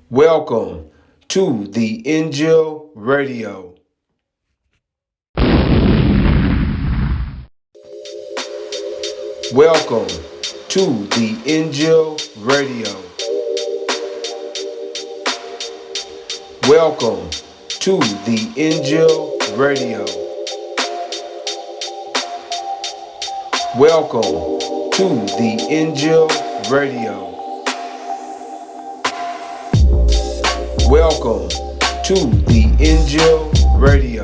Welcome to the Injil Radio. Welcome to the Injil Radio. Welcome to the Injil Radio. Welcome to the Injil Radio. Welcome to the Injil Radio.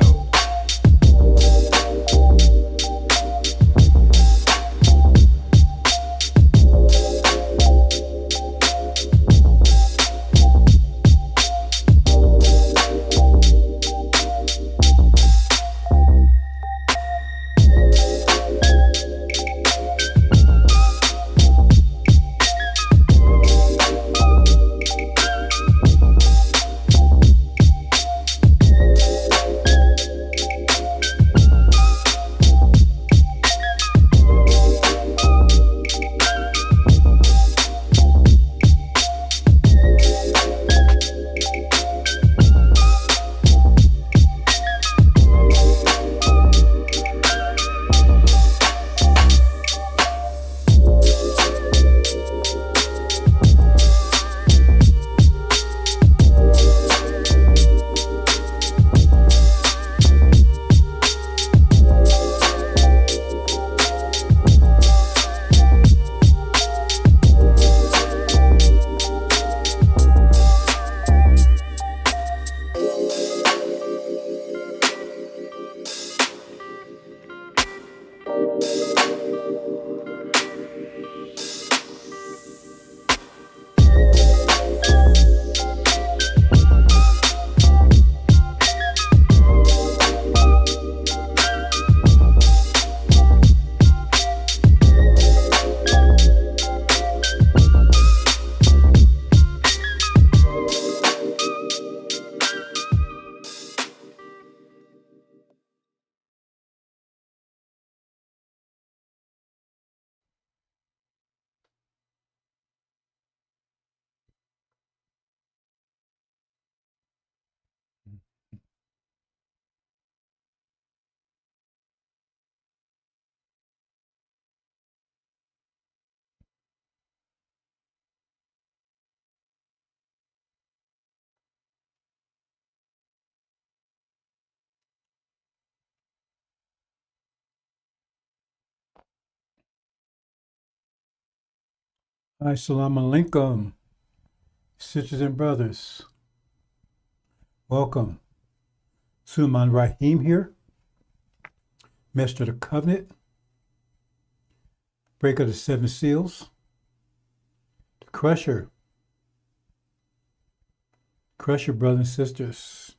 Assalamu alaikum, sisters and brothers. Welcome. Suleiman Rahim here, Master of the Covenant, Breaker of the Seven Seals, the Crusher, brothers and sisters,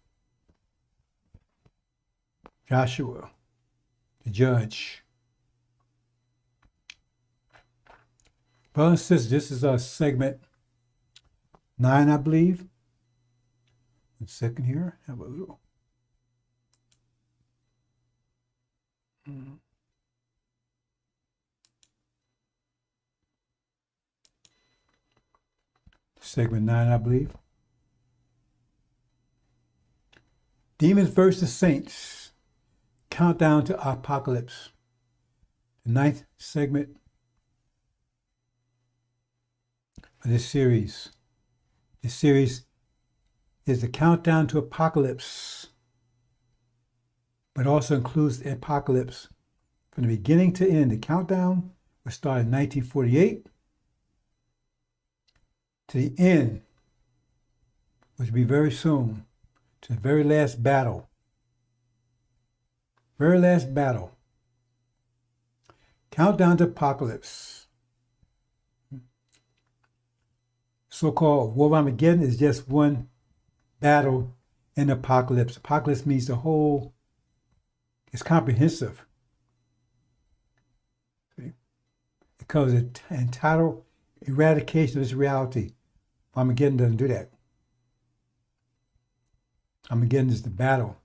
Joshua, the Judge. Brothers and sisters, this is our segment 9, I believe. 1 second here. Have a little. Segment 9, I believe. Demons versus Saints. Countdown to Apocalypse. The 9th segment of this series. This series is the countdown to Apocalypse, but also includes the Apocalypse from the beginning to end. The countdown will start in 1948 to the end, which will be very soon, to the very last battle. Very last battle. Countdown to Apocalypse. So-called War of Armageddon is just one battle in Apocalypse. Apocalypse means the whole, it's comprehensive. See? It covers the entire eradication of this reality. Armageddon doesn't do that. Armageddon is the battle.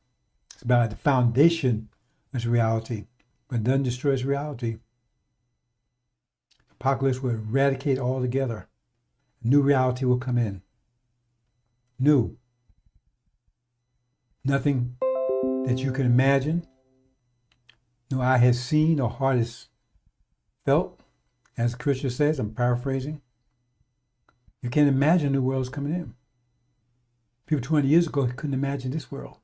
It's about the foundation of this reality, but it doesn't destroy its reality. Apocalypse will eradicate altogether. New reality will come in. new. Nothing that you can imagine, no eye has seen, no heart has felt, as the Christian says, I'm paraphrasing. You can't imagine a new world's coming in. People 200 years ago couldn't imagine this world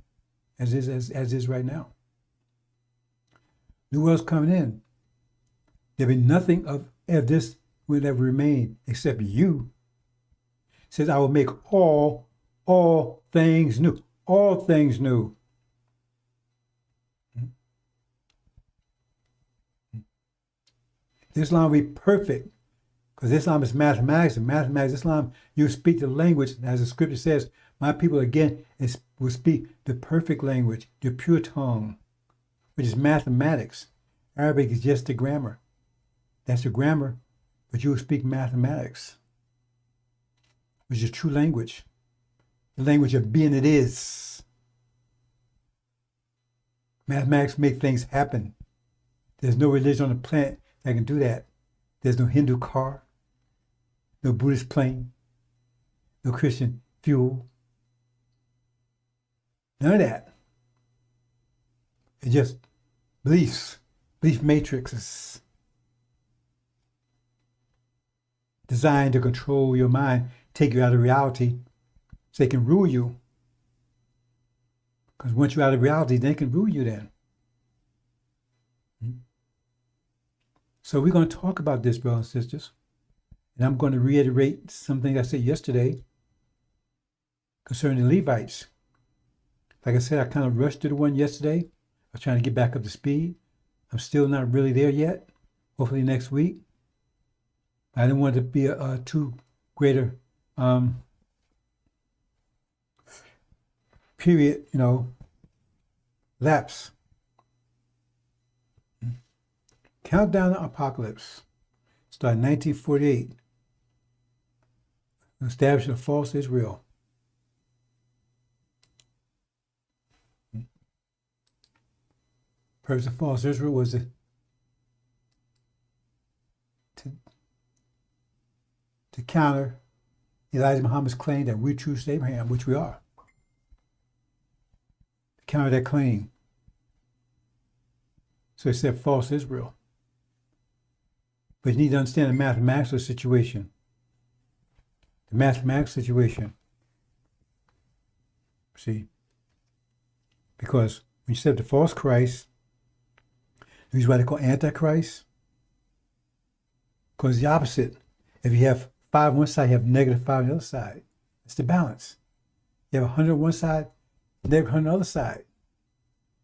as is right now. New world's coming in. There'll be nothing of this will ever remain except you. It says, I will make all things new. All things new. Islam will be perfect, because Islam is mathematics, and mathematics, Islam, you speak the language, as the scripture says, my people again will speak the perfect language, the pure tongue, which is mathematics. Arabic is just the grammar. That's the grammar, but you will speak mathematics, which is true language, the language of being it is. Mathematics make things happen. There's no religion on the planet that can do that. There's no Hindu car, no Buddhist plane, no Christian fuel. None of that. It's just beliefs, belief matrices designed to control your mind, take you out of reality so they can rule you. Because once you're out of reality, they can rule you then. So we're going to talk about this, brothers and sisters. And I'm going to reiterate something I said yesterday concerning the Levites. Like I said, I kind of rushed to the one yesterday. I was trying to get back up to speed. I'm still not really there yet. Hopefully next week. I didn't want it to be a too greater period, lapse. Countdown to Apocalypse started in 1948. Establishing a false Israel. Purpose of false Israel was to counter Elijah Muhammad's claim that we're true to Abraham, which we are. To counter that claim. So it said false Israel. But you need to understand the mathematical situation. The mathematical situation. See? Because when you set up the false Christ, the reason why they call Antichrist, because it's the opposite. If you have 5 on one side, you have negative 5 on the other side. It's the balance. You have 100 on one side, negative 100 on the other side.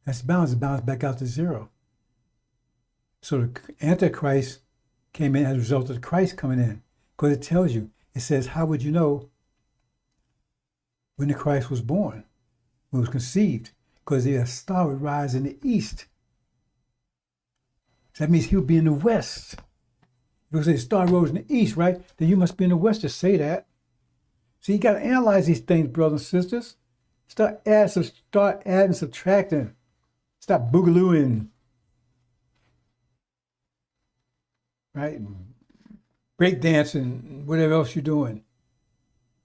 That's the balance. It balances back out to 0. So the Antichrist came in as a result of the Christ coming in. Because it tells you, it says, how would you know when the Christ was born, when it was conceived? Because a star would rise in the east. So that means he would be in the west. Because the star rose in the east, right? Then you must be in the west to say that. So you got to analyze these things, brothers and sisters. Start adding, subtracting. Stop boogalooing. Right? Break dancing, whatever else you're doing.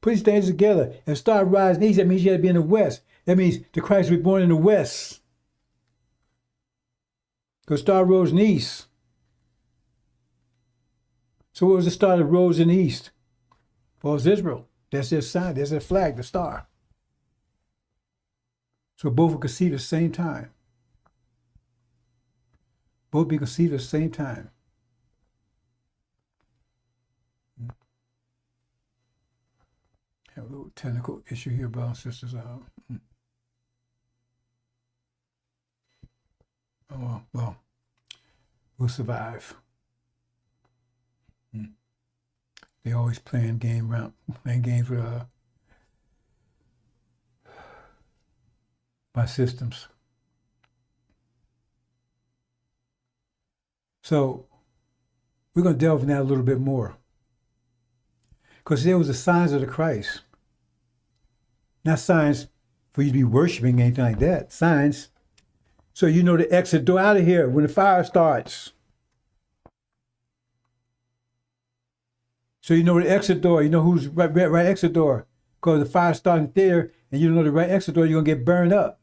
Put these things together. If star rising east, that means you had to be in the west. That means the Christ was born in the west. Because star rose in the east. So what was the star that rose in the east? Well, it was Israel. That's their sign. That's their flag, the star. So both were conceived at the same time. Both be conceived at the same time. Have a little technical issue here, brothers and sisters. Oh, well, we'll survive. They always playing games with my systems. So we're going to delve in that a little bit more. Because there was the signs of the Christ. Not signs for you to be worshiping, anything like that. Signs. So you know the exit door out of here when the fire starts. So you know the exit door. You know who's right exit door. because the fire starting there and you don't know the right exit door, you're going to get burned up.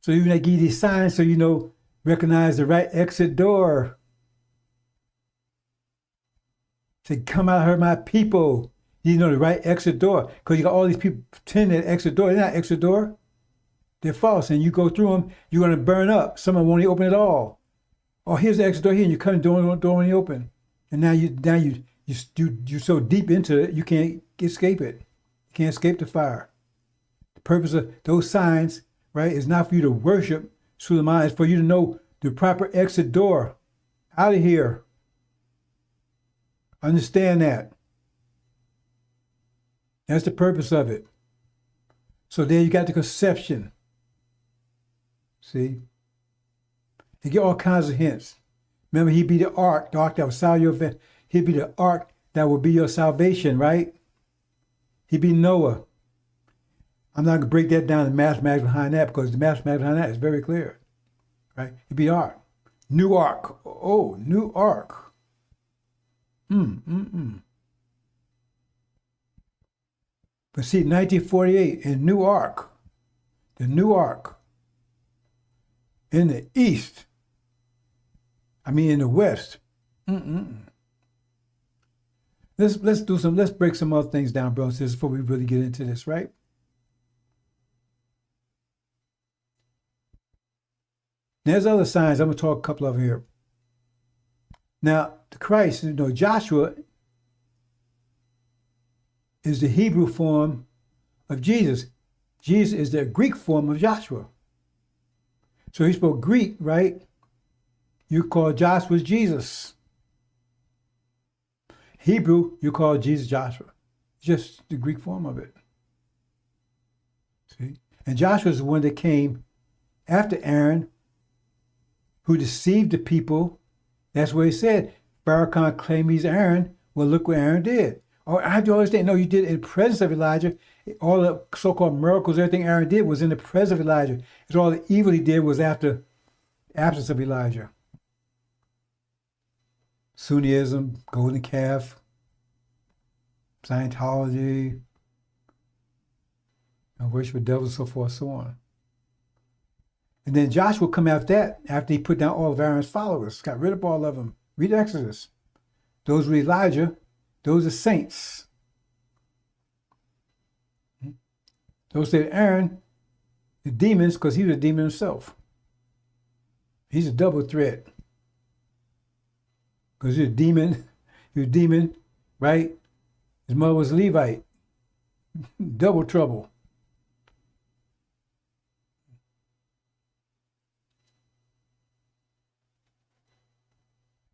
So even they give you these signs so you know, recognize the right exit door. Say, come out of my people. You know the right exit door. Because you got all these people pretending that exit door. They're not exit door. They're false. And you go through them, you're going to burn up. Some of them won't even open at all. Oh, here's the exit door here, and you cut the door when you open. And now you're so deep into it, you can't escape it. You can't escape the fire. The purpose of those signs, right, is not for you to worship Suleiman. It's for you to know the proper exit door out of here. Understand that. That's the purpose of it. So there you got the conception. See? You get all kinds of hints. Remember, he'd be the ark that will salve your faith. He'd be the ark that will be your salvation, right? He'd be Noah. I'm not going to break that down, the mathematics behind that, because the mathematics behind that is very clear, right? He'd be the ark. New ark. Oh, new ark. But see, 1948, in New Ark, the New Ark, in the East, in the West. Let's break some other things down, brothers and sisters, before we really get into this, right? There's other signs. I'm going to talk a couple of them here. Now, the Christ, Joshua is the Hebrew form of Jesus. Jesus is the Greek form of Joshua. So he spoke Greek, right? You call Joshua Jesus. Hebrew, you call Jesus Joshua. Just the Greek form of it. See? And Joshua is the one that came after Aaron, who deceived the people. That's what he said. Pharaoh claimed he's Aaron. Well, look what Aaron did. Oh, I have to understand. No, you did it in the presence of Elijah. All the so-called miracles, everything Aaron did was in the presence of Elijah. It's all the evil he did was after the absence of Elijah. Sunnism, golden calf, Scientology, worship of devils, so forth, so on. And then Joshua come after that, after he put down all of Aaron's followers, got rid of all of them. Read Exodus. Those were Elijah, those are saints. Those said Aaron, the demons, because he was a demon himself. He's a double threat. Because he's a demon, right? His mother was a Levite. Double trouble.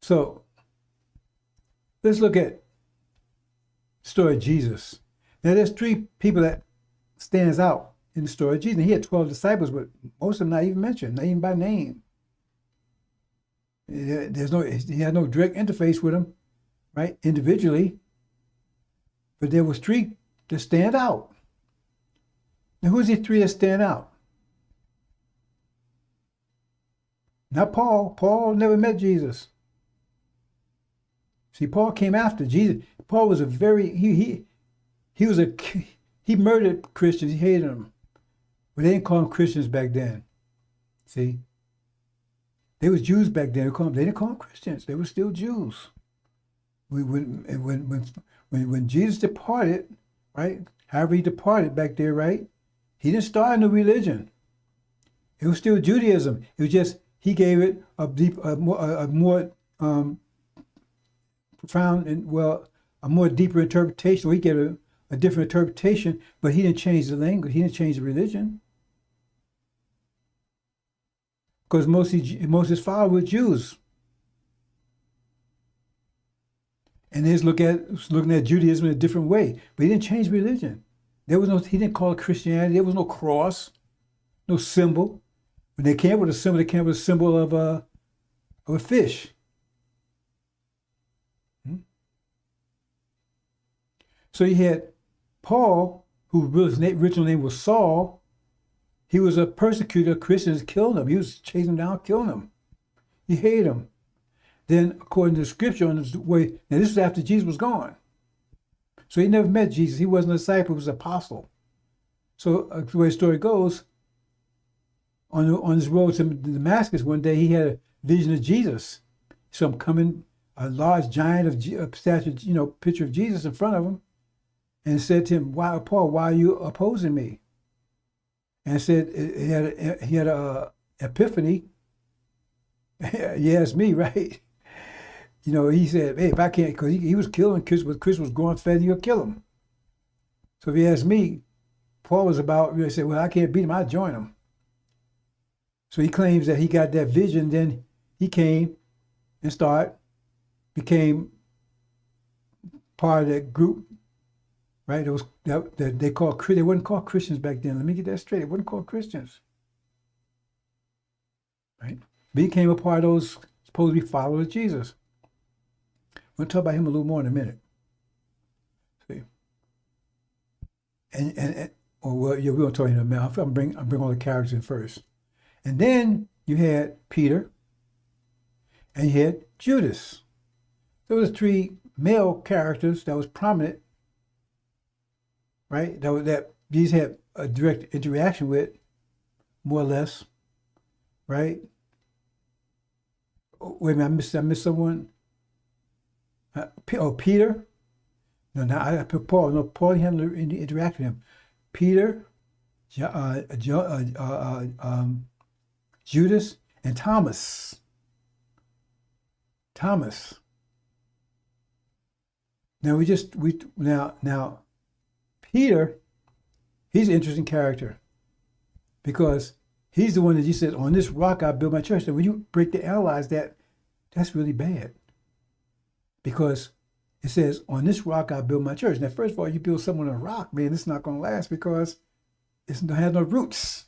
So let's look at the story of Jesus. Now there's three people that stands out in the story of Jesus. He had 12 disciples, but most of them not even mentioned, not even by name. He had no direct interface with them, right, individually. But there was three that stand out. Now who's the three that stand out? Not Paul. Paul never met Jesus. See, Paul came after Jesus. Paul was he murdered Christians. He hated them. But they didn't call them Christians back then. See? They was Jews back then. They didn't call them Christians. They were still Jews. When Jesus departed, right? However he departed back there, right? He didn't start a new religion. It was still Judaism. It was just he gave it a more profound and a more deeper interpretation. He gave a different interpretation, but he didn't change the language. He didn't change the religion. Because most of his followers were Jews. And he's looking at Judaism in a different way. But he didn't change religion. He didn't call it Christianity. There was no cross, no symbol. When they came up with a symbol, they came up with a symbol of a fish. So you had Paul, whose original name was Saul. He was a persecutor of Christians, killed them. He was chasing them down, killing them. He hated them. Then, according to the scripture, on this way, now this was after Jesus was gone. So he never met Jesus. He wasn't a disciple, he was an apostle. So the way the story goes, on his road to Damascus one day, he had a vision of Jesus. So I'm coming, a large giant of statue, picture of Jesus in front of him, and said to him, "Why, Paul, why are you opposing me?" And said he had a epiphany. Yeah, it's me, right? He said, "Hey, if I can't," because he was killing Chris, but Chris was growing fed, he'll kill him. So if he asked me, Paul was about, he said, "Well, I can't beat him, I'll join him." So he claims that he got that vision, then he came and became part of that group, right? It was that they wasn't called Christians back then. Let me get that straight. It wasn't called Christians, right? But he became a part of those supposed to be followers of Jesus. We'll talk about him a little more in a minute. See, we're gonna talk in a minute. I'll bring all the characters in first, and then you had Peter, and you had Judas. Those are three male characters that was prominent, right? That these had a direct interaction with, more or less, right? Wait a minute, I missed someone. Peter. No, now I put Paul. No, Paul had to interact with him. Peter, Judas, and Thomas. Now now Peter, he's an interesting character because he's the one that you said, "On this rock I build my church." And when you analyze that, that's really bad. Because it says, "On this rock I build my church." Now, first of all, you build someone on a rock, man, it's not going to last because it has no roots.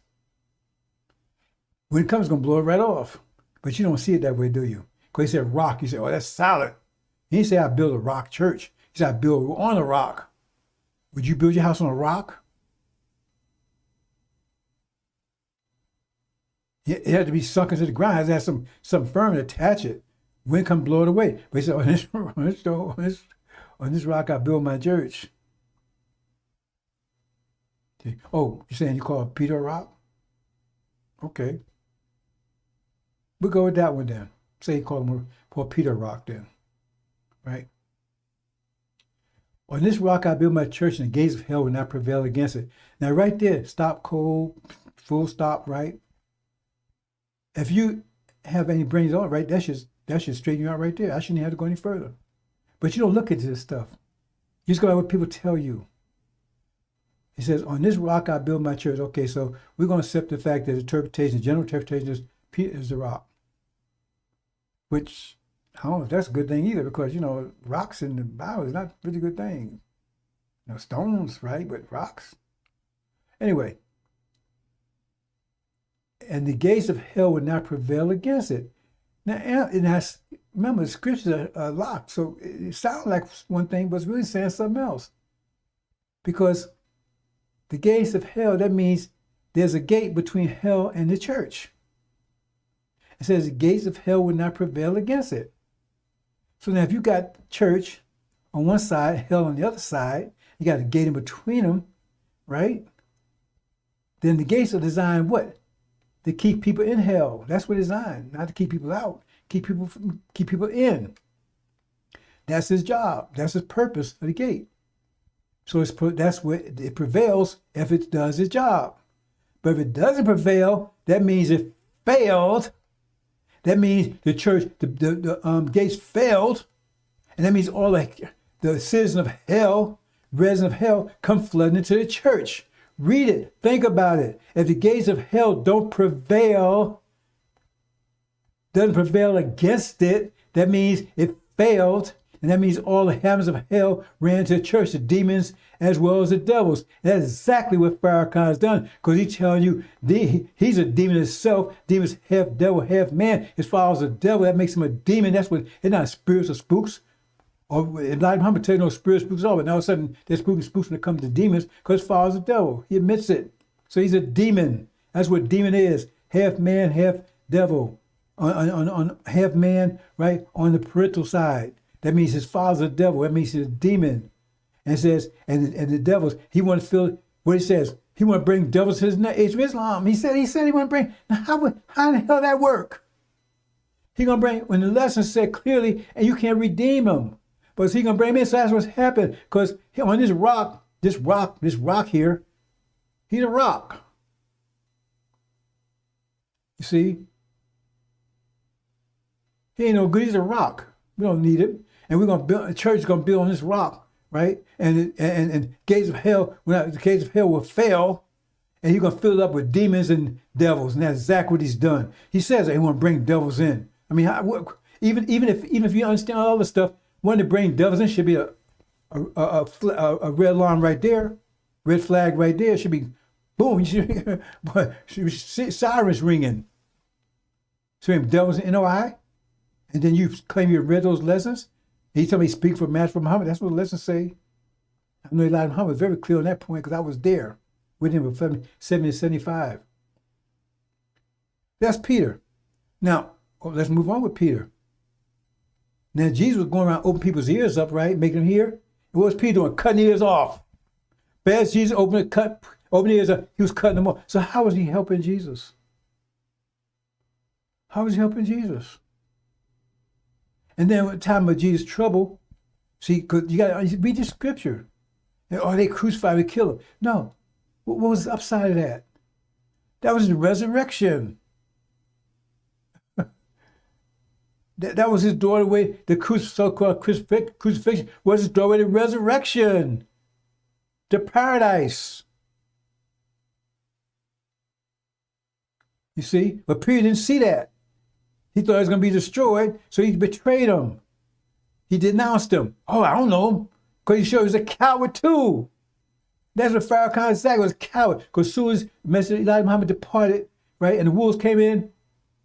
When it comes, it's going to blow it right off. But you don't see it that way, do you? Because he said rock, you say, "Oh, that's solid." He didn't say, "I build a rock church." He said, "I build on a rock." Would you build your house on a rock? It had to be sunk into the ground. It had to have some firm to attach it. Wind come blow it away. But he said, on this rock I build my church. Okay. Oh, you're saying you call Peter a rock? Okay. We'll go with that one then. Say you call Peter a rock then. Right? "On this rock I build my church, and the gates of hell will not prevail against it." Now right there, stop cold, full stop, right? If you have any brains on it, right, that should straighten you out right there. I shouldn't have to go any further. But you don't look into this stuff. You just go by what people tell you. He says, "On this rock I build my church." Okay, so we're going to accept the fact that the general interpretation is Peter is the rock. Which, I don't know if that's a good thing either, because, rocks in the Bible is not really a good thing. Stones, right, but rocks. Anyway, "And the gates of hell would not prevail against it." Now, remember, the scriptures are locked, so it sounds like one thing, but it's really saying something else. Because the gates of hell, that means there's a gate between hell and the church. It says the gates of hell would not prevail against it. So now if you got church on one side, hell on the other side, you got a gate in between them, right? Then the gates are designed what? To keep people in hell. That's what it's designed, not to keep people out. Keep people in. That's his job. That's his purpose of the gate. So that's what it prevails if it does its job. But if it doesn't prevail, that means it failed. That means the church, the gates failed, and that means all the citizens of hell, residents of hell, come flooding into the church. Read it. Think about it. If the gates of hell doesn't prevail against it, that means it failed, and that means all the hamers of hell ran to the church, the demons as well as the devils. And that's exactly what Farrakhan has done, because he's telling you he's a demon himself. Demon's half devil, half man. His follows the devil. That makes him a demon. That's what it's not spirits or spooks. Or Elijah Muhammad tell you no spirits, spooks all, but now all of a sudden they're spooks when it comes to demons because it follows the devil. He admits it. So he's a demon. That's what demon is. Half man, half devil. On half man, right, on the parental side. That means his father's a devil. That means he's a demon. And it says, and the devils, he want to fill, what he says, he want to bring devils to his Age of Islam. He said he want to bring, now how the hell that work? He going to bring, when the lesson said clearly, and you can't redeem him. But he going to bring him in, so that's what's happened. Because on this rock here, he's a rock. You see? He ain't no good, he's a rock. We don't need it. And we're going to build, the church is going to build on this rock, right? And gates of hell, the gates of hell will fail, and he's going to fill it up with demons and devils. And that's exactly what he's done. He says that he want to bring devils in. I mean, even if you understand all this stuff, wanting to bring devils in should be a red alarm right there, red flag right there. It should be boom. Should be sirens ringing. So devils in NOI, and then you claim you read those lessons. And you tell me speak for Master Muhammad. That's what the lessons say. I know Elijah Muhammad was very clear on that point because I was there with him from 70 to 75. That's Peter. Now, let's move on with Peter. Now, Jesus was going around opening people's ears up, right? Making them hear. And what was Peter doing? Cutting ears off. But as Jesus opened ears up, he was cutting them off. So how was he helping Jesus? How was he helping Jesus? And then at the time of Jesus' trouble, see, because you got to read the scripture. Oh, they crucified, they killed him. No. What was the upside of that? That was the resurrection. That was his doorway. The so-called crucifixion was his doorway to resurrection, to paradise. You see? But Peter didn't see that. He thought he was going to be destroyed, so he betrayed him. He denounced him. Oh, I don't know him. Because he showed he was a coward too. That's what Farrakhan said, was a coward. Because as soon as Mr. Elijah Muhammad departed, right, and the wolves came in,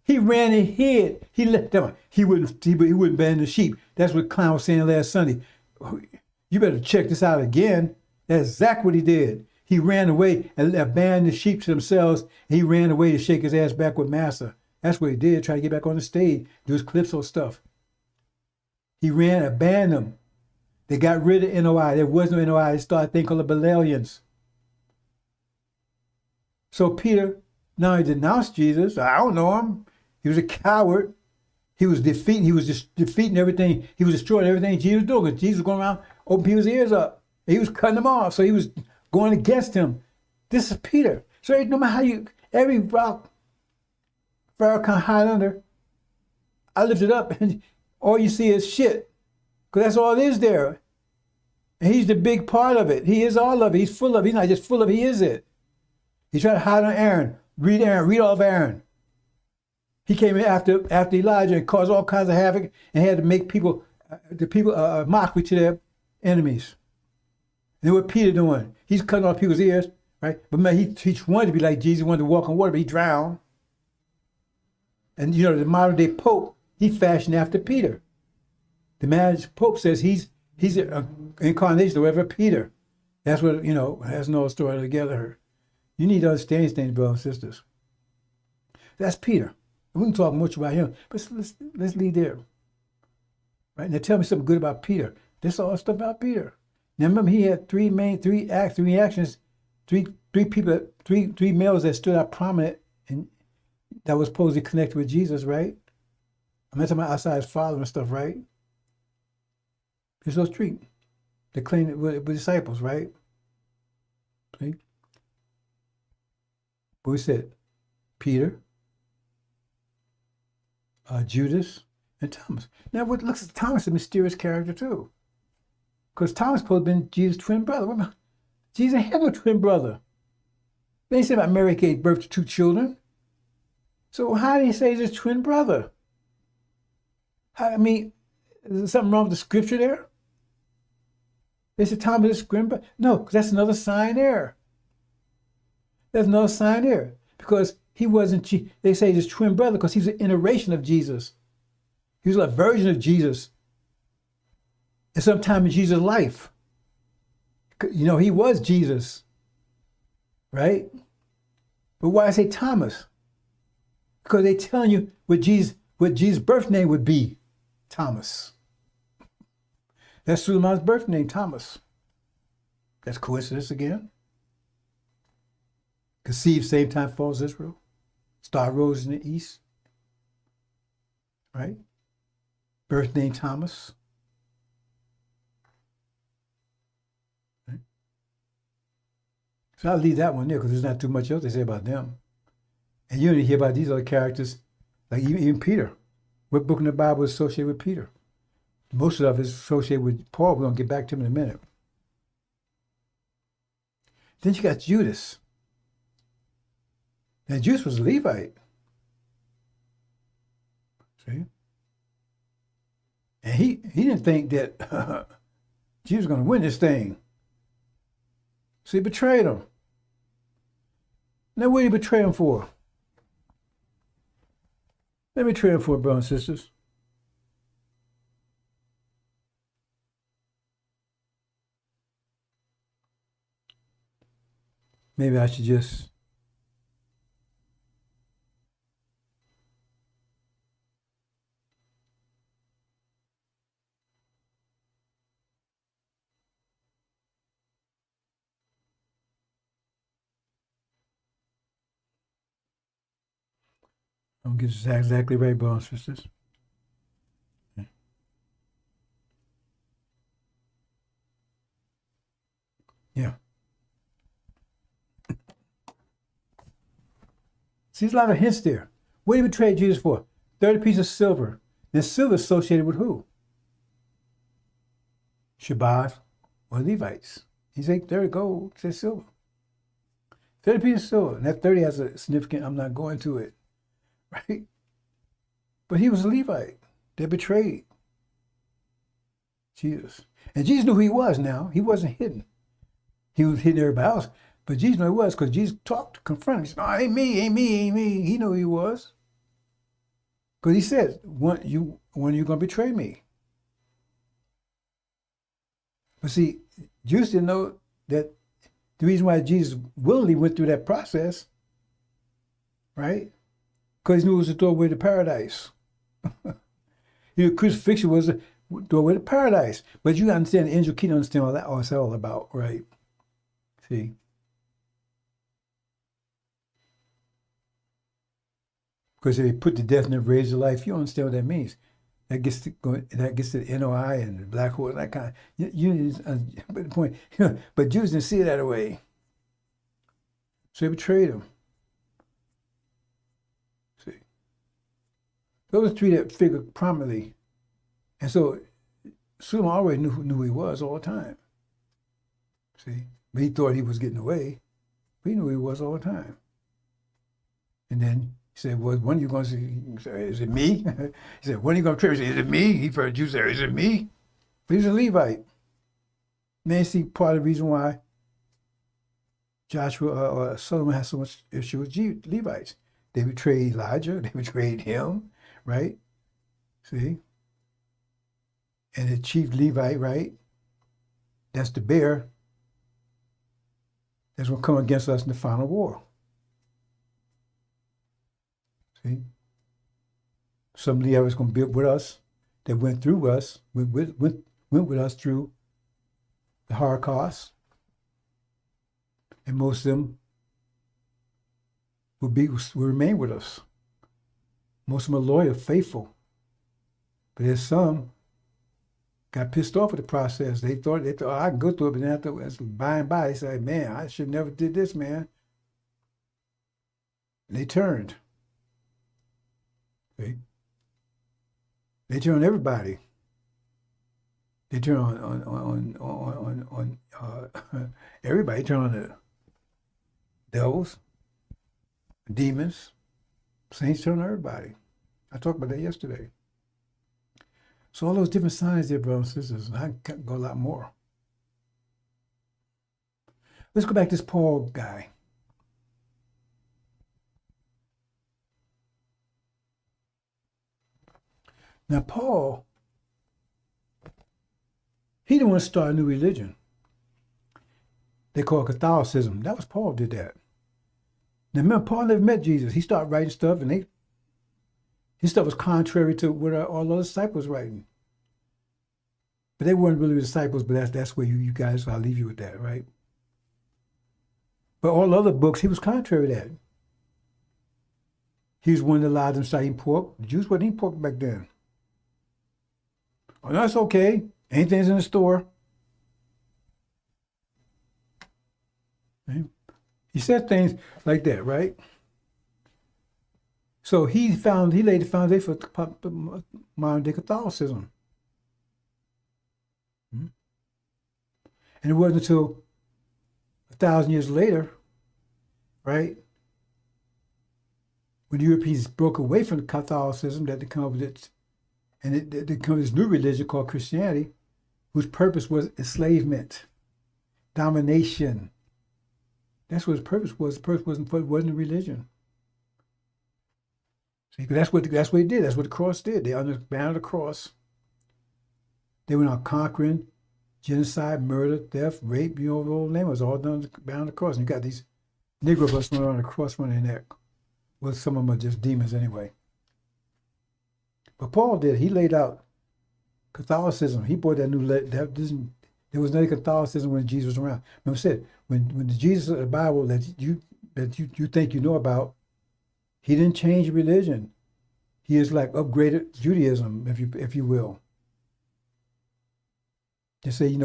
he ran and hid. He left them. He wouldn't ban the sheep. That's what Clown was saying last Sunday. You better check this out again. That's exactly what he did. He ran away and abandoned the sheep to themselves. He ran away to shake his ass back with Massa. That's what he did, try to get back on the stage, do his calypso stuff. He ran, abandoned them. They got rid of NOI. There was no NOI. They started a thing called the Belialians. So Peter, now he denounced Jesus. I don't know him. He was a coward. He was just defeating everything. He was destroying everything Jesus was doing. Because Jesus was going around, opening people's ears up. He was cutting them off. So he was going against him. This is Peter. So no matter how every rock Farrakhan hide under, I lift it up and all you see is shit. Because that's all it is there. And he's the big part of it. He is all of it. He's full of it. He's not just full of it, he is it. He tried to hide on Aaron. Read all of Aaron. He came in after Elijah and caused all kinds of havoc and had to make mockery to their enemies. And then what Peter doing? He's cutting off people's ears, right? But man, he wanted to be like Jesus, wanted to walk on water, but he drowned. And you know, the modern day Pope, he fashioned after Peter. The man Pope says he's an incarnation of whatever Peter. That's what, you know, has no story together. You need to understand things, brothers and sisters. That's Peter. We can talk much about him, but let's leave there. Right? Now tell me something good about Peter. This is all stuff about Peter. Now remember, he had three actions, three males that stood out prominent and that was supposedly connected with Jesus, right? I'm not talking about outside his father and stuff, right? It's those three. They claimed it were disciples, right? See? But we said Peter, Judas, and Thomas. Now, what looks at Thomas, a mysterious character too, because Thomas supposed to have been Jesus' twin brother. Jesus had no twin brother. They said about Mary gave birth to 2 children. So how do you say he's his twin brother? I mean, is there something wrong with the scripture there? They said Thomas is his twin brother. No, because that's another sign there. There's another sign there because he wasn't. They say his twin brother because he's an iteration of Jesus. He was a version of Jesus at some time in Jesus' life. You know, he was Jesus, right? But why I say Thomas? Because they're telling you what Jesus' birth name would be, Thomas. That's Suleiman's birth name, Thomas. That's coincidence again. Conceived same time falls Israel. Star rose in the east. Right? Birth name Thomas. Right? So I'll leave that one there because there's not too much else to say about them. And you only hear about these other characters, like even Peter. What book in the Bible is associated with Peter? Most of it is associated with Paul. We're going to get back to him in a minute. Then you got Judas. Now, Judas was a Levite. See? And he didn't think that Jesus was going to win this thing. So he betrayed him. Now, what did he betray him for? Let me betray him for, brothers and sisters. Maybe I should just I'll get this exactly right, brothers and sisters. Yeah. See, there's a lot of hints there. What did he betray Jesus for? 30 pieces of silver. Then silver associated with who? Shabbat or Levites. He said 30 gold, says silver. 30 pieces of silver. And that 30 has a significant, I'm not going to it. Right? But he was a Levite. They betrayed Jesus. And Jesus knew who he was now. He wasn't hidden. He was hidden everybody else. But Jesus knew who he was because Jesus talked, confronted him. He said, "No, ain't me, ain't me, ain't me." He knew who he was. Because he said, when are you going to betray me? But see, Jews didn't know that the reason why Jesus willingly went through that process, right? Because he knew it was the doorway to paradise. Crucifixion was the doorway to paradise. But you understand, the angel can't understand all that, what it's all about, right? See? Because if they put to death and then raise to life, you understand what that means. That gets to the NOI and the black hole and that kind of. But the point, but Jews didn't see it that way. So they betrayed him. See, those are three that figure prominently, and so Suleiman already knew who he was all the time. See, but he thought he was getting away, but he knew who he was all the time. And then he said, "Well, when are you going to see?" He said, "Is it me?" He said, "When are you going to pray?" He said, "Is it me?" He heard Jews say, "Is it me?" But he's a Levite. Now you see part of the reason why Joshua or Solomon has so much issue with Levites. They betrayed Elijah. They betrayed him, right? See? And the chief Levite, right? That's the bear that's going to come against us in the final war. See? Some Levites going to be with us that went through us, went with us through the Holocaust. And most of them will remain with us. Most of them are loyal, faithful. But there's some got pissed off with the process. They thought oh, I can go through it, but then after by and by, they said, "Man, I should never did this, man." And they turned. See? They turn on everybody. They turn on everybody. They turn on the devils, demons, saints, turn on everybody. I talked about that yesterday. So all those different signs there, brothers and sisters, and I can go a lot more. Let's go back to this Paul guy. Now, Paul, he didn't want to start a new religion. They call it Catholicism. That was Paul did that. Now, remember, Paul never met Jesus. He started writing stuff, and his stuff was contrary to what all those disciples writing. But they weren't really disciples, but that's where you guys, I'll leave you with that, right? But all other books, he was contrary to that. He was one that allowed them to start eating pork. The Jews wasn't eating pork back then. Oh, that's okay. Anything's in the store. Right? He said things like that, right? So he laid the foundation for modern day Catholicism. And it wasn't until 1,000 years later, right, when the Europeans broke away from Catholicism, that they come up with it, and they come with this new religion called Christianity, whose purpose was enslavement, domination. That's what its purpose was. The purpose wasn't a religion. See, that's what he did. That's what the cross did. They under the cross. They went on conquering, genocide, murder, theft, rape. You know, the whole name was all done behind the cross. And you got these Negro busts running around the cross running their neck. Well, some of them are just demons anyway. But Paul did. He laid out Catholicism. He brought that new. There was no Catholicism when Jesus was around. Remember, I said when the Jesus of the Bible that you think you know about, he didn't change religion. He is like upgraded Judaism, if you will. Just say,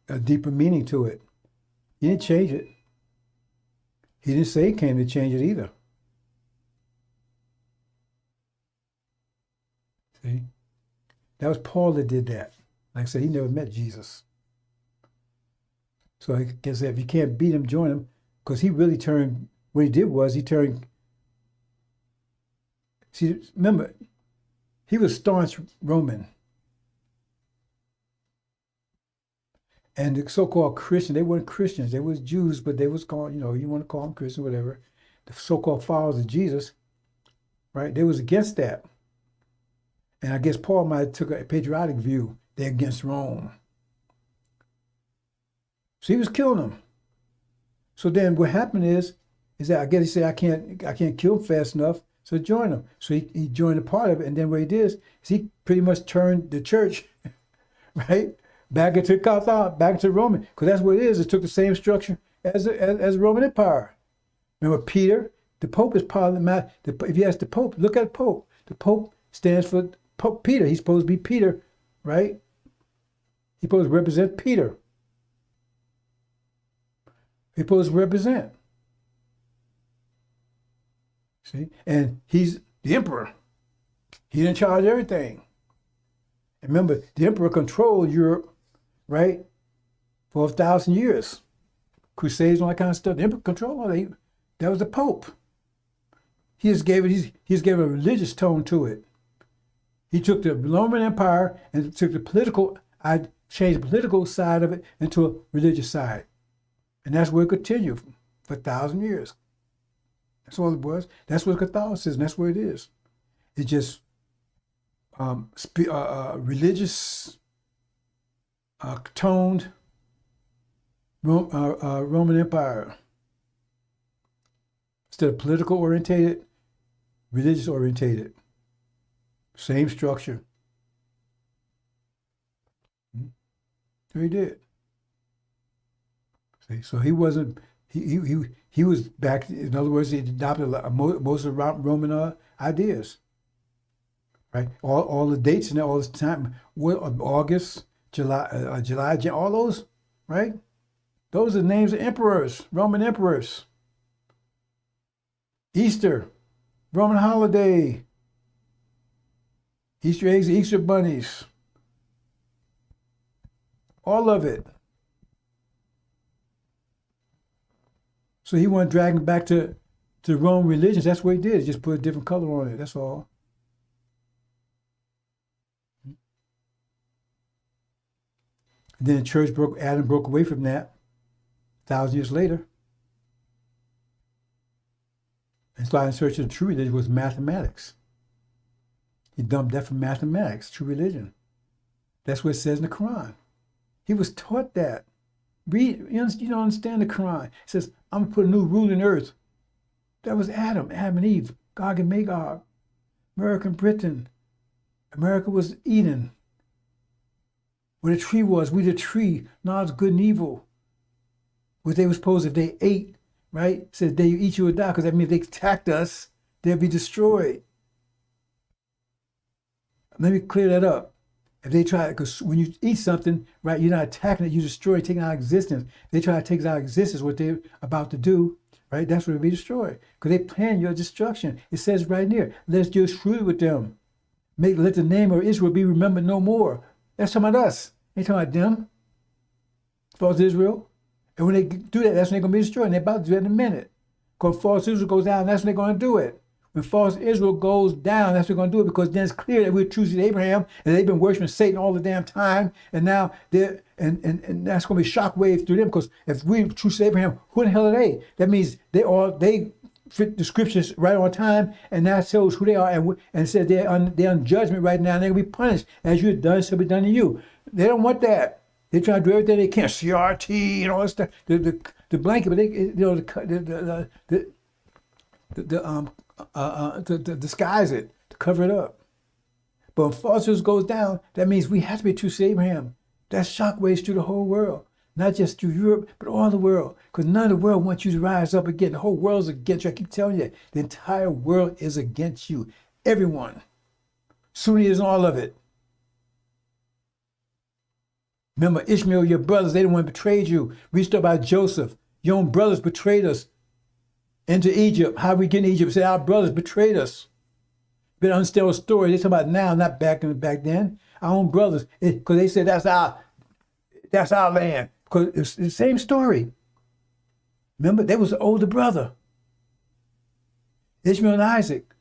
a deeper meaning to it. He didn't change it. He didn't say he came to change it either. See? That was Paul that did that. Like I said, he never met Jesus. So I guess if you can't beat him, join him, because he really turned, what he did was he turned, see, remember, he was staunch Roman. And the so-called Christians, they weren't Christians, they was Jews, but they was called, you want to call them Christians, whatever. The so-called followers of Jesus, right, they was against that. And I guess Paul might have took a patriotic view. They're against Rome. So he was killing them. So then what happened is that I guess he said, I can't kill him fast enough, so join him. So he joined a part of it, and then what he did is he pretty much turned the church, right, back into Catholic, back into Roman, because that's what it is. It took the same structure as the Roman Empire. Remember Peter, the Pope is part of the matter. If you ask the Pope, look at the Pope. The Pope stands for Pope Peter. He's supposed to be Peter, right? He's supposed to represent Peter. He's supposed to represent. See? And he's the emperor. He's in charge of everything. And remember, the emperor controlled Europe, right, for 1,000 years. Crusades and all that kind of stuff. The emperor controlled all that. That was the Pope. He just gave a religious tone to it. He took the Roman Empire and took changed the political side of it into a religious side. And that's where it continued for 1,000 years. That's all it was. That's what Catholicism, that's where it is. It's just religious, toned Roman Empire. Instead of political orientated, religious orientated. Same structure. So he did. See, so he wasn't. He was back. In other words, he adopted most of the Roman ideas. Right. All the dates and all this time. August, July, all those. Right. Those are names of emperors, Roman emperors. Easter, Roman holiday. Easter eggs, Easter bunnies. All of it. So he wanted to drag them back to Roman religions. That's what he did. He just put a different color on it. That's all. And then the church Adam broke away from that 1,000 years later. And started in search of the true religion was mathematics. He dumped that from mathematics, true religion. That's what it says in the Quran. He was taught that. Read, you don't understand the Quran. It says, I'm going to put a new rule in earth. That was Adam and Eve, Gog and Magog, America and Britain. America was Eden. Where the tree was, we the tree, knowledge, good and evil. What they were supposed, if they ate right? It says, "Day you eat, you will die," because that means if they attacked us, they'll be destroyed. Let me clear that up. If they try, because when you eat something, right, you're not attacking it, you destroy it, taking out existence. If they try to take out existence, what they're about to do, right, that's what will be destroyed. Because they plan your destruction. It says right there, "Let's deal shrewdly with them. Let the name of Israel be remembered no more." That's talking about us. Ain't talking about them. False Israel. And when they do that, that's when they're going to be destroyed. And they're about to do that in a minute. Because false Israel goes down, that's when they're going to do it. When false Israel goes down, that's when they're going to do it, because then it's clear that we're true to Abraham, and they've been worshiping Satan all the damn time, and now they're and that's going to be shockwaves through them, because if we're true to Abraham, who the hell are they? That means they fit the scriptures right on time, and that shows who they are, and said they're on judgment right now, and they're going to be punished. As you've done, shall be done to you. They don't want that. They try to do everything they can, CRT and all that stuff, the blanket, but they, to disguise it, to cover it up. But when falsehood goes down, that means we have to be true to Abraham. That's shockwaves through the whole world, not just through Europe, but all the world. Because none of the world wants you to rise up again. The whole world is against you. I keep telling you, the entire world is against you. Everyone. Sunni is all of it. Remember, Ishmael, your brothers, they the one who betrayed you. We talk about Joseph. Your own brothers betrayed us into Egypt. How we get in Egypt? Say our brothers betrayed us. But understand the story. They talk about now, not back then. Our own brothers, because they said that's our land. Because it's the same story. Remember, they was the older brother. Ishmael and Isaac.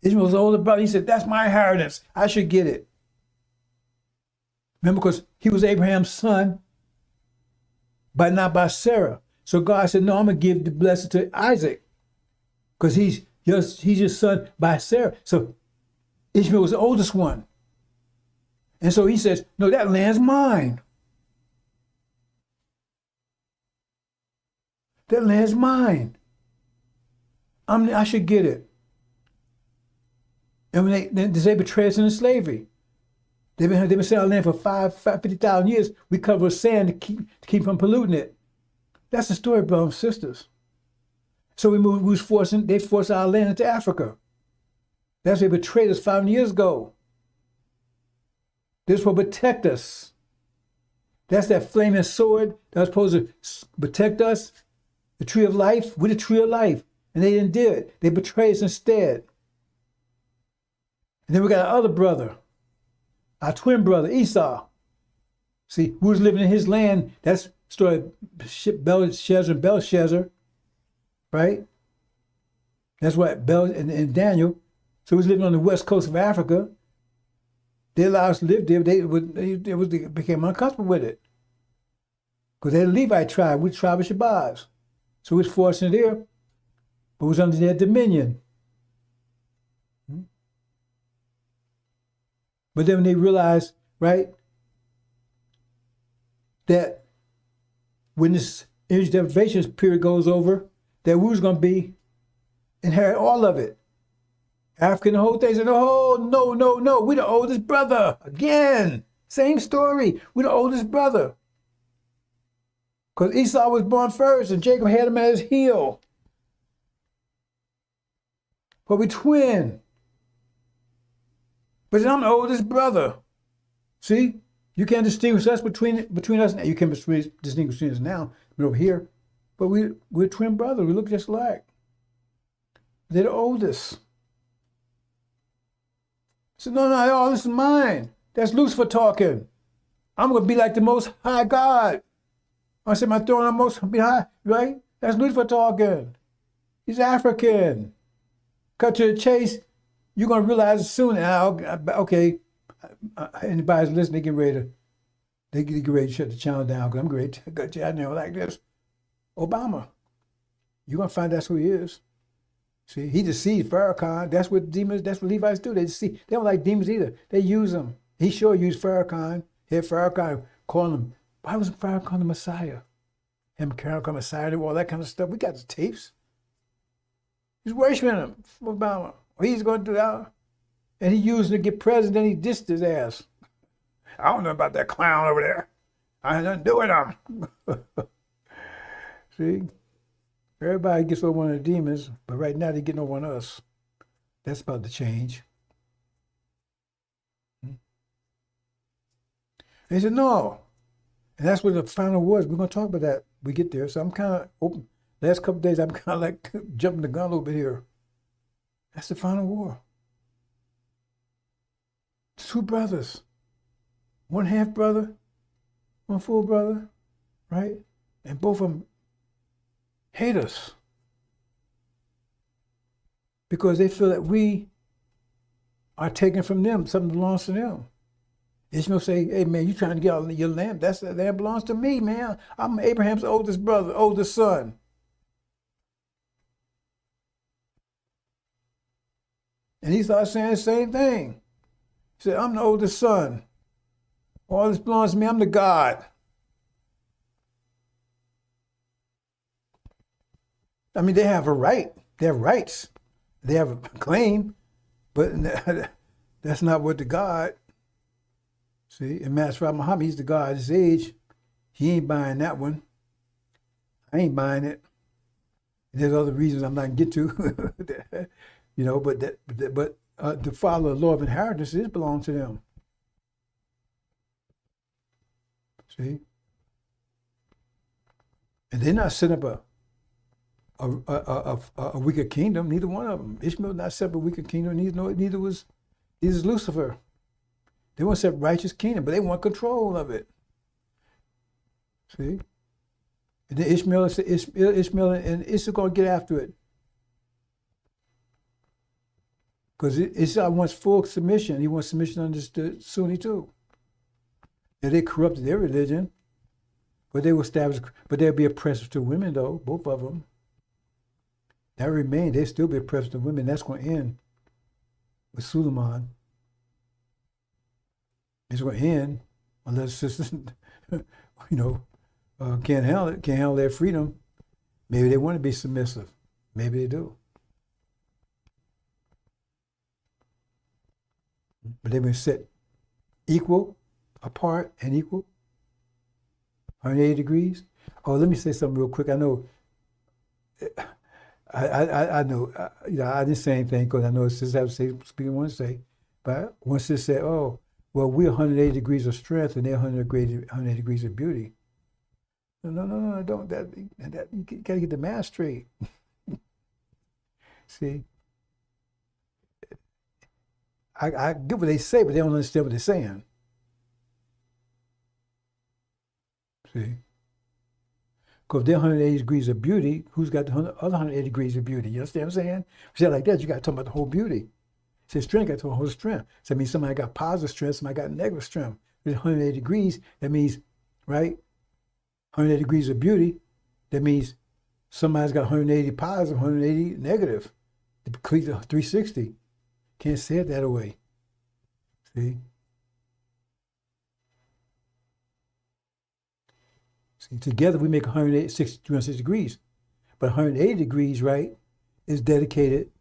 Ishmael was the older brother. He said, "That's my inheritance. I should get it." Remember, because he was Abraham's son, but not by Sarah. So God said, "No, I'm going to give the blessing to Isaac, because he's your son by Sarah." So Ishmael was the oldest one. And so he says, "No, that land's mine. That land's mine. I should get it." And when they betray us into slavery. They've been selling our land for 50,000 years. We cover sand to keep from polluting it. That's the story, brothers and sisters. So they forced our land into Africa. That's why they betrayed us 500 years ago. This will protect us. That's that flaming sword that was supposed to protect us. The tree of life, we're the tree of life. And they didn't do it. They betrayed us instead. And then we got our other brother, our twin brother, Esau. See, who was living in his land? That's the story of Belshazzar and Belshazzar, right? That's what and Daniel. So he was living on the west coast of Africa. They allowed us to live there, but they became uncomfortable with it. Because they're the Levite tribe, we're the tribe of Shabazz. So we was forced in there, but it was under their dominion. But then when they realized, right, that when this age deprivation period goes over, that we was going to inherit all of it. African, the whole thing said, "Oh, no, we the oldest brother." Again, same story. We the oldest brother. Because Esau was born first and Jacob had him at his heel. But we twin. But I'm the oldest brother. See? You can't distinguish us between us now. You can't distinguish between us now, but over here. But we're twin brothers. We look just alike. They're the oldest. So no, this is mine. That's Lucifer talking. I'm going to be like the Most High God. I said my throne on Most High, right? That's Lucifer talking. He's African. Cut to the chase. You're going to realize it soon. Okay, anybody's listening, they get ready to shut the channel down, because I'm ready to go down there like this. Obama. You're going to find that's who he is. See, he deceived Farrakhan. That's what Levites do. They deceive. They don't like demons either. They use them. He sure used Farrakhan. Here, Farrakhan calling him. Why wasn't Farrakhan the Messiah? Him, Farrakhan Messiah, all that kind of stuff. We got the tapes. He's worshiping him, Obama. He's going to do that. And he used him to get president. He dissed his ass. I don't know about that clown over there. I had nothing to do with him. See? Everybody gets over one of the demons, but right now they're getting over on us. That's about to change. They said, no. And that's what the final was. We're going to talk about that when we get there. So I'm kind of open. Last couple of days, I'm kind of like jumping the gun a little bit here. That's the final war. Two brothers. One half brother, one full brother, right? And both of them hate us because they feel that we are taken from them. Something belongs to them. Ishmael say, hey, man, you trying to get all your land? That land belongs to me, man. I'm Abraham's oldest brother, oldest son. And he started saying the same thing. He said, I'm the oldest son. All this belongs to me. I'm the God. I mean, they have a right. They have rights. They have a claim, but that's not what the God. See, and Master Muhammad, he's the God of his age. He ain't buying that one. I ain't buying it. And there's other reasons I'm not going to get to, you know. But to follow the law of inheritance, it belongs to them. See, and they're not setting up a wicked kingdom. Neither one of them. Ishmael not set up a wicked kingdom. Neither was Lucifer. They want to set up a righteous kingdom, but they want control of it. See, and then Ishmael and Issachar going to get after it because Issachar wants full submission. He wants submission under the Sunni too. And they corrupted their religion, but they will establish. But they'll be oppressive to women, though. Both of them. That remain. They still be oppressive to women. That's going to end with Suleiman. It's going to end unless sisters, can't handle it. Can't handle their freedom. Maybe they want to be submissive. Maybe they do. But they've been set equal. Apart and equal, 180 degrees. Oh, let me say something real quick. I know, I know, I didn't say anything because I know sisters have to say, speaking one say, but once they say, oh, well, we're 180 degrees of strength and they're 180 degrees of beauty. No, don't. That you got to get the math straight. See, I get what they say, but they don't understand what they're saying. See? Because if they're 180 degrees of beauty, who's got the other 180 degrees of beauty? You understand what I'm saying? If you say it like that, you got to talk about the whole beauty. Say strength, got to talk about the whole strength. So that means somebody got positive strength, somebody got negative strength. If it's 180 degrees, that means, right? 180 degrees of beauty, that means somebody's got 180 positive, 180 negative. To complete the 360. Can't say it that way. See? See, together we make 360 degrees. But 180 degrees, right, is dedicated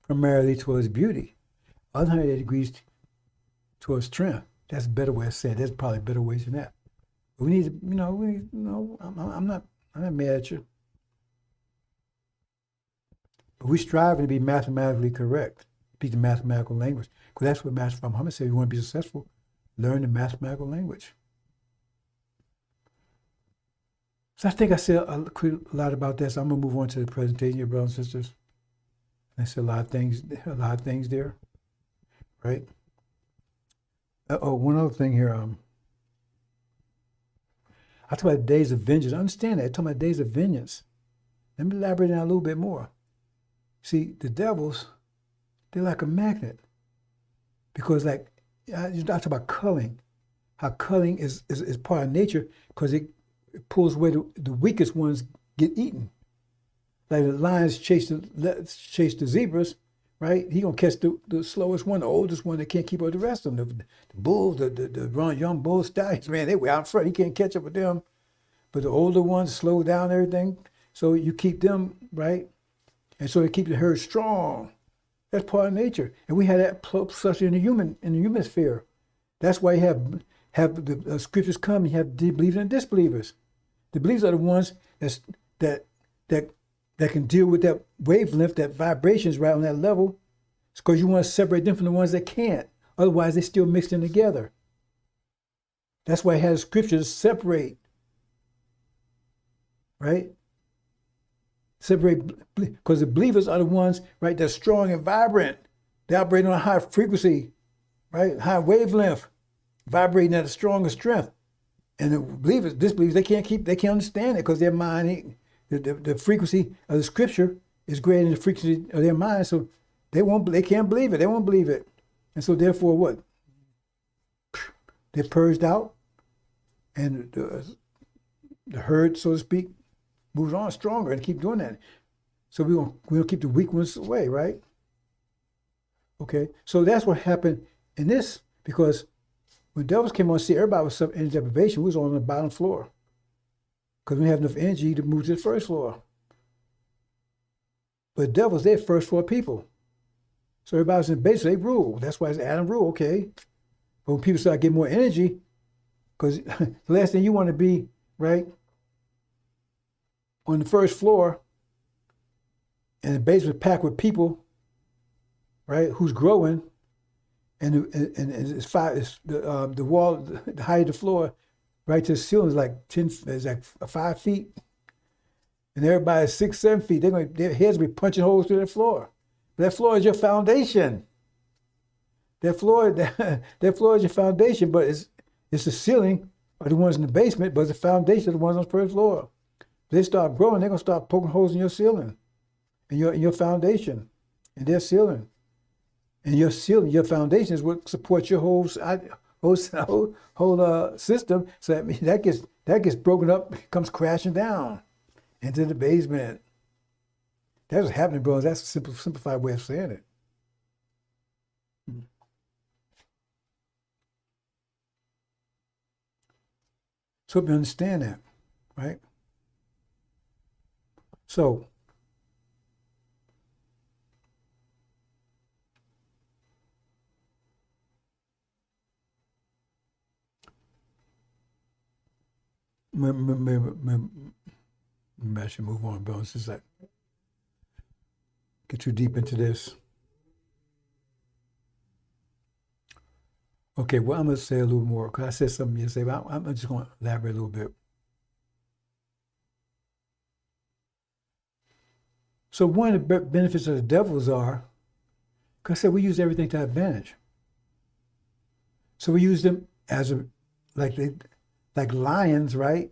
primarily towards beauty. 180 degrees towards strength. That's a better way of saying it. There's probably better ways than that. But we need to, I'm not mad at you. But we strive to be mathematically correct, speak the mathematical language. Because that's what Master Muhammad said. If you want to be successful, learn the mathematical language. So I think I said a lot about that. So I'm gonna move on to the presentation, your brothers and sisters. I said a lot of things there, right? One other thing here. I talk about days of vengeance. I understand that. I talk about days of vengeance. Let me elaborate on that a little bit more. See, the devils, they're like a magnet, because like I talk about culling. How culling is part of nature because it pulls away the weakest ones get eaten. Like the lions chase the zebras, right? He gonna catch the slowest one, the oldest one that can't keep up with the rest of them. The bulls, the young bull stallions, man, they way out in front. He can't catch up with them. But the older ones slow down everything. So you keep them, right? And so they keep the herd strong. That's part of nature. And we had that such in the human sphere. That's why you have the scriptures come, you have the believers and disbelievers. The believers are the ones that that can deal with that wavelength, that vibrations right on that level. It's because you want to separate them from the ones that can't. Otherwise, they're still mixed in together. That's why it has scriptures separate, right? Separate, because the believers are the ones, right, that's strong and vibrant. They operate on a high frequency, right, high wavelength, vibrating at a stronger strength. And the believers, disbelievers, they can't understand it because their mind, the frequency of the scripture is greater than the frequency of their mind, so they can't believe it. They won't believe it, and so therefore, what? They're purged out, and the herd, so to speak, moves on stronger and keep doing that. So we don't keep the weak ones away, right? Okay, so that's what happened in this, because when devils came on, see, everybody was some energy deprivation. We was on the bottom floor because we didn't have enough energy to move to the first floor. But devils, they're first floor people. So everybody was in the base, so they rule. That's why it's Adam rule, okay? But when people start getting more energy, because the last thing you want to be, right, on the first floor, and the basement packed with people, right, who's growing, and the wall, the height of the floor, right to the ceiling is like 5 feet, and everybody's 6, 7 feet. Their heads will be punching holes through that floor. That floor is your foundation. That floor is your foundation, but it's the ceiling are the ones in the basement, but the foundation are the ones on the first floor. If they start growing, they're gonna start poking holes in your ceiling, in your foundation, in their ceiling. And your ceiling, your foundation is what supports your whole system. So that gets broken up, comes crashing down into the basement. That's what's happening, bro. That's a simplified way of saying it. So we understand that, right? So maybe I should move on, bro. It's just like get too deep into this. Okay, well, I'm going to say a little more, because I said something yesterday, but I'm just going to elaborate a little bit. So one of the benefits of the devils are, because I said we use everything to our advantage. So we use them as like lions, right?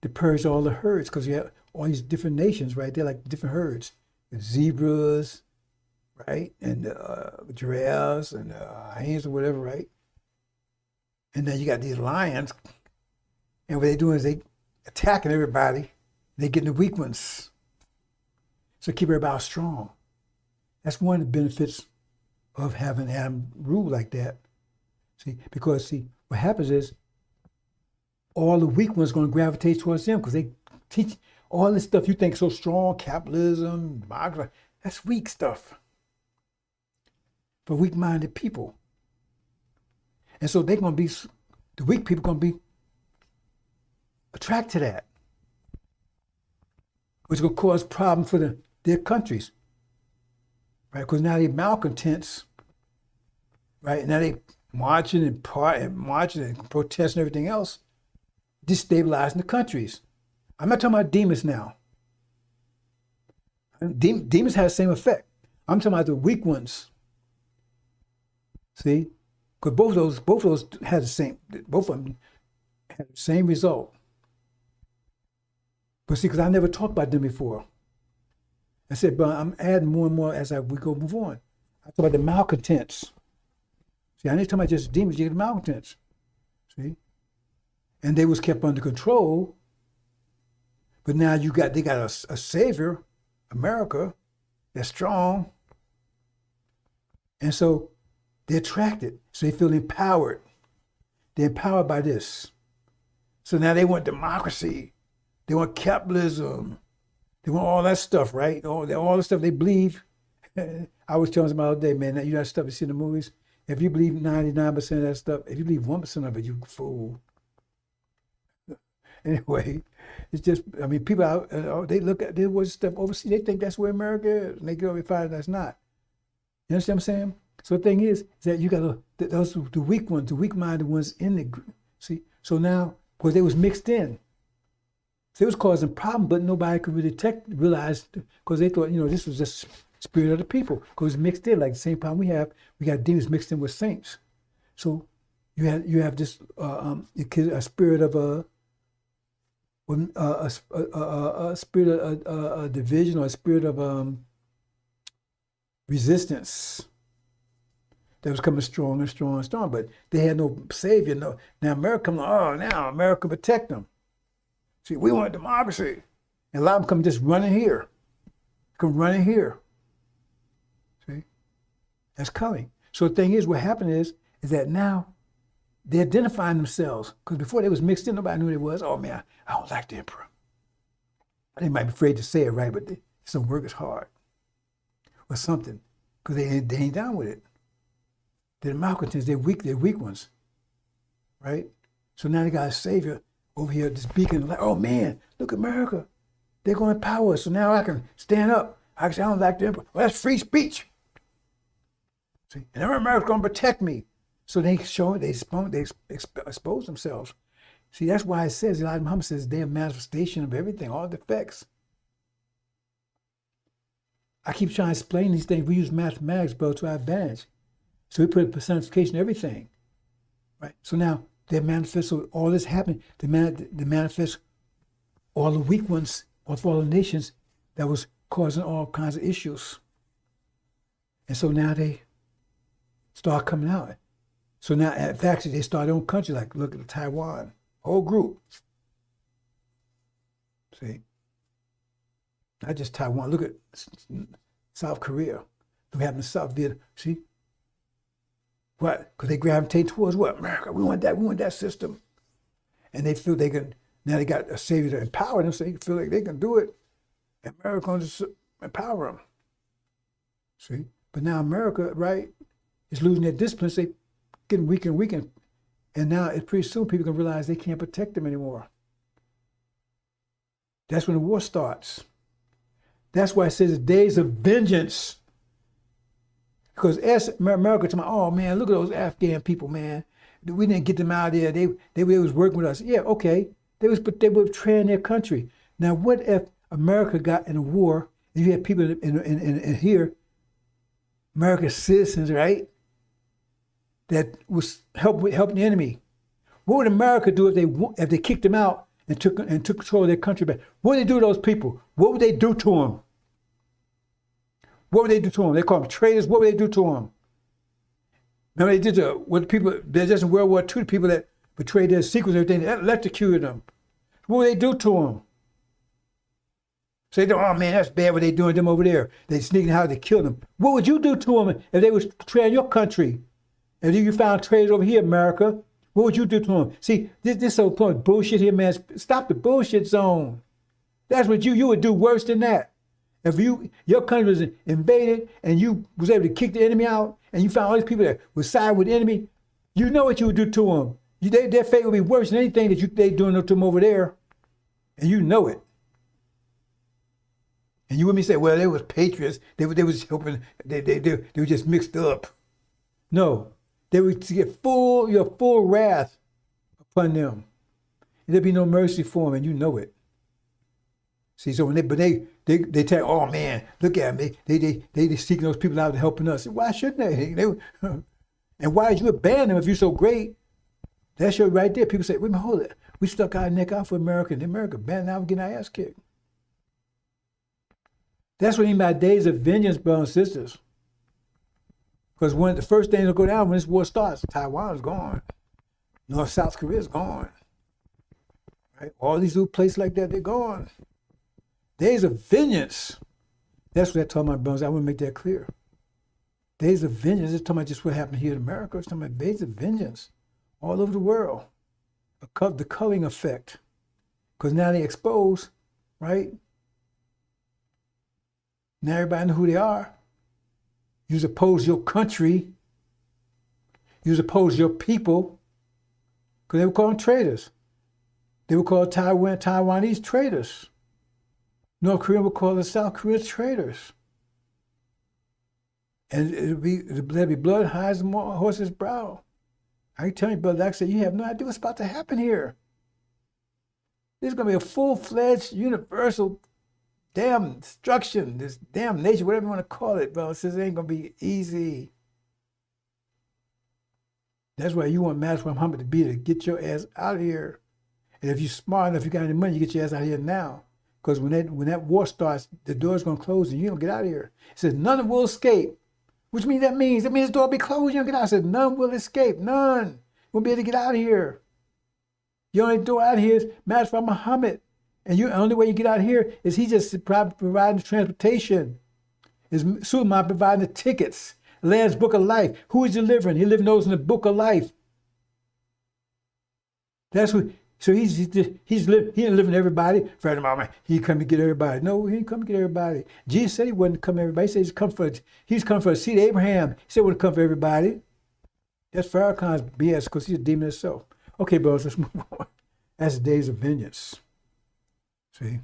To purge all the herds, because you have all these different nations, right? They're like different herds. Zebras, right? And giraffes and hyenas or whatever, right? And then you got these lions, and what they do is they attacking everybody. They getting the weak ones. So keep everybody strong. That's one of the benefits of having Adam rule like that. See, because what happens is all the weak ones are going to gravitate towards them because they teach all this stuff you think so strong, capitalism, democracy, that's weak stuff for weak-minded people. And so they're going to be, the weak people are going to be attracted to that, which is going to cause problems for their countries, right? Because now they're malcontents, right? Now they marching and protesting and everything else, destabilizing the countries. I'm not talking about demons now. Demons have the same effect. I'm talking about the weak ones. See, because both of those had the same. Both of them had the same result. But see, because I never talked about them before. I said, but I'm adding more and more as we move on. I talk about the malcontents. See, I ain't talking about just demons. You get the malcontents. See, and they was kept under control. But now they got a savior, America, that's strong. And so they're attracted. So they feel empowered. They're empowered by this. So now they want democracy. They want capitalism. They want all that stuff, right? All the stuff they believe. I was telling them the other day, man, you know that stuff you see in the movies? If you believe 99% of that stuff, if you believe 1% of it, you fool. Anyway, it's just, I mean, people out, they look at, they watch stuff overseas, they think that's where America is, and they go and find that's not. You understand what I'm saying? So the thing is that you got to, those the weak ones, the weak-minded ones in the group. See, so now, because they was mixed in, so it was causing problems, but nobody could really realize, because they thought, this was just spirit of the people, because it's mixed in, like the same problem we have. We got demons mixed in with saints. So you have this a spirit of a spirit of division, or a spirit of resistance that was coming strong and strong and strong, but they had no savior. No, now America comes, now America protect them. See, we want democracy, and a lot of them come just running here, See, that's coming. So the thing is, what happened is that now they're identifying themselves, because before they was mixed in, nobody knew who they was. Oh man, I don't like the emperor. They might be afraid to say it right, but some work is hard or something, because they ain't down with it. They're malcontents, they're weak ones, right? So now they got a savior over here just speaking like, oh man, look at America. They're going to empower us, so now I can stand up. I can say I don't like the emperor. Well, that's free speech. See, and America's going to protect me. So they expose themselves. See, that's why it says, Elijah Muhammad says, they're a manifestation of everything, all the effects. I keep trying to explain these things. We use mathematics, bro, to our advantage. So we put a personification of everything, right? So now they manifest, so all this happened, they manifest all the weak ones of all the nations that was causing all kinds of issues. And so now they start coming out. So now, in fact, they start their own country, like look at Taiwan, whole group. See? Not just Taiwan, look at South Korea. Look what happened in South Vietnam, see? What? Because they gravitate towards what? America, we want that system. And they feel they can, now they got a savior to empower them, so they feel like they can do it. And America can just empower them. See? But now America, right, is losing their discipline, so they getting weaker and weaker. And now it's pretty soon people can realize they can't protect them anymore. That's when the war starts. That's why it says days of vengeance. Because as America told me, oh man, look at those Afghan people, man. We didn't get them out there. They was working with us. Yeah, okay. They were betraying their country. Now, what if America got in a war and you had people in here, America's citizens, right, that was helping the enemy? What would America do if they kicked them out and took control of their country back? What would they do to those people? What would they do to them? What would they do to them? They call them traitors. What would they do to them? Remember, they did what people, they're just in World War II, the people that betrayed their secrets and everything, they electrocuted them. What would they do to them? Say, oh man, that's bad what they doing to them over there. They sneaking out, they killed them. What would you do to them if they was betraying your country? If you found traitors over here, America, what would you do to them? See, this whole point bullshit here, man. Stop the bullshit zone. That's what you would do worse than that. If your country was invaded and you was able to kick the enemy out and you found all these people that would side with the enemy, you know what you would do to them. Their fate would be worse than anything that they doing to them over there. And you know it. And you wouldn't say, well, they was patriots. They was hoping, they were just mixed up. No, they would get your full wrath upon them. And there'd be no mercy for them, and you know it. See, so when they tell, oh man, look at them. They seeking those people out to helping us. Why shouldn't they? And why did you abandon them if you're so great? That's your right there. People say, wait a minute, hold it. We stuck our neck out for America, and America abandoned, now we're getting our ass kicked. That's what I mean by days of vengeance, brothers and sisters. Because one of the first things to go down when this war starts, Taiwan is gone. South Korea is gone. Right? All these little places like that, they're gone. Days of vengeance. That's what they're talking about, brothers. I want to make that clear. Days of vengeance. It's talking about just what happened here in America. It's talking about days of vengeance all over the world. The culling effect. Because now they expose, right? Now everybody knows who they are. You oppose your country. You oppose your people. Because they were called traitors. They would call Taiwanese traitors. North Korea would call the South Koreans traitors. And there'd be blood hides and more horse's brow. I tell you, Brother Zach said, you have no idea what's about to happen here. There's going to be a full-fledged, universal damn destruction, this damnation, whatever you want to call it, bro. It says it ain't going to be easy. That's why you want Master Muhammad to be to get your ass out of here. And if you're smart enough, you got any money, you get your ass out of here now. Because when that war starts, the door's going to close and you don't get out of here. It says none will escape. Which means that means the door will be closed, you don't get out. It says none will escape. None will be able to get out of here. The only door out of here is Master Muhammad. And the only way you get out of here is he just providing the transportation. Is Suleiman providing the tickets. The Lamb's Book of Life. Who is delivering? He living those in the Book of Life. That's who. So he didn't live in everybody. Friend of mine, he come to get everybody. No, he didn't come to get everybody. Jesus said he wasn't come to everybody. He said he's come for a seed of Abraham. He said he wouldn't come for everybody. That's Farrakhan's BS because he's a demon himself. Okay, bros, let's move on. That's the days of vengeance. See?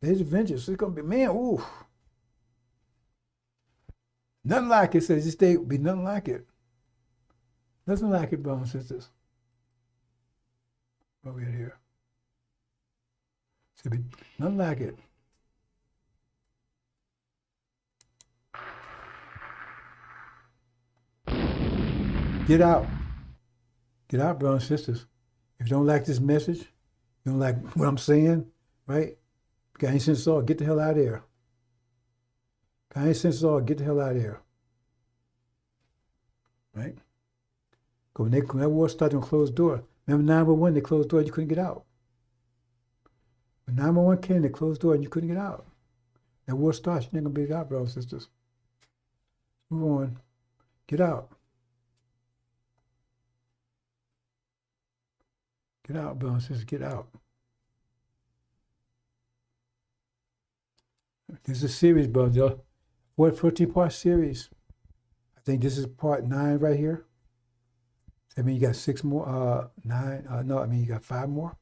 Days of vengeance. It's going to be, man, ooh. Nothing like it. Says this day will be nothing like it. Nothing like it, brothers and sisters. What we had here? It's going to be nothing like it. Get out. Get out, brothers and sisters. If you don't like this message, you don't like what I'm saying, right? Got any sense at all, get the hell out of here. Got any sense at all, get the hell out of here. Right? Because when that war started on closed door, remember 911, they closed the door, you couldn't get out. When 911 came, they closed the door and you couldn't get out. That war starts, you're not going to be out, brothers and sisters. Move on. Get out. Get out, brothers and sisters, get out. This is a series, brother. 14-part series. I think this is part 9 right here. I mean, you got 6 more, 9, no, I mean, you got 5 more.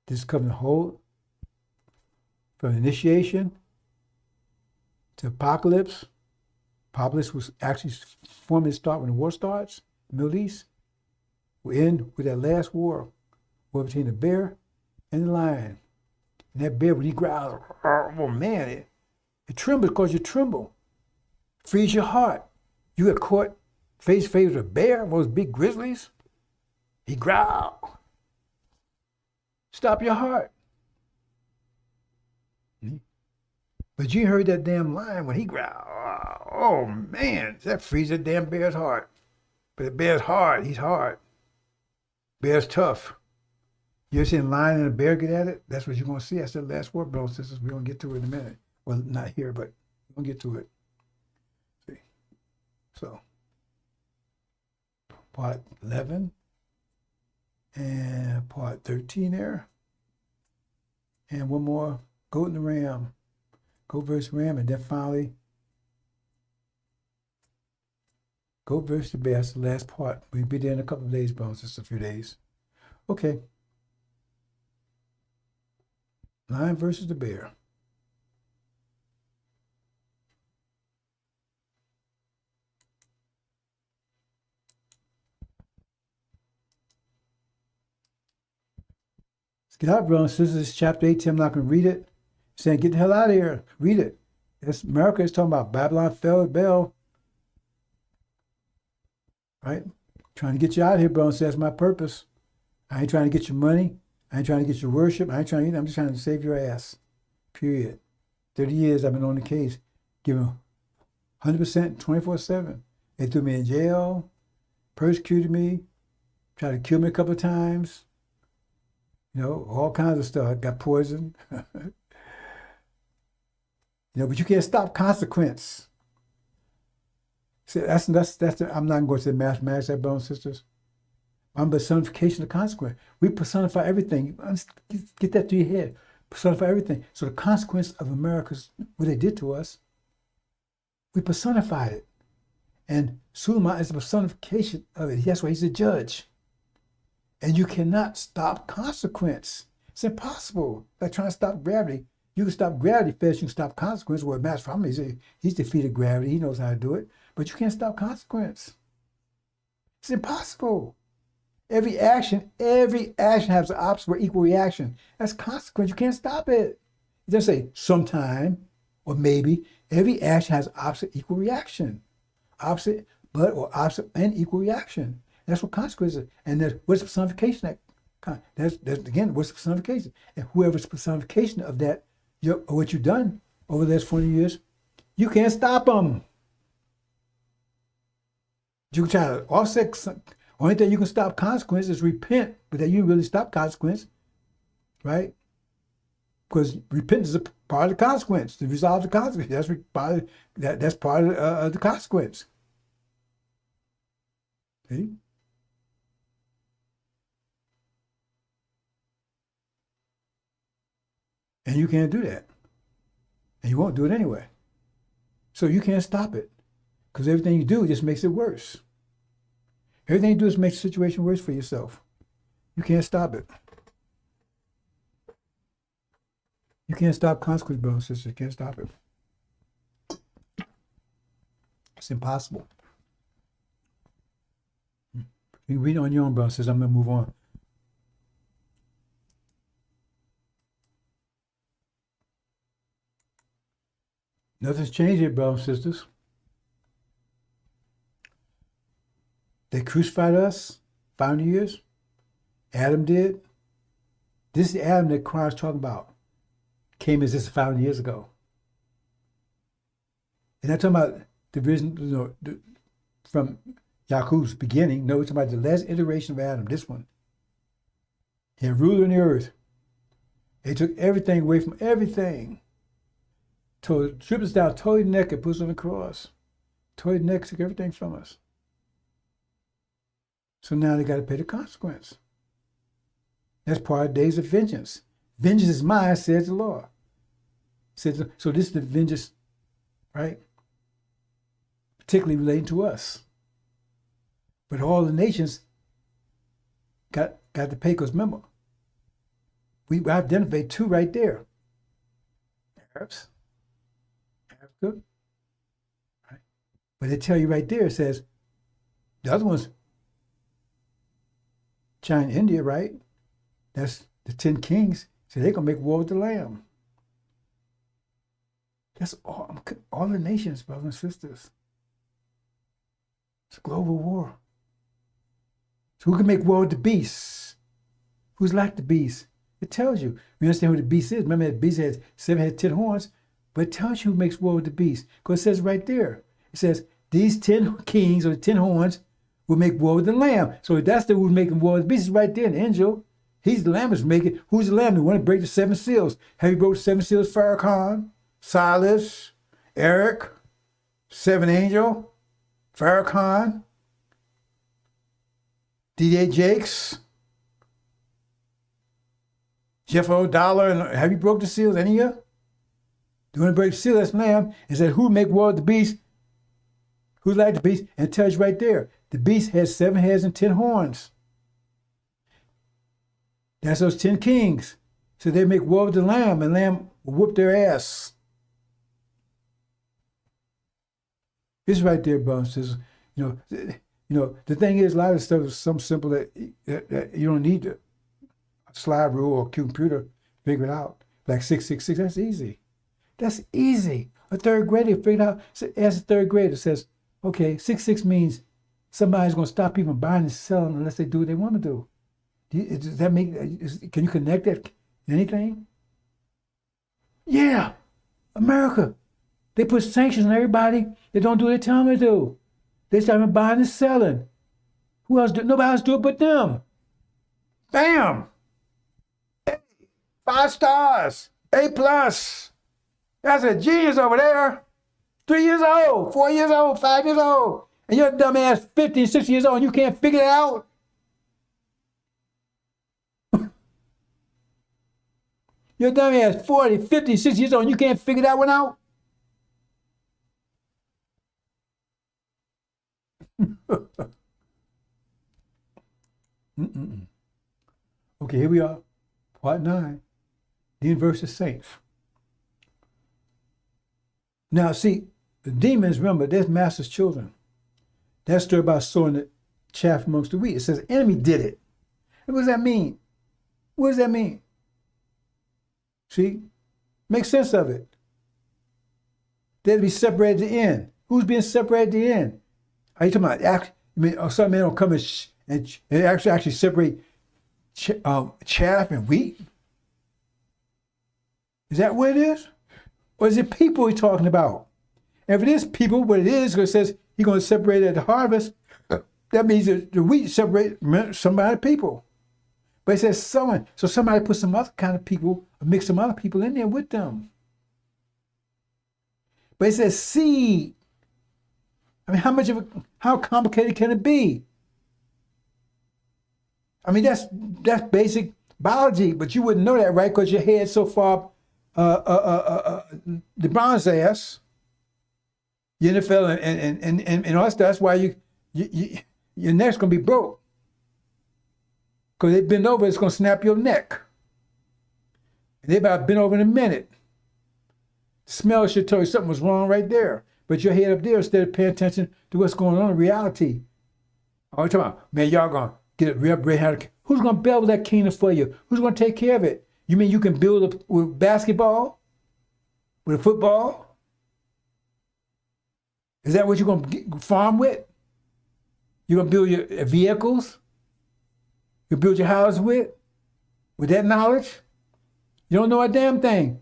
This is covering the whole, from initiation to apocalypse. Apocalypse was actually forming to start when the war starts, the Middle East. We end with that last war between the bear and the lion. And that bear, when he growls, oh man, it trembles because you tremble. Frees your heart. You get caught face to face with a bear, one of those big grizzlies. He growls. Stop your heart. But you heard that damn lion when he growled. Oh man, that frees that damn bear's heart. But the bear's hard, he's hard. Bear's tough. You ever seen a lion and a bear get at it? That's what you're going to see. That's the last word, brothers and sisters. We're going to get to it in a minute. Well, not here, but we're going to get to it. See? So, part 11 and part 13 there. And one more, goat and the ram. Goat versus ram, and then finally, goat versus the bear. That's the last part. We'll be there in a couple of days, brothers, just a few days. Okay. Lion versus the bear. Let's get out, brothers and sisters. This is chapter 18. I'm not going to read it. It's saying, get the hell out of here. Read it. America is talking about Babylon fell at Bel. Right? Trying to get you out of here, brothers. That's my purpose. I ain't trying to get your money. I ain't trying to get your worship. I ain't trying to, I'm just trying to save your ass. Period. 30 years I've been on the case, giving 100%, 24/7. They threw me in jail, persecuted me, tried to kill me a couple of times. You know, all kinds of stuff. I got poisoned. You know, but you can't stop consequence. See, that's I'm not going to say mathematics, that brothers and sisters. I'm personification of consequence. We personify everything. Get that to your head. Personify everything. So the consequence of America's, what they did to us, we personified it. And Suleiman is a personification of it. That's why he's a judge. And you cannot stop consequence. It's impossible. Like trying to stop gravity. You can stop gravity fast, you can stop consequence. Well, Master Muhammad, he's defeated gravity. He knows how to do it. But you can't stop consequence. It's impossible. Every action has an opposite or equal reaction. That's consequence. You can't stop it. It doesn't say sometime or maybe. Every action has opposite equal reaction. Opposite, but or opposite and equal reaction. That's what consequence is. And what's the personification? That's again, what's the personification? And whoever's the personification of that, what you've done over the last 40 years, you can't stop them. You can try to offset. Only thing you can stop consequence is repent, but that you really stop consequence, right? Because repentance is a part of the consequence to resolve the consequence. That's part of the consequence. See? And you can't do that. And you won't do it anyway. So you can't stop it. Because everything you do just makes it worse. Everything you do is make the situation worse for yourself. You can't stop it. You can't stop consequence, brothers and sisters. You can't stop it. It's impossible. You can read it on your own, brothers and sisters. I'm going to move on. Nothing's changed here, brothers and sisters. They crucified us 500 years. Adam did. This is the Adam that Christ talking about. Came as this 500 years ago. And I'm talking about the reason, from Yaakov's beginning. No, we're talking about the last iteration of Adam, this one. He had ruler in the earth. They took everything away from everything. Stripped us down, totally naked, put us on the cross. Totally naked, took everything from us. So now they got to pay the consequence. That's part of days of vengeance. Vengeance is mine, says the Lord. So this is the vengeance, right? Particularly relating to us. But all the nations got to pay, because remember, we identified two right there. Arabs, Africa, right? But they tell you right there, it says, the other one's China, India, right? That's the 10 kings. So they're going to make war with the Lamb. That's all the nations, brothers and sisters. It's a global war. So who can make war with the beast? Who's like the beast? It tells you. We understand who the beast is. Remember that beast has 7 heads, 10 horns. But it tells you who makes war with the beast. Because it says right there. It says, these 10 kings or the 10 horns will make war with the Lamb. So that's the who's making war with the beast. Is right there in the angel. He's the Lamb is making. Who's the Lamb? The one that break the 7 seals. Have you broke the 7 seals? Farrakhan, Silas, Eric, 7 angel, Farrakhan, D.A. Jakes, Jeff O'Dollar. And have you broke the seals? Any of you? The one that break the seal, that's Lamb. It said, who make war with the beast? Who's like the beast? And it tells you right there. The beast has 7 heads and 10 horns. That's those 10 kings. So they make war with the Lamb, and the Lamb will whoop their ass. It's right there, brothers and sisters. The thing is, a lot of stuff is so simple that you don't need a slide rule or computer to figure it out. Like 666, that's easy. That's easy. A third grader figured out. As a third grader says, okay, 666 means somebody's going to stop people from buying and selling unless they do what they want to do. Does that make? Can you connect that to anything? Yeah, America. They put sanctions on everybody that don't do what they tell them to do. They start buying and selling. Who else do? Nobody else do it but them. Bam! Hey, 5 stars, A+. That's a genius over there. 3 years old, 4 years old, 5 years old. And you're a dumbass 50, 60 years old and you can't figure it out? You're a dumbass 40, 50, 60 years old and you can't figure that one out? Okay, here we are, part 9, demon versus saints. Now, see, the demons, remember, they're master's children. That story about sowing the chaff amongst the wheat. It says the enemy did it. And what does that mean? What does that mean? See? Make sense of it. They'd be separated at the end. Who's being separated at the end? Are you talking about, some men will come and actually separate chaff and wheat? Is that what it is? Or is it people he's talking about? And if it is people, what it is, it says he's going to separate at the harvest, that means that the wheat separate somebody people. But it says someone, so somebody put some other kind of people, mix some other people in there with them. But it says seed. I mean, how complicated can it be? I mean, that's basic biology, but you wouldn't know that, right? Because your head's so far the bronze ass. You NFL and all that stuff. That's why your neck's gonna be broke. Because they bend over, it's gonna snap your neck. And they about bend over in a minute. The smell should tell you something was wrong right there. But your head up there, instead of paying attention to what's going on in reality. Oh, you're talking about, man, y'all gonna get it real bread. Who's gonna build that kingdom for you? Who's gonna take care of it? You mean you can build with basketball? With a football? Is that what you're gonna farm with? You're gonna build your vehicles? You build your house with that knowledge? You don't know a damn thing.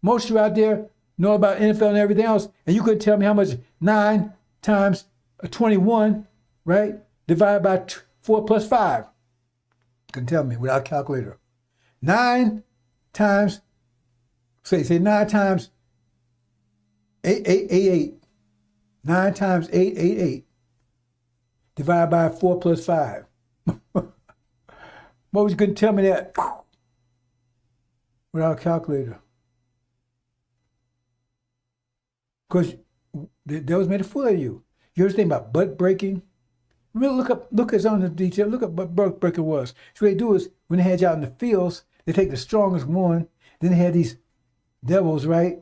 Most of you out there know about NFL and everything else, and you couldn't tell me how much 9 times 21, right, divided by 4 plus 5. You couldn't tell me without a calculator. 9 times, say 9 times 8. 9 times 8. Divided by 4 plus 5. What was you couldn't tell me that without a calculator? Because the devil's made a fool of you. You understand about butt breaking? Really look at some of the detail. Look at what butt breaking was. So what they do is when they had you out in the fields, they take the strongest one. Then they had these devils, right?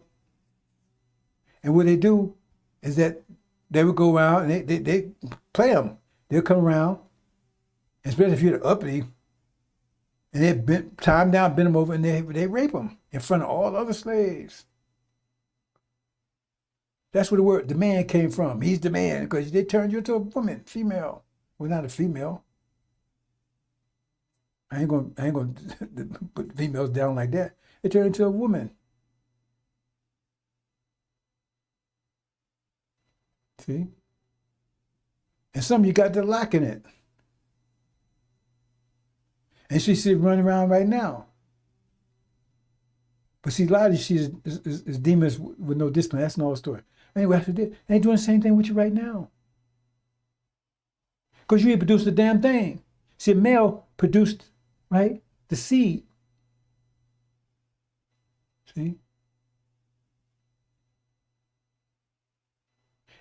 And what they do is that they would go around and they play them. They'll come around, especially if you're the uppity, and they tie them down, bend them over, and they rape them in front of all the other slaves. That's where the word the man came from. He's the man, because they turned you into a woman, female. Well, not a female. I ain't gonna put females down like that. They turned into a woman. See? And some of you got the lack in it. And she's running around right now. But see, a lot of you see is demons with no discipline. That's another story. Anyway, they ain't doing the same thing with you right now. Because you ain't produced a damn thing. See, a male produced, right, the seed. See?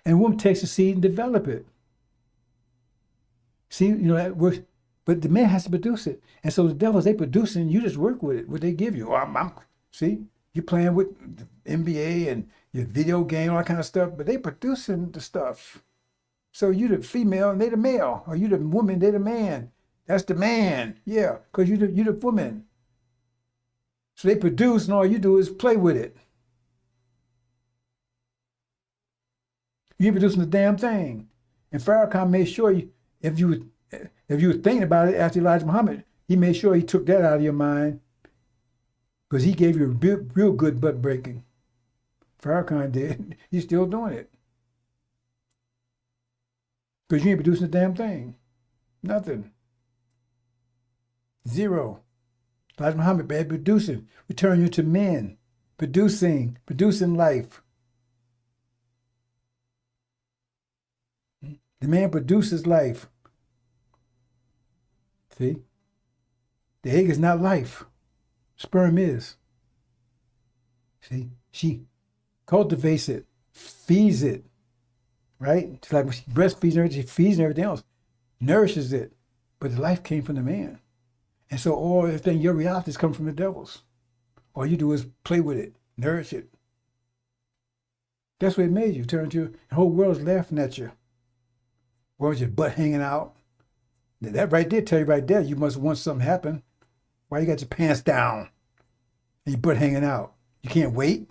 And a woman takes the seed and develop it. See, you know, that works. But the man has to produce it. And so the devils, they produce it, and you just work with it, what they give you. See, you're playing with the NBA and your video game, all that kind of stuff, but they producing the stuff. So you the female and they the male, or you the woman, they the man. That's the man, yeah, because you the woman. So they produce, and all you do is play with it. You ain't producing the damn thing. And Farrakhan made sure if you were thinking about it after Elijah Muhammad, he made sure he took that out of your mind, because he gave you a real good butt breaking. Farrakhan did. He's still doing it. Because you ain't producing a damn thing. Nothing. Zero. Elijah Muhammad, bad producing. Return you to men. Producing life. The man produces life. See? The egg is not life. Sperm is. See? She cultivates it, feeds it, right? It's like when she breastfeeds and everything, she feeds and everything else, nourishes it. But the life came from the man. And so all everything, your realities come from the devils. All you do is play with it, nourish it. That's what it made you. Turn to the whole world's laughing at you. Where was your butt hanging out? That right there tell you right there, you must want something happen. Why you got your pants down and your butt hanging out? You can't wait?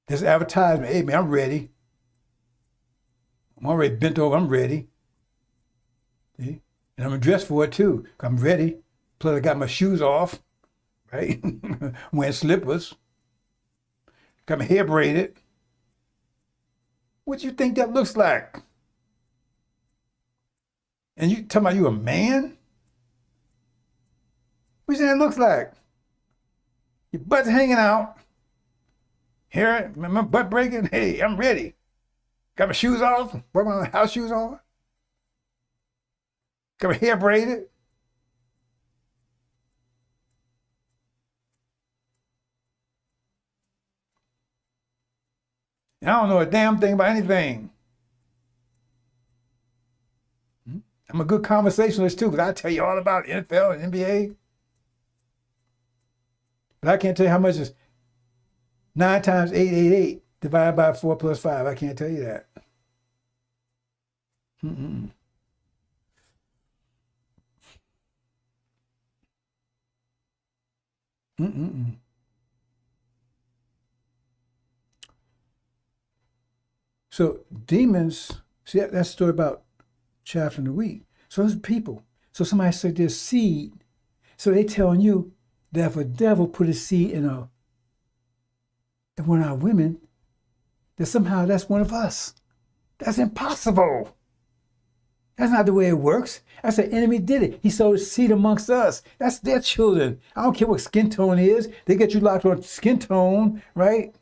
There's advertisement. Hey man, I'm ready. I'm already bent over, I'm ready. See? And I'm dressed for it too. I'm ready. Plus I got my shoes off, right? I'm wearing slippers. Got my hair braided. What do you think that looks like? And you talking about you a man? What do you think it looks like? Your butt's hanging out. Hair, my butt breaking. Hey, I'm ready. Got my shoes off. Put my house shoes on. Got my hair braided. And I don't know a damn thing about anything. I'm a good conversationalist too, because I tell you all about NFL and NBA. But I can't tell you how much is 9 times 888 divided by 4 plus 5. I can't tell you that. Mm-mm. Mm-mm. So demons, see that's the story about chaff and the wheat. So those people. So somebody said there's seed. So they telling you that if a devil put a seed in one of our women, that somehow that's one of us. That's impossible. That's not the way it works. That's the enemy did it. He sowed seed amongst us. That's their children. I don't care what skin tone is. They get you locked on skin tone, right?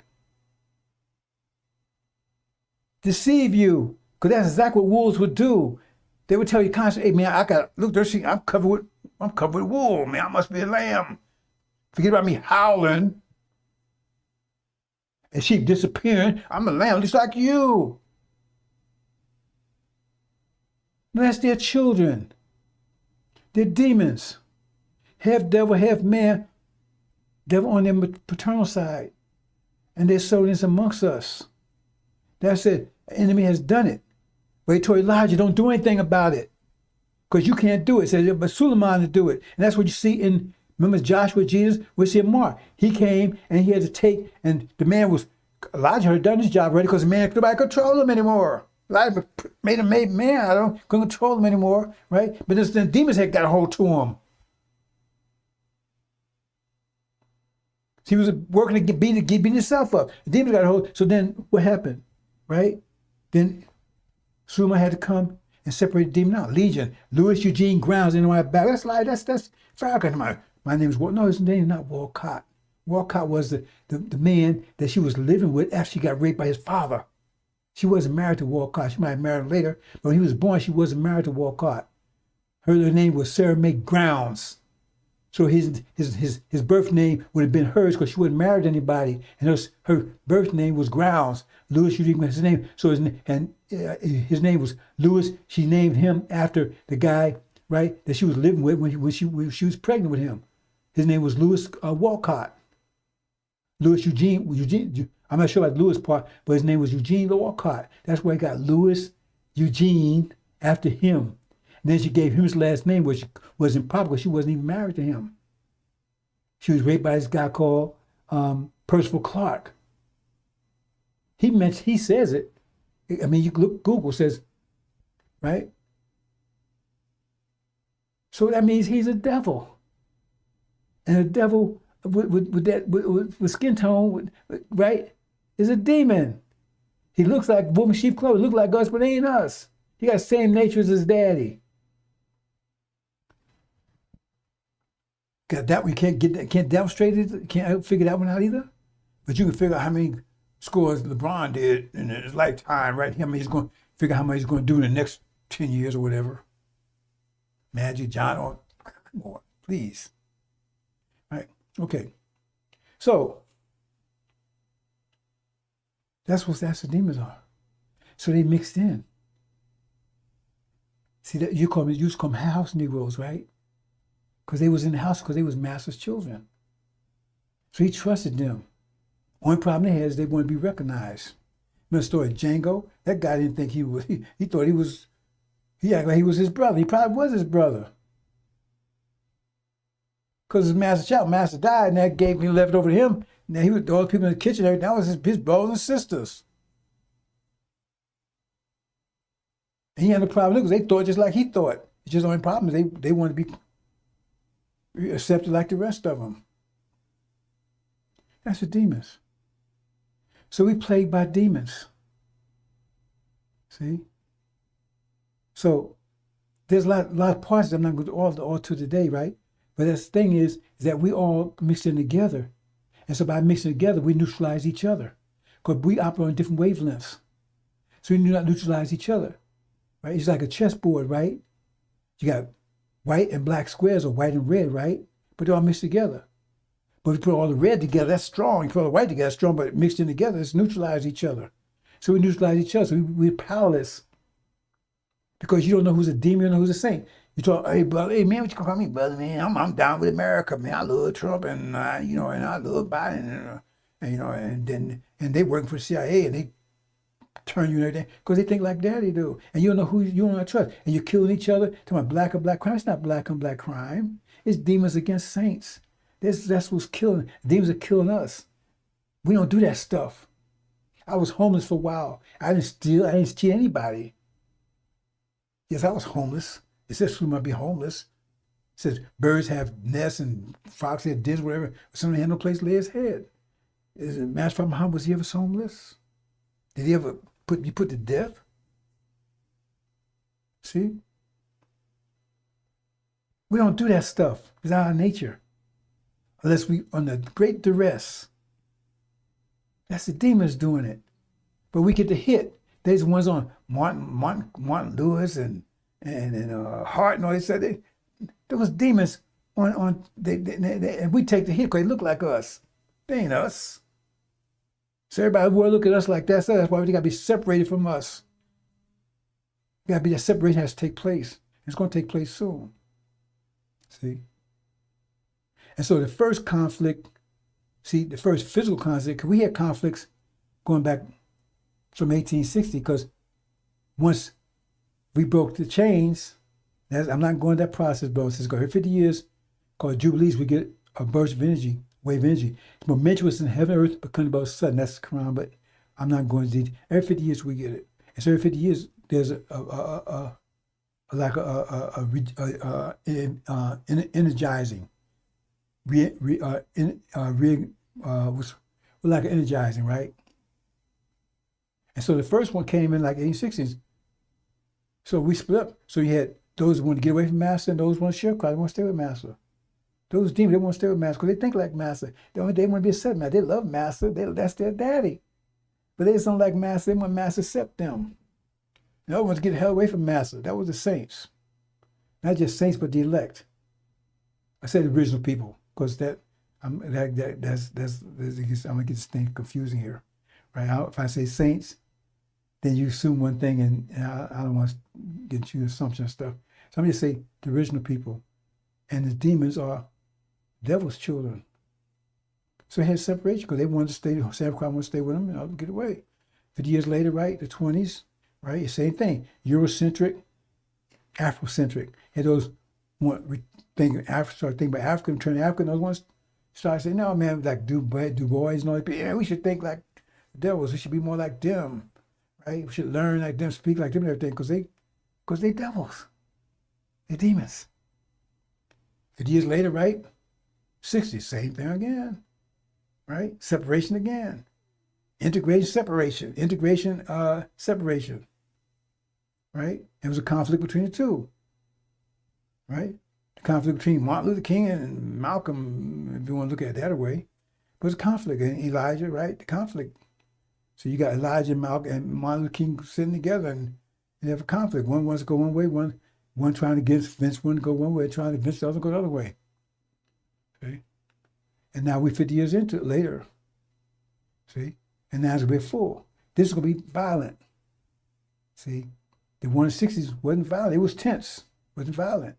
Deceive you. Because that's exactly what wolves would do. They would tell you constantly, hey man, look, I'm covered with wool, man. I must be a lamb. Forget about me howling and sheep disappearing. I'm a lamb just like you. No, that's their children. They're demons. Half devil, half man. Devil on their paternal side. And they're sowing this amongst us. That's it. The enemy has done it. But he told Elijah, don't do anything about it. Because you can't do it. He said, but Suleiman to do it. And that's what you see in, remember Joshua, Jesus, we see in Mark. He came and he had to take, and the man was, Elijah had done his job already because the man could nobody control him anymore. Elijah made him made man, couldn't control him anymore, right? But the demons had got a hold to him. So he was working to get beating himself up. The demons got a hold. So then what happened, right? Then Suleiman had to come and separate the demon out. Legion, Louis Eugene Grounds in my back. That's Falcon. My name is no, his name is not Walcott. Walcott was the man that she was living with after she got raped by his father. She wasn't married to Walcott. She might have married him later, but when he was born, she wasn't married to Walcott. Her name was Sarah Mae Grounds. So his birth name would have been hers because she wasn't married to anybody, and her birth name was Grounds. Louis Eugene was his name. So his name was Louis. She named him after the guy, right, that she was living with when she was pregnant with him. His name was Louis Walcott. Louis Eugene. I'm not sure about the Louis part, but his name was Eugene Walcott. That's why he got Louis Eugene after him. And then she gave him his last name, which was improper because she wasn't even married to him. She was raped by this guy called Percival Clark. He says it. I mean, you look, Google says, right? So that means he's a devil. And a devil with skin tone, right, is a demon. He looks like woman sheep clothing, look like us, but ain't us. He got the same nature as his daddy. Got that one, can't demonstrate it, can't figure that one out either. But you can figure out how many scores LeBron did in his lifetime, right? How many he's going to figure out how much he's going to do in the next 10 years or whatever. Magic, John, come on, please. Right? Okay. So that's what the demons are. So they mixed in. See, that you used to call them house Negroes, right? Because they was in the house because they was master's children. So he trusted them. Only problem they had is they wanted to be recognized. Remember the story of Django? That guy didn't think he was, he thought he acted like he was his brother. He probably was his brother. Because his master died, and that gave me left over to him. Now he was all the people in the kitchen, that was his brothers and sisters. And he had no problem because they thought just like he thought. It's just the only problem is they wanted to be accepted like the rest of them. That's the demons. So we plagued by demons. See? So there's a lot of parts that I'm not going to all to today, right? But the thing is that we all mix in together. And so by mixing together, we neutralize each other. Because we operate on different wavelengths. So we do not neutralize each other. Right? It's like a chessboard, right? You got white and black squares, or white and red, right? But they're all mixed together. But if you put all the red together, that's strong. You put all the white together, that's strong, but mixed in together, it's neutralize each other. So we neutralize each other. So we're powerless. Because you don't know who's a demon, you don't know who's a saint. You talk, hey brother, hey man, what you call me, brother, man? I'm down with America, man. I love Trump, and and I love Biden, and they working for the CIA, and they turn you and everything because they think like daddy do, and you don't know who you don't trust, and you're killing each other. Talking about black on black crime, it's not black on black crime. It's demons against saints. That's what's killing. Demons are killing us. We don't do that stuff. I was homeless for a while. I didn't steal. I didn't cheat anybody. Yes, I was homeless. It says we might be homeless. It says birds have nests and foxes have dens, whatever. Somebody had no place to lay his head. Is it Master Muhammad, was he ever homeless? Did he ever be put to death? See? We don't do that stuff. It's out of nature. Unless we under great duress. That's the demons doing it. But we get the hit. There's ones on Martin Lewis and Hart and all they said there was demons on and we take the hit because they look like us. They ain't us. So everybody will look at us like that. So that's why we got to be separated from us. That separation has to take place. It's going to take place soon. See? And so the first conflict, the first physical conflict, because we had conflicts going back from 1860, because once we broke the chains, I'm not going that process, bro. Since go here 50 years, called Jubilees, we get a burst of energy, wave of energy. It's momentous in heaven and earth, but coming about sudden. That's the Quran, but I'm not going to detail. Every 50 years we get it. And so every 50 years there's energizing, like energizing, right? And so the first one came in like 1860s. So we split up. So you had those who want to get away from Master and those who want to share Christ. They want to stay with Master. Those demons, they want to stay with Master because they think like Master. They want to be accepted. Master. They love Master. That's their daddy. But they just don't like Master. They want Master to accept them. And other ones get the hell away from Master. That was the saints. Not just saints, but the elect. I said the original people because I'm gonna get this thing confusing here, right? If I say saints, then you assume one thing, and I don't want to get into assumption and stuff. So I'm just say the original people, and the demons are devil's children. So they had separation because they wanted to stay. Sam Crowd wanted to stay with them, and I'll get away. 50 years later, right? The 20s, right? Same thing. Eurocentric, Afrocentric. And those want start thinking about Africa, turn to Africa. And those ones start saying, "No, man, like Du Bois and all that. Yeah, we should think like the devils. We should be more like them, right? We should learn like them, speak like them, and everything, because they devils, they demons." 50 years later, right? 60, same thing again, right? Separation again. Integration, separation. Integration, separation, right? It was a conflict between the two, right? The conflict between Martin Luther King and Malcolm, if you want to look at it that way, was a conflict. And Elijah, right? The conflict. So you got Elijah and Malcolm and Martin Luther King sitting together, and they have a conflict. One wants to go one way, one trying to convince one to go one way, trying to convince the other to go the other way. See? And now we're 50 years into it later. See? And now it's going to be full. This is going to be violent. See? The 160s wasn't violent. It was tense. It wasn't violent.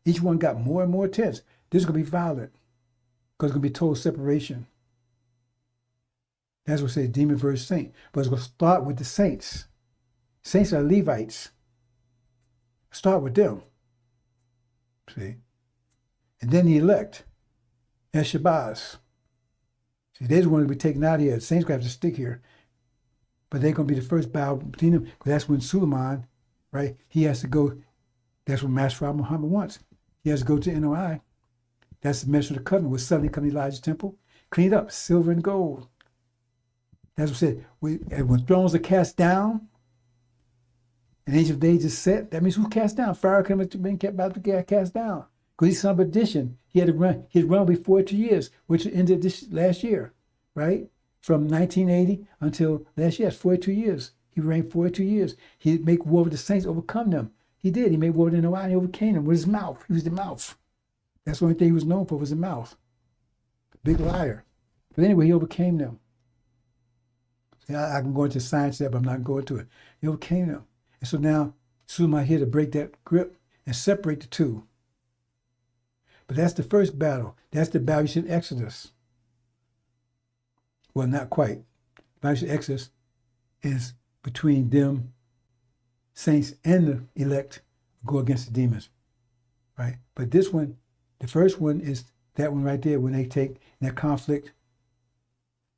Each one got more and more tense. This is going to be violent because it's going to be total separation. That's what it says, demon versus saint. But it's going to start with the saints. Saints are Levites. Start with them. See? And then the elect, as Shabazz. See, they're the ones to be taken out of here. The saints going to have to stick here. But they're going to be the first battle between them, because that's when Suleiman, right, he has to go. That's what Master Muhammad wants. He has to go to NOI. That's the measure of the covenant, where suddenly come Elijah's temple, cleaned up, silver and gold. That's what it said. When thrones are cast down, and the Ancient of Days is set, that means who's cast down? Pharaoh could have been about to get cast down. Because he's son of addition. He had run before 2 years, which ended this last year, right? From 1980 until last year, that's 42 years. He reigned 42 years. He'd make war with the saints, overcome them. He did. He made war with the Noah, and he overcame them with his mouth. He was the mouth. That's the only thing he was known for, was the mouth. Big liar. But anyway, he overcame them. See, I can go into science there, but I'm not going to it. He overcame them. And so now, Suleiman here to break that grip and separate the two. But that's the first battle. That's the battle you see in Exodus. Well, not quite. The battle you see in Exodus is between them, saints and the elect, go against the demons, right? But this one, the first one is that one right there, when they take that conflict,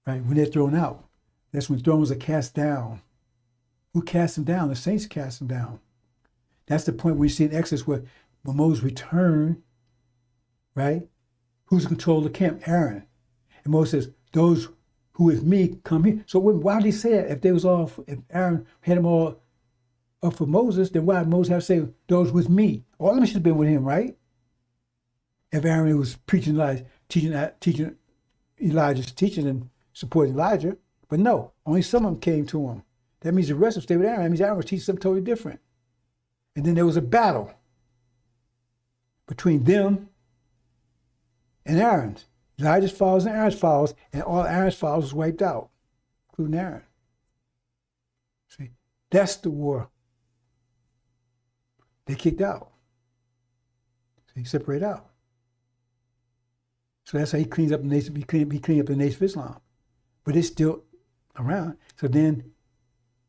right? When they're thrown out. That's when thrones are cast down. Who cast them down? The saints cast them down. That's the point where you see in Exodus where Moses returned, right? Who's in control of the camp? Aaron. And Moses says, those who with me come here. So why did he say that? If they was all, if Aaron had them all up for Moses, then why did Moses have to say, those with me? All of them should have been with him, right? If Aaron was preaching Elijah, teaching Elijah's teaching and supporting Elijah, but no, only some of them came to him. That means the rest of them stayed with Aaron. That means Aaron was teaching something totally different. And then there was a battle between them and Aaron's. Elijah's followers and Aaron's followers, and all Aaron's followers was wiped out, including Aaron. See, that's the war. They kicked out. So he separated out. So that's how he cleans up the nation. He cleaned up the Nation of Islam, but it's still around. So then,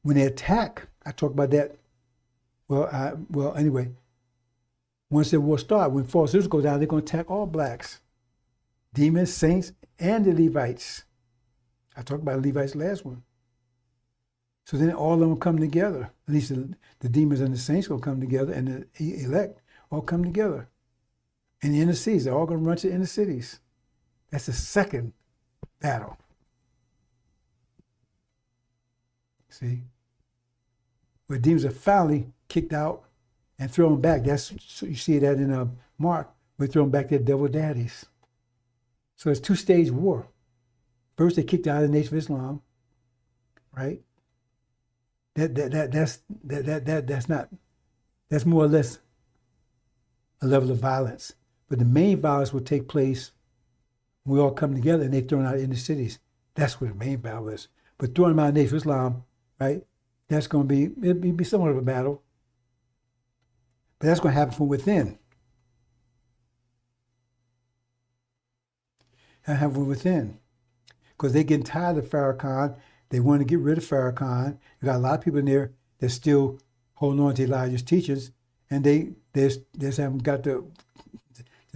when they attack, I talk about that. Well, anyway, once the war starts, when false Israel goes down, they're going to attack all blacks, demons, saints, and the Levites. I talked about the Levites last one. So then all of them come together. At least the demons and the saints will come together, and the elect all come together. In the inner cities, they're all going to run to the inner cities. That's the second battle. See? Where demons are finally kicked out and thrown back. That's, so you see that in Mark, we're thrown back their devil daddies. So it's two-stage war. First, they kicked out of the Nation of Islam, right? That's more or less a level of violence. But the main violence will take place when we all come together and they're thrown out in the cities. That's where the main battle is. But throwing them out of the Nation of Islam, right? That's going to be, it'll be somewhat of a battle. But that's going to happen from within. That'll happen from within. Because they're getting tired of Farrakhan. They want to get rid of Farrakhan. You got a lot of people in there that still holding on to Elijah's teachings, and they just haven't got the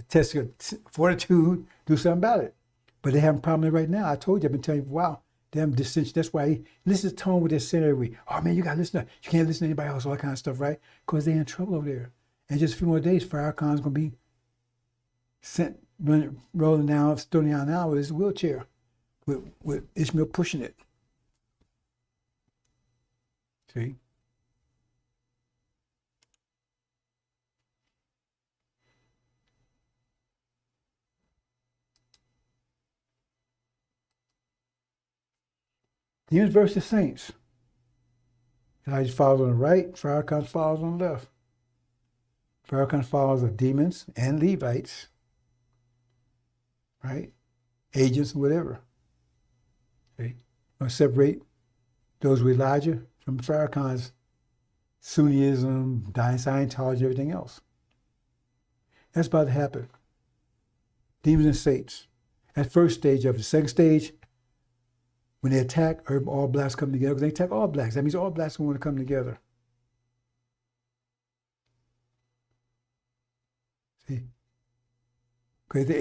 test of fortitude, do something about it. But they have a problem right now. I told you, I've been telling you for a while. They have dissension. That's why listen to the tone with their sin every week. Oh man, you got to listen. You can't listen to anybody else, all that kind of stuff, right? Because they're in trouble over there. And just a few more days, Farrakhan's going to be sent, rolling down, stoning down now with his wheelchair, with Ishmael pushing it. See? The universe is saints. Elijah follows on the right, Farrakhan follows on the left. Farrakhan follows are demons and Levites, right? Agents, whatever. Okay? Going to separate those with Elijah from Farrakhan's Sunnism, Scientology, everything else. That's about to happen. Demons and saints. That first stage of it. The second stage, when they attack, all blacks come together. Because they attack all blacks. That means all blacks want to come together. See? Because the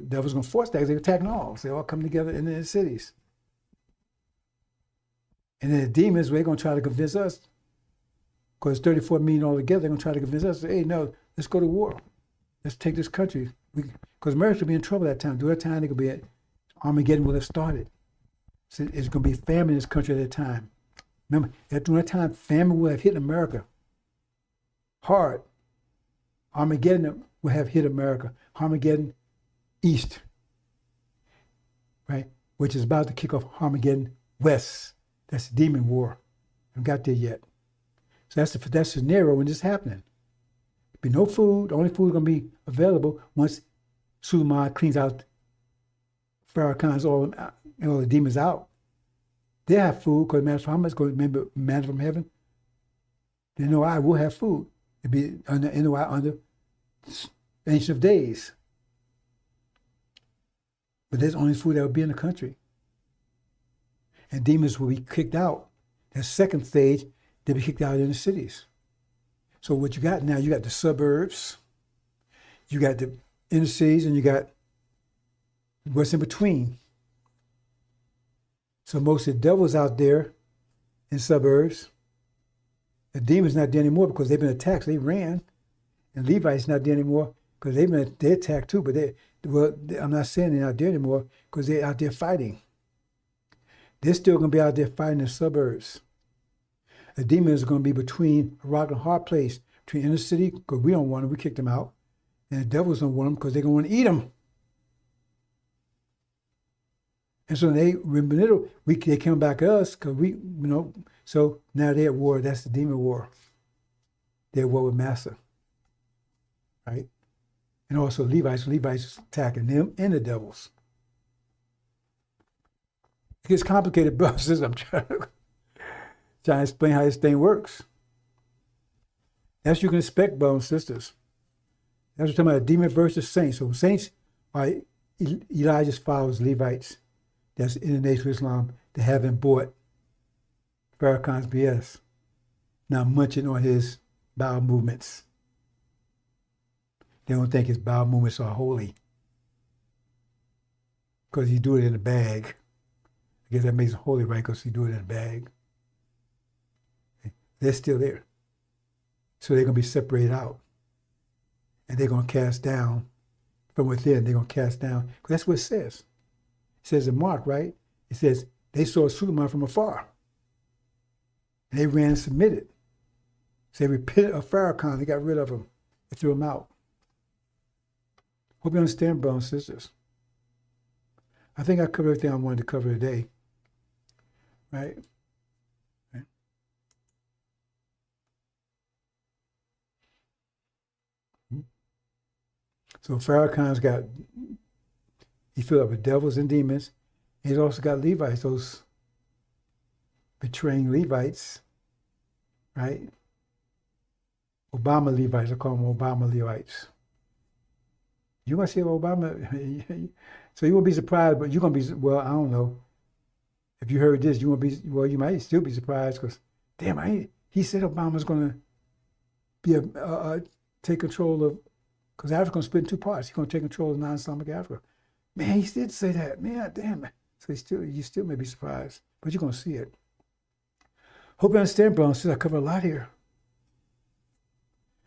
devil's going to force that. They're attacking all. So they all come together in the cities. And then the demons, they're going to try to convince us, because 34 million altogether, they're going to try to convince us, hey, no, let's go to war. Let's take this country. Because America will be in trouble that time. During that time, it could be Armageddon will have started. So it's going to be famine in this country at that time. Remember, during that time, famine will have hit America hard. Armageddon will have hit America. Armageddon East, right? Which is about to kick off Armageddon West. That's the demon war. I haven't got there yet. So that's the scenario when this is happening. There'll be no food. The only food going to be available once Suleiman cleans out Farrakhan's all the demons out. They have food because Master Muhammad is going to remember manna from heaven. They know I will have food. It'll be under Ancient of Days. But there's only food that will be in the country. And demons will be kicked out. That second stage, they'll be kicked out in the cities. So what you got now, you got the suburbs, you got the inner cities, and you got what's in between. So most of the devils out there in suburbs, the demons not there anymore because they've been attacked. So they ran. And Levites not there anymore because they attacked too. But I'm not saying they're not there anymore because they're out there fighting. They're still going to be out there fighting in the suburbs. The demons are going to be between a rock and a hard place, between inner city, because we don't want them, we kicked them out. And the devils don't want them because they're going to want to eat them. And so they came back at us because so now they're at war. That's the demon war. They're at war with Massa. Right? And also Levites attacking them and the devils. It gets complicated, brothers. I'm trying to explain how this thing works. That's what you can expect, brothers and sisters. That's what we're talking about, demon versus saints. So saints are Elijah's followers, Levites. That's in the Nation of Islam. They haven't bought Farrakhan's BS. Now munching on his bowel movements. They don't think his bowel movements are holy. Because he do it in a bag. I guess that makes it holy, right? Because he do it in a bag. They're still there. So they're going to be separated out. And they're going to cast down from within. They're going to cast down. Because that's what it says. It says in Mark, right? It says they saw Suleiman from afar. And they ran and submitted. So they repented of Farrakhan. They got rid of him. They threw him out. Hope you understand, brothers and sisters. I think I covered everything I wanted to cover today. Right? So Farrakhan's he filled up with devils and demons. He's also got Levites, those betraying Levites, right? Obama Levites, I call them Obama Levites. You're going to see Obama, so you won't be surprised, but you're going to be, well, I don't know. If you heard this, you might still be surprised because, damn, he said Obama's going to be take control of, because Africa's going to split in two parts. He's going to take control of non-Islamic Africa. Man, he did say that. Man, damn it. So you still may be surprised, but you're going to see it. Hope you understand, bro. Since I cover a lot here.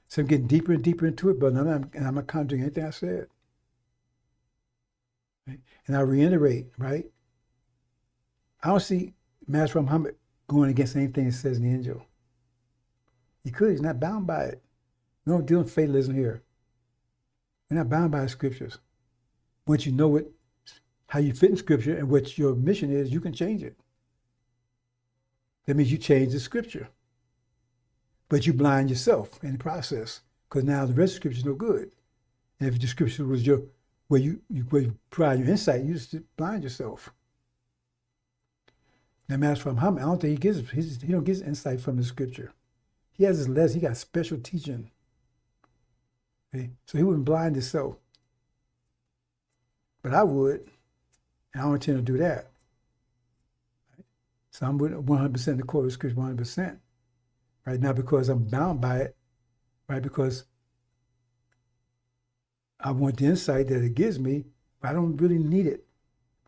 So I'm getting deeper and deeper into it, but I'm not contradicting anything I said. Right? And I reiterate, right? I don't see Master Muhammad going against anything it says in the Injil. He could. He's not bound by it. We don't deal with fatalism here. We're not bound by the scriptures. Once you know how you fit in scripture and what your mission is, you can change it. That means you change the scripture. But you blind yourself in the process, because now the rest of the scripture is no good. And if the scripture was where you provide your insight, you just blind yourself. Now, Master from Muhammad, I don't think he don't get his insight from the scripture. He has his lesson. He got special teaching. Okay? So he wasn't blind himself. But I would. And I don't intend to do that. Right? So I'm with 100% the core of scripture, 100%. Right now, because I'm bound by it, right? Because I want the insight that it gives me, but I don't really need it.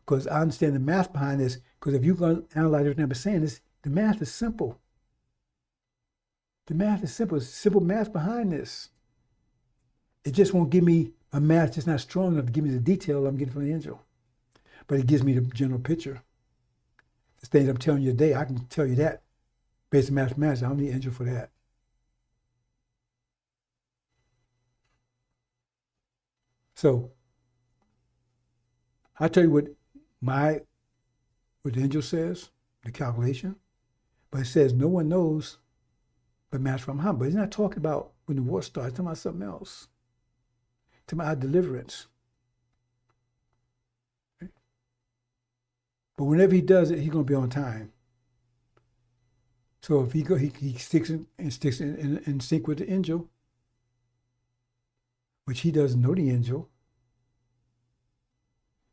Because I understand the math behind this. Because if you're going to analyze everything I'm saying, the math is simple. The math is simple. It's simple math behind this. It just won't give me a math just not strong enough to give me the detail I'm getting from the angel. But it gives me the general picture. The things I'm telling you today, I can tell you that based on mathematics. I don't need angel for that. So I'll tell you what the angel says, the calculation, but it says no one knows but Master Muhammad. But he's not talking about when the war starts, he's talking about something else. He's talking about our deliverance. Okay? But whenever he does it, he's going to be on time. So if he sticks in sync with the angel, which he doesn't know the angel,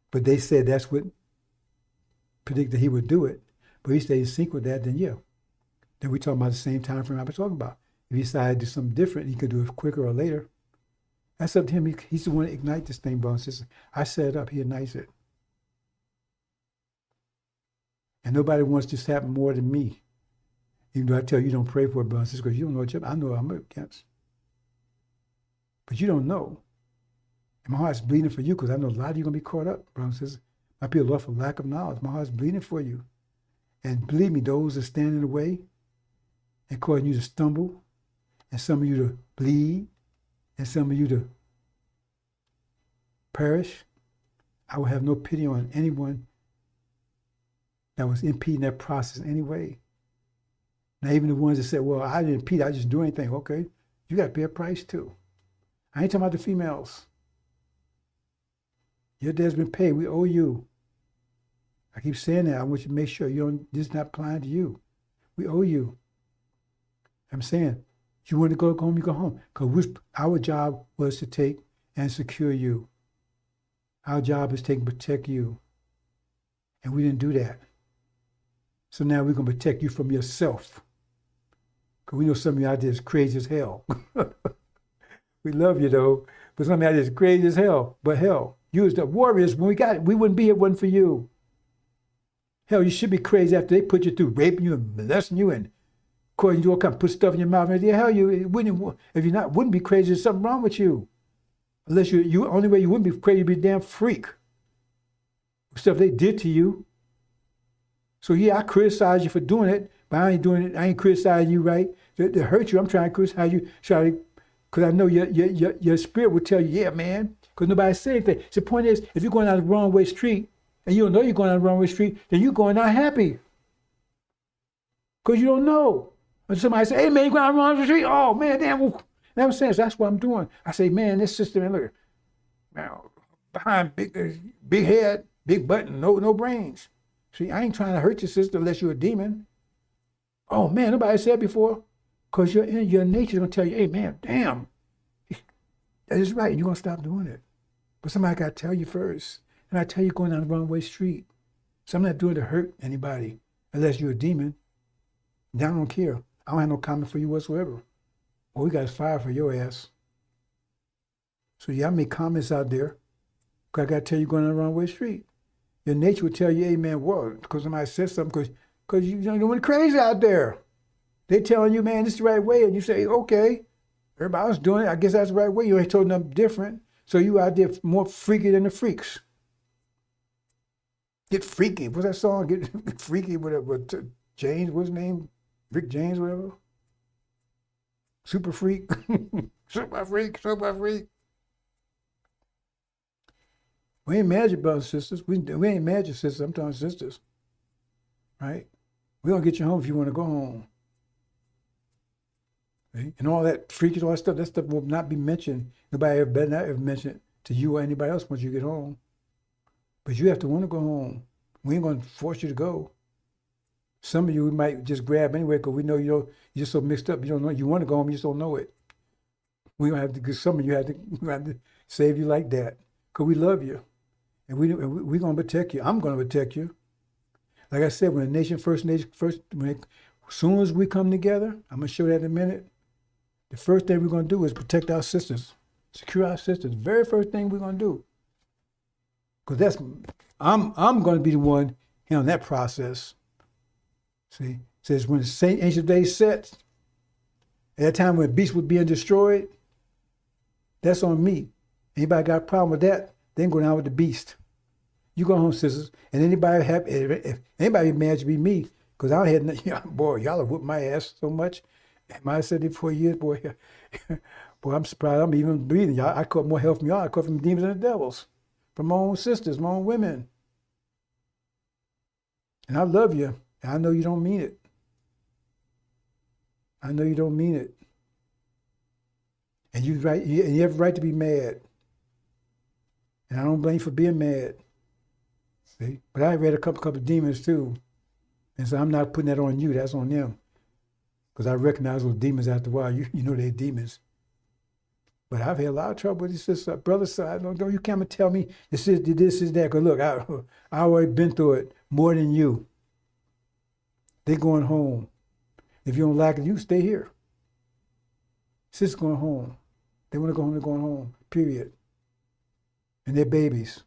but they said that's what predicted he would do it. But he stayed in sync with that, then yeah. Then we're talking about the same time frame I was talking about. If he decided to do something different, he could do it quicker or later. That's up to him. He's the one to ignite this thing, brothers and sisters. I set it up, he ignites it. And nobody wants this to happen more than me. Even though I tell you don't pray for it, brothers and sisters, because you don't know what I know I'm against. But you don't know. And my heart's bleeding for you because I know a lot of you are going to be caught up, brothers and sisters. Might be a lot for lack of knowledge. My heart's bleeding for you. And believe me, those that stand in the way and causing you to stumble, and some of you to bleed, and some of you to perish, I will have no pity on anyone that was impeding that process in any way. Now, even the ones that said, well, I didn't impede, I just do anything. Okay, you got to pay a price too. I ain't talking about the females. Your debt's been paid. We owe you. I keep saying that. I want you to make sure this is not applying to you. We owe you. I'm saying, you want to go home, you go home. Because our job was to take and secure you. Our job is to take and protect you. And we didn't do that. So now we're going to protect you from yourself. Because we know some of you out there is crazy as hell. We love you though. But some of you out there is crazy as hell. But hell, you as the warriors, when we got it, we wouldn't be here if it wasn't for you. Hell, you should be crazy after they put you through raping you and molesting you and causing you all kind of put stuff in your mouth. And hell, if you're not, wouldn't be crazy. There's something wrong with you. Unless you only way you wouldn't be crazy, you'd be a damn freak. Stuff they did to you. So yeah, I criticize you for doing it, but I ain't doing it. I ain't criticizing you, right? To hurt you, I'm trying to criticize you, because I know your spirit will tell you, yeah, man, because nobody said anything. So the point is, if you're going down the wrong way street, and you don't know you're going down the wrong way street, then you're going out happy. Because you don't know. When somebody say, hey, man, you're going down the wrong way street, oh, man, damn. Well, I'm saying, so that's what I'm doing. I say, man, this sister, man, look, man, behind big head, big button, no brains. See, I ain't trying to hurt your sister unless you're a demon. Oh, man, nobody said before. Because your nature is going to tell you, hey, man, damn, that is right, and you're going to stop doing it. But somebody got to tell you first. And I tell you, going down the wrong way street. So I'm not doing it to hurt anybody, unless you're a demon. And I don't care. I don't have no comment for you whatsoever. Well, we got fire for your ass. So yeah, I make comments out there, because I got to tell you going down the wrong way street. Your nature will tell you, hey, man, what? Because somebody said something, because you went crazy out there. They telling you, man, this is the right way, and you say, okay, everybody else doing it, I guess that's the right way. You ain't told them different. So you out there more freaky than the freaks. Get freaky. What's that song? Get freaky, whatever. James, what's his name? Rick James, whatever. Super freak. Super freak. We ain't mad at you, brothers and sisters. We ain't mad at your sisters. I'm talking sisters. Right? We're going to get you home if you want to go home. Right? And all that freaky, all that stuff will not be mentioned. Nobody better not ever mention it to you or anybody else once you get home. But you have to want to go home. We ain't going to force you to go. Some of you we might just grab anyway because we know you're just so mixed up. You don't know you want to go home, you just don't know it. We don't have to. Cause some of you we have to save you like that because we love you, and we're gonna protect you. I'm gonna protect you. Like I said, when as soon as we come together, I'm gonna show that in a minute. The first thing we're gonna do is protect our sisters, secure our sisters. Very first thing we're gonna do, because I'm gonna be the one handling that process. See, it says when the ancient days set, at that time when beasts were being destroyed, that's on me. Anybody got a problem with that? Then go down with the beast. You go home, sisters. And anybody if anybody mad to be me, because I had boy, y'all have whooped my ass so much. My 74 years, boy, boy, I'm surprised I'm even breathing. Y'all, I caught more help from y'all. I caught from demons and the devils, from my own sisters, my own women. And I love you. I know you don't mean it. I know you don't mean it. And you have a right to be mad. And I don't blame you for being mad. See? But I read a couple of demons too. And so I'm not putting that on you, that's on them. Because I recognize those demons after a while. You know they're demons. But I've had a lot of trouble with this brother side. Don't you come and tell me this is that. Because look, I already been through it more than you. They're going home. If you don't like it, you stay here. Sisters going home. They want to go home, they're going home, period. And they're babies.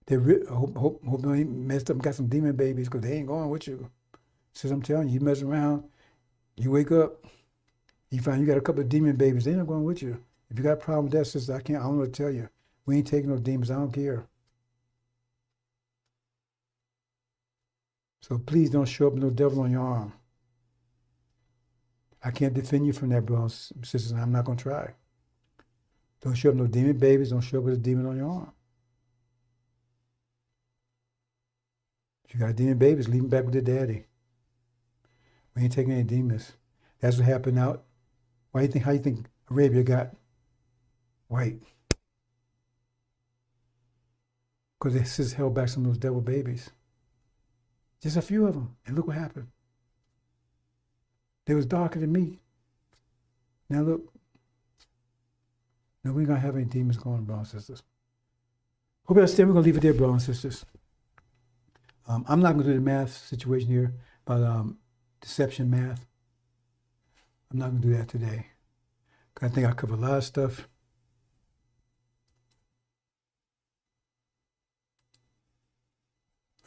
They hope they ain't messed up and got some demon babies because they ain't going with you. Since I'm telling you, you mess around, you wake up, you find you got a couple of demon babies, they're not going with you. If you got a problem with that, sister, I don't know what to tell you. We ain't taking no demons, I don't care. So please don't show up with no devil on your arm. I can't defend you from that, brothers and sisters, and I'm not going to try. Don't show up no demon babies. Don't show up with a demon on your arm. If you got demon babies, leave them back with their daddy. We ain't taking any demons. That's what happened out. How you think Arabia got white? Because they just held back some of those devil babies. Just a few of them. And look what happened. They was darker than me. Now look. No, we ain't going to have any demons going, brothers and sisters. Hope you understand. We're going to leave it there, brothers and sisters. I'm not going to do the math situation here about deception math. I'm not going to do that today. I think I covered a lot of stuff.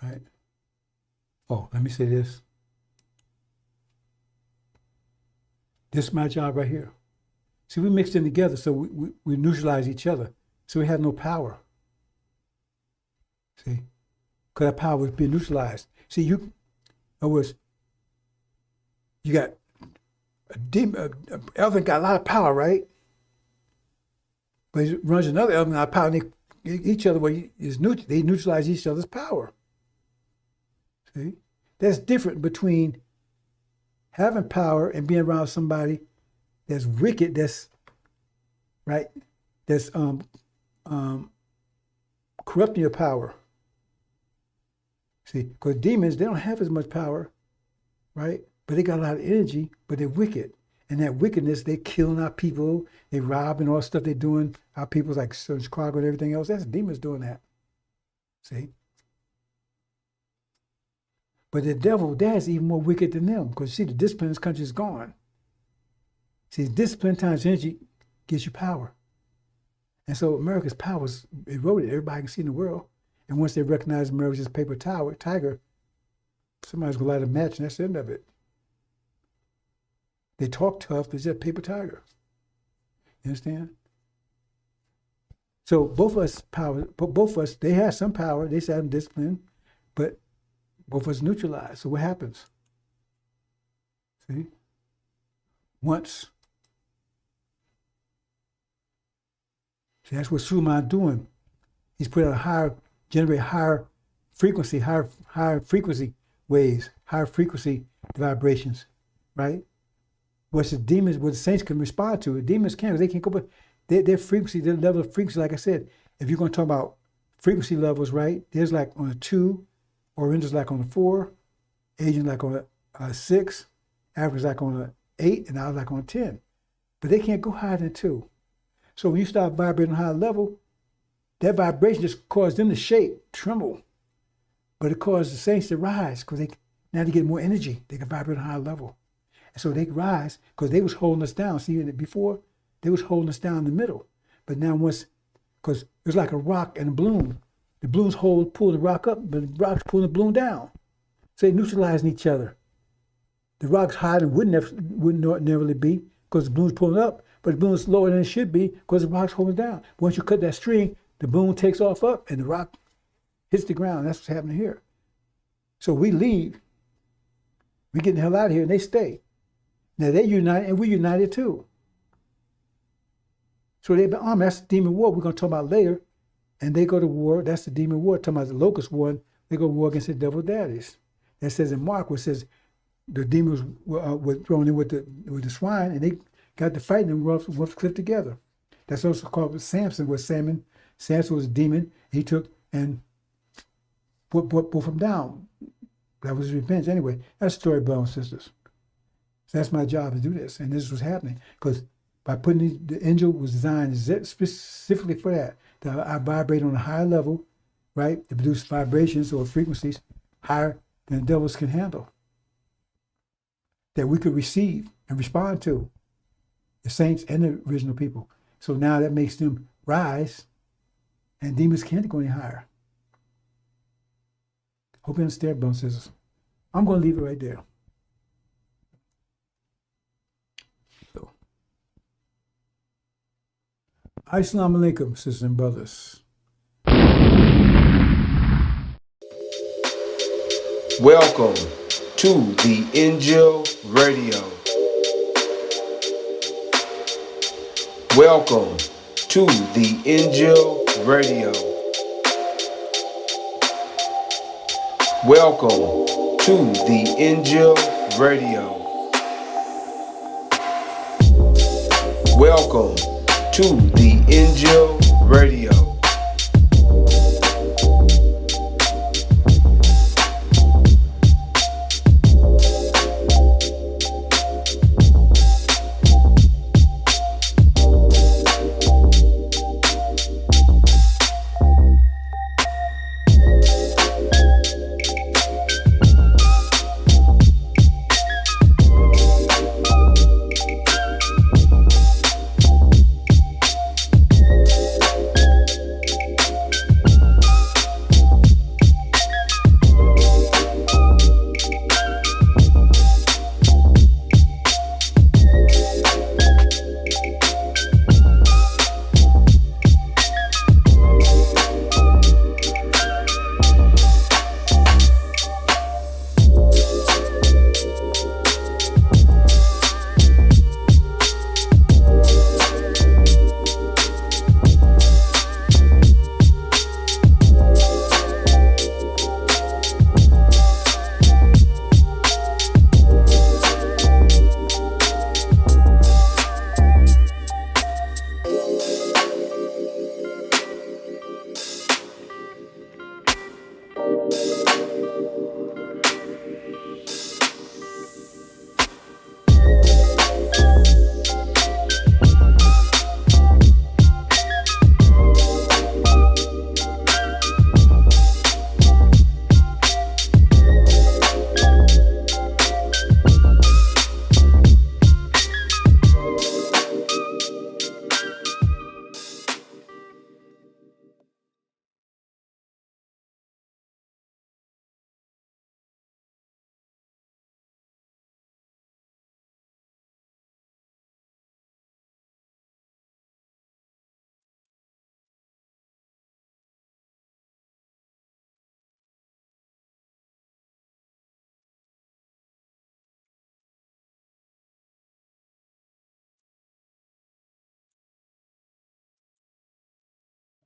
Right? Oh, let me say this. This is my job right here. See, we mixed in together, so we neutralize each other. So we have no power. See? Because that power was being neutralized. See, in other words, you got an elephant got a lot of power, right? But it runs another elephant out of power, and each other, they neutralize each other's power. See? That's different between having power and being around somebody that's wicked, that's corrupting your power. See, because demons, they don't have as much power, right? But they got a lot of energy, but they're wicked. And that wickedness, they're killing our people, they rob and all the stuff they're doing, our people like Chicago and everything else. That's demons doing that. See? But the devil, that's even more wicked than them, because see, the discipline in this country is gone. See, discipline times energy gives you power. And so America's power is eroded. Everybody can see in the world. And once they recognize America's just a paper tiger, somebody's going to light a match, and that's the end of it. They talk tough, but it's just a paper tiger. You understand? So both of us, they have some power, they have discipline, but both of us neutralize. So what happens? See? Once. See, that's what Suleiman's doing. He's putting generate higher frequency waves, higher frequency vibrations, right? What the saints can respond to. The demons can't, they can't go, but their frequency, their level of frequency, like I said, if you're going to talk about frequency levels, right? There's like on a 2, or Orange is like on a 4, Asian like on a 6, African's like on a 8, and I was like on a 10. But they can't go higher than 2. So when you start vibrating on a high level, that vibration just caused them to shake, tremble. But it caused the saints to rise because now they get more energy. They can vibrate on a high level. And so they rise because they was holding us down. See, before, they was holding us down in the middle. But now because it was like a rock and a balloon. The balloons pull the rock up, but the rock's pulling the balloon down. So they neutralizing each other. The rock's higher than wouldn't ordinarily be because the balloon's pulling up, but the balloon's lower than it should be because the rock's holding down. Once you cut that string, the balloon takes off up and the rock hits the ground. That's what's happening here. So we leave. We get the hell out of here and they stay. Now they unite and we united too. So they've been armed. That's the demon war we're going to talk about later. And they go to war. That's the demon war. Talking about the locust war. They go to war against the devil daddies. That says in Mark, where it says the demons were thrown in with the swine, and they got to fighting and went off the cliff together. That's also called Samson, where Samson was a demon. He took and put both of them down. That was his revenge. Anyway, that's the story, brothers and sisters. So that's my job to do this. And this was happening because by putting the angel was designed specifically for that. I vibrate on a higher level, right, to produce vibrations or frequencies higher than the devils can handle, that we could receive and respond to, the saints and the original people. So now that makes them rise, and demons can't go any higher. Hope you understand, brothers and sisters. I'm going to leave it right there. So, Assalamu alaikum, sisters and brothers. Welcome to the Injil Radio. Welcome to the Injil Radio. Welcome to the Injil Radio. Welcome to the Injil Radio.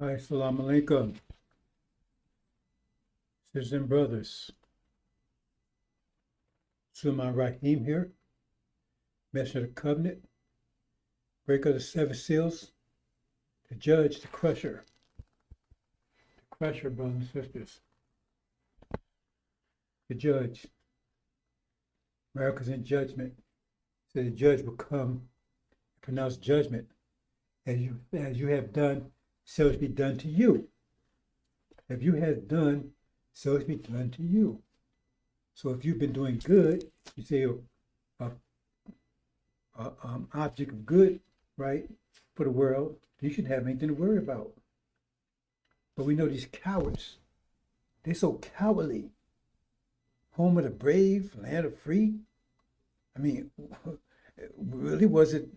Assalamu alaikum, sisters and brothers. Sulaiman Rahim here, Messenger of the Covenant, breaker of the 7 seals, the judge, the crusher, brothers and sisters, the judge. America's in judgment. So the judge will come and pronounce judgment. As you have done, so it be done to you. If you have done, so it be done to you. So if you've been doing good, you say you're object of good, right, for the world, you shouldn't have anything to worry about. But we know these cowards, they're so cowardly. Home of the brave, land of free. I mean, really was it,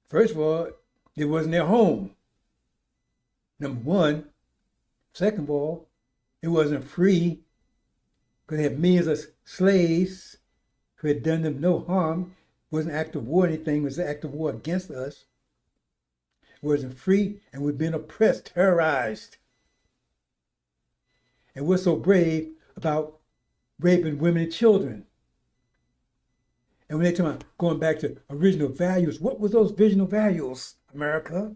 first of all, it wasn't their home. Number one. Second of all, it wasn't free because they had millions of slaves who had done them no harm. It wasn't an act of war or anything. It was an act of war against us. It wasn't free, and we've been oppressed, terrorized. And we're so brave about raping women and children. And when they talk about going back to original values, what was those original values, America?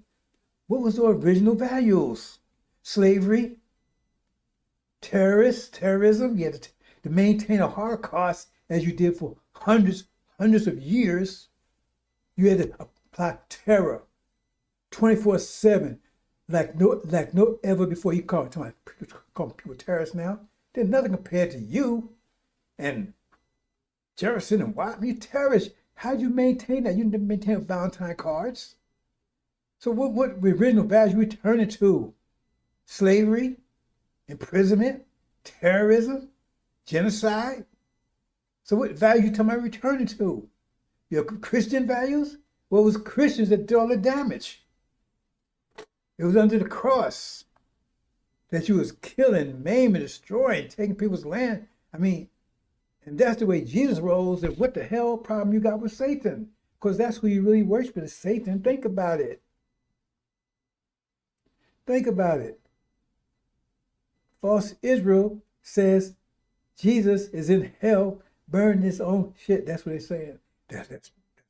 What was those original values? Slavery, terrorism. You had to maintain a Holocaust as you did for hundreds of years. You had to apply terror 24/7, like no ever before. You call people terrorists now. They're nothing compared to you and Jefferson and Watt. You terrorists. How'd you maintain that? You didn't maintain Valentine cards. So what original values you returning to? Slavery, imprisonment, terrorism, genocide. So what value you talking about returning to? Your Christian values? Well, it was Christians that did all the damage. It was under the cross that you was killing, maiming, destroying, taking people's land. I mean, and that's the way Jesus rolls. And what the hell problem you got with Satan? Because that's who you really worship is Satan. Think about it. Think about it. False Israel says Jesus is in hell, burning his own shit. That's what they're saying. That's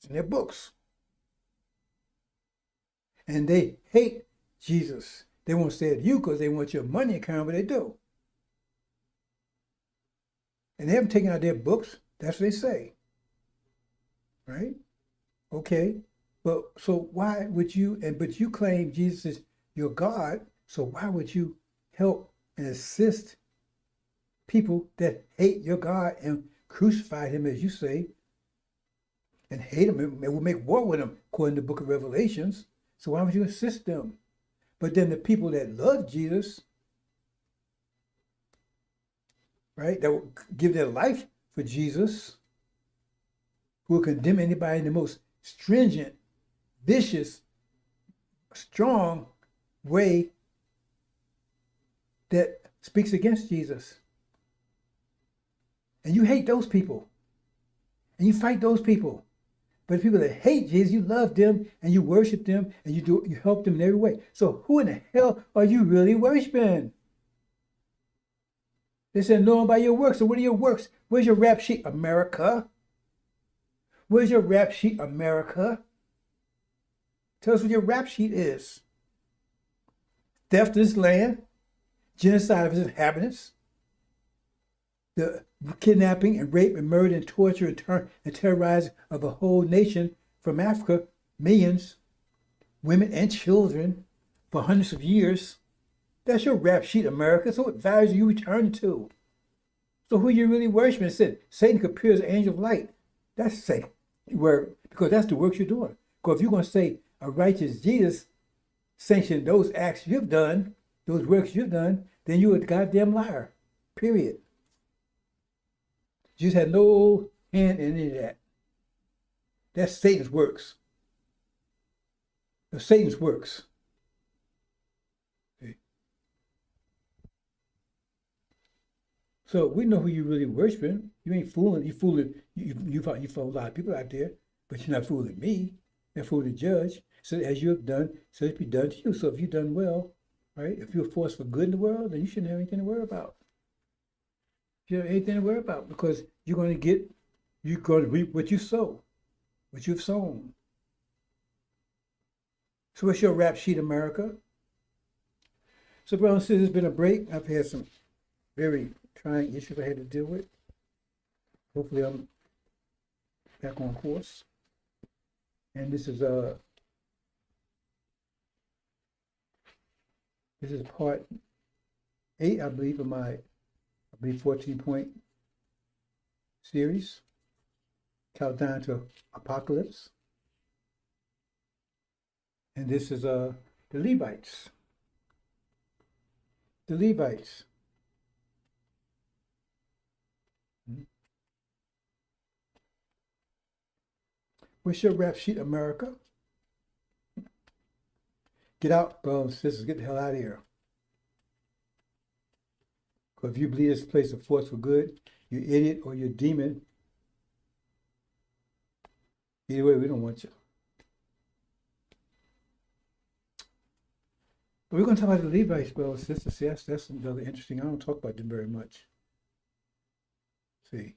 in their books. And they hate Jesus. They won't say it to you because they want your money account, but they do. And they haven't taken out their books. That's what they say. Right? Okay. But so why would you, but you claim Jesus is your God, so why would you help and assist people that hate your God and crucify him, as you say, and hate him and will make war with him, according to the book of Revelations? So why would you assist them? But then the people that love Jesus, right, that will give their life for Jesus, who will condemn anybody in the most stringent, vicious, strong way that speaks against Jesus. And you hate those people. And you fight those people. But people that hate Jesus, you love them and you worship them and you help them in every way. So who in the hell are you really worshiping? They said, know them by your works. So what are your works? Where's your rap sheet, America? Where's your rap sheet, America? Tell us what your rap sheet is. Theft of this land, genocide of its inhabitants, the kidnapping and rape and murder and torture and terrorizing of a whole nation from Africa, millions, women and children, for hundreds of years. That's your rap sheet, America. So what values are you returning to? So who are you really worshiping? It said Satan could appear as an angel of light. That's Satan, because that's the works you're doing. Because if you're going to say a righteous Jesus sanctioned those acts you've done, those works you've done, then you're a goddamn liar. Period. Jesus had no hand in any of that. That's Satan's works. That's Satan's works. Okay. So we know who you really worshiping. You ain't fooling. You fool a lot of people out there, but you're not fooling me. You're not fooling the judge. So as you have done, so it be done to you. So if you've done well, right? If you're a force for good in the world, then you shouldn't have anything to worry about. You don't have anything to worry about because you're going to reap what you sow, what you've sown. So what's your rap sheet, America? So brothers and sisters, it's been a break. I've had some very trying issues I had to deal with. Hopefully I'm back on course. And this is part 8, I believe, of my 14-point series, Countdown to Apocalypse. And this is the Levites. The Levites. What's your rap sheet, America? Get out, brothers and sisters. Get the hell out of here. Because if you believe this place is a force for good, you idiot or you demon. Either way, we don't want you. But we're going to talk about the Levites, brothers and sisters. Yes, that's another interesting. I don't talk about them very much. See,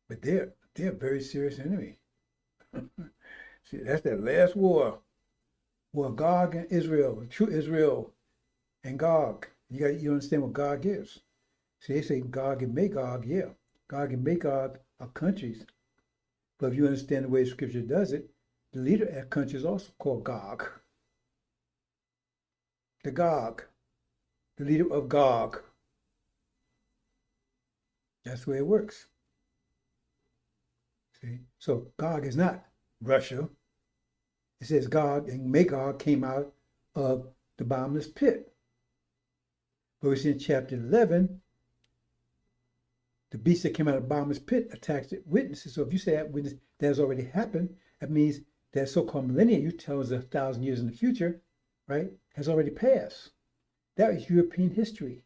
but they're a very serious enemy. See, that's that last war. War Gog and Israel, true Israel and Gog. You understand what Gog is. See, they say Gog and Magog, yeah. Gog and Magog are countries. But if you understand the way Scripture does it, the leader of that country is also called Gog. The Gog, the leader of Gog. That's the way it works. See? So Gog is not Russia. It says Gog and Magog came out of the bottomless pit. But we see in chapter 11, the beast that came out of the bottomless pit attacked the witnesses. So if you say that witness that has already happened, that means that so-called millennium you tell us 1,000 years in the future, right, has already passed. That is European history.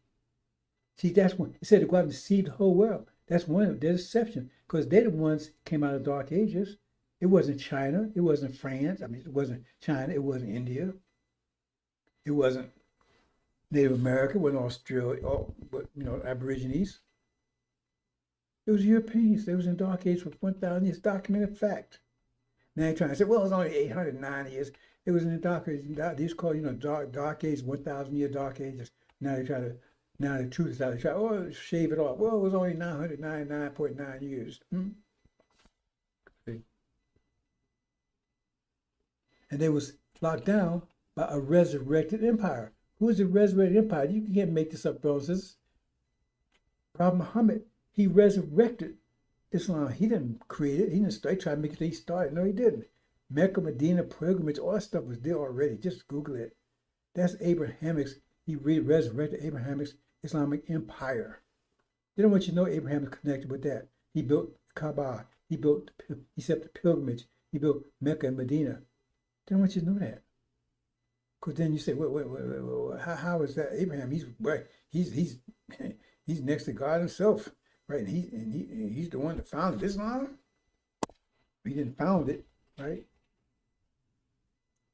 See, that's when it said to go out and deceive the whole world. That's one of their deception, because they're the ones came out of the Dark Ages. It wasn't China. It wasn't France. I mean, it wasn't China. It wasn't India. It wasn't Native America. It wasn't Australia. But Aborigines. It was Europeans. They was in Dark Age for 1,000 years. Documented fact. Now you're trying to say, well, it was only 809 years. It was in the Dark Age. These call Dark Age, 1,000 year Dark Ages. Now they try to. Now the truth is out. They try, shave it off. Well, it was only 999.9 years. See? And they was locked down by a resurrected empire. Who is the resurrected empire? You can't make this up, brothers. Prophet Muhammad, he resurrected Islam. He didn't create it. He didn't start. He tried to make it. He started. No, he didn't. Mecca, Medina, pilgrimage, all that stuff was there already. Just Google it. That's Abrahamic's. He resurrected Abrahamic's Islamic empire. They don't want you to know Abraham is connected with that. He built Kaaba. He set up the pilgrimage. He built Mecca and Medina. They don't want you to know that. Because then you say, wait, how is that Abraham? He's right. He's next to God himself, right? And he's the one that founded Islam. He didn't found it, right?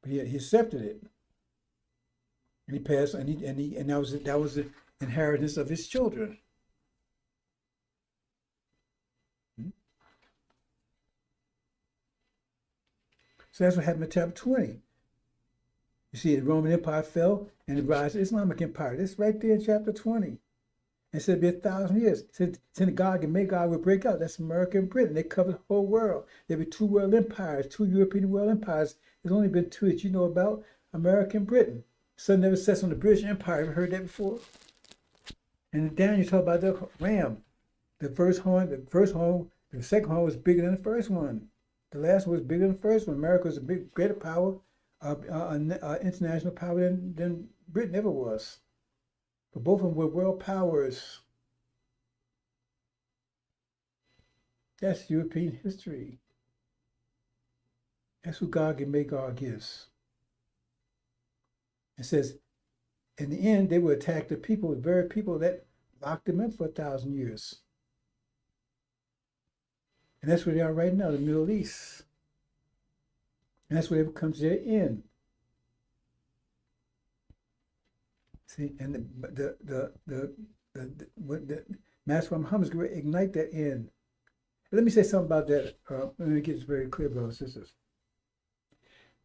But he accepted it. And he passed, and that was the inheritance of his children. So that's what happened in chapter 20. You see, the Roman Empire fell and the rise of the Islamic Empire. This right there in chapter 20. It said it'd be 1,000 years. It said synagogue and Magog would break out. That's America and Britain. They covered the whole world. There'd be 2 world empires, 2 European world empires. There's only been 2 that you know about, America and Britain. Sun never sets on the British Empire. Ever heard that before? And down you talk about the ram. The second horn was bigger than the first one. The last one was bigger than the first one. America was a greater power, international power than Britain ever was. But both of them were world powers. That's European history. That's who Gog and Magog is. It says, in the end, they will attack the people, the very people that locked them in for 1,000 years. And that's where they are right now, the Middle East. And that's where it comes to their end. See, and the Master Muhammad is going to ignite that end. Let me say something about that. Let me get this very clear, brothers and sisters.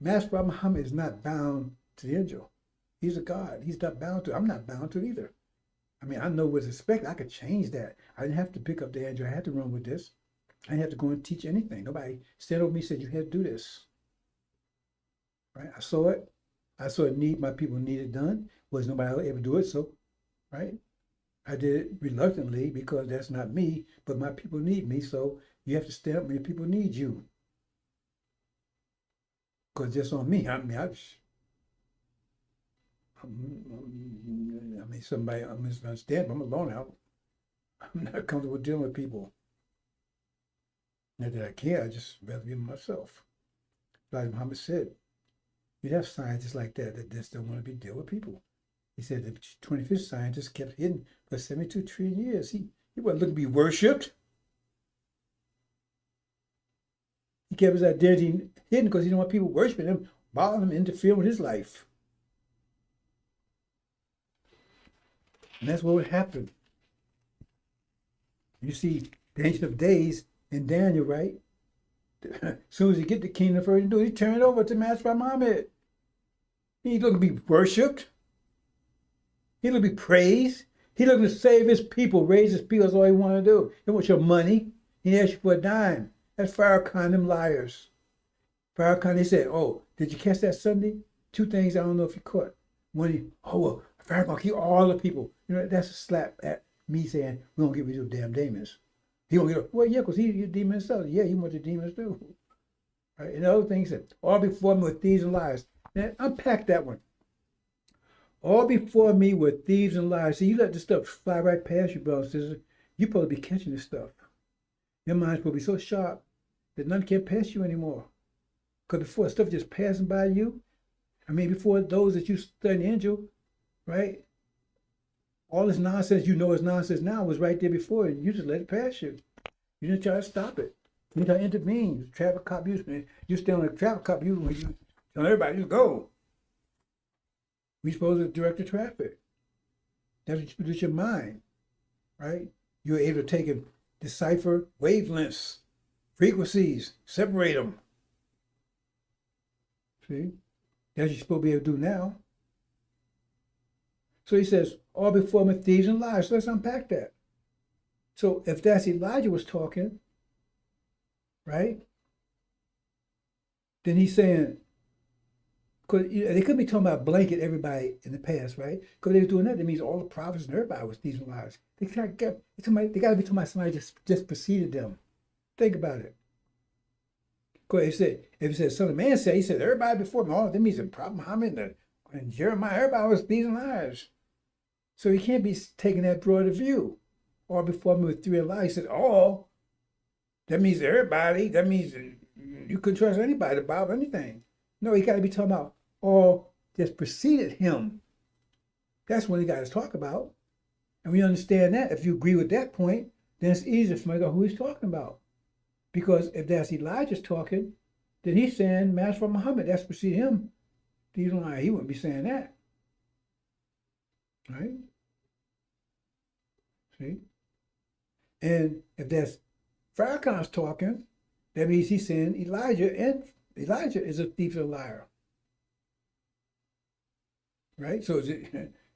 Master Muhammad is not bound to the angel. He's a God. He's not bound to it. I'm not bound to it either. I mean, I know what's expected. I could change that. I didn't have to pick up the angel. I had to run with this. I didn't have to go and teach anything. Nobody stand over me and said, you had to do this. Right? I saw it. I saw a need my people needed done. Was nobody ever do it, so, right? I did it reluctantly because that's not me, but my people need me, so you have to stand up when your people need you. Because just on me, I mean, somebody, I'm misunderstand, but I'm alone out. I'm not comfortable dealing with people. Not that I care, I just rather be myself. Like Muhammad said, you have scientists like that just don't want to be deal with people. He said the 25th scientist kept hidden for 72 trillion years. He wasn't looking to be worshipped. He kept his identity hidden because he didn't want people worshiping him, bothering him, interfering with his life. And that's what would happen. You see, the Ancient of Days in Daniel, right? As soon as he get the kingdom, first he turn it over to Master Muhammad. He ain't looking to be worshipped. He looking to be praised. He looking to save his people, raise his people. That's all he want to do. He wants your money. He asked you for a dime. That's Farrakhan, them liars. Farrakhan, they said, oh, did you catch that Sunday? Two things I don't know if you caught. One, well, Farrakhan keep all the people. You know, that's a slap at me saying, we don't get rid of damn demons. He don't get, well, yeah, because he's a demon himself. Yeah, he wants the demons too. Right? And the other thing said, all before me were thieves and liars. Now, unpack that one. All before me were thieves and liars. See, you let this stuff fly right past you, brother and sister. You're supposed to be catching this stuff. Your mind's supposed to be so sharp that nothing can pass you anymore. Because before stuff just passing by you, I mean, before those that you study Injil, right? All this nonsense you know is nonsense now was right there before, and you just let it pass you. You didn't try to stop it. You didn't try to intervene. Traffic cop, you stay on the traffic cop, you tell everybody, just go. We're supposed to direct the traffic. That's what you produce your mind, right? You're able to take and decipher wavelengths, frequencies, separate them. See? That's what you're supposed to be able to do now. So he says, all before me thieves and liars. So let's unpack that. So if that's Elijah was talking, right? Then he's saying, because they could be talking about blanket everybody in the past, right? Because they were doing that, that means all the prophets and everybody was thieves and liars. They got to be talking about somebody just preceded them. Think about it. Because if it said Son of Man said, he said everybody before me, all that means the Prophet Muhammad and Jeremiah, everybody was thieves and liars. So he can't be taking that broader view. Or before me with three and lies, he said all. That means everybody. That means you couldn't trust anybody about anything. No, he got to be talking about all just preceded him. That's what he got to talk about. And we understand that. If you agree with that point, then it's easier for me to know who he's talking about. Because if that's Elijah's talking, then he's saying, Master Muhammad, that's preceded him. He wouldn't be saying that. Right? See? And if that's Farrakhan's talking, that means he's saying Elijah, and Elijah is a thief and a liar. Right? So,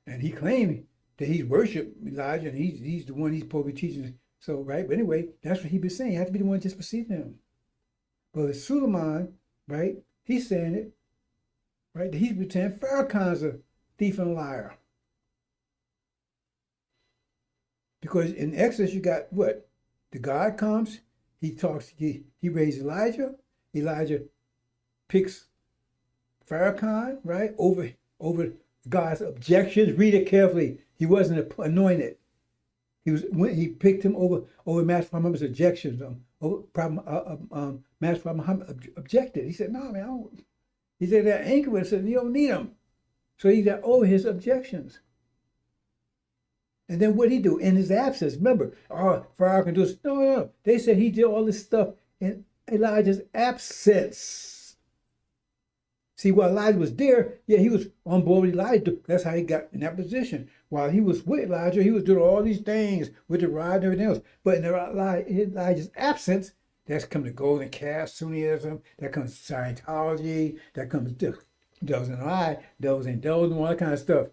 and he claimed that he's worshiped Elijah, and he's the one he's supposed to be teaching. So, right? But anyway, that's what he's been saying. You have to be the one just preceding him. But with Suleiman, right, he's saying it, right? He's been saying Farrakhan's a thief and a liar. Because in Exodus, you got what? The God comes, he talks, he raised Elijah. Elijah picks Farrakhan, right? Over God's objections. Read it carefully. He wasn't anointed. He picked him over Master Muhammad's objections. Master Muhammad objected. He said, no, man, I don't. He said that anchor with said, you don't need him. So he got over his objections. And then what did he do? In his absence, remember, Farrakhan do this. No. They said he did all this stuff in Elijah's absence. See, while Elijah was there, yeah, he was on board with Elijah. That's how he got in that position. While he was with Elijah, he was doing all these things with the rod and everything else. But in Elijah's absence, that's come the golden calf, Sunniism, that comes Scientology, that comes devils in the eye, devils ain't devils, and all that kind of stuff.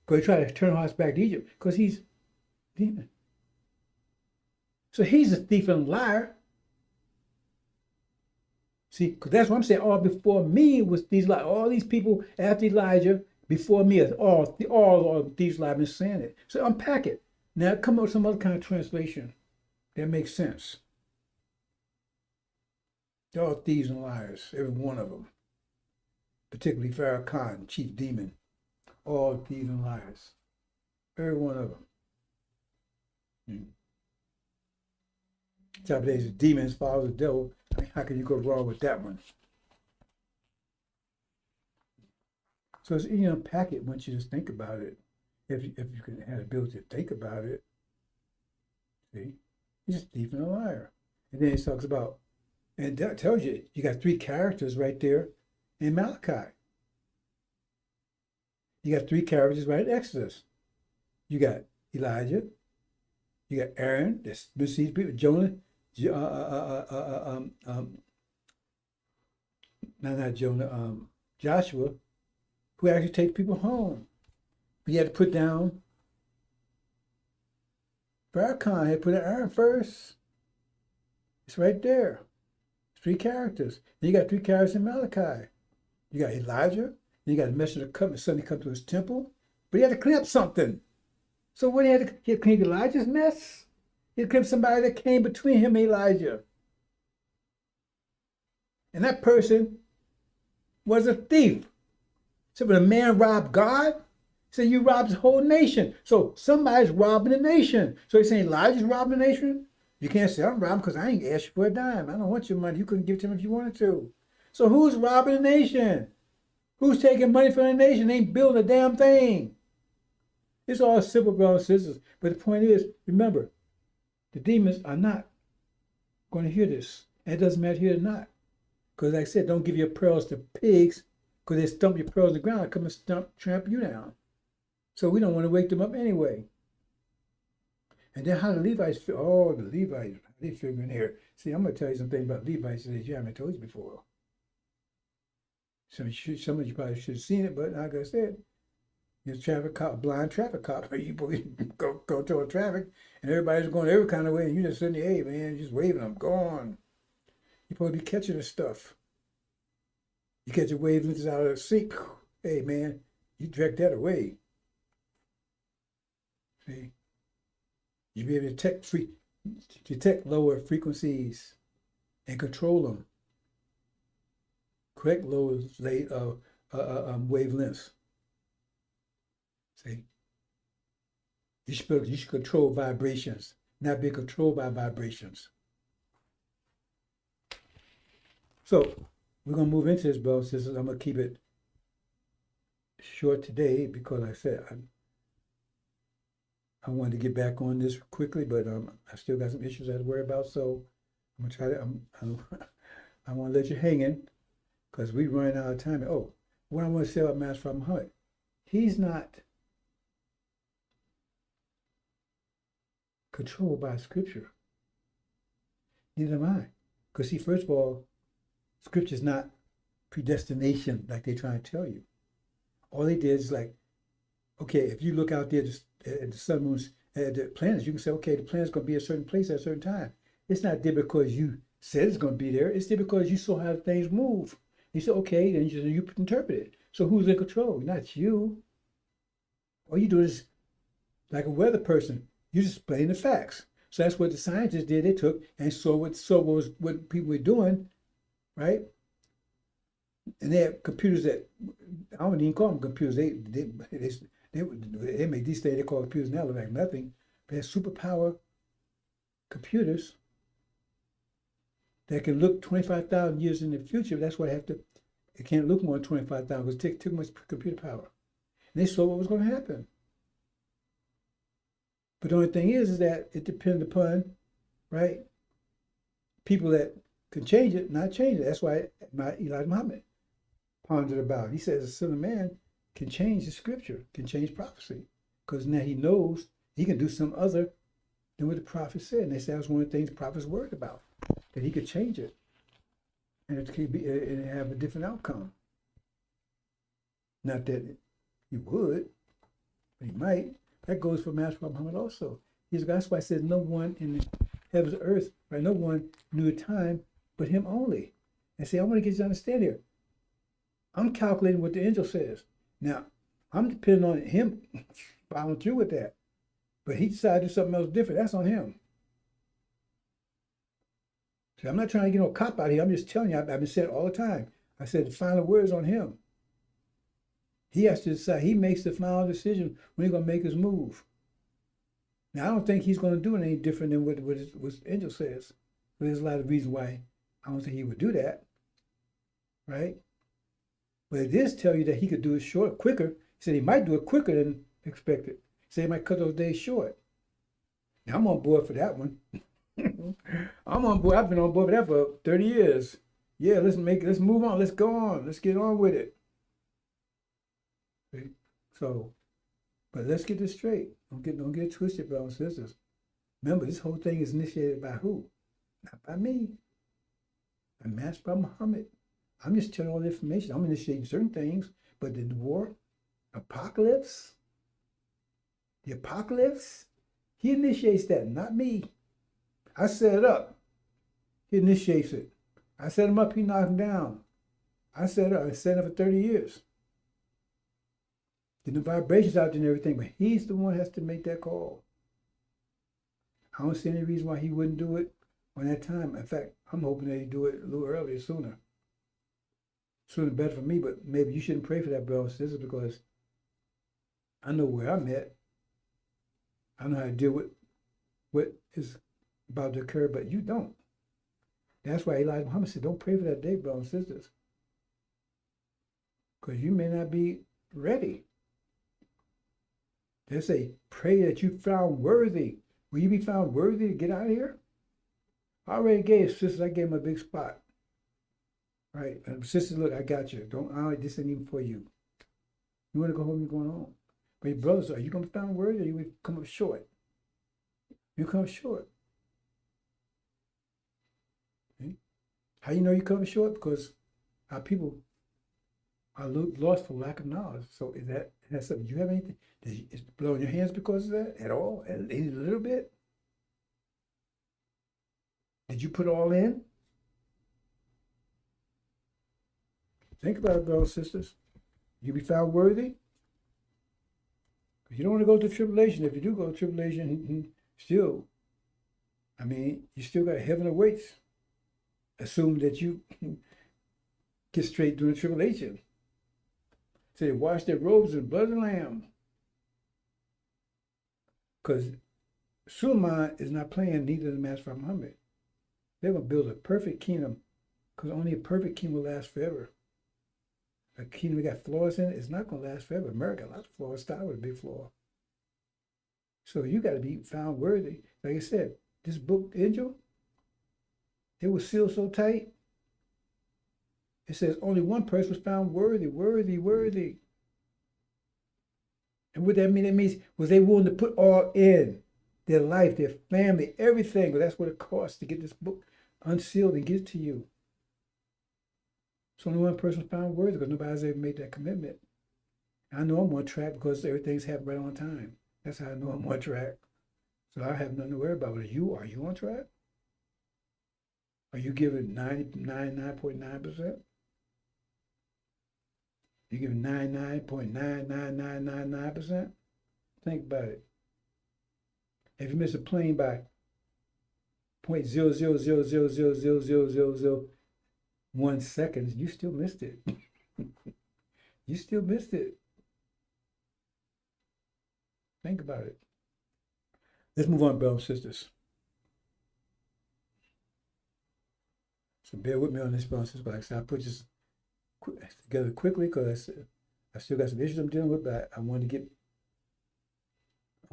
Because he tried to turn hearts back to Egypt, because he's demon. So he's a thief and liar. See, because that's what I'm saying. All before me was these, all these people after Elijah, before me, all these live been saying it. So unpack it. Now come up with some other kind of translation that makes sense. They're all thieves and liars, every one of them. Particularly Pharaoh Khan, chief demon. All thieves and liars. Every one of them. Top of days, demons follow the devil. I mean, how can you go wrong with that one? So it's easy to unpack it once you just think about it. If you can have the ability to think about it. See? He's just a thief and a liar. And then he talks about, and that tells you, you got three characters right there in Malachi. You got three characters right in Exodus. You got Elijah. You got Aaron, that's these people, Jonah, not Jonah, Joshua, who actually take people home. But you had to put down Farrakhan, had to put Aaron first. It's right there. Three characters. Then you got three characters in Malachi. You got Elijah, then you got the messenger of the covenant, suddenly come to his temple, but he had to clean up something. So what he had to clean Elijah's mess? He had to clean up somebody that came between him and Elijah. And that person was a thief. So when a man robbed God, so you robbed the whole nation. So somebody's robbing the nation. So he's saying Elijah's robbing the nation? You can't say, I'm robbing because I ain't asked you for a dime. I don't want your money. You couldn't give it to him if you wanted to. So who's robbing the nation? Who's taking money from the nation? They ain't building a damn thing. It's all simple, brothers and sisters. But the point is, remember, the demons are not going to hear this. And it doesn't matter here or not. Because like I said, don't give your pearls to pigs because they stump your pearls on the ground and come and tramp you down. So we don't want to wake them up anyway. And then how the Levites feel. Oh, the Levites, they figure in here. See, I'm going to tell you something about Levites that you haven't told you before. Some of you probably should have seen it, but like I said, you're a traffic cop, blind traffic cop. You go toward traffic, and everybody's going every kind of way, and you just sitting there, hey, man, just waving them, go on. You're supposed to be catching this stuff. You catch your wavelengths out of the seat, hey, man, you direct that away. See? You be able to detect lower frequencies and control them. Correct lower wavelengths. See? You should control vibrations, not be controlled by vibrations. So we're gonna move into this, brothers and sisters. I'm gonna keep it short today because like I said, I wanted to get back on this quickly, but I still got some issues I had to worry about. So I'm gonna try to. I want to let you hang in because we're running out of time. Oh, what I want to say about Master Muhammad, he's not controlled by Scripture. Neither am I, because see, first of all, Scripture is not predestination like they're trying to tell you. All they did is like, okay, if you look out there at the sun, moons, at the planets, you can say, okay, the planet's going to be a certain place at a certain time. It's not there because you said it's going to be there. It's there because you saw how things move. You said, okay, then you interpret it. So who's in control? Not you. All you do is, like a weather person, you just explain the facts. So that's what the scientists did. They took and saw what people were doing, right? And they have computers that, I don't even call them computers. They make these things they call computers now look like nothing. But they're superpower computers that can look 25,000 years in the future. That's why it can't look more than 25,000 because it takes too much computer power. And they saw what was going to happen. But the only thing is that it depends upon, right, people that can change it, not change it. That's why Elijah Muhammad pondered about it. He says the Son of Man can change the Scripture, can change prophecy, because now he knows he can do some other than what the prophet said. And they say that was one of the things the prophets worried about, that he could change it, and it could be and have a different outcome. Not that he would, but he might. That goes for Master Muhammad also. That's why it says no one in the heavens or earth, right? No one knew a time but him only. And say, I want to get you to understand here. I'm calculating what the angel says. Now, I'm depending on him following through with that. But he decided to do something else different. That's on him. So I'm not trying to get no cop out here. I'm just telling you, I've been saying it all the time. I said the final word is on him. He has to decide. He makes the final decision when he's going to make his move. Now, I don't think he's going to do it any different than what his angel says. But there's a lot of reasons why I don't think he would do that. Right? But it does tell you that he could do it quicker. He said he might do it quicker than expected. He said he might cut those days short. Now, I'm on board for that one. I'm on board. I've been on board for that for 30 years. Yeah, let's move on. Let's go on. Let's get on with it. So, but let's get this straight. Don't get twisted, brothers and sisters. Remember, this whole thing is initiated by who? Not by me. I'm masked by Muhammad. I'm just telling all the information. I'm initiating certain things, but the war, apocalypse, the apocalypse, he initiates that, not me. I set it up. He initiates it. I set him up, he knocked him down. I set it up. I set it up for 30 years. Getting the vibrations out there and everything, but he's the one who has to make that call. I don't see any reason why he wouldn't do it on that time. In fact, I'm hoping that he'd do it a little earlier, sooner. Sooner better for me, but maybe you shouldn't pray for that, brother and sister, because I know where I'm at. I know how to deal with what is about to occur, but you don't. That's why Elijah Muhammad said, don't pray for that day, brothers and sisters, because you may not be ready. They say, pray that you found worthy. Will you be found worthy to get out of here? I already gave sisters, I gave them a big spot. Right? And sisters, look, I got you. This ain't even for you. You want to go home, you're going home. But your brothers, are you going to be found worthy or you will come up short? You come short. Okay? How you know you come short? Because our people are lost for lack of knowledge. So is that something you have anything? Is it blowing your hands because of that at all? At a little bit? Did you put all in? Think about it, brothers and sisters. You be found worthy? You don't want to go through tribulation. If you do go through tribulation, still, I mean, you still got heaven awaits. Assume that you get straight through the tribulation. So they wash their robes in the blood of the Lamb. Because Suleiman is not playing, neither is Master Muhammad. They're going to build a perfect kingdom, because only a perfect kingdom will last forever. A kingdom that got flaws in it is not going to last forever. America, lots of flaws, start with a big flaw. So you got to be found worthy. Like I said, this book, Angel, it was sealed so tight. It says only one person was found worthy. And what that mean? That means, was they willing to put all in their life, their family, everything. But that's what it costs to get this book unsealed and get it to you. So only one person was found worthy, because nobody's ever made that commitment. I know I'm on track because everything's happened right on time. That's how I know I'm on track. So I have nothing to worry about. But are you on track? Are you giving 99.9%? You giving 99.99999%? Think about it. If you miss a plane by 0.000000001 seconds, you still missed it. You still missed it. Think about it. Let's move on, brothers and sisters. So bear with me on this, brothers and sisters. But like I said, I put this together quickly because I still got some issues I'm dealing with, but I want people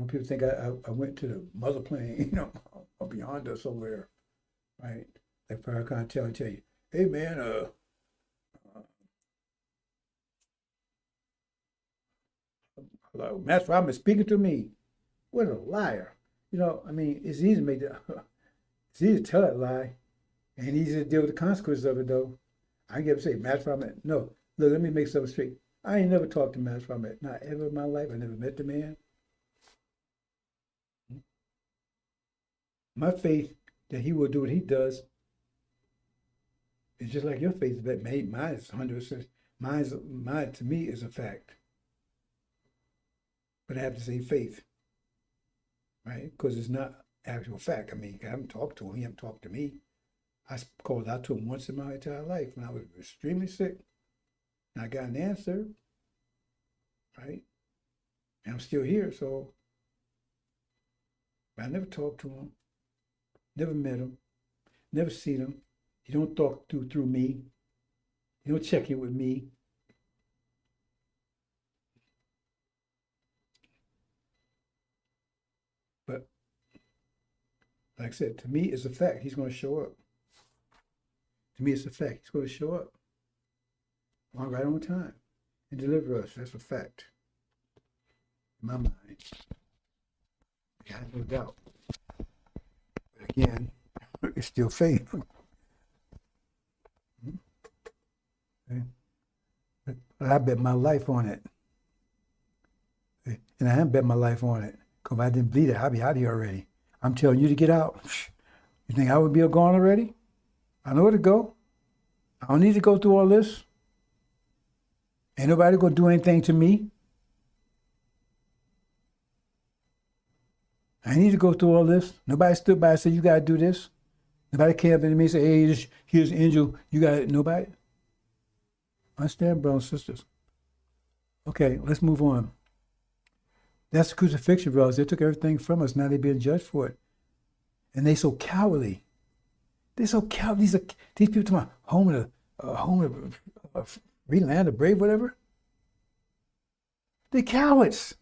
to think I went to the mother plane, or beyond us somewhere, right? Like Farrakhan tell you, hey man, Master Robin is speaking to me. What a liar. I mean, it's easy to make that, it's easy to tell that lie, and easy to deal with the consequences of it, though. I can get up and say, Master Robin, no, look, let me make something straight. I ain't never talked to Master Robin, not ever in my life. I never met the man. My faith that he will do what he does It's just like your faith is that made mine is 100%. Mine to me is a fact. But I have to say faith, right? Because it's not actual fact. I mean, I haven't talked to him. He hasn't talked to me. I called out to him once in my entire life when I was extremely sick. And I got an answer, right? And I'm still here, so I never talked to him, never met him, never seen him. He don't talk through me. He don't check in with me. But like I said, to me, it's a fact. He's going to show up. To me, it's a fact. He's going to show up right on time and deliver us. That's a fact. In my mind, I have no doubt. But again, it's still faith. Okay. But I bet my life on it. And I haven't bet my life on it. Because if I didn't believe it, I'd be out here already. I'm telling you to get out. You think I would be gone already? I know where to go. I don't need to go through all this. Ain't nobody going to do anything to me. I need to go through all this. Nobody stood by and said, you got to do this. Nobody came up to me and said, hey, here's an angel. You got it. Nobody. Understand, brothers and sisters. Okay, let's move on. That's the crucifixion, brothers. They took everything from us. Now they're being judged for it. And they so cowardly. They're so cowardly. These people talking about home of free land, the brave, whatever. They're cowards.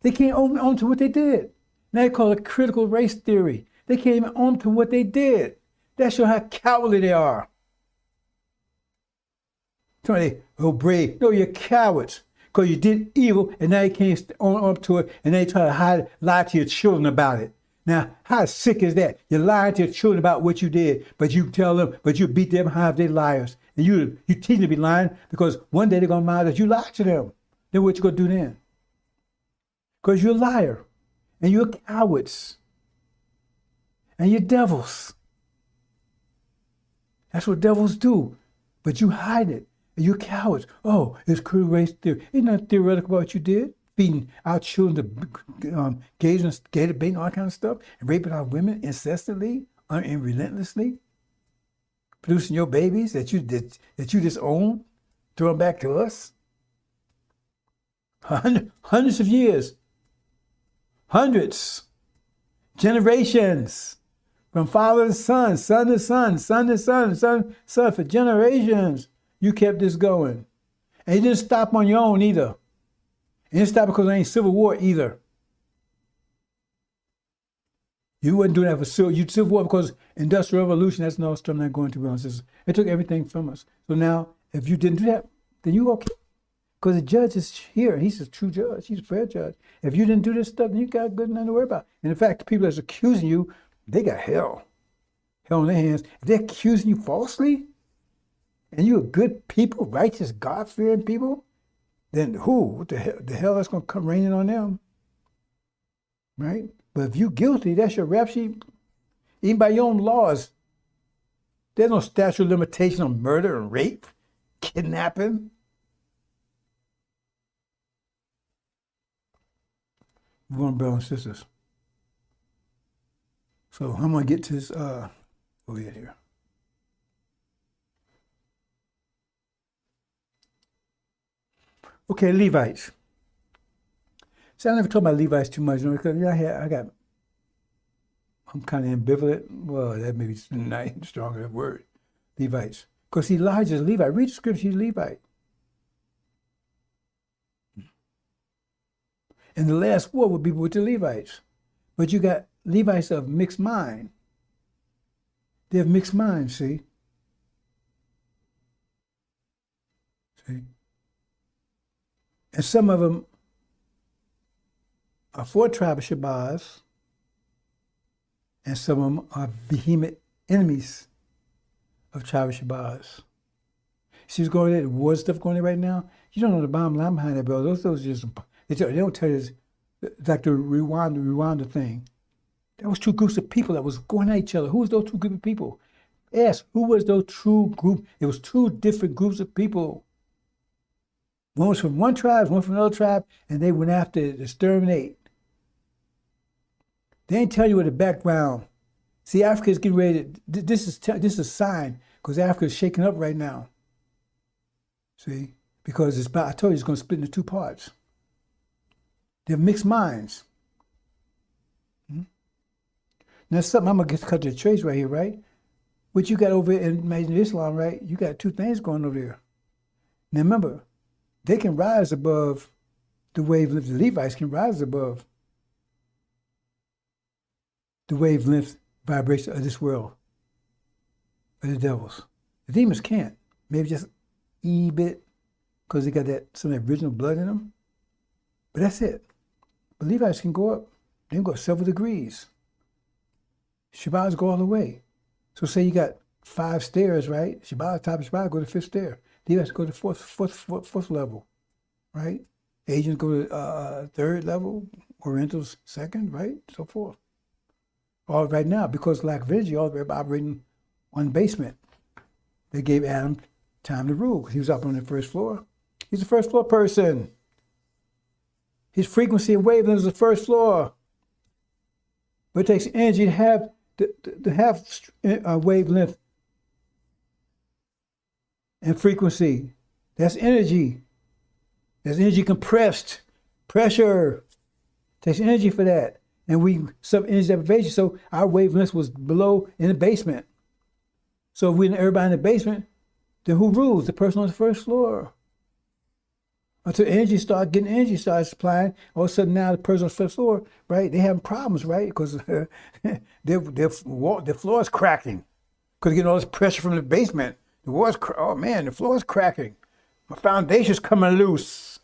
They can't own to what they did. Now they call it critical race theory. They can't even own to what they did. That shows how cowardly they are. They, oh, brave. No, you're cowards. Because you did evil, and now you can't own up to it, and they try to lie to your children about it. Now, how sick is that? You lie to your children about what you did, but you tell them, but you beat them behind they're liars. And you teach them to be lying because one day they're going to mind that you lied to them. Then what you going to do then? Because you're a liar, and you're cowards, and you're devils. That's what devils do. But you hide it. And you're cowards. Oh, it's critical race theory. Ain't nothing theoretical about what you did. Feeding our children to gays and gator bait and all that kind of stuff. And raping our women incessantly and relentlessly. Producing your babies that you just own. Throwing back to us. Hundreds of years. Hundreds. Generations. From father to son, son to son, son to son, son to son, for generations. You kept this going. And you didn't stop on your own either. And it didn't stop because there ain't civil war either. You wouldn't do that for civil war because industrial revolution, that's no stuff I'm not going to be honest. It took everything from us. So now, if you didn't do that, then you okay. Because the judge is here. He's a true judge. He's a fair judge. If you didn't do this stuff, then you got good nothing to worry about. And in fact, the people that's accusing you, they got hell. Hell on their hands. If they're accusing you falsely, and you're good people, righteous, God-fearing people, then who? What the hell that's going to come raining on them? Right? But if you're guilty, that's your rap sheet. Even by your own laws, there's no statute of limitation on murder and rape, kidnapping. Move on, brothers and sisters. So I'm going to get to this, over here. Okay, Levites. See, I never talk about Levites too much, because I'm kind of ambivalent. Well, that may be not stronger that word. Levites. Because Elijah's Levite. Read the scripture, he's Levite. And the last war would be with the Levites. But you got Levites of mixed mind. They have mixed minds, see? See? And some of them are for tribe of Shabazz, and some of them are vehement enemies of tribe of Shabazz. See what's going on, the war stuff going on right now? You don't know the bottom line behind that, bro. Those just, they don't tell you, like the Rwanda thing. There was two groups of people that was going at each other. Who was those two groups of people? Ask, who was those true group? It was two different groups of people. One was from one tribe, one from another tribe, and they went after to exterminate. They ain't tell you what the background. See, Africa is getting ready to, this is a sign, because Africa is shaking up right now. See? Because it's about, I told you it's going to split into two parts. They have mixed minds. Now, something I'm going to cut to the chase right here, right? What you got over in Islam, right? You got two things going over there. Now, remember, they can rise above the wavelength. The Levites can rise above the wavelength vibration of this world, of the devils. The demons can't. Maybe just a bit, because they got some of that original blood in them. But that's it. But Levites can go up. They can go up several degrees. Shabbats go all the way. So say you got 5 stairs, right? Shabbat, top of Shabbat, go to the 5th stair. Levites go to fourth level, right? Asians go to 3rd level, Orientals 2nd, right? So forth. All right now, because lack of energy, all they're operating on the basement. They gave Adam time to rule. He was up on the 1st floor. He's a 1st floor person. His frequency and wavelength is the 1st floor. But it takes energy to have wavelength and frequency. That's energy. That's energy compressed. Pressure. It takes energy for that. And we sub energy deprivation, so our wavelength was below in the basement. So if we everybody in the basement, then who rules? The person on the 1st floor. Until energy starts supplying, all of a sudden now the person on the 5th floor, right, they having problems, right? Because their floor is cracking. Because they're getting all this pressure from the basement. Oh man, the floor is cracking. My foundation's coming loose.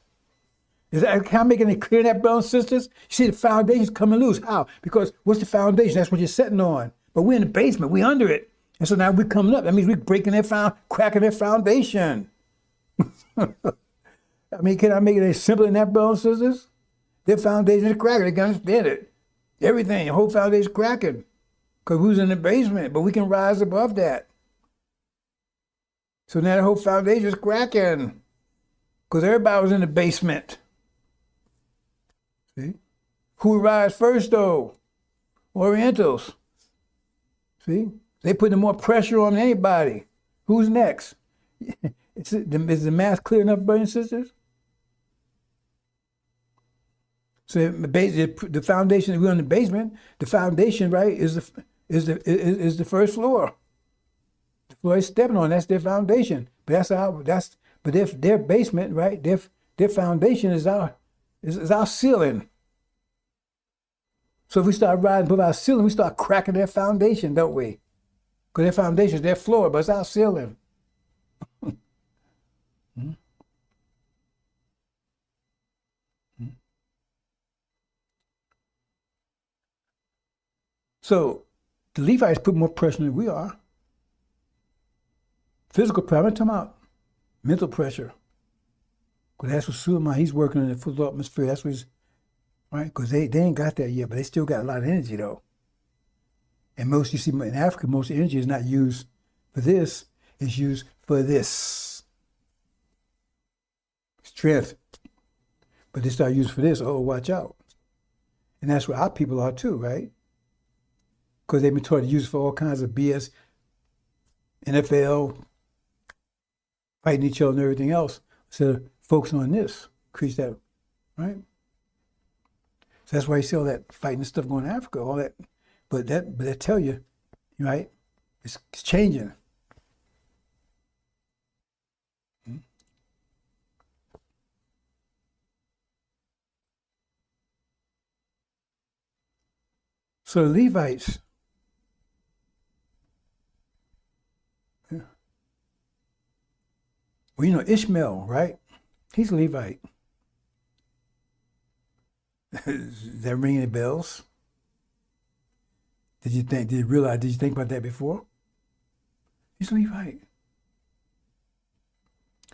Can I make any clear that, brothers and sisters? You see, the foundation's coming loose. How? Because what's the foundation? That's what you're sitting on. But we're in the basement. We're under it. And so now we're coming up. That means we're breaking cracking their foundation. I mean, can I make it any simpler than that, brothers and sisters? Their foundation is cracking. They can understand it. Everything, the whole foundation is cracking. Because we was in the basement, but we can rise above that. So now the whole foundation is cracking. Because everybody was in the basement. See? Who rise first, though? Orientals. See? They putting more pressure on anybody. Who's next? Is the math clear enough, brothers and sisters? So the foundation, we're in the basement. The foundation, right, is the 1st floor. The floor is stepping on. That's their foundation. But if their basement, right, their foundation is our ceiling. So if we start riding above our ceiling, we start cracking their foundation, don't we? Because their foundation is their floor, but it's our ceiling. So the Levites put more pressure than we are. Physical pressure, I'm not talking about mental pressure. Because that's what Suleiman, he's working in the physical atmosphere. That's what he's, right? Because they ain't got that yet, but they still got a lot of energy though. And most, you see, in Africa, most energy is not used for this, it's used for this. Strength. But they start using for this, oh, watch out. And that's where our people are too, right? Because they've been taught to use it for all kinds of BS, NFL, fighting each other and everything else. So focusing on this, increase that, right? So that's why you see all that fighting stuff going to Africa, all that. But that tell you, right? It's changing. So the Levites, well, you know, Ishmael, right? He's a Levite. Is that ringing any bells? Did you think about that before? He's a Levite.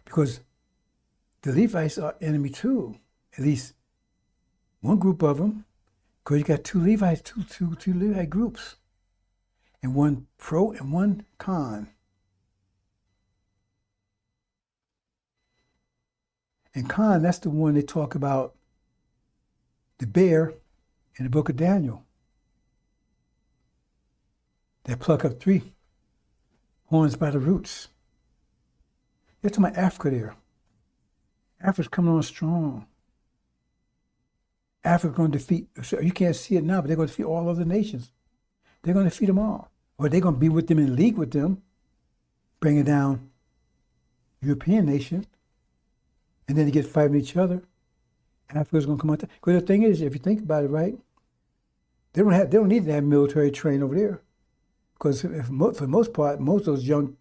Because the Levites are enemy too. At least one group of them. Because you got two Levite groups. and one pro and one con. And con, that's the one they talk about, the bear in the book of Daniel. They pluck up 3 horns by the roots. They're talking about Africa there. Africa's coming on strong. Africa's going to defeat, so you can't see it now, but they're going to defeat all other nations. They're going to defeat them all. Or they're going to be with them in league with them, bringing down European nation, and then they get fighting each other. Africa's going to come out there. Because the thing is, if you think about it, right, they don't need to have military train over there. Because for the most part, most of those young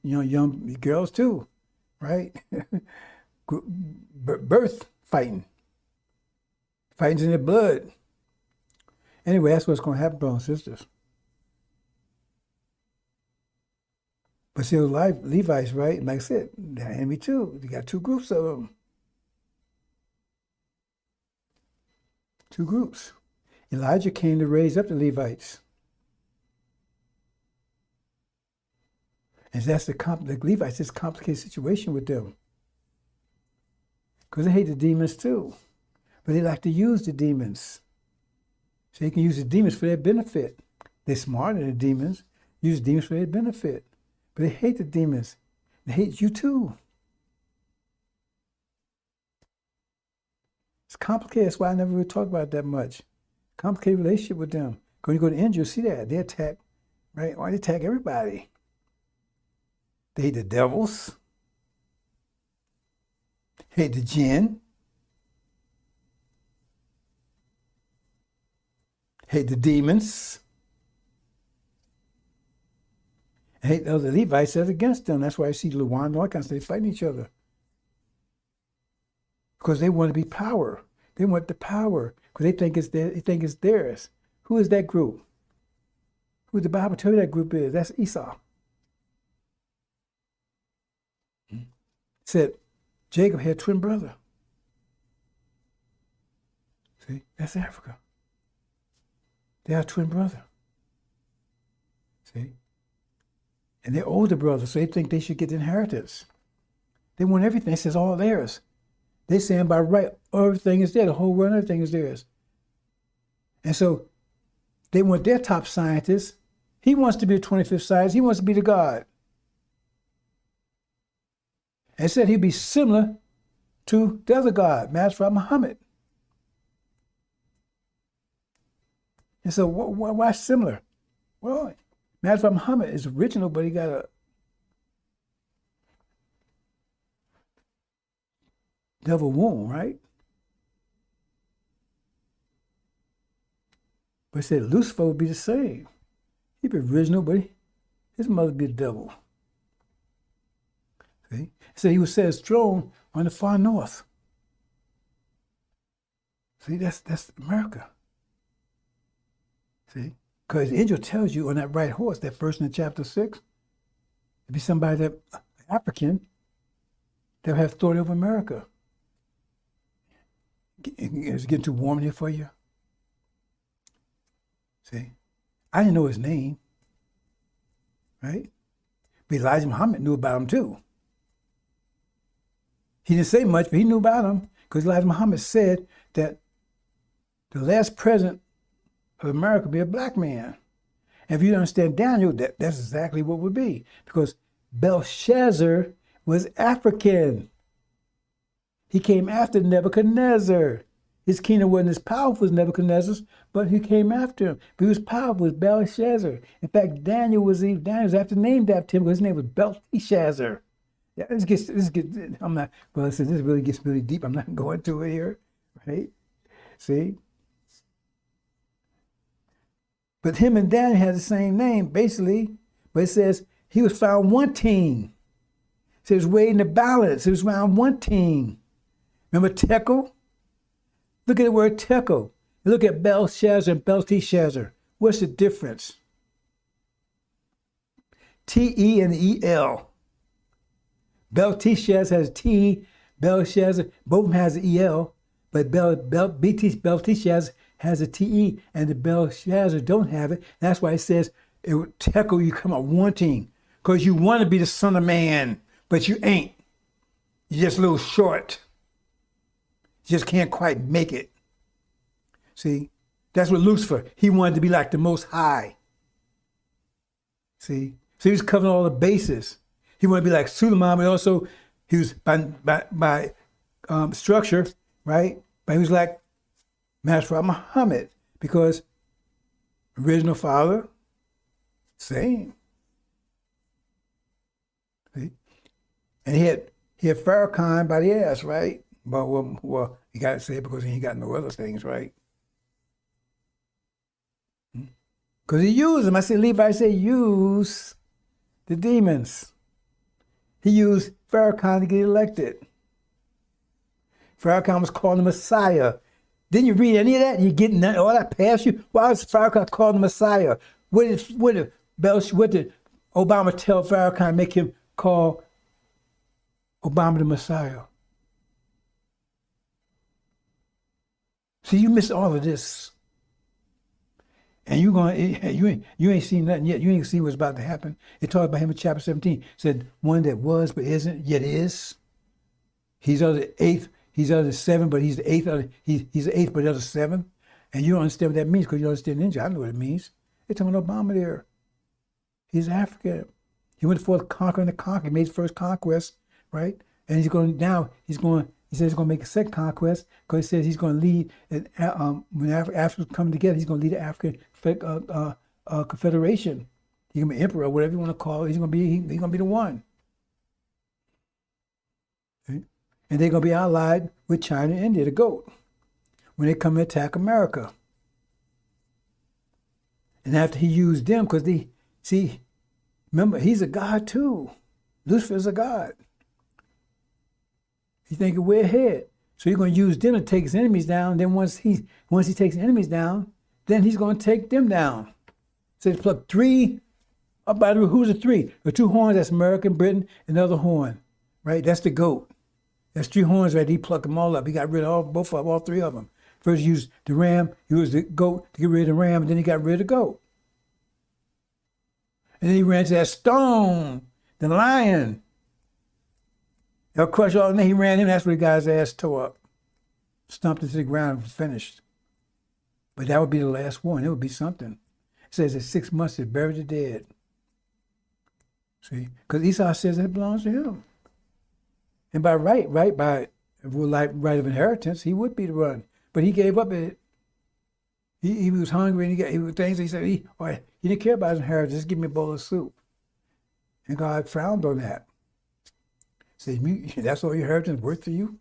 girls too, right? Birth fighting's in their blood. Anyway, that's what's going to happen, brothers and sisters. But see, those Levites, right? Like I said, they're enemy too. They got 2 groups of them. 2 groups. Elijah came to raise up the Levites. And that's the Levites, this complicated situation with them. Because they hate the demons too. But they like to use the demons. So they can use the demons for their benefit. They're smarter than the demons, use demons for their benefit. But they hate the demons. They hate you too. It's complicated. That's why I never really talk about it that much. Complicated relationship with them. When you go to Injil, you'll see that. They attack, right? Or they attack everybody. They hate the devils. Hate the jinn. Hate the demons. Hate the other Levites that's against them. That's why I see Luwan and all kinds of stuff. They fighting each other. Because they want to be power. They want the power. Because they think it's theirs. Who is that group? Who the Bible tell you that group is? That's Esau. Said Jacob had a twin brother. See, that's Africa. They have a twin brother. See? And they're older brothers, so they think they should get the inheritance. They want everything. It says all theirs. They saying by right, everything is there. The whole world, everything is theirs. And so they want their top scientist. He wants to be the 25th scientist. He wants to be the God. And said he'd be similar to the other God, Master Muhammad. And so why similar? Well, Master Muhammad is original, but he got a devil womb, right? But it said Lucifer would be the same. He'd be original, but his mother would be the devil. See? So he would set his throne on the far north. See, that's America. See? Because the angel tells you on that right horse, that first in chapter 6, it'd be somebody that African that will have authority over America. It's getting too warm here for you. See? I didn't know his name. Right? But Elijah Muhammad knew about him too. He didn't say much, but he knew about him because Elijah Muhammad said that the last president of America would be a black man. And if you understand Daniel, that's exactly what it would be. Because Belshazzar was African. He came after Nebuchadnezzar. His kingdom wasn't as powerful as Nebuchadnezzar's, but he came after him. But he was powerful as Belshazzar. In fact, Daniel was after named after him because his name was Belteshazzar. Yeah, I'm not, well, listen, this really gets really deep. I'm not going to it here, right? See? But him and Daniel had the same name, basically. But it says he was found wanting. It says weighed in the balance. He was found wanting. Remember Tekel? Look at the word Tekel. Look at Belshazzar and Belteshazzar. What's the difference? T-E and E-L. Belteshazzar has a T, Belshazzar, both of them has an E-L, but Belteshazzar has a T-E, and the Belshazzar don't have it. That's why it says it would tickle you, come out wanting, because you want to be the son of man, but you ain't. You're just a little short. You just can't quite make it. See, that's what Lucifer, he wanted to be like the Most High. See, so he was covering all the bases. He wanted to be like Suleiman, but also he was by structure, right? But he was like Master Muhammad, because original father, same. See? And he had Farrakhan by the ass, right? But well, you got to say it because he ain't got no other things, right? Because he used them. I said, Levi said, use the demons. He used Farrakhan to get elected. Farrakhan was called the Messiah. Didn't you read any of that? You getting all that past you? Why was Farrakhan called the Messiah? What did Obama tell Farrakhan, make him call Obama the Messiah? See, you missed all of this. And you ain't seen nothing yet. You ain't seen what's about to happen. It talked about him in chapter 17. It said one that was but isn't yet is. He's of the eighth. He's of the seventh, but he's the eighth. He's the eighth, but of the seventh. And you don't understand what that means because you don't understand Injil. I know what it means. They're talking about Obama there. He's African. He went forth conquering the conquer. He made his first conquest, right? And he says he's going to make a second conquest because he says he's going to lead, when Africa's coming together, he's going to lead the African confederation. He's going to be emperor, whatever you want to call it. He's going to be the one. Okay? And they're going to be allied with China and India, the GOAT, when they come and attack America. And after he used them, because remember, he's a god too. Lucifer's a god. He's thinking we're ahead. So he's going to use them to take his enemies down. Then once he takes the enemies down, then he's going to take them down. So he plucked three. Oh, by the way, who's the three? The two horns, that's America, Britain, and the other horn, right? That's the GOAT. That's three horns right there. He plucked them all up. He got rid of all three of them. First he used the ram, he used the goat to get rid of the ram, and then he got rid of the goat. And then he ran to that stone, the lion. They'll crush all, and then he ran in, that's where the guy's ass tore up. Stumped into the ground, finished. But that would be the last one. It would be something. It says that 6 months they buried the dead. See? Because Esau says that it belongs to him. And by right of inheritance, he would be the one. But he gave up it. He was hungry, and he was things. He said he didn't care about his inheritance. Just give me a bowl of soup. And God frowned on that. Said, that's all your inheritance worth to you?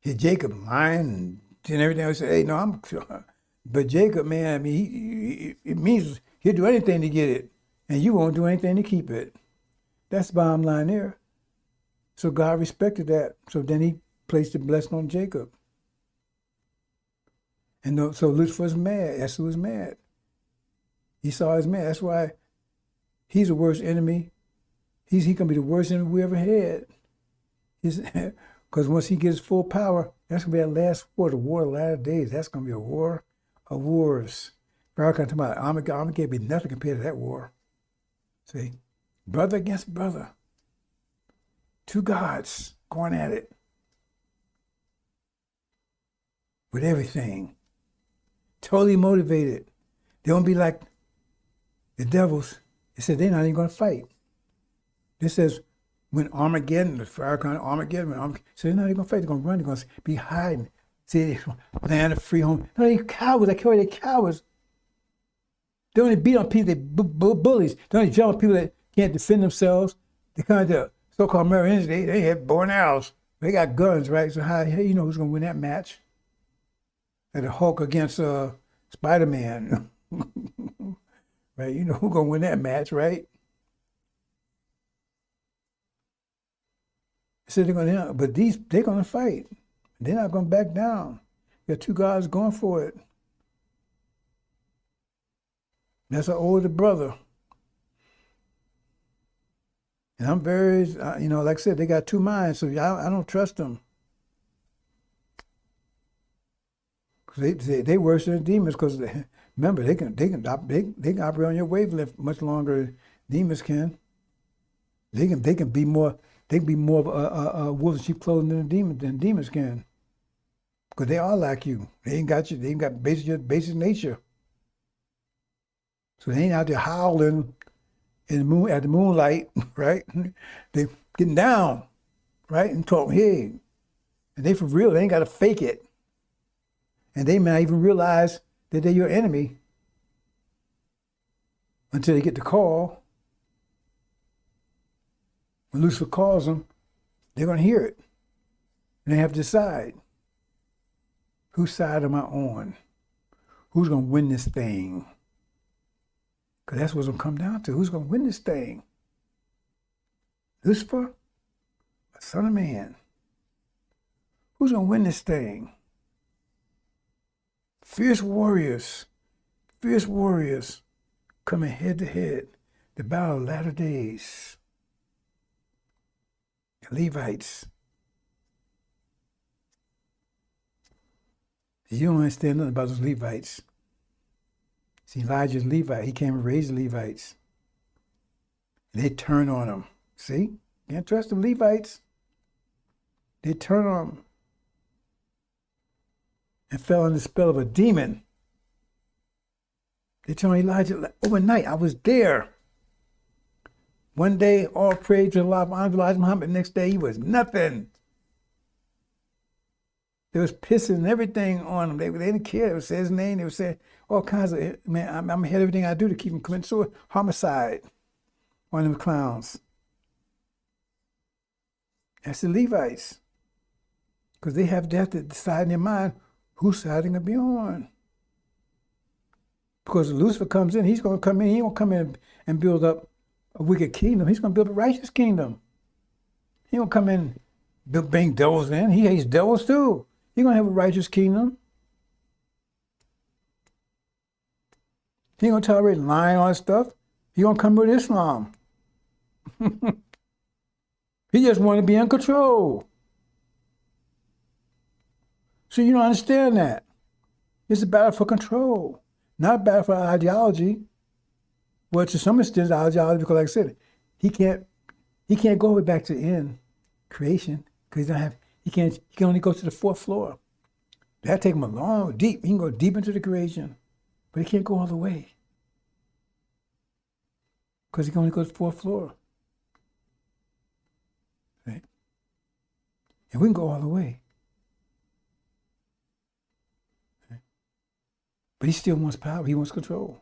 Here, Jacob lying and everything. I said, hey, no, I'm sure. But Jacob, man, I mean, it means he'll do anything to get it, and you won't do anything to keep it. That's the bottom line there. So God respected that. So then he placed the blessing on Jacob. And so Lucifer was mad. Esther was mad. Esau is mad. That's why he's the worst enemy. He's going to be the worst enemy we ever had. Because once he gets full power, that's going to be our last war, the war of the latter days. That's going to be a war of wars. Farrakhan talking about Armageddon can't be nothing compared to that war. See? Brother against brother. Two gods going at it. With everything. Totally motivated. They won't be like the devils. It said they're not even going to fight. This says when Armageddon, the Farrakhan Armageddon, so they're not even going to fight. They're going to run. They're going to be hiding. See, land of free home. No, they're cowards. I carry they cowards. They only beat on people, they bullies. They only jump on people that can't defend themselves. They kind of the so-called Americans, they have bow and arrows. They got guns, right? So how you know who's going to win that match? Like the Hulk against Spider-Man. Right? You know who's going to win that match, right? So they're going to, but they're going to fight. They're not going to back down. You got two guys going for it. That's an older brother. And I'm very, like I said, they got two minds, so I don't trust them. Because they worse than demons, because Remember, they can operate on your wavelength much longer than demons can. They can be more of a wolf in sheep clothing than demons can. Because they are like you. They ain't got basic nature. So they ain't out there howling at the moonlight, right? They getting down, right? And talking, hey. And they for real, they ain't got to fake it. And they may not even realize that they're your enemy until they get the call. When Lucifer calls them, they're going to hear it. And they have to decide, whose side am I on? Who's going to win this thing? Because that's what's going to come down to. Who's going to win this thing? Lucifer or Son of Man? Who's going to win this thing? Fierce warriors coming head to head. The battle of latter days. The Levites. You don't understand nothing about those Levites. See, Elijah's Levite. He came and raised the Levites. And they turn on him. See? Can't trust the Levites. They turn on him. And fell under the spell of a demon. They told Elijah, overnight, I was there. One day, all praise to Allah, Elijah Muhammad. The next day, he was nothing. They was pissing and everything on him. They didn't care. They would say his name. They would say all kinds of, man, I'm ahead of everything I do to keep him committing homicide on them clowns. That's the Levites. Because they have to decide in their mind whose side they're going to be on. Because if Lucifer comes in, he's going to come in. He won't come in and build up a wicked kingdom. He's going to build a righteous kingdom. He won't come in and bring devils in. He hates devils too. He's going to have a righteous kingdom. He ain't going to tolerate lying on stuff. He's going to come with Islam. He just want to be in control. So you don't understand that. It's a battle for control, not a battle for ideology. Well, to some extent, it's ideology because, like I said, he can't go back to the end creation because he can only go to the fourth floor. That'd take him a long, deep. He can go deep into the creation, but he can't go all the way because he can only go to the fourth floor. Right? And we can go all the way. Right? But he still wants power. He wants control.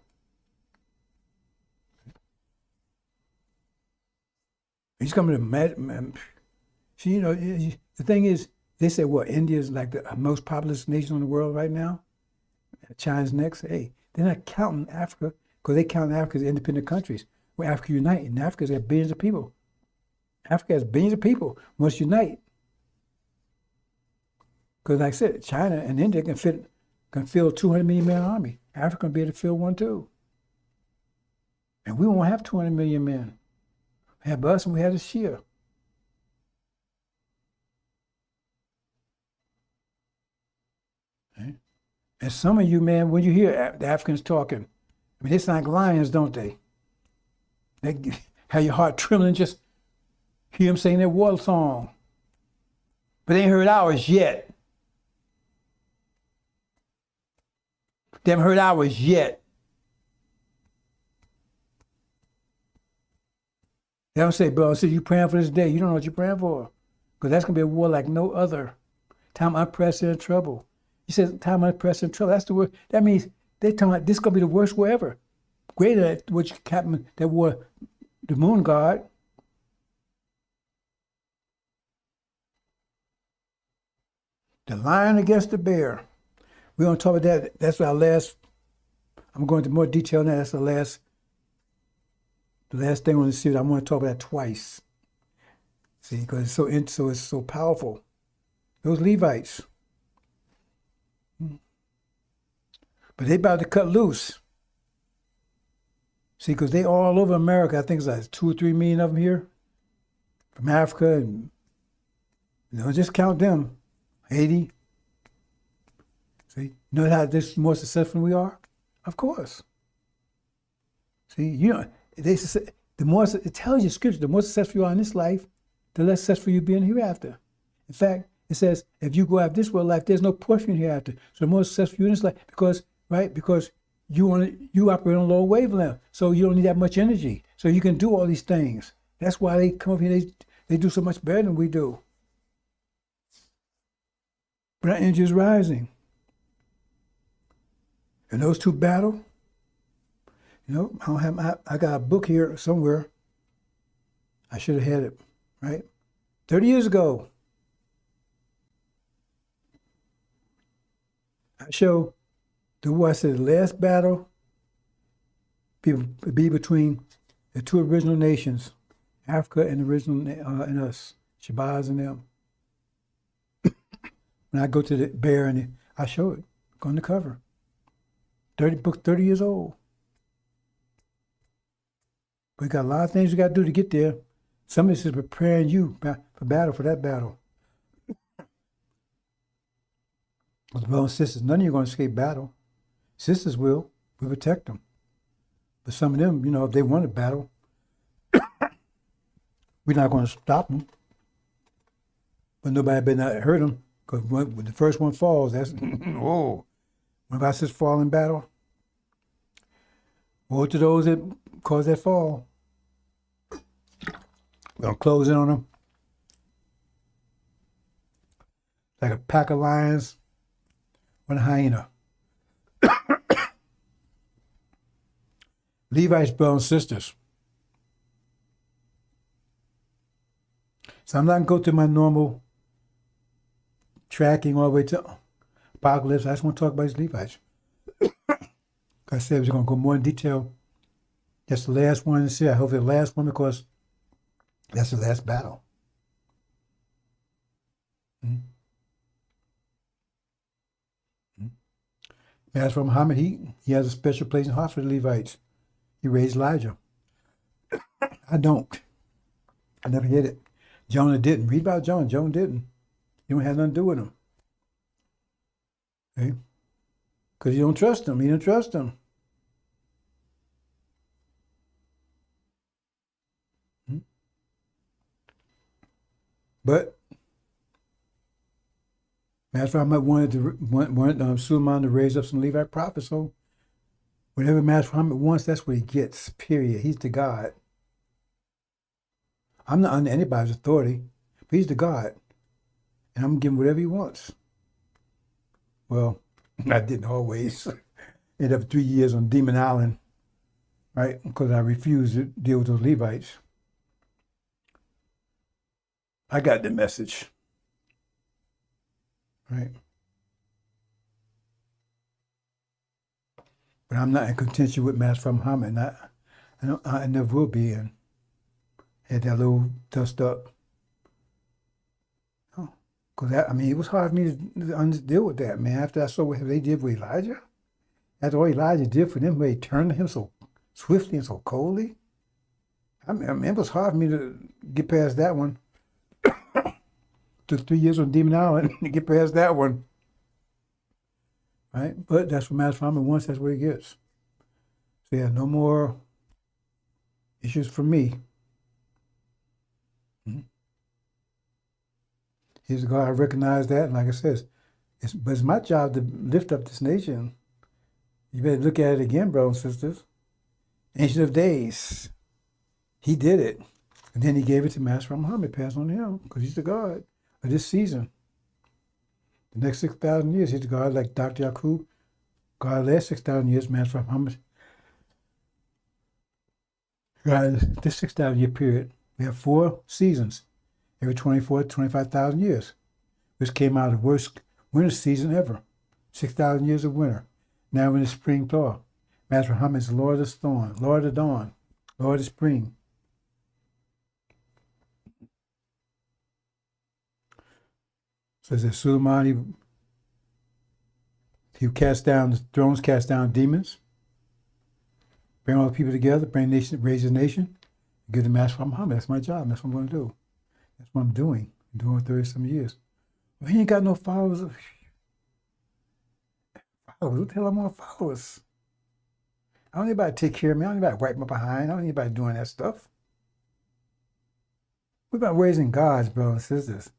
He's coming to see, you know, the thing is, they say, what, India is like the most populous nation in the world right now? China's next. Hey, they're not counting Africa because they count Africa as independent countries. Where Africa unite, and Africa has billions of people. Africa has billions of people, must unite. Because like I said, China and India can fill 200 million man army. Africa can be able to fill one too. And we won't have 200 million men. We have us and we have the Shia. Okay. And some of you, man, when you hear the Africans talking, I mean, they sound like lions, don't they? They have your heart trembling, just hear them saying their war song. But they ain't heard ours yet. They haven't heard ours yet. They don't say, bro, you praying for this day. You don't know what you're praying for. Because that's going to be a war like no other. Time unprecedented trouble. He says time unprecedented trouble. That's the word. That means they're talking about this is going to be the worst war ever. Greater than which happened that war, the moon god. The lion against the bear. We're going to talk about that. That's our last, I'm going into more detail on that. That's the last thing on the series. I want to talk about that twice. See, because it's so powerful. Those Levites. But they about to cut loose. See, because they all over America. I think it's like 2 or 3 million of them here from Africa, and just count them. Haiti. See, you know how this more successful we are? Of course. See, they say, the more it tells you scripture, the more successful you are in this life, the less successful you'll be in hereafter. In fact, it says if you go after this world life, there's no portion hereafter. So the more successful you in this life, because you operate on low wavelength, so you don't need that much energy. So you can do all these things. That's why they come up here. They do so much better than we do. But our energy is rising. And those two battle. I got a book here somewhere. I should have had it, right? 30 years ago, I show the last battle be between the two original nations, Africa and the original and us, Shabazz and them. When I go to the bear and I show it on the cover. 30 years old. We got a lot of things we got to do to get there. Some of this is preparing you for that battle. But brothers and sisters, none of you are going to escape battle. Sisters will. We protect them. But some of them, if they want to battle, we're not going to stop them. But nobody better not hurt them, because when the first one falls, that's, oh. When our sisters fall in battle, woe to those that cause that fall. We're going to close in on them like a pack of lions on a hyena. Levites, brothers and sisters. So I'm not going to go to my normal tracking all the way to Apocalypse. I just want to talk about these Levites. Like I said, we're going to go more in detail. That's the last one to see. I hope it's the last one because that's the last battle. As for Muhammad, he has a special place in heart for the Levites. He raised Elijah. I don't. I never hit it. Jonah didn't. Read about Jonah. Jonah didn't. He don't have nothing to do with him. Okay? Because you don't trust him. You don't trust him. But Master Muhammad wanted Suleiman to raise up some Levite prophets. So whatever Master Muhammad wants, that's what he gets. Period. He's the God. I'm not under anybody's authority, but he's the God, and I'm giving whatever he wants. Well, I didn't always. Ended up 3 years on Demon Island, right? Because I refused to deal with those Levites. I got the message, right? But I'm not in contention with Master Muhammad. I never will be. And had that little dust up. Because it was hard for me to deal with that, man. After I saw what they did with Elijah, after all Elijah did for them, where he turned to him so swiftly and so coldly. It was hard for me to get past that one. Took 3 years on Demon Island to get past that one. Right? But that's what Master Muhammad wants, that's what he gets. So yeah, no more issues for me. He's the God, I recognize that, and like I said, it's my job to lift up this nation. You better look at it again, brothers and sisters. Ancient of Days. He did it. And then he gave it to Master Muhammad, passed on to him, because he's the God of this season. The next 6,000 years, he's the God like Dr. Yakub. God of the last 6,000 years, Master Muhammad. God, this 6,000 year period, we have 4 seasons, every 24 to 25,000 years, which came out of the worst winter season ever. 6,000 years of winter. Now we're in the spring thaw. Master Muhammad is the Lord of the storm, Lord of the dawn, Lord of the spring. Says that Suleiman, he cast down the thrones, cast down demons, bring all the people together, bring nation, raise his nation, give the Master Muhammad. That's my job. That's what I'm going to do. That's what I'm doing. I'm doing it 30-some years. Well, he ain't got no followers. Followers? What the hell am I followers? I don't need anybody to take care of me. I don't need anybody to wipe my behind. I don't need anybody doing that stuff. We're about raising gods, brothers and sisters.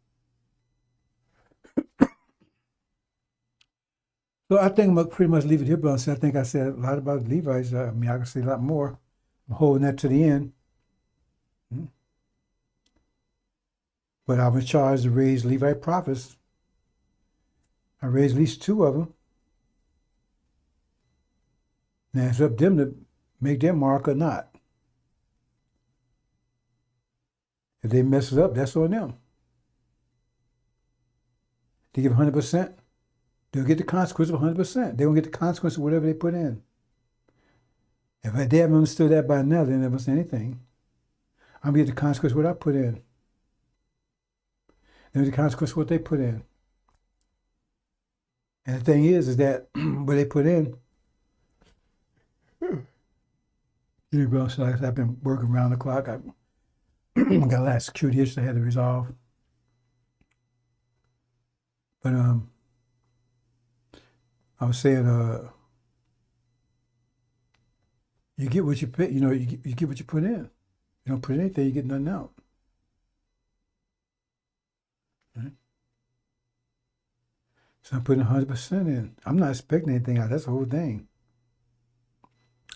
So I think I'm going to pretty much leave it here, brothers and sisters. I think I said a lot about Levites. I mean, I can say a lot more. I'm holding that to the end. But I was charged to raise Levite prophets. I raised at least 2 of them. Now it's up to them to make their mark or not. If they mess it up, that's on them. They give 100%, they'll get the consequence of 100%. They won't get the consequence of whatever they put in. If they haven't understood that by now, they never say anything. I'm going to get the consequence of what I put in. They'll get the consequence of what they put in. And the thing is that what they put in, I've been working around the clock. I got a lot of security issues I had to resolve. But I was saying, you get what you put. You get what you put in. You don't put anything, you get nothing out. Right? So I'm putting 100% in. I'm not expecting anything out. That's the whole thing.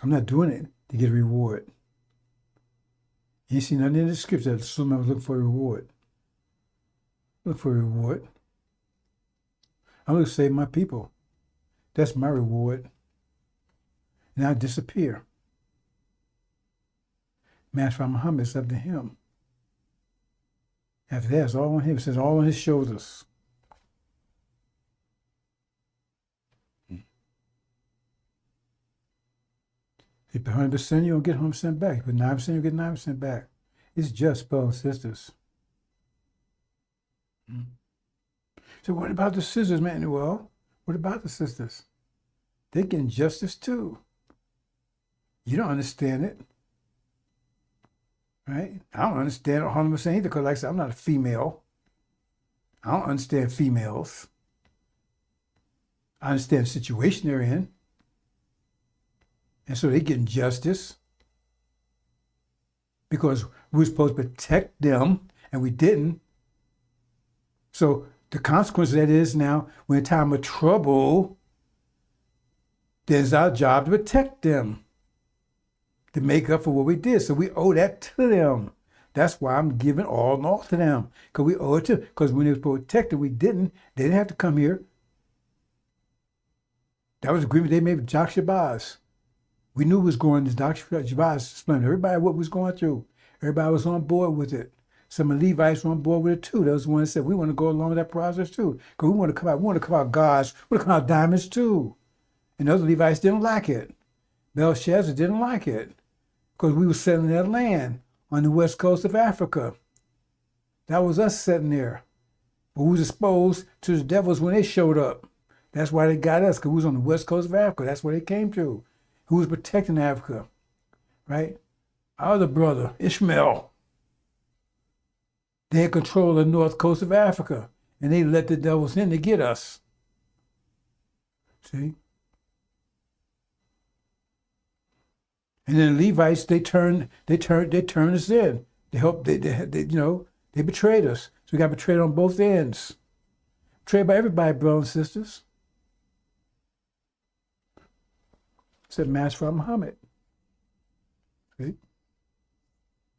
I'm not doing it to get a reward. You see nothing in the scripture that assume I was looking for a reward. Look for a reward. I'm going to save my people. That's my reward. And I disappear. Master Muhammad, it's up to him. After that, it's all on him. It says all on his shoulders. If you put 100%, you don't get 100% back. If you put 9%, you get 9% back. It's just, brothers and sisters. So what about the sisters, man? Well, what about the sisters? They're getting justice too. You don't understand it. Right? I don't understand it 100% either, because like I said, I'm not a female. I don't understand females. I understand the situation they're in. And so they're getting justice because we were supposed to protect them and we didn't. So the consequence of that is now, when in time of trouble, then it's our job to protect them, to make up for what we did. So we owe that to them. That's why I'm giving all and all to them, because we owe it to them. Because when they were protected, we didn't. They didn't have to come here. That was the agreement they made with Dr. Shabazz. We knew it was going to Dr. Shabazz explained to everybody what was going through. Everybody was on board with it. Some of the Levites were on board with it too. Those the ones that said, we want to go along with that process too. Because we want to come out gods, we want to come out diamonds too. And other Levites didn't like it. Belshazzar didn't like it. Because we were settling their land on the west coast of Africa. That was us sitting there. But we was exposed to the devils when they showed up. That's why they got us, because we was on the west coast of Africa. That's where they came to. Who was protecting Africa, right? Our other brother, Ishmael. They had control of the north coast of Africa, and they let the devils in to get us. See? And then the Levites, they turned us in. They helped. They betrayed us. So we got betrayed on both ends. Betrayed by everybody, brothers and sisters. Said Master Muhammad. See?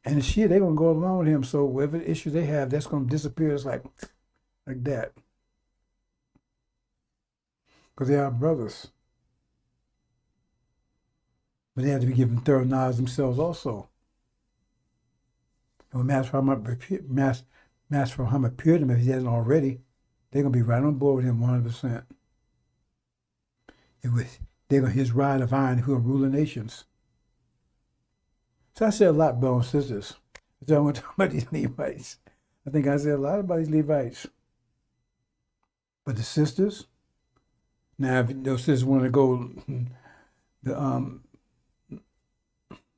And the Shia, they're going to go along with him. So whatever issue they have, that's going to disappear. It's like that. Because they are brothers. But they have to be given thorough knowledge themselves also. And when Master Muhammad appeared to them, if he hasn't already, they're going to be right on board with him 100%. They're going to his rod of iron who are ruling nations. So I said a lot, brothers and sisters. I want to talk about these Levites. I think I said a lot about these Levites. But the sisters, now if those sisters want to go the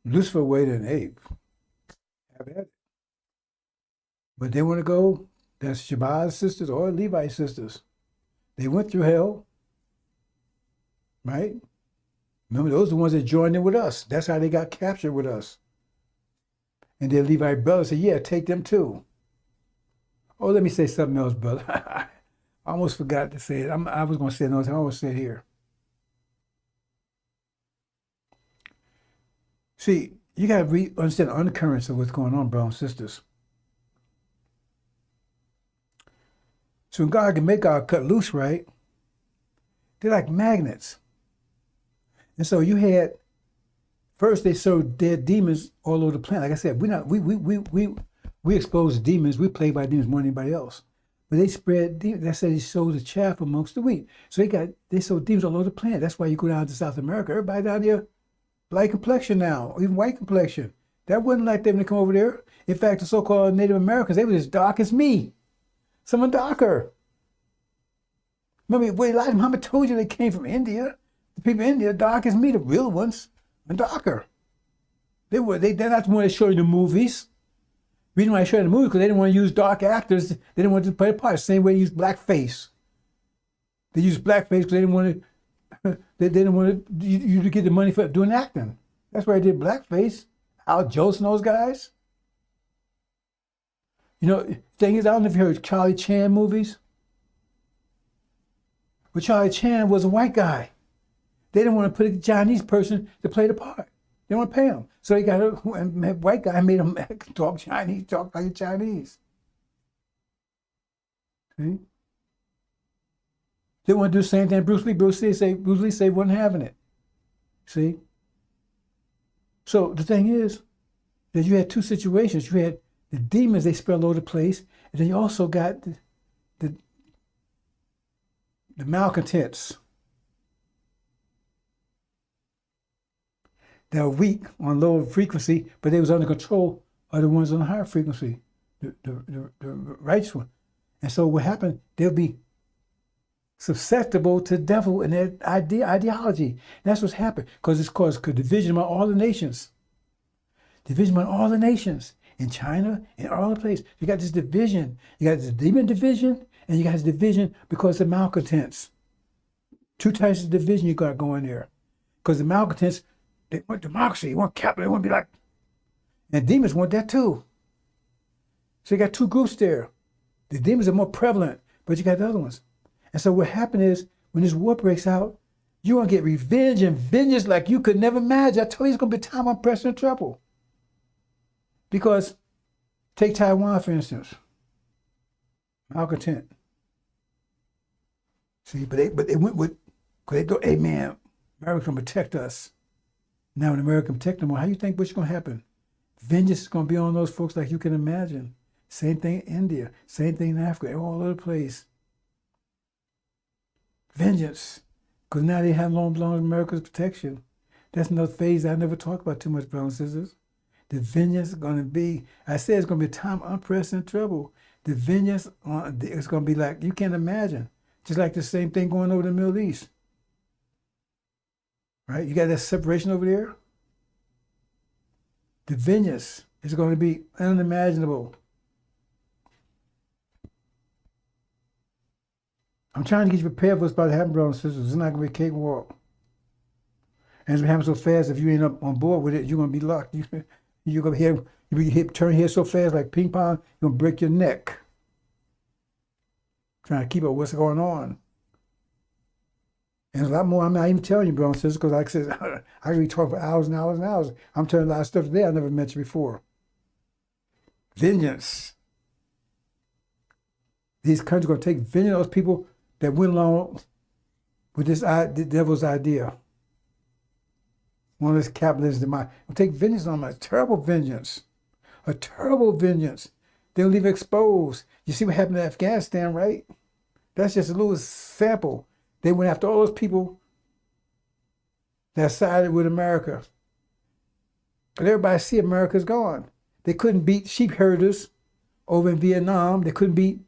Lucifer way, then hey, have at it. But they want to go, that's Shabazz sisters or Levite sisters. They went through hell, right? Remember, those are the ones that joined in with us. That's how they got captured with us. And the Levite brothers said, yeah, take them too. Oh, let me say something else, brother. I almost forgot to say it. I was going to say it, I almost said it here. See, you got to understand the undercurrents of what's going on, brothers and sisters. So when God can make God cut loose, right? They're like magnets. And so you had, first they sowed dead demons all over the planet. Like I said, we expose demons. We play by demons more than anybody else. But they spread demons. That's how they sowed the chaff amongst the wheat. So they sowed demons all over the planet. That's why you go down to South America. Everybody down there, light complexion now, even white complexion. That wasn't like them to come over there. In fact, the so-called Native Americans, they were as dark as me. Some are darker. Remember, Elijah Muhammad told you they came from India. The people in India are dark as me, the real ones, and darker. They're not the ones that show you the movies. The reason why I showed you the movies because they didn't want to use dark actors. They didn't want to play the part. The same way they used blackface. They used blackface because they didn't want to. They didn't want you to get the money for doing acting. That's why they did blackface. Al Jolson and those guys. You know, the thing is, I don't know if you heard Charlie Chan movies. But Charlie Chan was a white guy. They didn't want to put a Chinese person to play the part. They didn't want to pay him. So they got a white guy, made him talk Chinese, talk like a Chinese. See? They want to do the same thing. Bruce Lee said wasn't having it. See? So the thing is that you had two situations. You had the demons, they spread all over the place, and then you also got the malcontents that were weak on lower frequency, but they was under control of the ones on higher frequency, the righteous one. And so what happened, they'll be susceptible to the devil and their ideology. And that's what's happened, because it's caused division among all the nations. Division among all the nations. In China, in all the places. You got this division. You got this demon division, and you got this division because of malcontents. Two types of division you got going there. Because the malcontents, they want democracy, they want capital, they want to be like, and demons want that too. So you got two groups there. The demons are more prevalent, but you got the other ones. And so what happened is, when this war breaks out, you're going to get revenge and vengeance like you could never imagine. I told you it's going to be time I'm pressing trouble. Because, take Taiwan, for instance. Malcontent. See, but they went with, because they thought, hey man, America can protect us. Now when America can protect them, well, how do you think what's going to happen? Vengeance is going to be on those folks like you can imagine. Same thing in India. Same thing in Africa. They're all over the place. Vengeance. Because now they have long belongs America's protection. That's another phase I never talk about too much, brothers and sisters. The vengeance is going to be, I said it's going to be a time of unprecedented trouble. The vengeance is going to be like, you can't imagine. Just like the same thing going over the Middle East. Right? You got that separation over there. The vengeance is going to be unimaginable. I'm trying to get you prepared for what's about to happen, brothers and sisters. It's not going to be a cakewalk. And it's going to happen so fast, if you ain't up on board with it, you're going to be locked. You're going to turn here so fast like ping pong, you're going to break your neck. Trying to keep up with what's going on. And there's a lot more I'm not even telling you, brothers and sisters, because like I said, I can be talking for hours and hours and hours. I'm telling a lot of stuff today I never mentioned before. Vengeance. These countries are going to take vengeance on those people that went along with the devil's idea. One of this capitalism might take vengeance on them, a terrible vengeance. A terrible vengeance. They'll leave it exposed. You see what happened to Afghanistan, right? That's just a little sample. They went after all those people that sided with America. But everybody see America's gone. They couldn't beat sheep herders over in Vietnam. They couldn't beat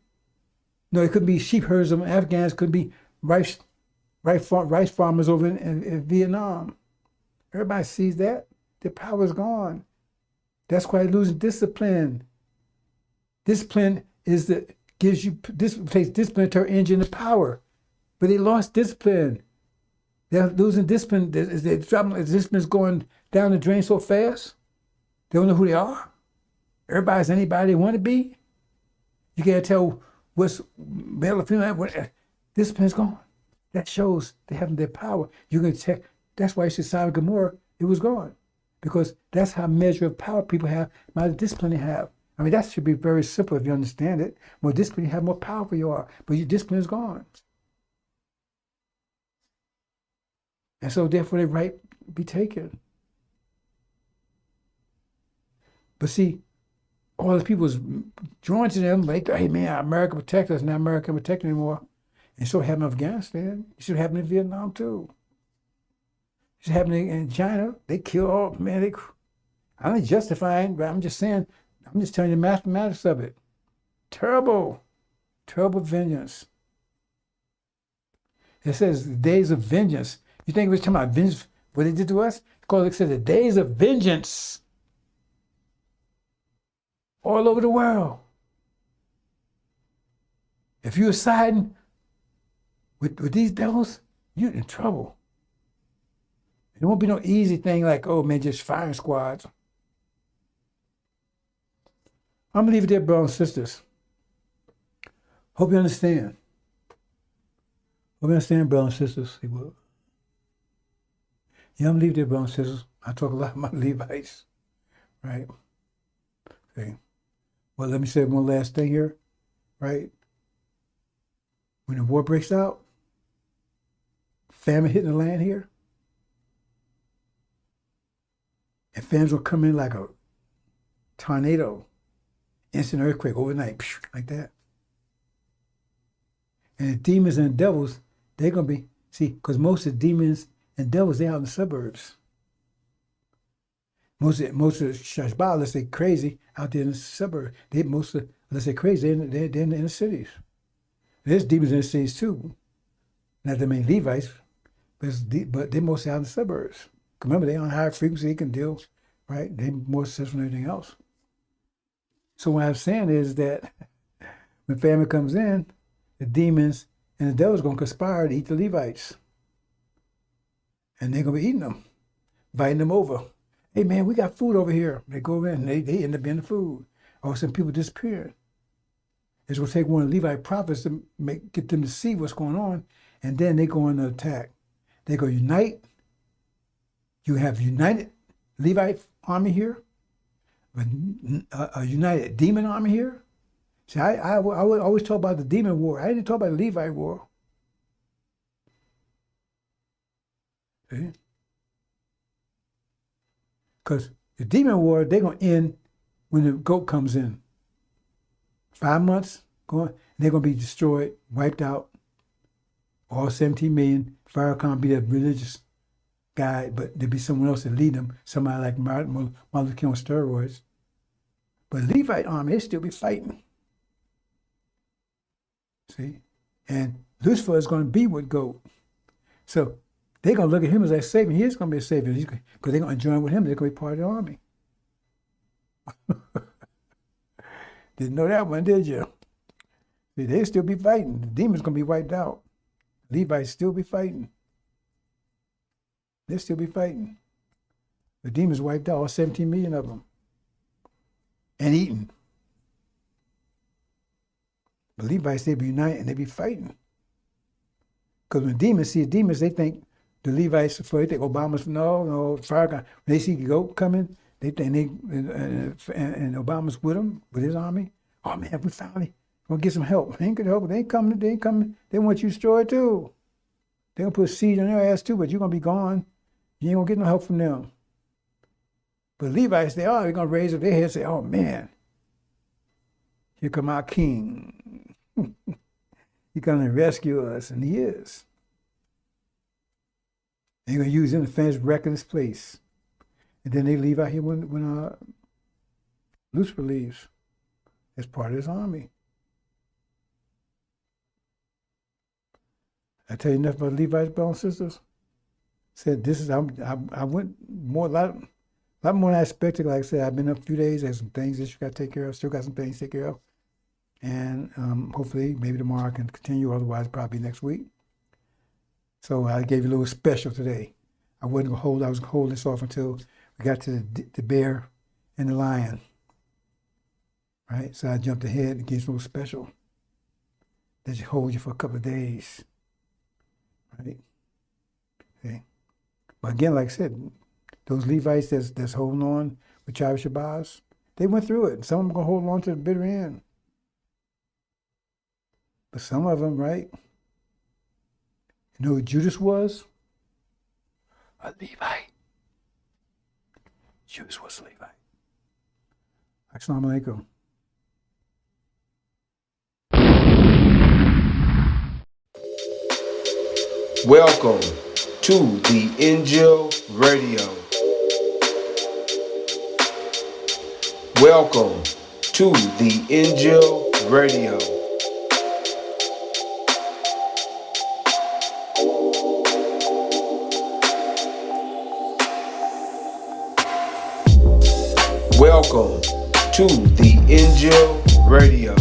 sheep herders in Afghans, couldn't be rice farmers over in Vietnam. Everybody sees that. Their power's gone. That's why they're losing discipline. Discipline is takes discipline to turn engine of power. But they lost discipline. They're losing discipline. Discipline's going down the drain so fast. They don't know who they are. Everybody's anybody they want to be. You can't tell what's male or female. Discipline's gone. That shows they have their power. You can check. That's why you see Sodom and Gomorrah, it was gone. Because that's how measure of power people have, amount of discipline they have. I mean, that should be very simple if you understand it. More discipline you have, more powerful you are. But your discipline is gone. And so therefore the right be taken. But see, all the people was drawn to them, like, hey man, America protect us, now America can protect anymore. And so it happened in Afghanistan. It should happen in Vietnam too. It should happen in China. They kill all, man, I'm not justifying, but I'm just saying, I'm just telling you the mathematics of it. Terrible, terrible vengeance. It says the days of vengeance. You think it was talking about vengeance, what they did to us? Because it says the days of vengeance all over the world. If you're siding with these devils, you're in trouble. It won't be no easy thing like, oh man, just firing squads. I'm gonna leave it there, brothers and sisters. Hope you understand. Hope you understand, brothers and sisters. Yeah, I'm gonna leave it there, brothers and sisters. I talk a lot about Levites, right? Okay. Well, let me say one last thing here, right? When the war breaks out, famine hitting the land here, and famine's gonna come in like a tornado, instant earthquake overnight, like that. And the demons and the devils, they're gonna be, see, because most of the demons and devils, they're out in the suburbs. Most of the Shashbah, unless they're crazy, out there in the suburbs. Unless they're crazy, they're in the inner cities. There's demons in the cities too. Not the main Levites, but they're mostly out in the suburbs. Remember, they're on higher frequency, they can deal, right? They're more successful than everything else. So what I'm saying is that when famine comes in, the demons and the devil's going to conspire to eat the Levites. And they're going to be eating them, inviting them over. Hey man, we got food over here. They go in, and they end up being the food. Or some people disappear. It's going to take one of the Levite prophets to get them to see what's going on, and then they go into attack. They go unite. You have united Levite army here, a united demon army here. See, I always talk about the demon war. I didn't talk about the Levite war. See? Because the demon war, they're going to end when the goat comes in. 5 months, they're going to be destroyed, wiped out. All 17 million. Farrakhan be a religious guy, but there'd be someone else to lead them, somebody like Martin Luther King on steroids. But Levite army, they still be fighting. See? And Lucifer is going to be with goat. So they're going to look at him as a savior. He is going to be a savior because they're going to join with him. They're going to be part of the army. Didn't know that one, did you? See, they'll still be fighting. The demon's going to be wiped out. Levites still be fighting. They'll still be fighting. The demons wiped out, all 17 million of them. And eaten. The Levites, they be united and they be fighting. Because when demons see demons, they think the Levites, they think Obama's, no, Farrakhan. When they see the goat coming, they think and Obama's with them, with his army. Oh man, we finally gonna get some help. They ain't gonna help. They ain't coming. They want you destroyed too. They gonna put a siege on their ass too, but you're gonna be gone. You ain't gonna get no help from them. But Levites, they're gonna raise up their heads and say, oh man, here come our king. He's gonna rescue us, and he is. They're gonna use him to finish wrecking this place. And then they leave out here when Lucifer leaves as part of his army. I tell you enough about Levi's brothers and sisters. Said this is I went more a lot more than I expected. Like I said, I've been up a few days. There's some things that you got to take care of. Still got some things to take care of, and hopefully maybe tomorrow I can continue. Otherwise, probably next week. So I gave you a little special today. I was gonna hold this off until we got to the bear and the lion. Right? So I jumped ahead and gave you a little special. That should hold you for a couple of days. Right? Okay. But again, like I said, those Levites that's holding on with tribe Shabazz, they went through it. Some of them are gonna hold on to the bitter end. But some of them, right? You know who Judas was? A Levite. Judas was a Levite. Assalamu alaikum. Welcome to the Injil Radio. Welcome to the Injil Radio. Welcome to the Injil Radio.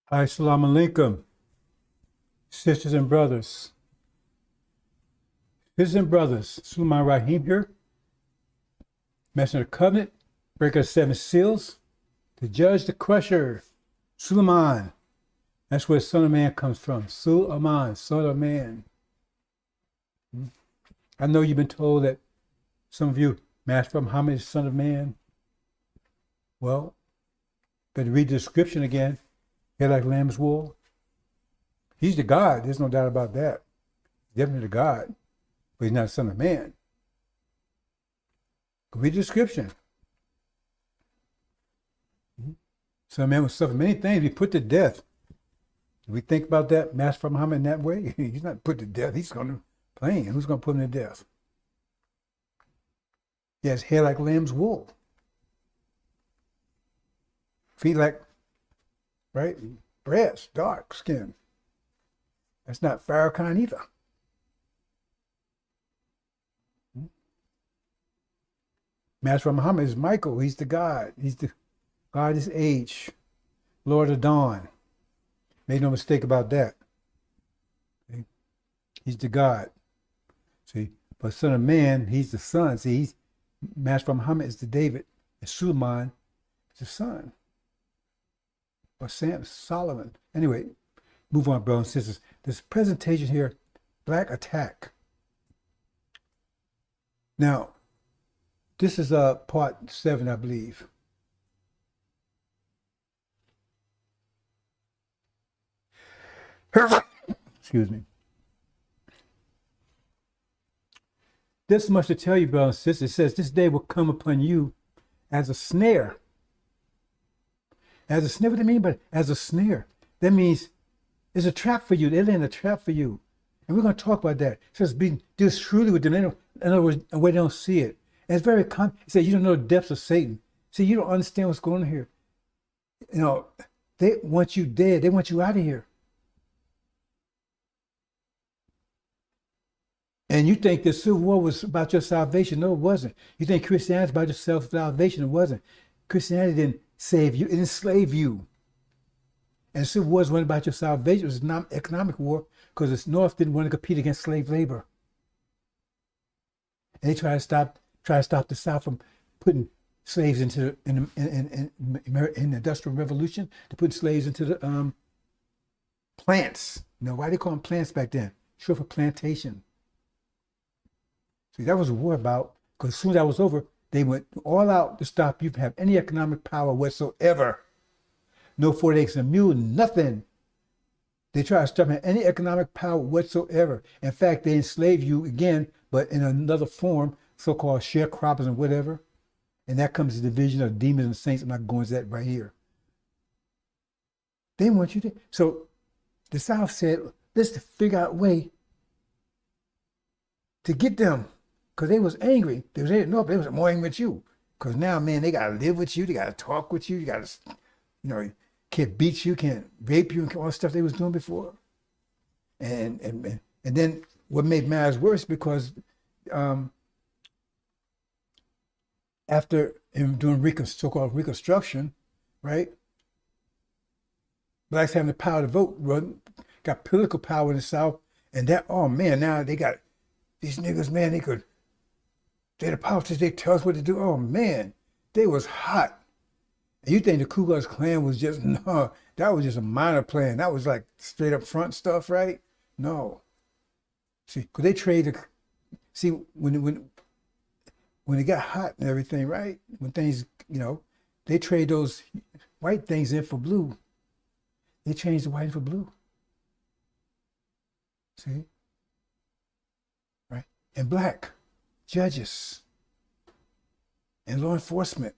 Assalamu alaikum, sisters and brothers. Sisters and brothers, Sulaiman Rahim here, Messenger of the Covenant, breaker of 7 seals, the judge, the crusher, Sulaiman. That's where the Son of Man comes from. Sulaiman, Son of Man. I know you've been told that some of you, Master Muhammad is Son of Man. Well, better read the description again. Head like lamb's wool. He's the God. There's no doubt about that. Definitely the God. But he's not a Son of Man. Go read the description. Son of Man will suffer many things. Be put to death. Do we think about that, Master Muhammad, in that way? He's not put to death. He's going to plain. Who's going to put him to death? He has hair like lamb's wool. Feet like, right? Brass, dark skin. That's not Farrakhan either. Master Muhammad is Michael. He's the God. He's the God of this age. Lord of Dawn. Made no mistake about that. Okay? He's the God. See, but Son of Man, he's the son. See, he's Master Muhammad is the David, and Suleiman is the son. Or Sam Solomon. Anyway, move on, brothers and sisters. This presentation here, Black Attack. Now, this is part 7, I believe. Excuse me. This much to tell you, brothers and sisters. It says, this day will come upon you as a snare. As a snare, what do you mean by as a snare? That means it's a trap for you. They're laying a trap for you. And we're going to talk about that. It says, be deals shrewdly with them. In other words, a way they don't see it. And it's very common. It says, you don't know the depths of Satan. See, you don't understand what's going on here. You know, they want you dead. They want you out of here. And you think the Civil War was about your salvation. No, it wasn't. You think Christianity is about your self-salvation. It wasn't. Christianity didn't save you. It enslaved you. And the Civil War wasn't about your salvation. It was an economic war because the North didn't want to compete against slave labor. And they tried to stop the South from putting slaves into in the Industrial Revolution. To put slaves into the plants. You know, why they call them plants back then? Short for plantation. See, that was a war about, because as soon as that was over, they went all out to stop you from having any economic power whatsoever. No 40 acres a mule, nothing. They tried to stop any economic power whatsoever. In fact, they enslaved you again, but in another form, so-called sharecroppers and whatever. And that comes to the division of demons and saints. I'm not going to that right here. They want you to. So the South said, let's figure out a way to get them. Because they was angry. They was angry. No, they was more angry with you. Because now, man, they got to live with you. They got to talk with you. You got to, you know, can't beat you, can't rape you, and all the stuff they was doing before. And then what made matters worse, because after doing so-called Reconstruction, right, blacks having the power to vote, got political power in the South, and that, oh man, now they got these niggas, man, they're the politicians, they tell us what to do. Oh man, they was hot. And you think the Ku Klux Klan was just, no, that was just a minor plan. That was like straight up front stuff, right? No. See, because they traded, see, when it got hot and everything, right? When things, you know, they trade those white things in for blue. They changed the white for blue. See? Right? And black judges and law enforcement.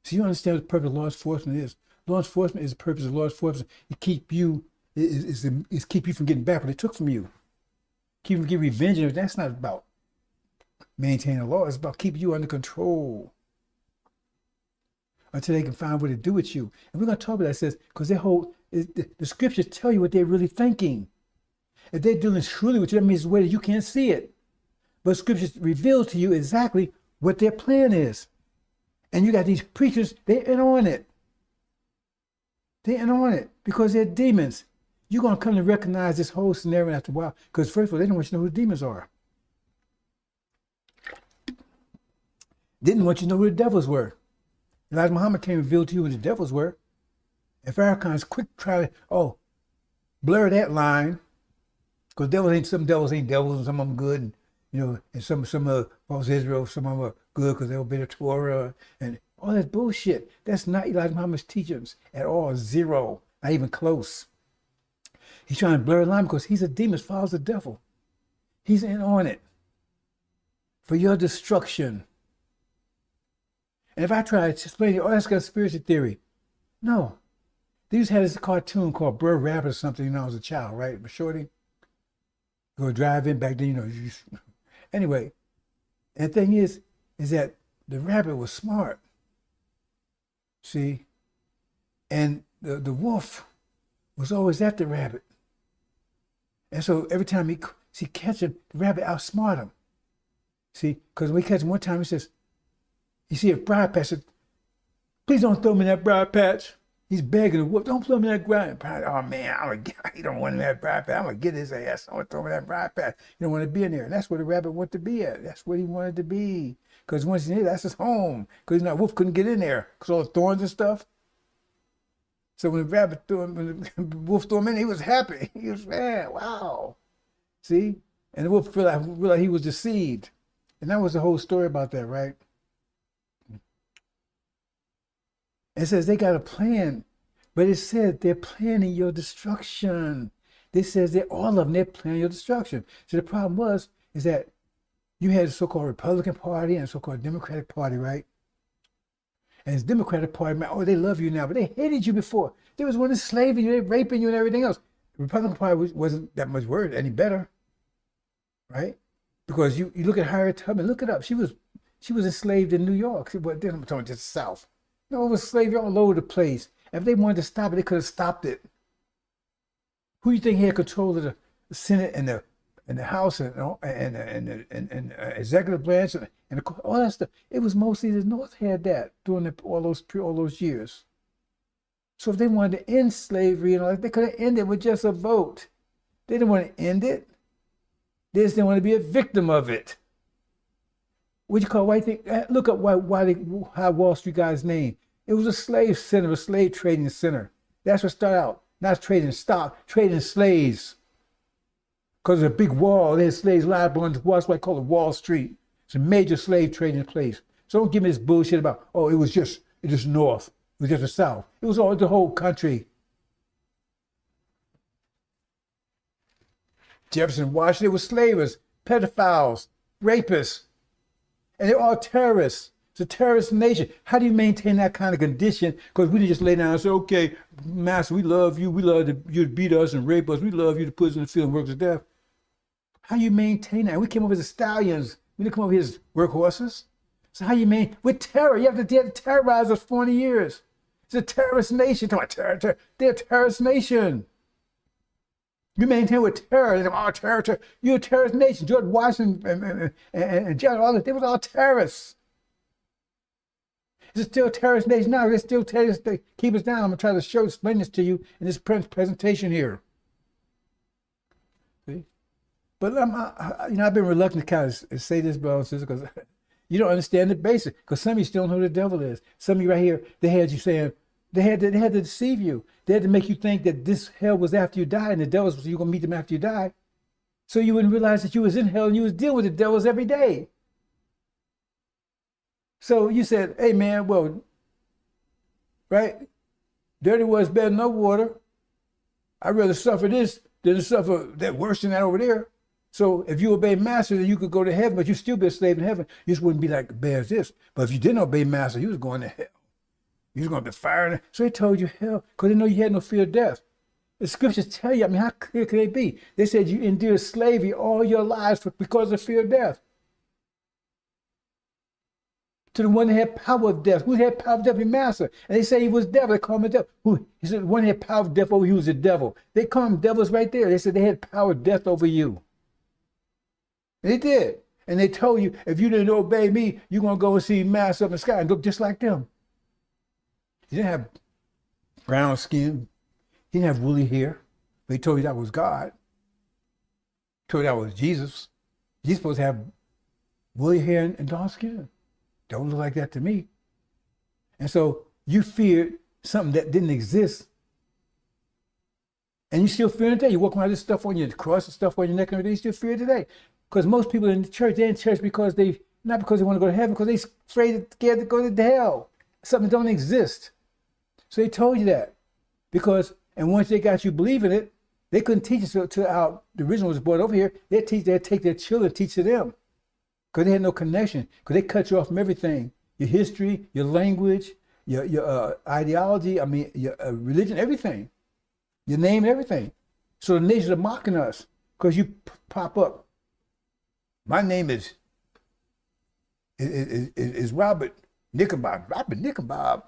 So you understand what the purpose of law enforcement is. Law enforcement is the purpose of law enforcement. It keep you, is keep you from getting back what they took from you. Keep from getting revenge. And that's not about maintaining the law. It's about keeping you under control until they can find what to do with you. And we're going to talk about that. It says, because the scriptures tell you what they're really thinking. If they're dealing shrewdly with you, that means the way that you can't see it. But scriptures reveal to you exactly what their plan is. And you got these preachers, they're in on it. They're in on it because they're demons. You're going to come to recognize this whole scenario after a while. Because first of all, they don't want you to know who the demons are. Didn't want you to know who the devils were. Elijah Muhammad came and revealed to you who the devils were. And Farrakhan's quick try to, blur that line. Because some devils ain't devils, and some of them good, and you know, and some of false Israel, some of them are good because they obey the Torah, and all that bullshit. That's not Elijah Muhammad's teachings at all. Zero, not even close. He's trying to blur the line because he's a demon, follows the devil. He's in on it for your destruction. And if I try to explain it, that's conspiracy theory. No. They used to have this cartoon called Brer Rabbit or something when I was a child, right? But Shorty, go drive in back then, you know. Anyway, and the thing is that the rabbit was smart. See? And the wolf was always at the rabbit. And so every time he catch him, the rabbit outsmart him. See? Because when he catch him one time, he says, you see a briar patch, said, please don't throw me in that briar patch. He's begging the wolf, don't throw me in that briar patch. Oh man, he don't want him in that briar patch. I'm going to get his ass. I'm going to throw him in that briar patch. He don't want to be in there. And that's where the rabbit wanted to be at. That's where he wanted to be. Because once he's in there, that's his home. Because wolf couldn't get in there because all the thorns and stuff. So when the wolf threw him in, he was happy. He was, man, wow. See? And the wolf realized he was deceived. And that was the whole story about that, right? It says they got a plan, but it said they're planning your destruction. This says that all of them, they're planning your destruction. So the problem is that you had the so-called Republican Party and the so-called Democratic Party, right? And this Democratic Party, man, oh, they love you now, but they hated you before. They was one enslaving you, they raping you and everything else. The Republican Party wasn't that much worse, any better, right? Because you look at Harriet Tubman, look it up. She was enslaved in New York. But then I'm talking just the South. No, it was slavery all over the place. If they wanted to stop it, they could have stopped it. Who do you think had control of the Senate and the House and the executive branch and all that stuff? It was mostly the North had that during all those years. So if they wanted to end slavery and all that, they could have ended it with just a vote. They didn't want to end it. They just didn't want to be a victim of it. What you call white thing? Look up how Wall Street got his name. It was a slave center, a slave trading center. That's what started out. Not trading stock, trading slaves. Because of a big wall, they had slaves lined up on the wall. That's why I call it Wall Street. It's a major slave trading place. So don't give me this bullshit about, oh, it was just North. It was just the South. It was all the whole country. Jefferson, Washington was slavers, pedophiles, rapists, and they're all terrorists. It's a terrorist nation. How do you maintain that kind of condition? Because we didn't just lay down and say, okay, master, we love you. We love you to beat us and rape us. We love you to put us in the field and work us to death. How do you maintain that? We came up as stallions. We didn't come up here as workhorses. So how you maintain? With terror. You have to terrorize us 40 years. It's a terrorist nation. Talking about terror. They're a terrorist nation. You maintain with terror. Terror. You're a terrorist nation. George Washington and John, all that, they was all terrorists. It's still a terrorist nation now. They're still terrorists. They keep us down. I'm going to try to explain this to you in this presentation here. See? But I've been reluctant to kind of say this, brothers and sisters, because you don't understand the basics. Because some of you still don't know who the devil is. Some of you right here, they had you saying, they had to deceive you. They had to make you think that this hell was after you die, and the devils was you going to meet them after you die. So you wouldn't realize that you was in hell and you was dealing with the devils every day. So you said, hey man, well, right? Dirty water's better than no water. I'd rather suffer this than to suffer that worse than that over there. So if you obey master, then you could go to heaven, but you still be a slave in heaven. You just wouldn't be like bad as this. But if you didn't obey master, you was going to hell. You was going to be fired. So they told you hell, because they know you had no fear of death. The scriptures tell you, how clear could they be? They said you endured slavery all your lives because of fear of death. To the one that had power of death. Who had power of death? The master. And they say he was devil. They call him a devil. He said the one that had power of death over you was the devil. They call him devils right there. They said they had power of death over you. And they did. And they told you, if you didn't obey me, you're going to go and see master up in the sky and look just like them. He didn't have brown skin. He didn't have woolly hair. But he told you that was God. He told you that was Jesus. He's supposed to have woolly hair and dark skin. Don't look like that to me. And so you feared something that didn't exist. And you still fear it today. You walk around with this stuff on your cross and stuff on your neck and everything, you still fear it today. Because most people in the church, they're in church because not because they want to go to heaven, because they're afraid, scared to go to hell. Something that don't exist. So they told you that. And once they got you believing it, they couldn't teach it to how the original was brought over here. They'd take their children, teach to them. Because they had no connection, because they cut you off from everything. Your history, your language, your ideology, your religion, everything. Your name, everything. So the nations are mocking us because you pop up. My name is Robert Nickenbob. Robert Nickenbob.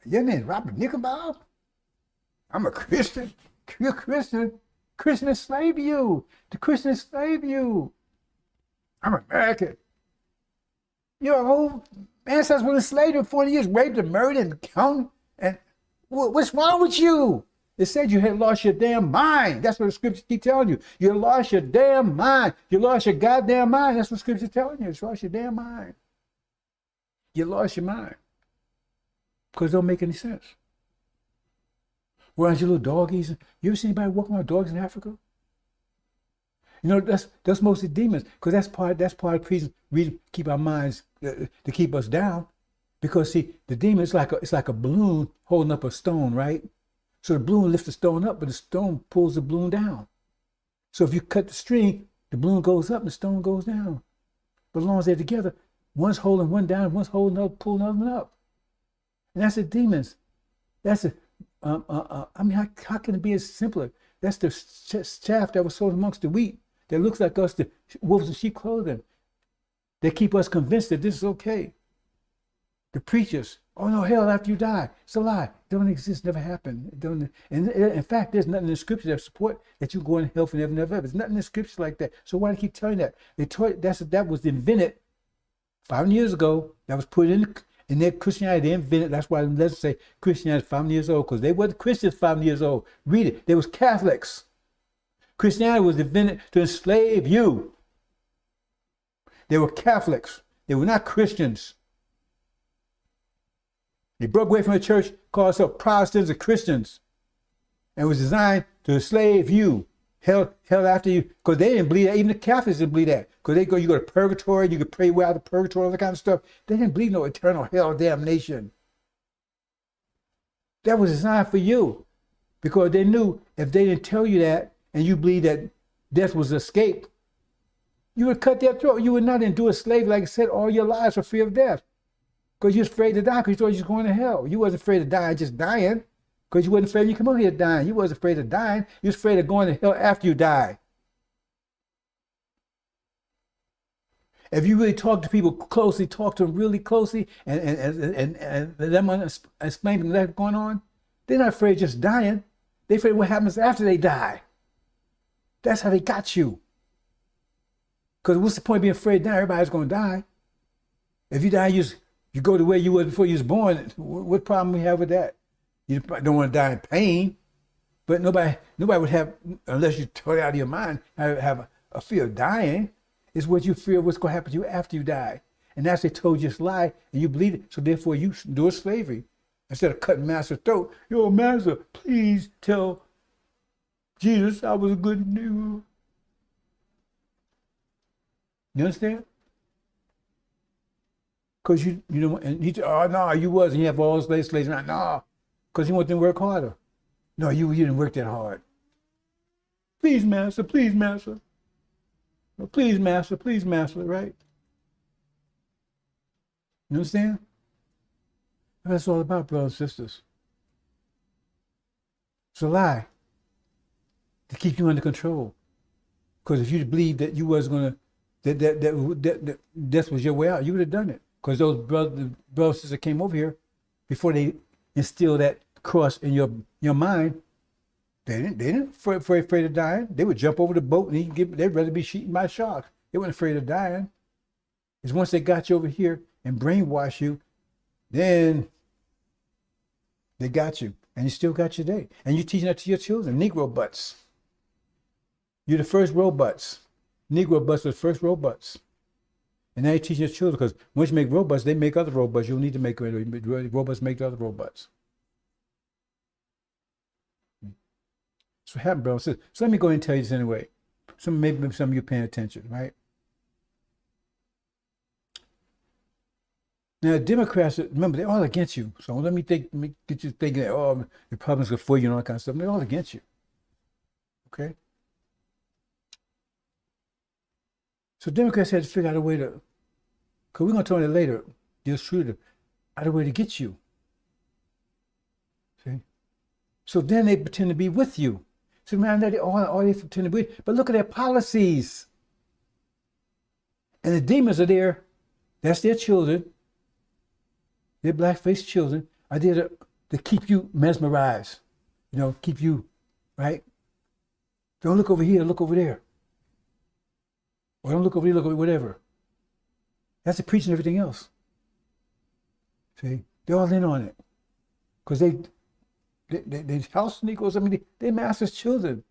Your name is Robert Nickenbob? I'm a Christian. You're a Christian. Christian enslave you. The Christian enslave you. I'm American. Your whole ancestors were enslaved for 40 years, raped and murdered and counted. And what's wrong with you? It said you had lost your damn mind. That's what the scriptures keep telling you. You lost your damn mind. You lost your goddamn mind. That's what scripture's telling you. You lost your damn mind. You lost your mind. Because it don't make any sense. Whereas your little doggies, you ever see anybody walking around dogs in Africa? You know, that's mostly demons, because that's part of the reason keep our minds to keep us down. Because see, the demon it's like a balloon holding up a stone, right? So the balloon lifts the stone up, but the stone pulls the balloon down. So if you cut the string, the balloon goes up and the stone goes down. But as long as they're together, one's holding one down, one's holding another, pulling another one up. And that's the demons. That's the, I mean, how can it be as simpler? That's the chaff that was sown amongst the wheat that looks like us, the wolves in sheep clothing. They keep us convinced that this is okay. The preachers, oh no, hell after you die. It's a lie. It don't exist, never happened. It don't, and in fact, there's nothing in the scripture that support that you go in hell for never, never, ever. There's nothing in the scripture like that. So why do they keep telling that? They told that was invented 500 years ago. That was put in their Christianity. They invented. That's why let's say Christianity is 500 years old, because they weren't Christians 500 years old. Read it. They was Catholics. Christianity was invented to enslave you. They were Catholics. They were not Christians. They broke away from the church, called themselves Protestants or Christians, and was designed to enslave you, hell after you, because they didn't believe that. Even the Catholics didn't believe that, because you go to purgatory, you could pray way out of purgatory, all that kind of stuff. They didn't believe no eternal hell or damnation. That was designed for you, because they knew if they didn't tell you that, and you believe that death was escape, you would cut their throat. You would not endure slavery, like I said, all your lives for fear of death. Because you're afraid to die, because you thought you was going to hell. You wasn't afraid of dying, just dying, because you wasn't afraid you come out here dying. You wasn't afraid of dying. You was afraid of going to hell after you die. If you really talk to people closely, talk to them really closely, and let them explain what's going on, they're not afraid of just dying. They're afraid of what happens after they die. That's how they got you. Because what's the point of being afraid of dying? Everybody's going to die. If you die, you go the way you were before you was born. What problem we have with that? You don't want to die in pain, but nobody would have, unless you tore it out of your mind, have a fear of dying. It's what you fear what's going to happen to you after you die. And that's they told you this lie, and you believe it. So therefore you endure slavery. Instead of cutting master's throat, yo, master, please tell Jesus I was a good nigga. You understand? Because you know, and he said, oh no, you wasn't. You have all those slaves. No, because you want them to work harder. No, you didn't work that hard. Please, master, please, master. No, please, master, right? You understand? That's what it's all about, brothers and sisters. It's a lie to keep you under control. Because if you believed that you was gonna, that death was your way out, you would have done it. Because those brothers and sisters came over here before they instilled that cross in your mind. They didn't afraid of dying. They would jump over the boat and they'd rather be eaten by sharks. They weren't afraid of dying. It's once they got you over here and brainwash you, then they got you. And you still got your day. And you're teaching that to your children, Negro butts. You're the first robots. Negro butts are the first robots. And now you're teaching your children, because once you make robots, they make other robots. You'll need to make robots make other robots. That's what happened, bro. So let me go ahead and tell you this anyway. Maybe some of you paying attention, right? Now, Democrats, remember, they're all against you. So let me get you thinking that, oh, Republicans are for you and all that kind of stuff. They're all against you. Okay? So Democrats had to figure out a way to, because we're going to talk about it later, dear Schroeder, out a way to get you. See? So then they pretend to be with you. So man, all they pretend to be, but look at their policies. And the demons are there. That's their children. Their black-faced children are there to keep you mesmerized. You know, keep you, right? Don't look over here, look over there. Or don't look over here, look over whatever. That's the preaching and everything else. See? They're all in on it. Because they house Negroes, I mean, they master's children.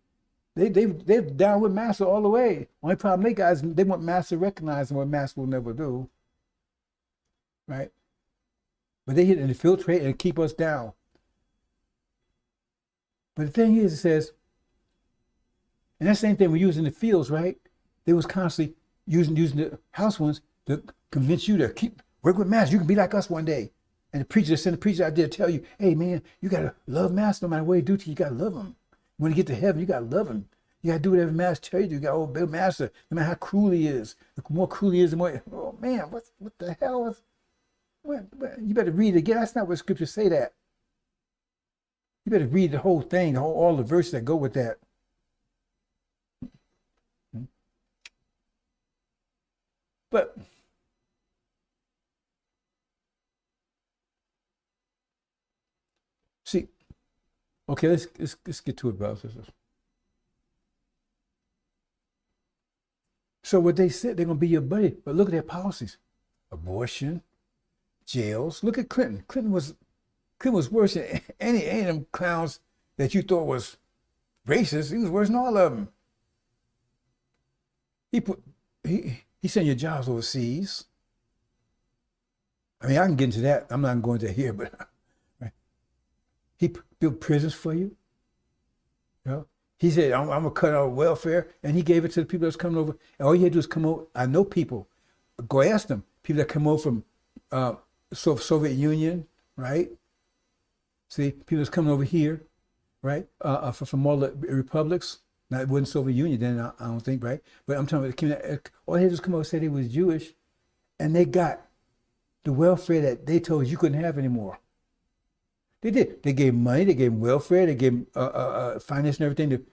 They're down with master all the way. Only problem they want master to recognize them, what master will never do. Right? But they hit and infiltrate and keep us down. But the thing is, it says, and that same thing we use in the fields, right? They was constantly using the house ones to convince you to work with master. You can be like us one day. And the preacher, send the preacher out there to tell you, hey man, you gotta love master no matter what he do to you, you gotta love him. When you get to heaven, you gotta love him. You gotta do whatever master tells you to. You gotta obey master, no matter how cruel he is. The more cruel he is, the more, oh man, what the hell is, what, you better read it again. That's not what scriptures say that. You better read the whole thing, all the verses that go with that. But see, okay, let's get to it, brothers and sisters. So what they said, they're gonna be your buddy, but look at their policies: abortion, jails. Look at Clinton. Clinton was worse than any of them clowns that you thought was racist. He was worse than all of them. He sent your jobs overseas. I mean, I can get into that. I'm not going to here, but right. He built prisons for you. You know? He said, I'm going to cut out welfare, and he gave it to the people that's coming over. And all you had to do is come over. I know people. Go ask them. People that come over from Soviet Union, right? See, people that's coming over here, right? From all the republics. Now, it wasn't Soviet Union then, I don't think, right? But I'm talking about, all they had to come over and say they was Jewish, and they got the welfare that they told you couldn't have anymore. They did. They gave money, they gave welfare, they gave finance and everything to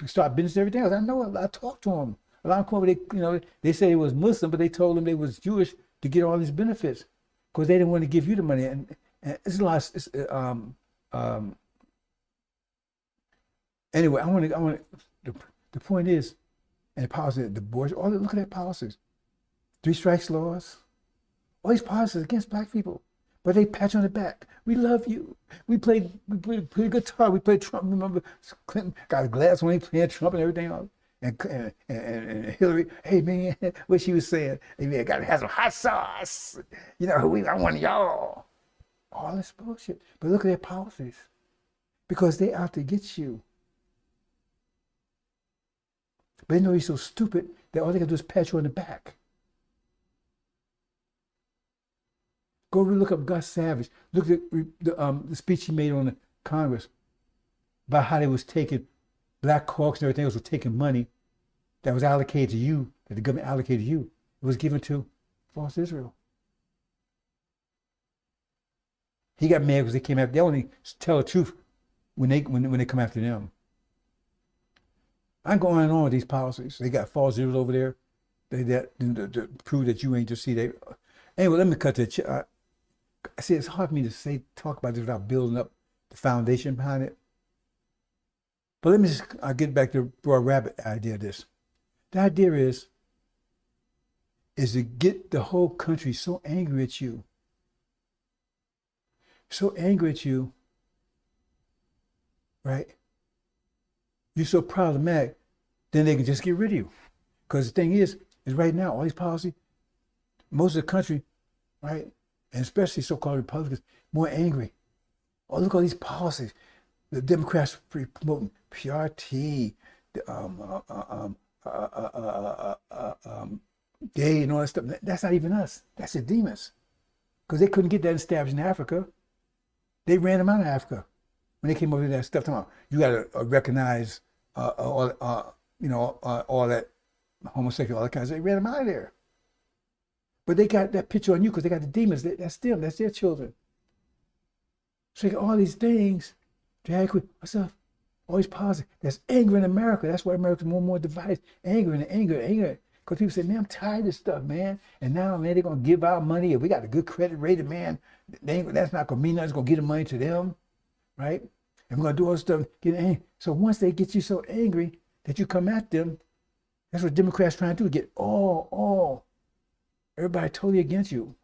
start business and everything else. I know, I talked to them. A lot of them, they said they was Muslim, but they told them they was Jewish to get all these benefits because they didn't want to give you the money. And it's a lot. Anyway, the point is, and the policy, the divorce, look at their policies. 3 strikes laws, all these policies against black people. But they pat you on the back. We love you. We played guitar. We played Trump. Remember, Clinton got a glass when he played Trump and everything else. And Hillary, hey man, what she was saying, hey man, gotta have some hot sauce. I want y'all. All this bullshit. But look at their policies. Because they out to get you. But they know you're so stupid that all they can do is pat you on the back. Go look up Gus Savage. Look at the speech he made on the Congress about how they was taking Black Hawks and everything else was taking money that was allocated to you, that the government allocated to you. It was given to false Israel. He got mad because they came after. They only tell the truth when they come after them. I'm going on with these policies. They got false Israel over there. To prove that you ain't just see they. Anyway, let me cut to. See, it's hard for me to talk about this without building up the foundation behind it. But let me just get back to the broad rabbit idea of this. The idea is to get the whole country so angry at you, right? You're so problematic, then they can just get rid of you. Because the thing is right now, all these policies, most of the country, right, and especially so-called Republicans, more angry. Oh, look at all these policies. The Democrats promoting PRT, gay and all that stuff. That's not even us. That's the demons. Because they couldn't get that established in Africa. They ran them out of Africa when they came over to that stuff. You got to recognize all that homosexual, all that kind of stuff. They ran them out of there. But they got that picture on you because they got the demons. That's them. That's their children. So they got all these things. Drag queen, what's up? All these policies. That's anger in America. That's why America's more and more divided. Anger. Because people say, man, I'm tired of this stuff, man. And now, man, they're going to give out money. If we got a good credit rated, man, that's not going to mean nothing. It's going to give the money to them, right? And we're going to do all this stuff. Get angry. So once they get you so angry that you come at them, that's what Democrats trying to do, get everybody totally against you.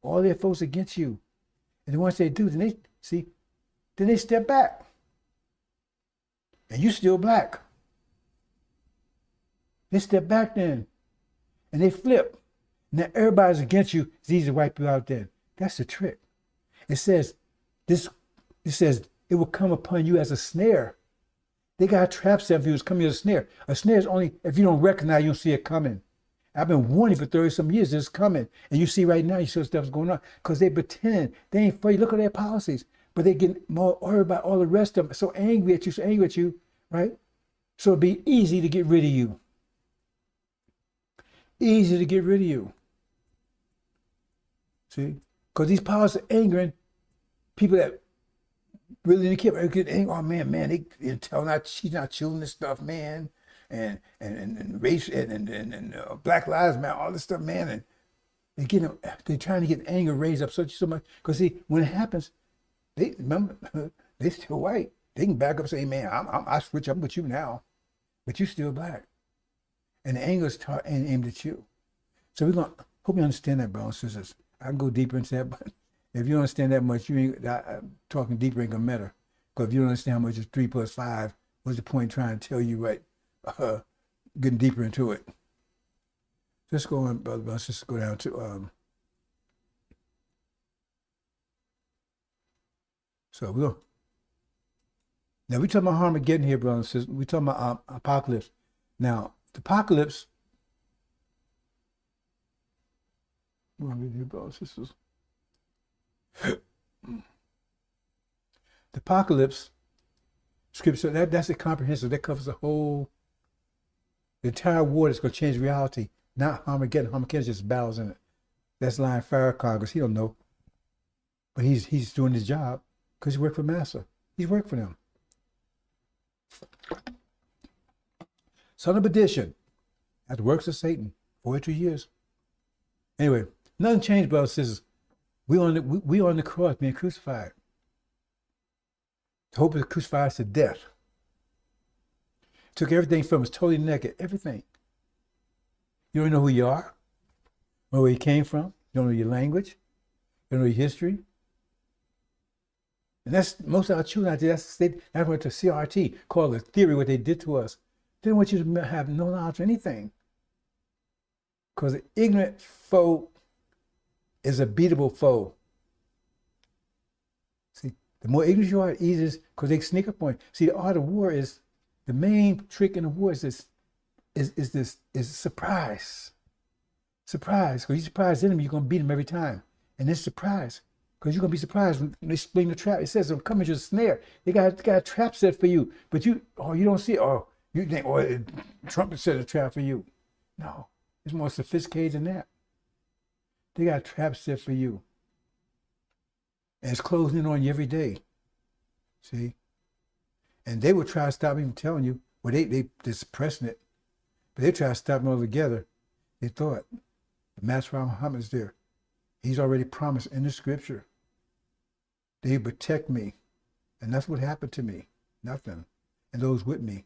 All their folks against you. And then once they do, then they step back. And you still black. They step back then. And they flip. Now everybody's against you. It's easy to wipe you out then. That's the trick. It says it will come upon you as a snare. They got a trap set for you. It's coming as a snare. A snare is only if you don't recognize, you don't see it coming. I've been warning for 30-some years this is coming. And you see right now, you see stuff's going on. Because they pretend they ain't for you. Look at their policies. But they get more worried about all the rest of them. So angry at you, right? So it'd be easy to get rid of you. Easy to get rid of you. See? Because these powers are angering people that really didn't care. Get angry. Oh man, she's not chewing this stuff, man. And race and Black Lives Matter, all this stuff, man. And they're trying to get anger raised up so much. Because see, when it happens, they still white. They can back up and say, man, I switch up with you now, but you still black. And the anger is aimed at you. So we're going to hope you understand that, brothers and sisters. I can go deeper into that, but if you don't understand that much, talking deeper ain't going to matter. Because if you don't understand how much is 3 plus 5, what's the point trying to tell you, right? Getting deeper into it. Let's go on, brothers and sisters, go down to, so we're going to, now we're talking about Armageddon here, brothers and sisters. We're talking about apocalypse. Now, the apocalypse, brothers and sisters. The apocalypse scripture, that's a comprehensive, that covers the entire war that's going to change reality. Not Armageddon. Armageddon just battles in it. That's lying Farrakhan, because he don't know. But he's doing his job because he worked for Massa. He's worked for them. Son of perdition, at the works of Satan, 42 years. Anyway, nothing changed, brothers and sisters. We on the cross being crucified. The hope is crucified to death. Took everything from us, totally naked, everything. You don't know who you are, you don't know where you came from, you don't know your language, you don't know your history. And that's most of our children out there. That's what the CRT called a theory, what they did to us. They don't want you to have no knowledge of anything. Because an ignorant foe is a beatable foe. See, the more ignorant you are, the easier it is, because they sneak up on you. See, the art of war is, the main trick in the war is surprise. Surprise, because you surprise the enemy, you're going to beat them every time. And it's surprise, because you're going to be surprised when they spring the trap. It says they'll come into a snare. They got a trap set for you, but you don't see it. Oh, you think, Trump set a trap for you. No, it's more sophisticated than that. They got a trap set for you. And it's closing in on you every day. See? And they will try to stop me from telling you. Well, they're suppressing it. But they try to stop them altogether. They thought, the Master Muhammad is there. He's already promised in the scripture. They protect me. And that's what happened to me. Nothing. And those with me.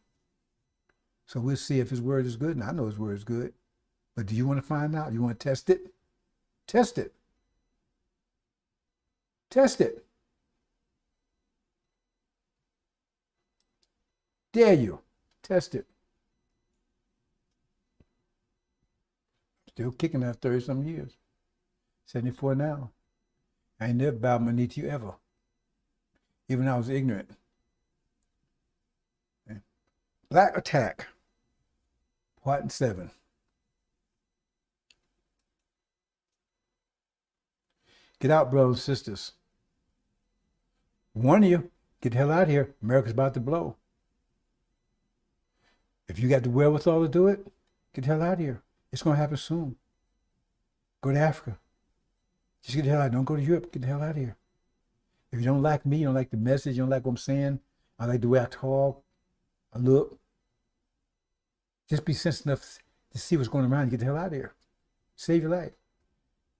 So we'll see if his word is good. And I know his word is good. But do you want to find out? You want to test it? Test it. Test it. Dare you. Test it. Still kicking after 30-some years. 74 now. I ain't never bowed my knee to you ever. Even when I was ignorant. Okay. Black Attack. Part 7. Get out, brothers and sisters. One of you, get the hell out of here. America's about to blow. If you got the wherewithal to do it, get the hell out of here. It's going to happen soon. Go to Africa. Just get the hell out. Don't go to Europe. Get the hell out of here. If you don't like me, you don't like the message, you don't like what I'm saying, I like the way I talk, I look, just be sensitive enough to see what's going around. Get the hell out of here. Save your life.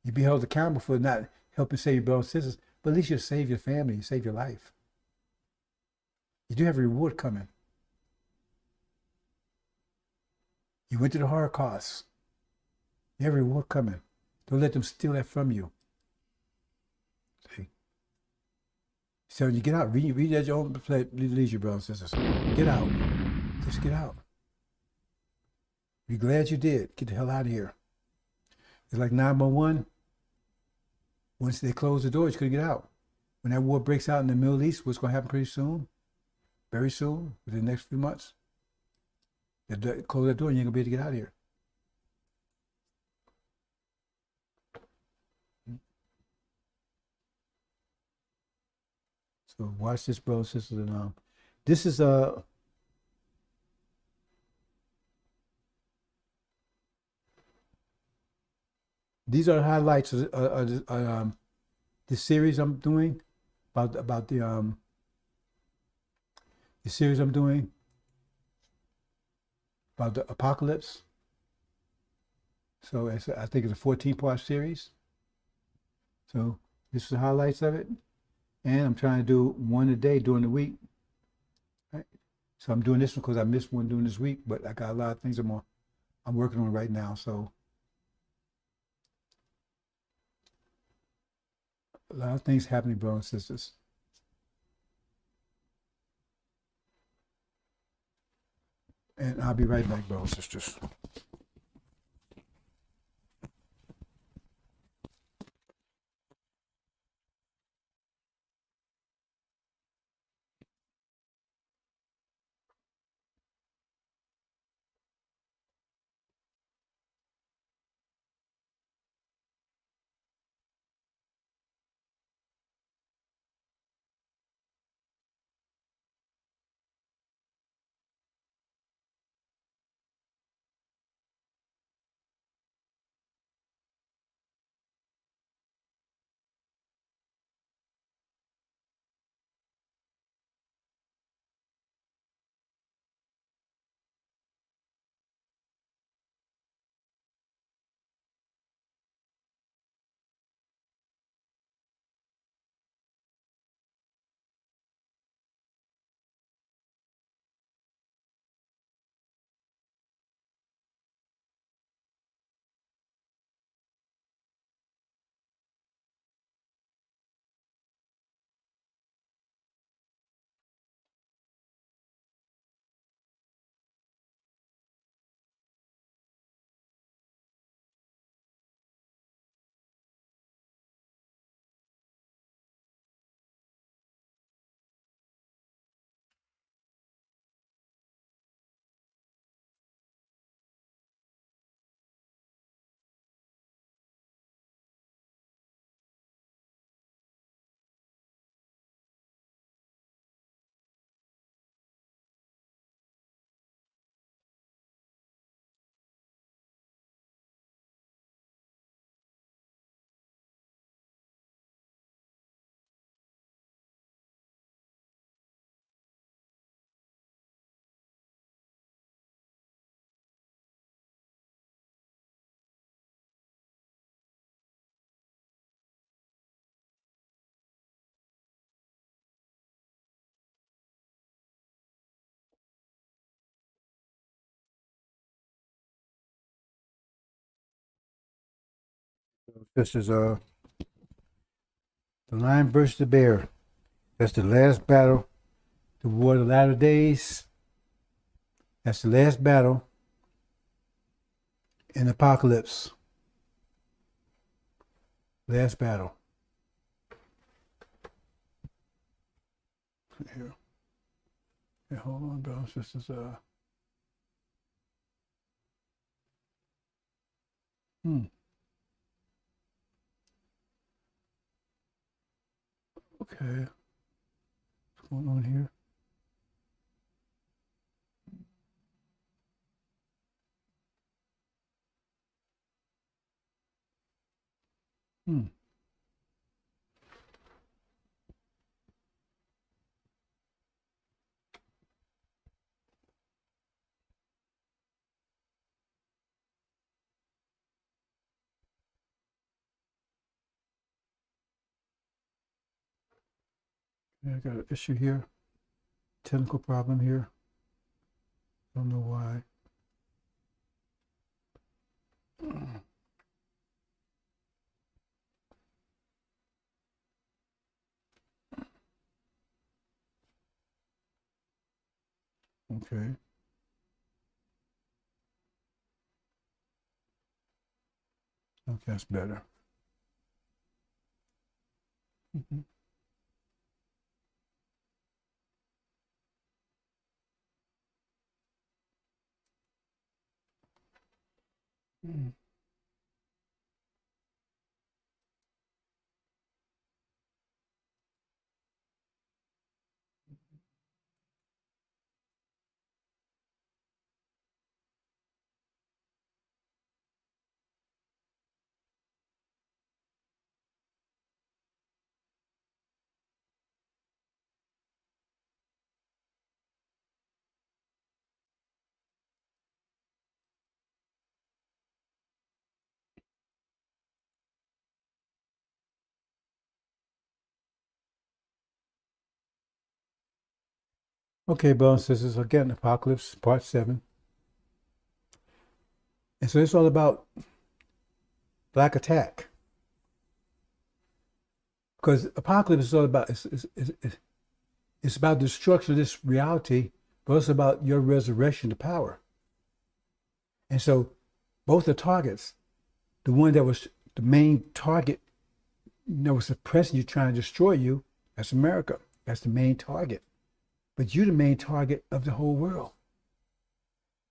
You be held accountable for not helping save your brothers and sisters, but at least you save your family, you save your life. You do have a reward coming. You went to the Holocaust. You have a reward coming. Don't let them steal that from you. See? So you get out, read at your own leisure, brothers and sisters. Get out. Just get out. Be glad you did. Get the hell out of here. It's like 911. Once they close the doors, you couldn't get out. When that war breaks out in the Middle East, what's going to happen pretty soon? Very soon, within the next few months. They close that door and you ain't going to be able to get out of here. So watch this, brothers and sisters, and this is these are the highlights of the series I'm doing about the series I'm doing about the apocalypse. So I think it's a 14-part series. So this is the highlights of it, and I'm trying to do one a day during the week. Right? So I'm doing this one because I missed one during this week, but I got a lot of things I'm working on right now. So a lot of things happening, brothers and sisters. And I'll be right back, brothers and sisters. This is the lion versus the bear. That's the last battle. The war of the latter days. That's the last battle in Apocalypse. Last battle. Here. Hey, hold on, brothers. This is Okay. What's going on here? Yeah, I got an issue here. Technical problem here. Don't know why. Okay. Okay, that's better. Mm-hmm. Mm-hmm. Okay, brothers and sisters, again, Apocalypse, part 7. And so it's all about black attack. Because Apocalypse is all about, it's about the destruction of this reality, but it's about your resurrection to power. And so both the targets, the one that was the main target that was suppressing you, trying to destroy you, that's America. That's the main target. But you're the main target of the whole world.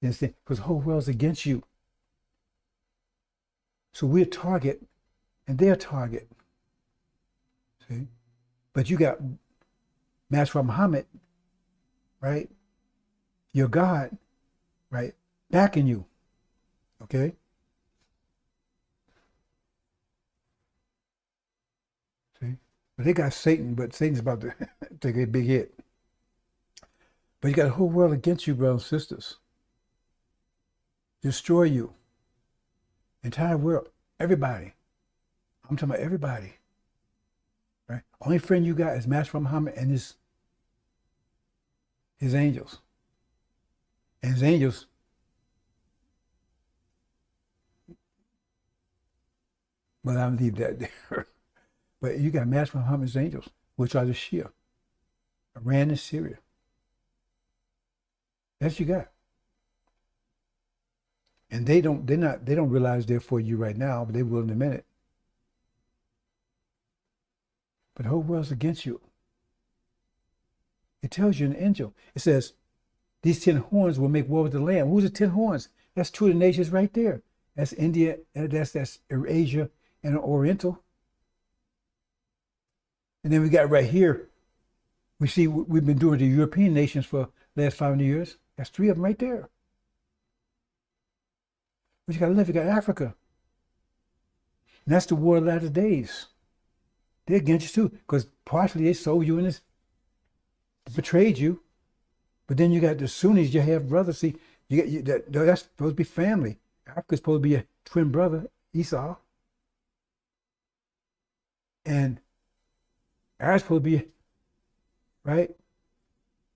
You understand? Because the whole world's against you. So we're a target and they're a target. See? But you got Master Muhammad, right? Your God, right? Backing you. Okay? See? But they got Satan, but Satan's about to take a big hit. But you got the whole world against you, brothers and sisters. Destroy you. Entire world. Everybody. I'm talking about everybody. Right? Only friend you got is Master Muhammad and his angels. And his angels, well, I'll leave that there. But you got Master Muhammad's angels, which are the Shia, Iran and Syria. That's what you got. And they don't realize they're for you right now, but they will in a minute. But the whole world's against you. It tells you in the angel. It says, these 10 horns will make war with the Lamb. Who's the 10 horns? That's two of the nations right there. That's India, that's Asia and Oriental. And then we got right here, we see we've been doing the European nations for the last 500 years. That's 3 of them right there. But you got to live, you got Africa. And that's the war of the latter days. They're against you too, because partially they sold you in this, betrayed you. But then you got the Sunnis, your half brother. See, that's supposed to be family. Africa's supposed to be a twin brother, Esau. And ours supposed to be, right,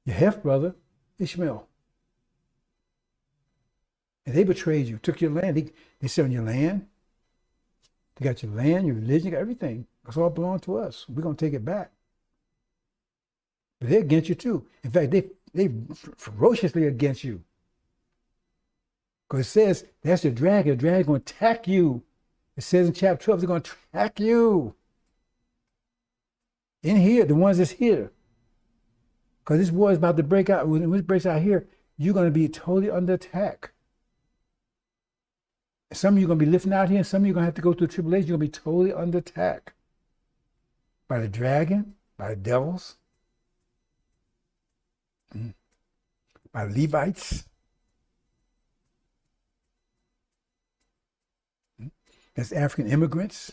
your half brother, Ishmael. And they betrayed you, took your land. They selling your land. They got your land, your religion, got everything. It's all belong to us. We're going to take it back. But they're against you too. In fact, they ferociously against you. Because it says, that's the dragon. The dragon's going to attack you. It says in chapter 12, they're going to attack you. In here, the ones that's here. Because this war is about to break out. When it breaks out here, you're going to be totally under attack. Some of you are going to be lifting out here, and some of you are going to have to go through tribulation. You're going to be totally under attack. By the dragon, by the devils, by Levites. That's African immigrants.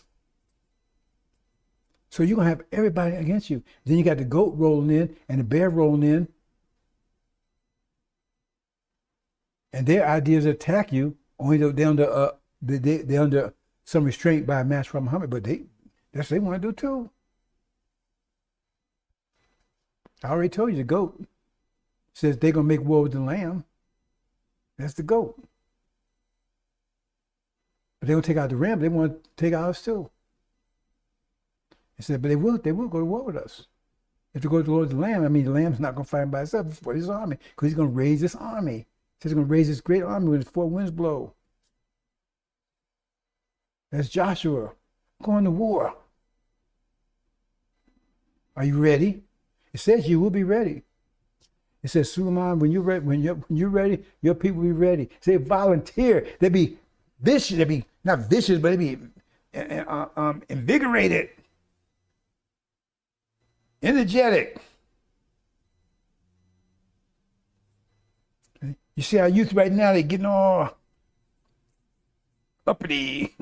So you're going to have everybody against you. Then you got the goat rolling in and the bear rolling in. And their ideas attack you, only though they're under some restraint by Master Muhammad, but that's what they want to do too. I already told you the goat says they're going to make war with the lamb. That's the goat. But they don't take out the ram, they want to take out us too. He said, but they will go to war with us. If they go to war with the lamb, I mean, the lamb's not going to fight by itself, it's for his army, because he's going to raise this army. He says he's going to raise this great army when his 4 winds blow. That's Joshua going to war. Are you ready? It says you will be ready. It says, Suleiman, when you're ready, your people will be ready. Say volunteer. They'll be vicious. They'll be not vicious, but they'll be invigorated, energetic. Okay? You see our youth right now, they're getting all uppity.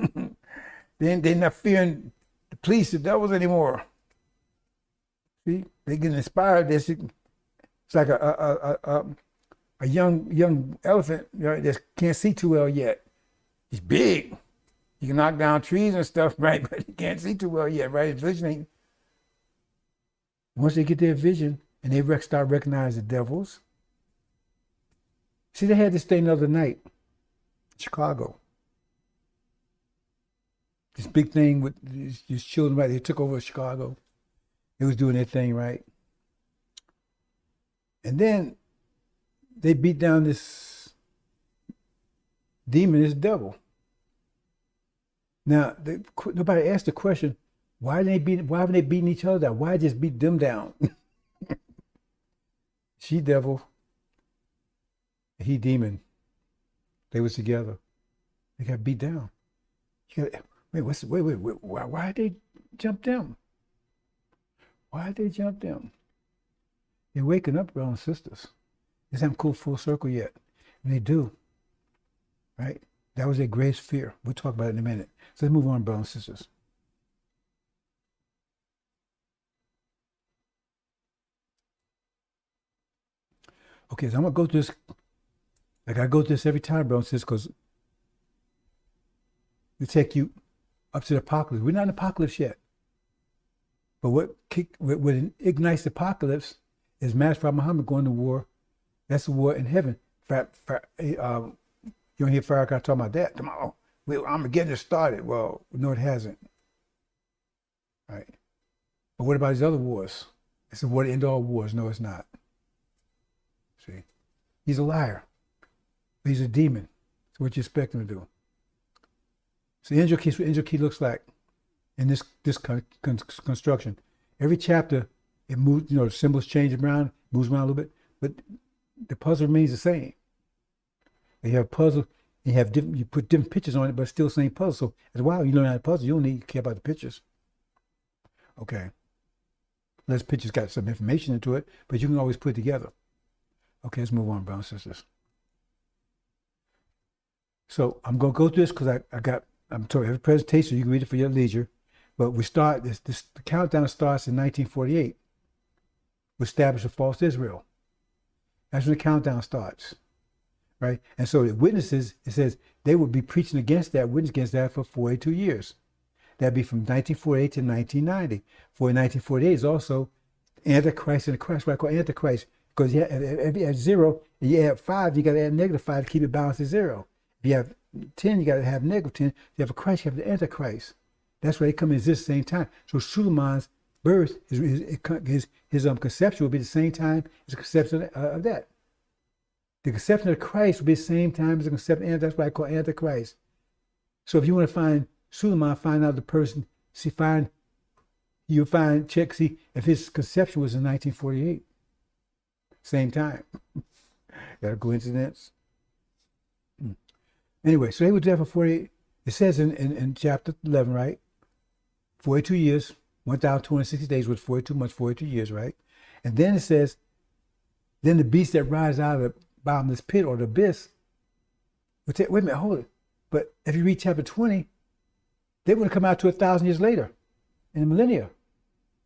They're not fearing the police, the devils anymore. See, they get inspired. It's like a young elephant, right, that can't see too well yet. He's big. He can knock down trees and stuff, right? But he can't see too well yet, right? His vision ain't. Once they get their vision, and they start recognizing the devils. See, they had this thing the other night, Chicago. This big thing with these children, right? They took over Chicago. They was doing their thing, right? And then they beat down this demon, this devil. Now, nobody asked the question, why haven't they beating each other down? Why just beat them down? She devil, he demon. They was together. They got beat down. Wait, why did they jump them? Why did they jump them? They're waking up, brothers and sisters. They haven't come full circle yet. And they do. Right? That was their greatest fear. We'll talk about it in a minute. So let's move on, brothers and sisters. Okay, so I'm going to go through this. Like I go through this every time, brothers and sisters, because we take you up to the apocalypse. We're not in the apocalypse yet. But what ignites the apocalypse is Master Muhammad going to war. That's the war in heaven. You don't hear Farrakhan talking about that. Tomorrow, I'm getting it started. Well, no, it hasn't. Right? But what about these other wars? It's the war to end all wars. No, it's not. See? He's a liar. He's a demon. So what you expect him to do? So the angel key looks like in this construction. Every chapter, it moves, the symbols change around, moves around a little bit, but the puzzle remains the same. You have a puzzle, you put different pictures on it, but it's still the same puzzle. So as a while, you learn how to puzzle, you don't need to care about the pictures. Okay. Unless pictures got some information into it, but you can always put it together. Okay, let's move on, brothers and sisters. So I'm going to go through this because I'm told every presentation, you can read it for your leisure. But we start, the countdown starts in 1948. We establish a false Israel. That's when the countdown starts, right? And so the witnesses, it says they would be preaching against that, witness against that for 42 years. That'd be from 1948 to 1990. For 1948 is also Antichrist and the Christ, what I call Antichrist. Because if you have 0 and you add 5, you got to add -5 to keep it balanced at 0. If you have 10, you got to have -10. If you have a Christ, you have the Antichrist. That's why they come and exist at the same time. So Suleiman's birth, his conception will be the same time as the conception of that. The conception of Christ will be the same time as the conception. That's why I call Antichrist. So if you want to find Suleiman, find out the person. Check, see if his conception was in 1948. Same time. That a coincidence? Anyway, so they were there for 48. It says in chapter 11, right? 42 years, 1,260 days with 42 months, 42 years, right? And then it says, then the beast that rises out of the bottomless pit or the abyss, wait a minute, hold it. But if you read chapter 20, they would have come out to 1,000 years later in the millennia.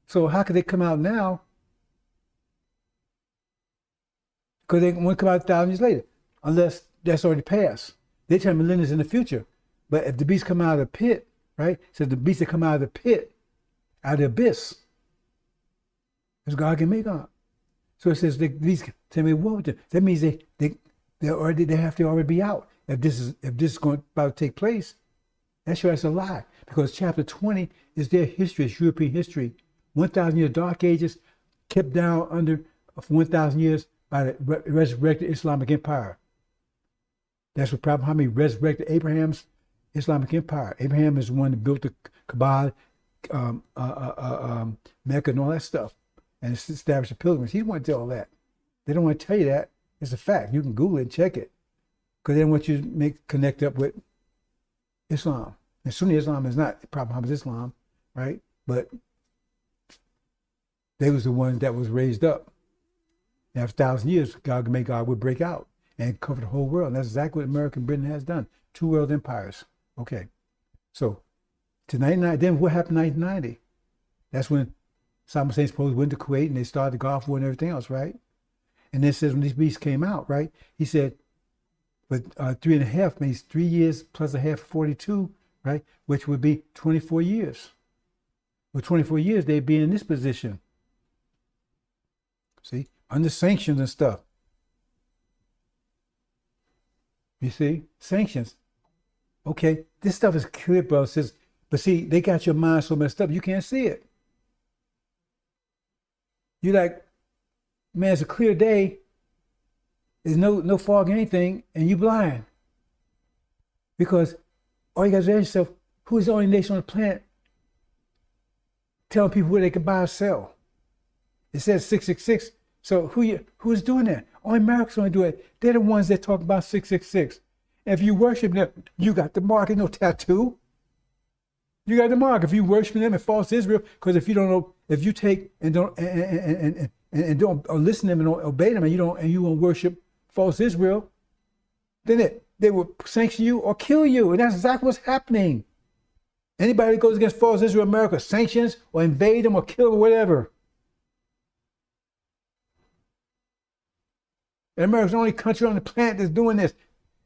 So how could they come out now? Because they won't come out 1,000 years later, unless that's already passed. They tell millennials in the future. But if the beast come out of the pit, right? It says the beast that come out of the pit, out of the abyss, is God can make on. So it says these tell me what with them. That means they have to already be out. If this is going about to take place, that's sure that's a lie. Because chapter 20 is their history, it's European history. 1,000 year dark ages kept down under for 1,000 years by the resurrected Islamic Empire. That's what Prophet Muhammad resurrected Abraham's Islamic Empire. Abraham is the one that built the Kaaba, Mecca, and all that stuff, and established the pilgrims. He didn't want to tell all that. They don't want to tell you that. It's a fact. You can Google it and check it, because they don't want you to connect up with Islam. And Sunni Islam is not Prophet Muhammad's Islam, right? But they was the ones that was raised up. And after 1,000 years, God would break out and cover the whole world. And that's exactly what America and Britain has done. 2 world empires. Okay. So to 1990, then what happened in 1990? That's when Saddam Hussein supposedly went to Kuwait and they started the Gulf War and everything else, right? And then it says when these beasts came out, right? He said, but 3.5 means 3 years plus a half, 42, right? Which would be 24 years. With 24 years, they'd be in this position. See, under sanctions and stuff. You see, sanctions. Okay, this stuff is clear, brother. Says, but see, they got your mind so messed up you can't see it. You're like, man, it's a clear day. There's no fog or anything, and you blind. Because all you got to ask yourself, who is the only nation on the planet telling people where they can buy or sell? It says 666. So who's doing that? Only America's only doing it. They're the ones that talk about 666. And if you worship them, you got the mark and no tattoo. You got the mark if you worship them in false Israel. Because if you don't know, if you take and don't and don't listen to them and don't obey them, and you won't worship false Israel, then they will sanction you or kill you. And that's exactly what's happening. Anybody that goes against false Israel, America sanctions or invade them or kill them or whatever. And America's the only country on the planet that's doing this.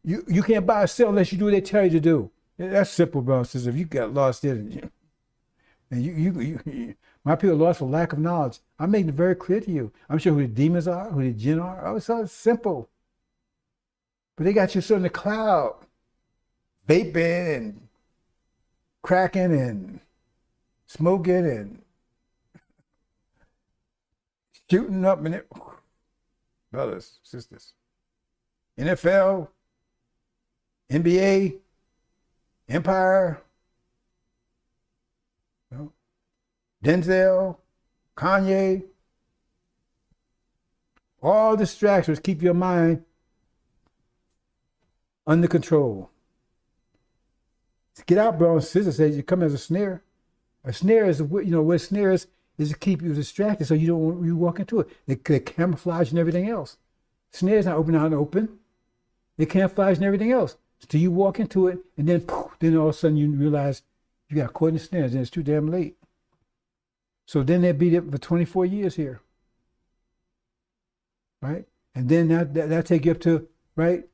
You can't buy or sell unless you do what they tell you to do. That's simple, bro. Says if you got lost there, and you my people are lost for lack of knowledge. I'm making it very clear to you. I'm sure who the demons are, who the jinn are. Oh, it's all simple. But they got you sitting in the cloud, vaping and cracking and smoking and shooting up in it. Brothers, sisters. NFL, NBA, Empire, Denzel, Kanye. All distractions keep your mind under control. Get out, bro. Sister says you come as a snare. A snare is, what a snare is to keep you distracted so you walk into it. They camouflage and everything else. Snare's not open out and open. They camouflage and everything else. So you walk into it, and then all of a sudden you realize you got caught in the snares, and it's too damn late. So then they beat it for 24 years here, right? And then that take you up to, right,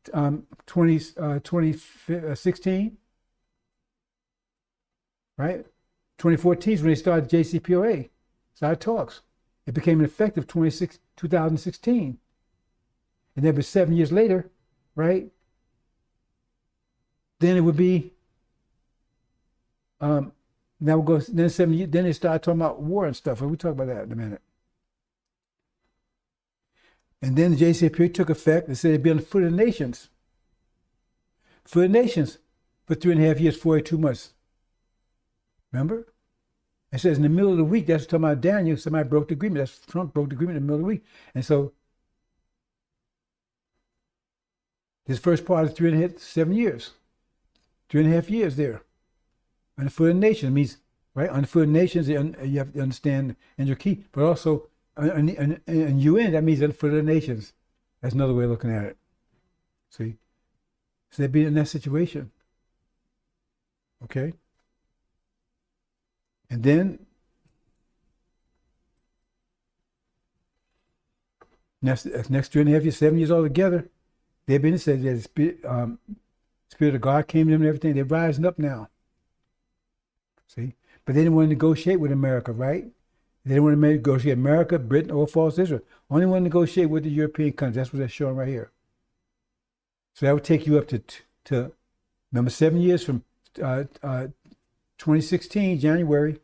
2016, right? 2014 is when they started JCPOA, started talks. It became effective 2016. And then 7 years later, right? Then it would be, now we'll go, then 7 years, then they started talking about war and stuff. We'll talk about that in a minute. And then the JCPOA took effect and said it'd be on the foot of the nations. Foot of the nations for 3.5 years, 42 months. Remember? It says in the middle of the week, that's talking about Daniel, somebody broke the agreement. That's Trump broke the agreement in the middle of the week. And so this first part of 7 years, 3.5 years there. On the foot of the nation means, right? On the foot of the nations, you have to understand and your key, but also in UN, that means on the foot of the nations. That's another way of looking at it. See? So they'd be in that situation. Okay? And then, next 3.5 years, 7 years altogether, they've been said that the Spirit of God came to them and everything. They're rising up now. See? But they didn't want to negotiate with America, right? They didn't want to negotiate America, Britain, or false Israel. Only want to negotiate with the European countries. That's what they're showing right here. So that would take you up to remember, 7 years from 2016, January.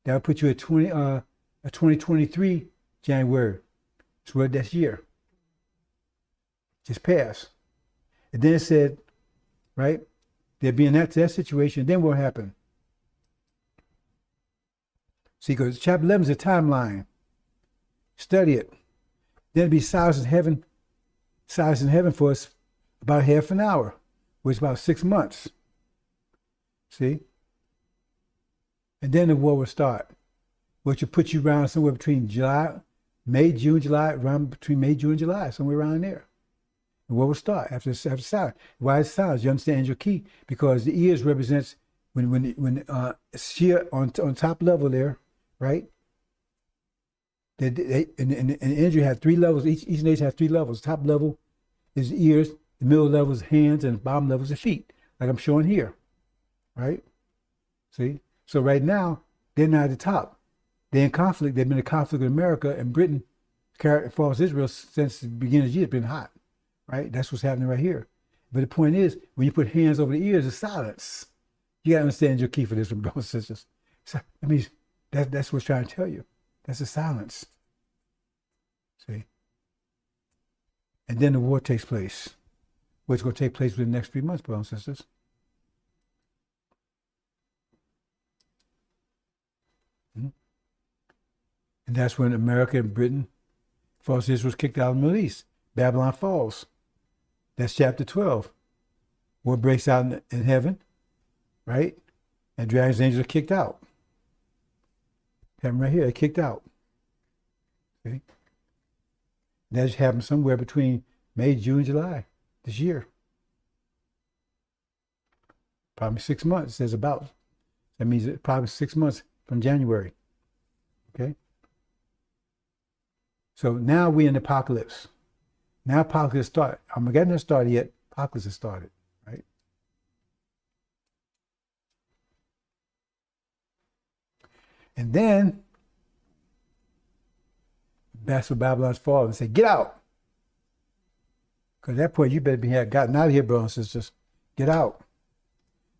That would put you at 2023, January. So what that's year. Just passed. And then it said, right, they'd be in that situation. Then what happened? See, because chapter 11 is a timeline. Study it. Then it'd be silence in heaven for us about half an hour, which is about 6 months. See? And then the war will start, which will put you around somewhere between May, June, July, between May, June, and July, somewhere around there. The war will start after silence. Why is silence? You understand your key? Because the ears represents when it's here on top level there, right? They in Injil had 3 levels. Each nation has 3 levels. Top level is the ears, the middle level is hands, and the bottom level is the feet, like I'm showing here, right? See? So right now, they're not at the top. They're in conflict. They've been in conflict with America and Britain false Israel since the beginning of the year has been hot, right? That's what's happening right here. But the point is, when you put hands over the ears, it's silence. You got to understand your key for this, brothers and sisters. So, that means that's what's trying to tell you. That's the silence. See? And then the war takes place. What's going to take place within the next 3 months, brothers and sisters. And that's when America and Britain, false Israel was kicked out of the Middle East. Babylon falls. That's chapter 12. War breaks out in heaven, right? And dragons and angels are kicked out. Heaven right here, they're kicked out. See? That just happened somewhere between May, June, July this year. Probably 6 months, says about. That means it's probably 6 months from January. Okay? So now we're in the apocalypse. Now apocalypse started. Armageddon hasn't started yet. Apocalypse has started, right? And then that's where Babylon's fall and say, get out. Because at that point, you better be gotten out of here, brothers and sisters. Get out.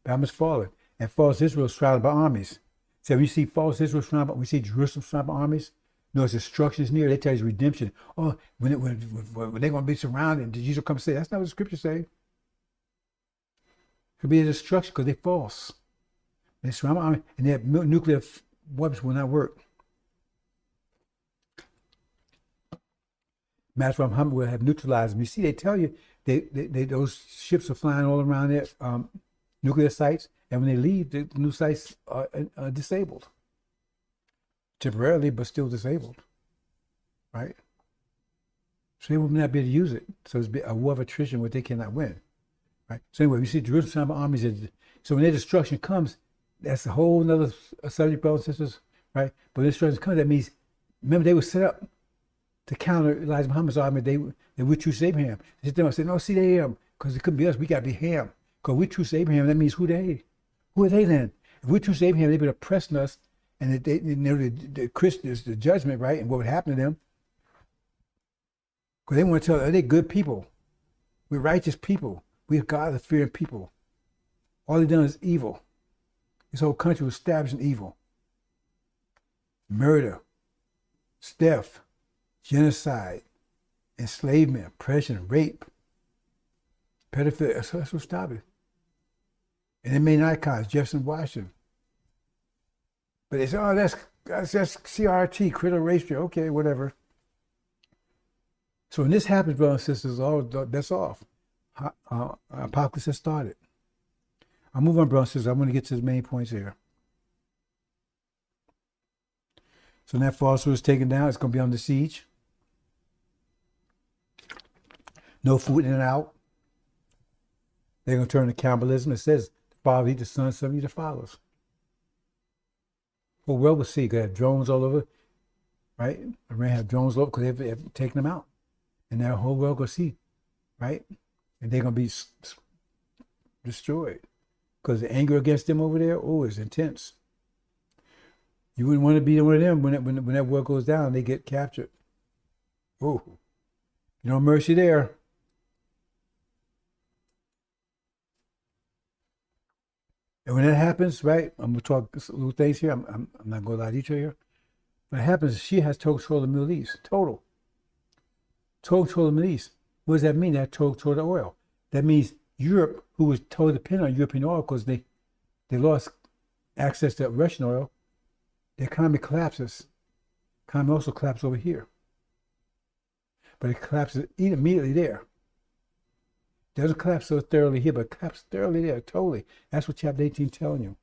Babylon's fallen. And false Israel is surrounded by armies. So when you see false Israel surrounded by, we see Jerusalem surrounded by armies. Notice destruction is near. They tell you redemption. Oh, when they're going to be surrounded, did Jesus come say? That's not what the scripture say. It could be a destruction because they're false. They surround by army, and their nuclear weapons will not work. Matter of fact, will have neutralized them. You see, they tell you those ships are flying all around their nuclear sites, and when they leave, the new sites are disabled. Temporarily, but still disabled, right? So they will not be able to use it. So it's a war of attrition where they cannot win, right? So anyway, we see Jerusalem armies. So when their destruction comes, that's a whole nother subject, brothers and sisters, right? But when destruction comes, that means, remember, they were set up to counter Elijah Muhammad's army. They would choose Abraham. They said, no, see, they am, because it couldn't be us. We got to be Ham. Because we choose Abraham, that means who they? Who are they then? If we choose Abraham, they've been oppressing us. And they know the Christians, the judgment, right? And what would happen to them. Because they want to tell, are they good people? We're righteous people. We're God-fearing people. All they've done is evil. This whole country was established in evil. Murder, theft, genocide, enslavement, oppression, rape, pedophilia. That's what established. And they made icons, Jefferson, Washington. But they say, oh, that's CRT, critical race theory. Okay, whatever. So when this happens, brothers and sisters, all that's off. Apocalypse has started. I'll move on, brothers and sisters. I'm going to get to the main points here. So when that falsehood is taken down, it's going to be under siege. No food in and out. They're going to turn to cannibalism. It says, the father eat the son, son eat the fathers. Well, world will see. They have drones all over, right? Iran have drones all over because they've taken them out. And that whole world will see, right? And they're going to be destroyed because the anger against them over there, is intense. You wouldn't want to be one of them when that war goes down, they get captured. Oh, no mercy there. And when that happens, right, I'm going to talk little things here. I'm not going to lie to you here. When it happens, she has total control of the Middle East. Total control of the Middle East. What does that mean? That total control of the oil. That means Europe, who was totally dependent on European oil because they lost access to Russian oil, the economy collapses. The economy also collapses over here. But it collapses immediately there. It doesn't collapse so thoroughly here, but it collapses thoroughly there, totally. That's what chapter 18 is telling you.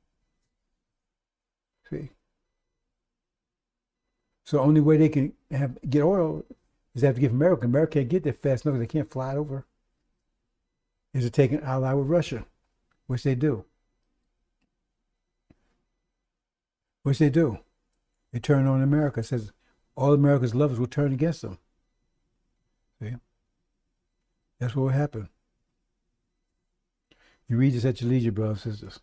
See? So the only way they can get oil is they have to give America. America can't get there fast enough because they can't fly it over. Is to take an ally with Russia, which they do. They turn on America. It says all America's lovers will turn against them. See? That's what will happen. You read this at your leisure, brothers and sisters.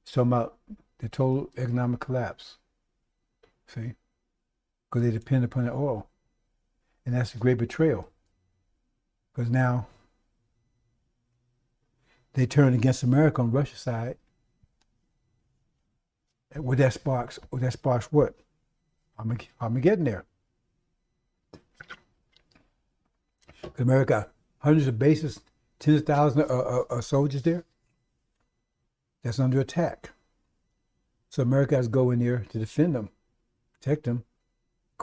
It's talking about the total economic collapse. See? Because they depend upon the oil. And that's a great betrayal. Because now they turn against America on Russia's side. And with that sparks what? Armageddon there. America got hundreds of bases, tens of thousands of soldiers there. That's under attack. So America has to go in there to defend them, protect them.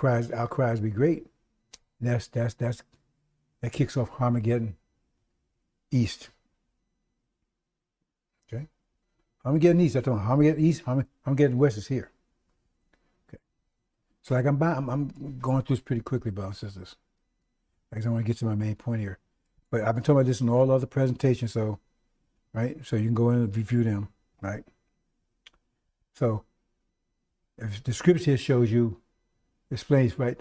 Our cries be great. That kicks off Armageddon East. Okay, Armageddon East. I'm talking Armageddon East. Armageddon West is here. Okay, so like I'm going through this pretty quickly, brothers and sisters. Because I want to get to my main point here. But I've been talking about this in all other presentations, so right? So you can go in and review them, right? So if the scripture here shows you, explains, right,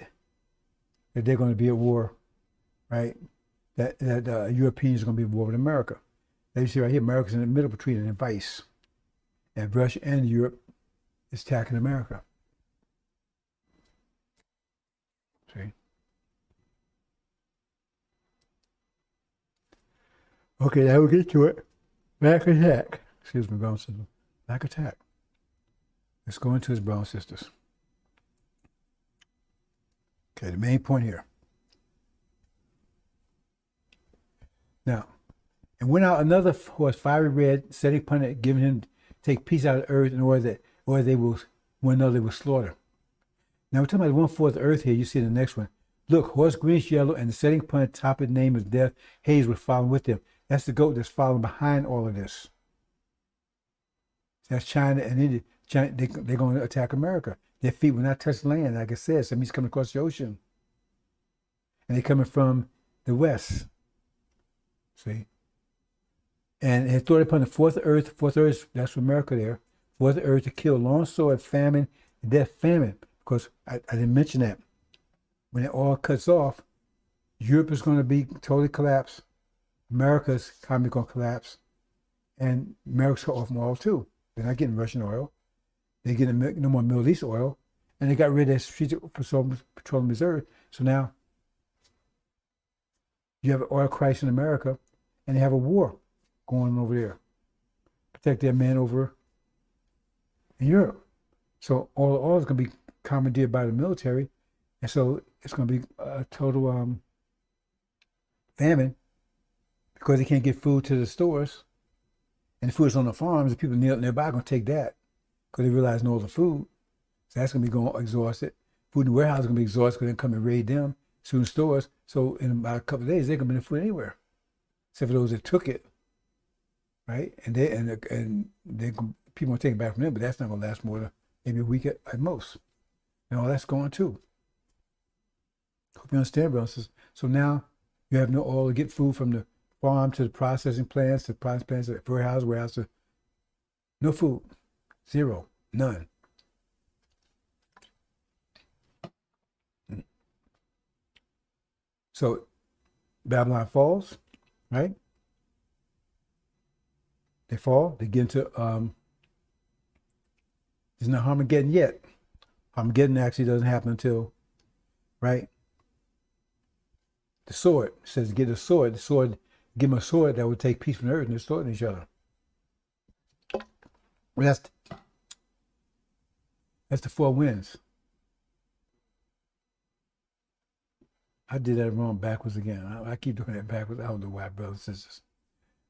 that they're going to be at war, right? That Europeans are going to be at war with America. Now you see right here, America's in the middle between an vice. And Russia and Europe is attacking America. See? Okay, now we'll get to it. Back attack. Excuse me, brown sisters. Back attack. Let's go into his brown sisters. Okay, the main point here. Now, and went out another horse, fiery red, setting upon it, giving him take peace out of the earth in order that one another they will slaughter. Now we're talking about 1/4 earth here. You see the next one. Look, horse greenish yellow, and the setting upon the top of the name is death. Hades will follow with them. That's the goat that's following behind all of this. That's China and India. They're going to attack America. Their feet will not touch land, like I said. So that means coming across the ocean. And they're coming from the west. See? And they thought upon the fourth earth, that's America there. Fourth earth to kill, long sword, famine, and death, famine. Because I didn't mention that. When it all cuts off, Europe is going to be totally collapsed. America's economy is going to collapse. And America's cut off from oil too. They're not getting Russian oil. They're getting no more Middle East oil. And they got rid of that strategic petroleum reserve. So now you have an oil crisis in America, and they have a war going on over there. Protect their men over in Europe. So all the oil is going to be commandeered by the military. And so it's going to be a total famine because they can't get food to the stores. And the food is on the farms. The people nearby are going to take that because they realize no other food. So that's going to be going exhausted. Food in the warehouse is going to be exhausted because they're coming and raid them, soon stores. So in about a couple of days, they're going to be no food anywhere, except for those that took it, right? And people will take it back from them, but that's not going to last more than maybe a week at most. And all that's going too. Hope you understand, brothers. So now you have no oil to get food from the farm to the processing plants, to the warehouse, no food, zero, none. So Babylon falls, right? They fall, they get into, there's no Armageddon yet. Armageddon actually doesn't happen until, right? The sword, it says get a sword, give them a sword that would take peace from the earth, and they're swording each other. Well, that's the four winds. I did that wrong backwards again. I keep doing that backwards. I don't know why, brothers and sisters.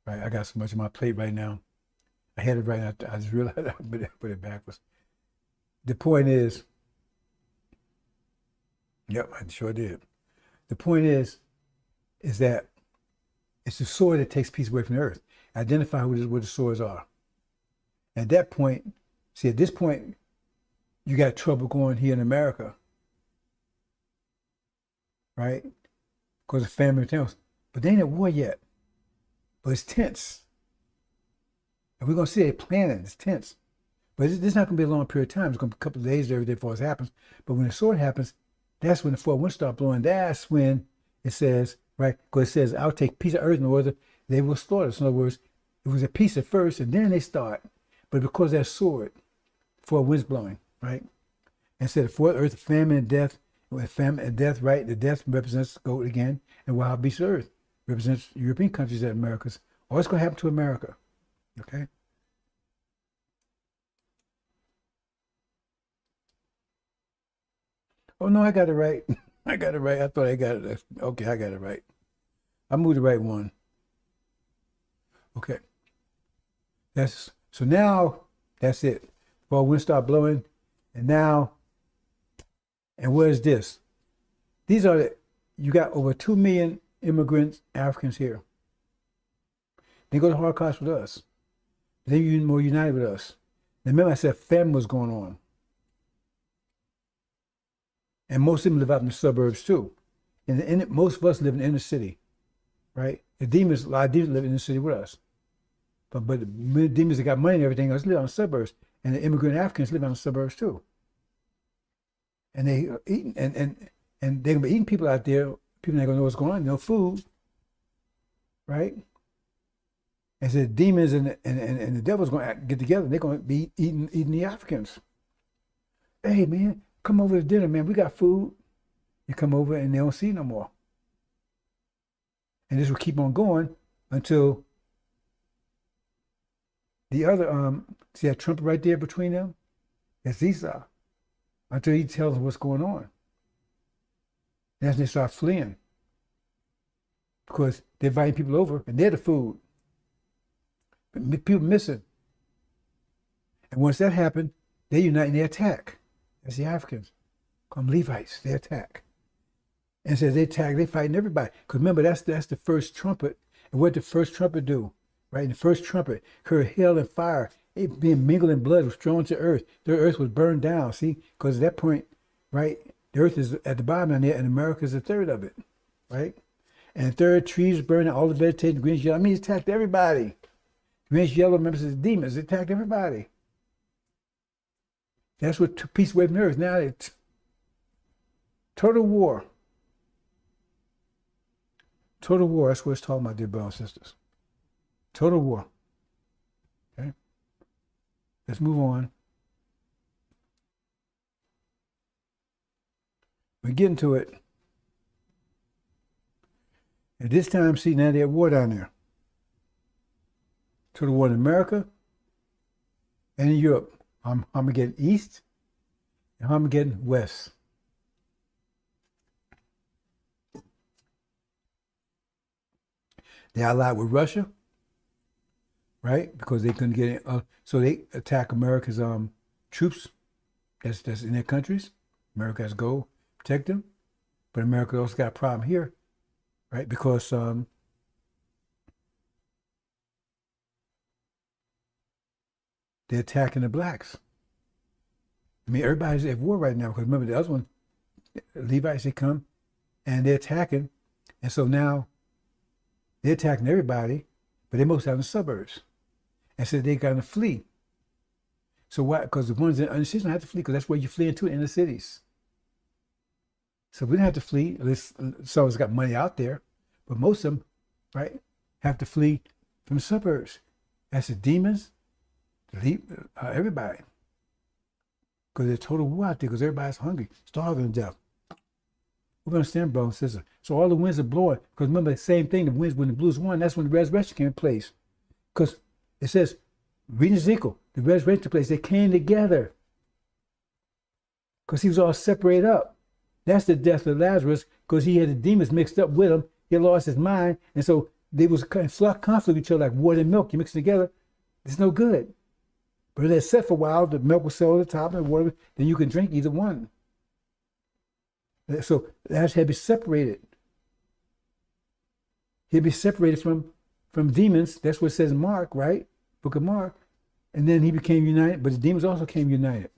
Right? I got so much on my plate right now. I had it right now. I just realized I put it backwards. The point is, yep, I sure did. The point is that it's the sword that takes peace away from the earth. Identify what the swords are. At that point, see, at this point, you got trouble going here in America, right? Because of family and else. But they ain't at war yet. But it's tense. And we're going to see it planning. It's tense. But this is not going to be a long period of time. It's going to be a couple of days every day before it happens. But when the sword happens, that's when the four winds start blowing. That's when it says, right? Because it says, I'll take peace of earth in order they will slaughter us. In other words, it was a peace at first, and then they start. But because that sword, four winds blowing, right? And said, fourth earth, famine and death, With famine and death, right? The death represents goat again, and wild beast earth represents European countries and Americas. All it's going to happen to America. Okay? Oh, no, I got it right. I got it right. I thought I got it. Okay, I got it right. I moved the right one. Okay. So now, that's it. Fall wind start blowing, and now, and what is this? These are you got over 2 million immigrants, Africans here. They go to Holocaust with us. They're even more united with us. And remember I said famine was going on. And most of them live out in the suburbs too. And most of us live in the inner city, right? A lot of demons live in the city with us. But the demons that got money and everything else live out in the suburbs. And the immigrant Africans live out in the suburbs too. And they are eating, and they're gonna be eating people out there. People ain't gonna know what's going on. No food, right? And so the demons and the devil's gonna get together. They're gonna be eating the Africans. Hey man, come over to dinner, man. We got food. You come over and they don't see no more. And this will keep on going until the other see that trumpet right there between them? That's Esau. Until he tells them what's going on. And that's when they start fleeing. Because they're inviting people over and they're the food. But people missing. And once that happened, they unite and they attack. That's the Africans. Call them Levites. They attack. And says they attack, they fighting everybody. Because remember, that's the first trumpet. And what did the first trumpet do? Right? In the first trumpet, heard hail and fire. It being mingled in blood was thrown to earth. The earth was burned down. See? Because at that point, right, the earth is at the bottom down there, and America is a third of it. Right? And the third, trees burning, all the vegetation, greenish yellow. I mean, it attacked everybody. Greenish yellow members of the demons. It attacked everybody. That's what took peace away from the earth. Now it's total war. Total war. That's what it's talking about, dear brothers and sisters. Total war. Okay? Let's move on. We're getting to it. At this time, see, now they're at war down there. Total war in America and in Europe. Armageddon East and Armageddon West. They allied with Russia, right? Because they couldn't get in. So they attack America's troops that's in their countries. America has to go protect them. But America also got a problem here, right? Because they're attacking the blacks. I mean, everybody's at war right now because remember the other one, Levites, they come and they're attacking. And so now they're attacking everybody, but they're mostly out in the suburbs. And so they got to flee. So why? Because the ones in the cities don't have to flee because that's where you flee into in the cities. So we don't have to flee. At least some of us got money out there, but most of them, right, have to flee from the suburbs. That's the demons, everybody. Because there's total war out there because everybody's hungry, starving to death. We understand, brothers and sisters. So all the winds are blowing. Because remember the same thing, the winds when the blues won, that's when the resurrection came in place. Because it says, reading Ezekiel, the resurrection took place, they came together. Because he was all separated up. That's the death of Lazarus, because he had the demons mixed up with him. He lost his mind. And so they was in conflict with each other like water and milk. You mix it together, it's no good. But if they're set for a while, the milk will settle at the top and the water, then you can drink either one. So that had to be separated. He'd be separated from demons. That's what it says in Mark, right? Book of Mark. And then he became united, but the demons also came united.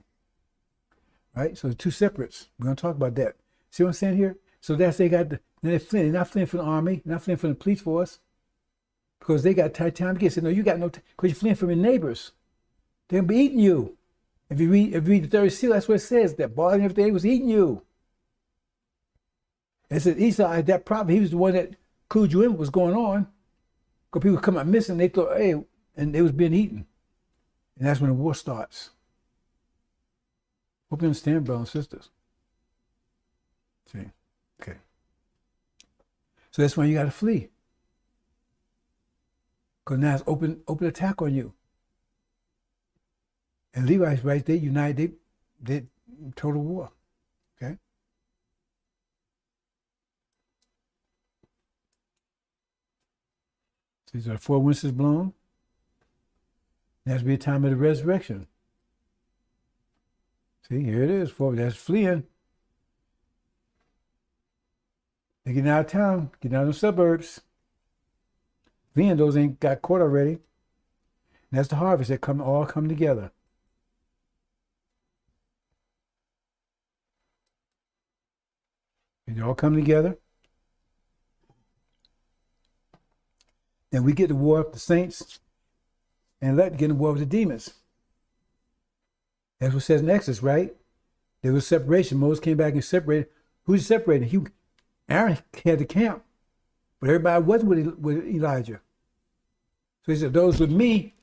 Right? So the two separates. We're going to talk about that. See what I'm saying here? So that's then they're fleeing. They're not fleeing from the army, not fleeing from the police force. Because they got tight time to get. Say, no, you got no time. Because you're fleeing from your neighbors. They're going to be eating you. If you read the third seal, that's what it says. That ball and everything was eating you. It said Esau had that problem. He was the one that clued you in what was going on. Because people come out missing, they thought, hey, and they was being eaten. And that's when the war starts. Hope you understand, brothers and sisters. See? Okay. So that's why you got to flee. Because now it's open attack on you. And Levi's right there, united, they did total war. Okay? So these are 4 winds blown. That's be a time of the resurrection. See, here it is, folks. That's fleeing. They're getting out of town, getting out of the suburbs. Fleeing, those ain't got caught already. And that's the harvest that all come together. They all come together. Then we get the war of the saints and let get in the war with the demons. That's what it says in Exodus, right? There was separation. Moses came back and separated. Who's separating? Aaron had the camp, but everybody wasn't with Elijah. So he said, those with me,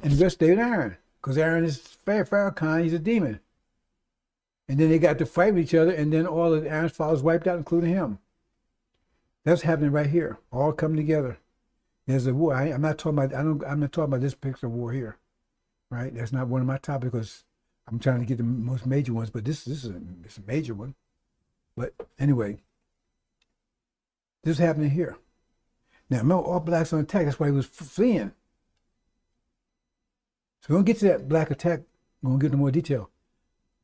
and the rest stayed with Aaron, because Aaron is Pharaoh, he's a demon. And then they got to fight with each other, and then all of Aaron's followers wiped out, including him. That's happening right here, all coming together. There's a war. I'm not talking about this particular war here, right? That's not one of my topics, because I'm trying to get the most major ones, but this is a major one. But anyway, this is happening here. Now, remember, all blacks on attack. That's why he was fleeing. So we're going to get to that black attack. We're going to get into more detail.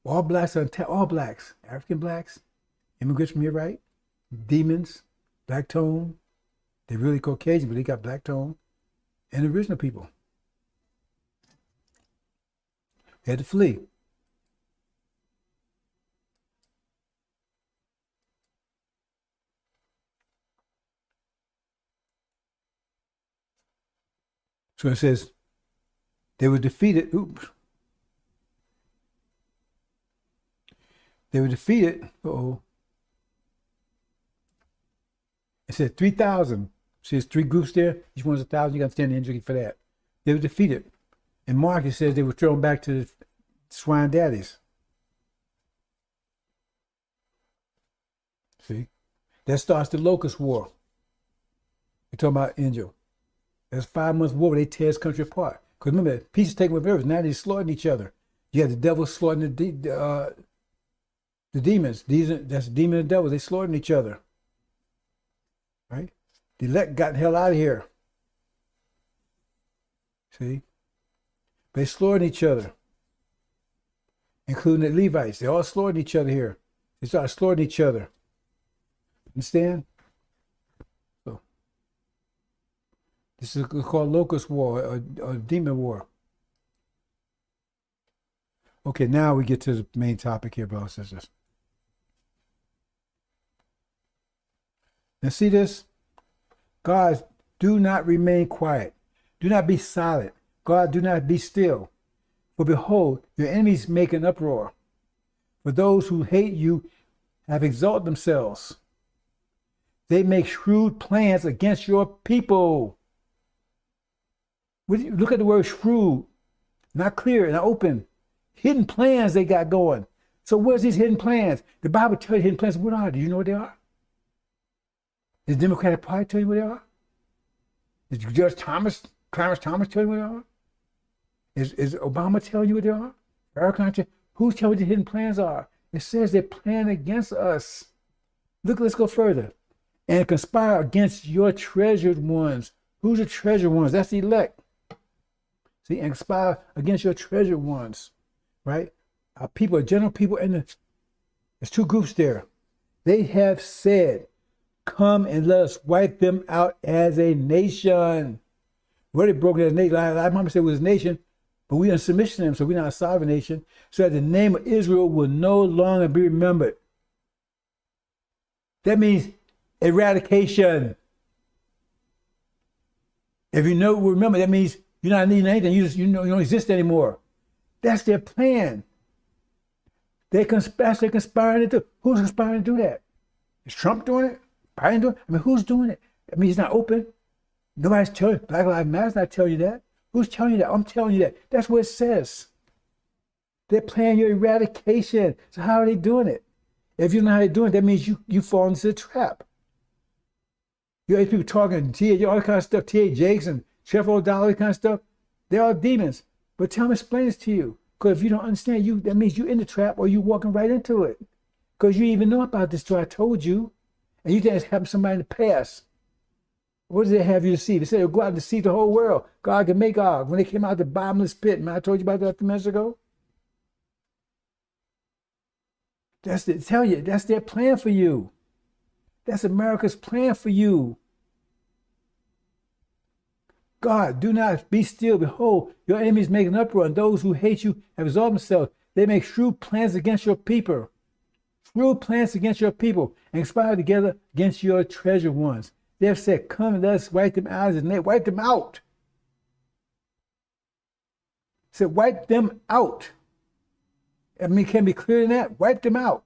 All blacks on attack. All blacks. African blacks. Immigrants from here, right? Demons. Black tone. They're really Caucasian, but they got black tone. And original people. They had to flee. So it says, they were defeated. Oops. They were defeated. Uh-oh. It said 3,000. See, there's 3 groups there. Each one's 1,000. You got to stand the injury for that. They were defeated. In Mark, it says they were thrown back to the swine daddies. See? That starts the locust war. We're talking about Injil. That's 5 months war where they tear this country apart. Because remember, peace is taken with rivers. Now they're slaughtering each other. You have the devil slaughtering the demons. That's the demon and the devil. They slaughtering each other. Right? The elect got the hell out of here. See? They slaughtering each other. Including the Levites. They all slaughtering each other here. They started slaughtering each other. Understand? This is called locust war or demon war. Okay, now we get to the main topic here, brothers and sisters. Now see this? God, do not remain quiet. Do not be silent. God, do not be still. For behold, your enemies make an uproar. For those who hate you have exalted themselves. They make shrewd plans against your people. Look at the word shrewd, not clear, not open. Hidden plans they got going. So where's these hidden plans? The Bible tells you hidden plans. What are? Do you know what they are? Does the Democratic Party tell you what they are? Does Judge Clarence Thomas tell you what they are? Is Obama telling you what they are? Who's telling you the hidden plans are? It says they plan against us. Look, let's go further. And conspire against your treasured ones. Who's the treasured ones? That's the elect. See, and conspire against your treasured ones, right? Our people, general people, and there's 2 groups there. They have said, come and let us wipe them out as a nation. Where they broke as a nation, I might say it was a nation, but we are in submission to them, so we're not a sovereign nation, so that the name of Israel will no longer be remembered. That means eradication. If you know, remember, that means you're not needing anything. You don't exist anymore. That's their plan. They're conspiring to do. Who's conspiring to do that? Is Trump doing it? Biden doing it? I mean, who's doing it? I mean, it's not open. Nobody's telling you. Black Lives Matter's not telling you that. Who's telling you that? I'm telling you that. That's what it says. They're planning your eradication. So how are they doing it? If you know how to do it, that means you fall into the trap. You have people talking, T.A. all that kind of stuff, T.A. Jakes and Chef O'Donnell, that kind of stuff. They're all demons. But tell them, explain this to you. Because if you don't understand, that means you're in the trap or you're walking right into it. Because you even know about this till I told you. And you think it's happened to somebody in the past. What did they have you to see? They said they'll go out and deceive the whole world. God can make Og. When they came out of the bottomless pit, man, I told you about that a few minutes ago. That's their plan for you. That's America's plan for you. God, do not be still. Behold, your enemies make an uproar, and those who hate you have exalted themselves. They make shrewd plans against your people. Shrewd plans against your people, and conspire together against your treasured ones. They have said, come and let us wipe them out, and they wipe them out. Said, wipe them out. I mean, can be clearer than that? Wipe them out.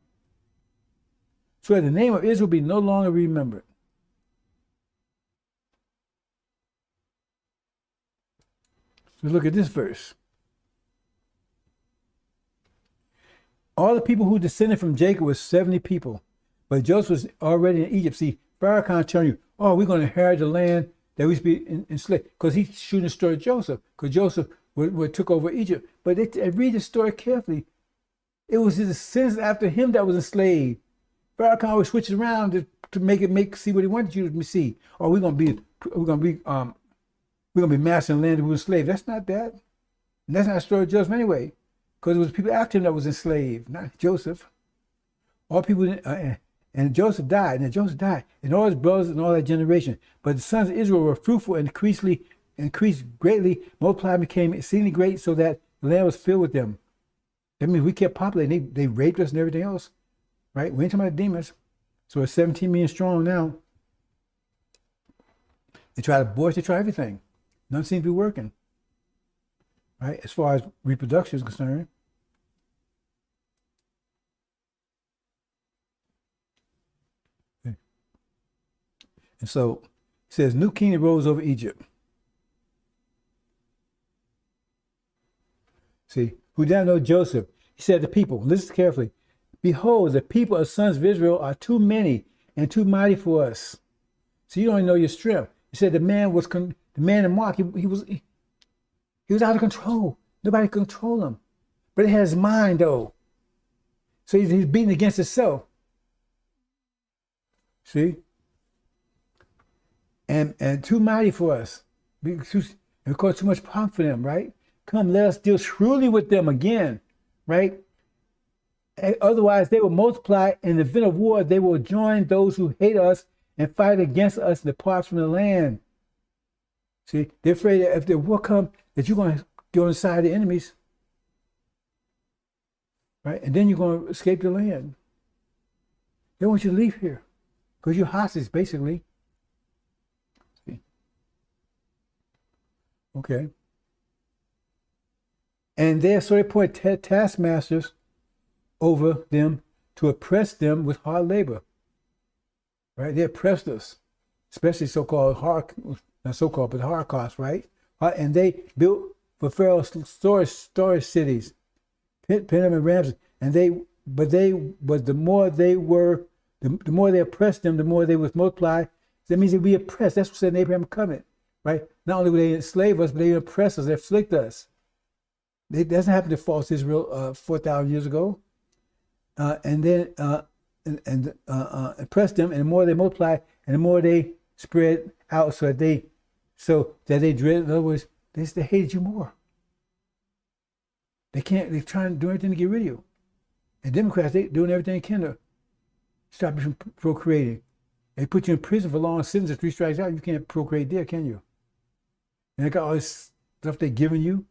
So that the name of Israel be no longer remembered. So look at this verse. All the people who descended from Jacob was 70 people, but Joseph was already in Egypt. See, Pharaoh kind of telling you, oh, we're going to inherit the land that we used to be enslaved, because he's shooting the story of Joseph, because Joseph took over Egypt. But read the story carefully. It was his descendants after him that was enslaved. Pharaoh kind of always switches around to see what he wanted you to see. Or we're gonna be mastering land that we were enslaved. That's not that. And that's not the story of Joseph anyway, because it was people after him that was enslaved, not Joseph. All people, and Joseph died, and all his brothers and all that generation. But the sons of Israel were fruitful and increased greatly, multiplied, became exceedingly great, so that the land was filled with them. That means we kept populating. They raped us and everything else, right? We ain't talking about demons. So it's 17 million strong now. They try abortion, they try everything. None seems to be working, right? As far as reproduction is concerned. Okay. And so it says, new king arose over Egypt. See, who did not know Joseph. He said to the people, listen carefully, behold, the people of sons of Israel are too many and too mighty for us. So you don't even know your strength. He said the man in Mark, he was out of control. Nobody could control him. But he has his mind though. So he's beating against himself. See? And too mighty for us. And caused too much problem for them, right? Come, let us deal shrewdly with them again, right? Otherwise, they will multiply. In the event of war, they will join those who hate us and fight against us and depart from the land. See, they're afraid that if the war comes, that you're going to go inside the enemies, right? And then you're going to escape the land. They want you to leave here because you're hostage, basically. See? Okay. And they appoint taskmasters over them to oppress them with hard labor. Right? They oppressed us, especially so-called not so-called, but hard costs, right? And they built for Pharaoh storage cities, Peninnah and Ramses. And the more they oppressed them, the more they would multiply. That means they'd be oppressed. That's what said in Abraham covenant, right? Not only would they enslave us, but they oppress us, they afflict us. That doesn't happen to false Israel 4,000 years ago. And then oppress them, and the more they multiply, and the more they spread out, so that they dread. In other words, they hated you more. They're trying to do everything to get rid of you. And Democrats, they doing everything they can to stop you from procreating. They put you in prison for long sentences, 3 strikes out. You can't procreate there, can you? And they got all this stuff they're giving you.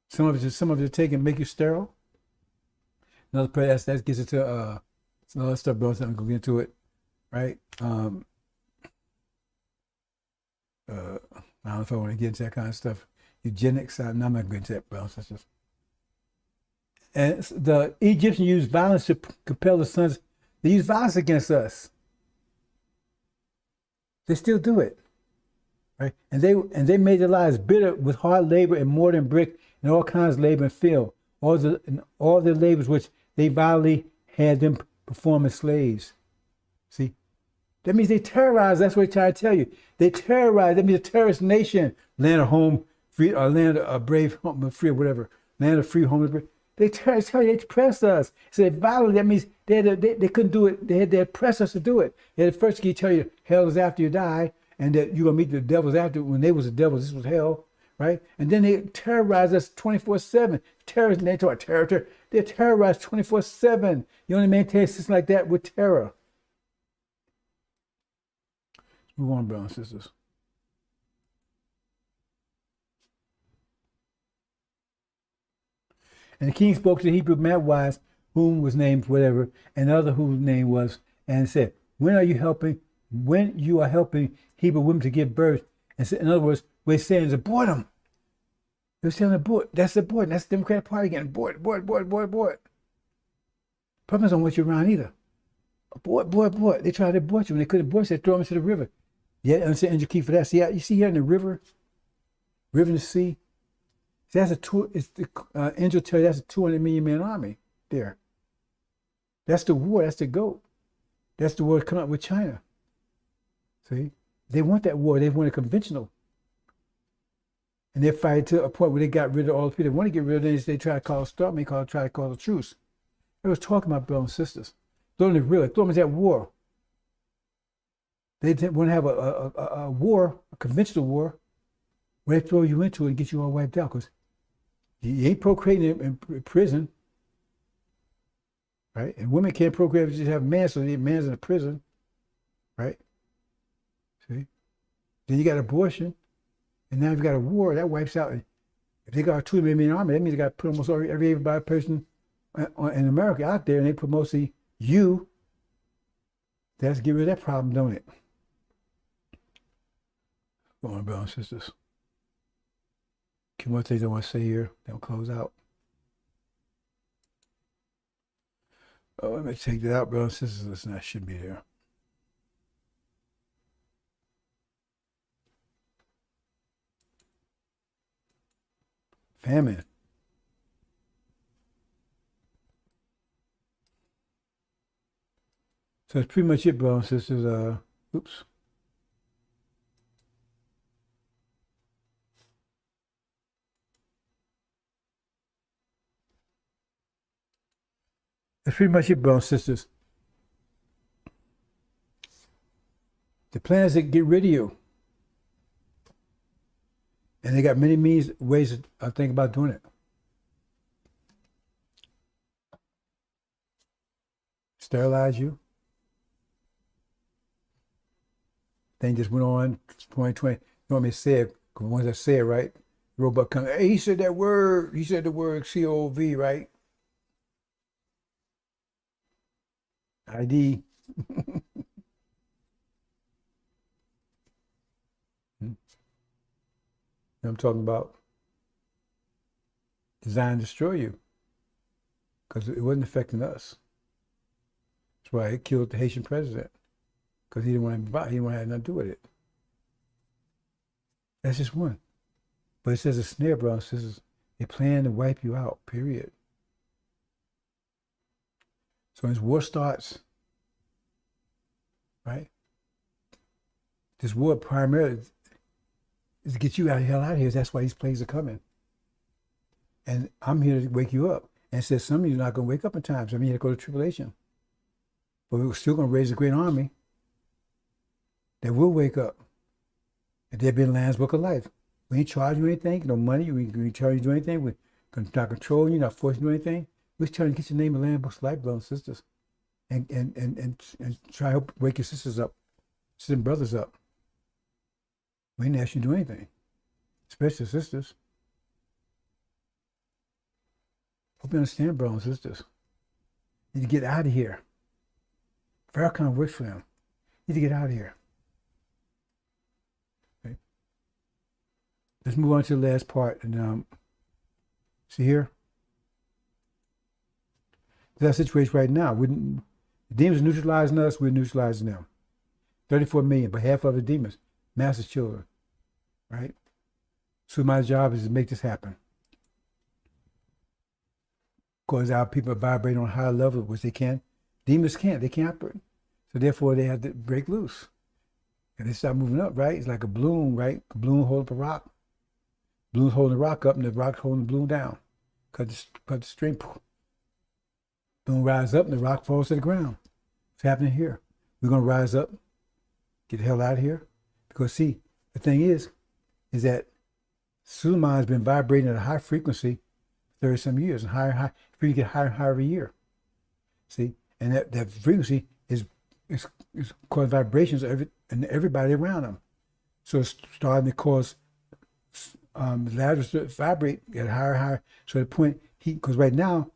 Some of it take and make you sterile. Another prayer that gets into some other stuff, bro. So I'm gonna get into it, right? I don't know if I want to get into that kind of stuff. Eugenics, I'm not going to get into that, bro. That's just. And the Egyptians used violence to compel the sons. They use violence against us. They still do it, right? And they made their lives bitter with hard labor and mortar and brick and all kinds of labor and field. All the labors which they violently had them perform as slaves. See? That means they terrorize. That's what they try to tell you. They terrorize. That means a terrorist nation. Land of home, free, or land of brave, home, free, or whatever. Land of free, home. They tell you, they oppress us. So they violently, that means they couldn't do it. They had to oppress us to do it. They had to first tell you hell is after you die, and that you're going to meet the devils after. When they was the devils, this was hell, right? And then they terrorize us 24/7. Terrorists, they talk terror. They're terrorized 24/7. You only maintain a system like that with terror. Let's move on, brothers and sisters. And the king spoke to the Hebrew midwives, whom was named whatever, and the other whose name was, and said, when you are helping Hebrew women to give birth, and said, in other words, we're saying abort them. They're saying abort. That's aborting. That's the Democratic Party again. Abort. Problems don't want you around either. Abort. They tried to abort you. When they couldn't abort you, they throw them into the river. Yeah, I'm saying Injil key for that. See, you see here in the river in the sea. See, that's Injil tell you that's a 200 million man army there. That's the war. That's the goat. That's the war coming up with China. See, they want that war. They want a conventional. And they fight to a point where they got rid of all the people they want to get rid of them. They try to call a stop, try to call a truce. They was talking about brothers and sisters. Throw them in that war. They didn't want to have a war, a conventional war, where they throw you into it and get you all wiped out. Because you ain't procreating in prison, right? And women can't procreate if you just have a man, so the man's in a prison, right? See? Then you got abortion, and now you've got a war, that wipes out. If they got a 2 million army, that means they got to put almost every person in America out there, and they put mostly you. That's get rid of that problem, don't it? Go on, brothers and sisters. A few more things I want to say here, then we'll close out. Oh, let me take that out, brothers and sisters. Listen, that should be there. Famine. So that's pretty much it, brothers and sisters. Oops. That's pretty much it, brothers and sisters. The plan is to get rid of you. And they got many ways to think about doing it. Sterilize you. Thing just went on 2020. You know what I mean? Said, because once I say it, right? Robot comes, hey, he said that word. He said the word COV, right? ID. I'm talking about designed to destroy you because it wasn't affecting us. That's why it killed the Haitian president because he didn't want to have nothing to do with it. That's just one. But it says a snare, brothers and sisters. They plan to wipe you out, period. So as war starts, right? This war primarily is to get you the hell out of here. That's why these plagues are coming. And I'm here to wake you up. And it says some of you are not going to wake up in time. So I'm here to go to tribulation. But we're still going to raise a great army that will wake up. And they'll be in the Lamb's Book of Life. We ain't charging you anything, no money. We ain't charging you to do anything. We're not controlling you, not forcing you to do anything. We're just trying to get your name in the Lamb's Book of Life, brothers and sisters. And try to help wake your sisters up, sisters and brothers up. We didn't ask you to do anything, especially sisters. Hope you understand, brothers and sisters. You need to get out of here. Farrakhan works for them. You need to get out of here. Okay. Let's move on to the last part. And see here? That's our situation right now. The demons are neutralizing us, we're neutralizing them. 34 million, but half of the demons. Master's children, right? So my job is to make this happen. Because our people are vibrating on a higher level, which they can't. Demons can't. They can't operate. So therefore, they have to break loose. And they start moving up, right? It's like a balloon, right? A balloon holding up a rock. Balloon's holding the rock up, and the rock's holding the balloon down. Cut the string. Balloon rises up, and the rock falls to the ground. It's happening here. We're going to rise up, get the hell out of here. Because, see, the thing is that Suleiman has been vibrating at a high frequency 30-some years, and higher, you get higher and higher every year. See? And that frequency is causing vibrations of everybody around them. So it's starting to cause the ladders to vibrate at higher and higher. So the point, because right now,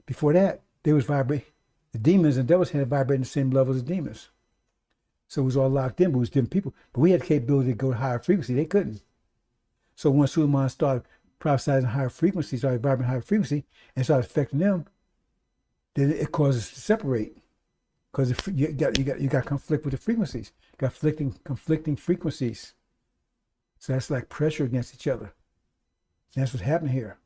before that, they was vibrating. The demons and devils had to vibrate at the same level as demons. So it was all locked in, but it was different people. But we had the capability to go to higher frequency. They couldn't. So once Suleiman started prophesying higher frequency, started vibrating higher frequency, and started affecting them, then it causes to separate. Because you got conflict with the frequencies. You got conflicting frequencies. So that's like pressure against each other. And that's what's happening here.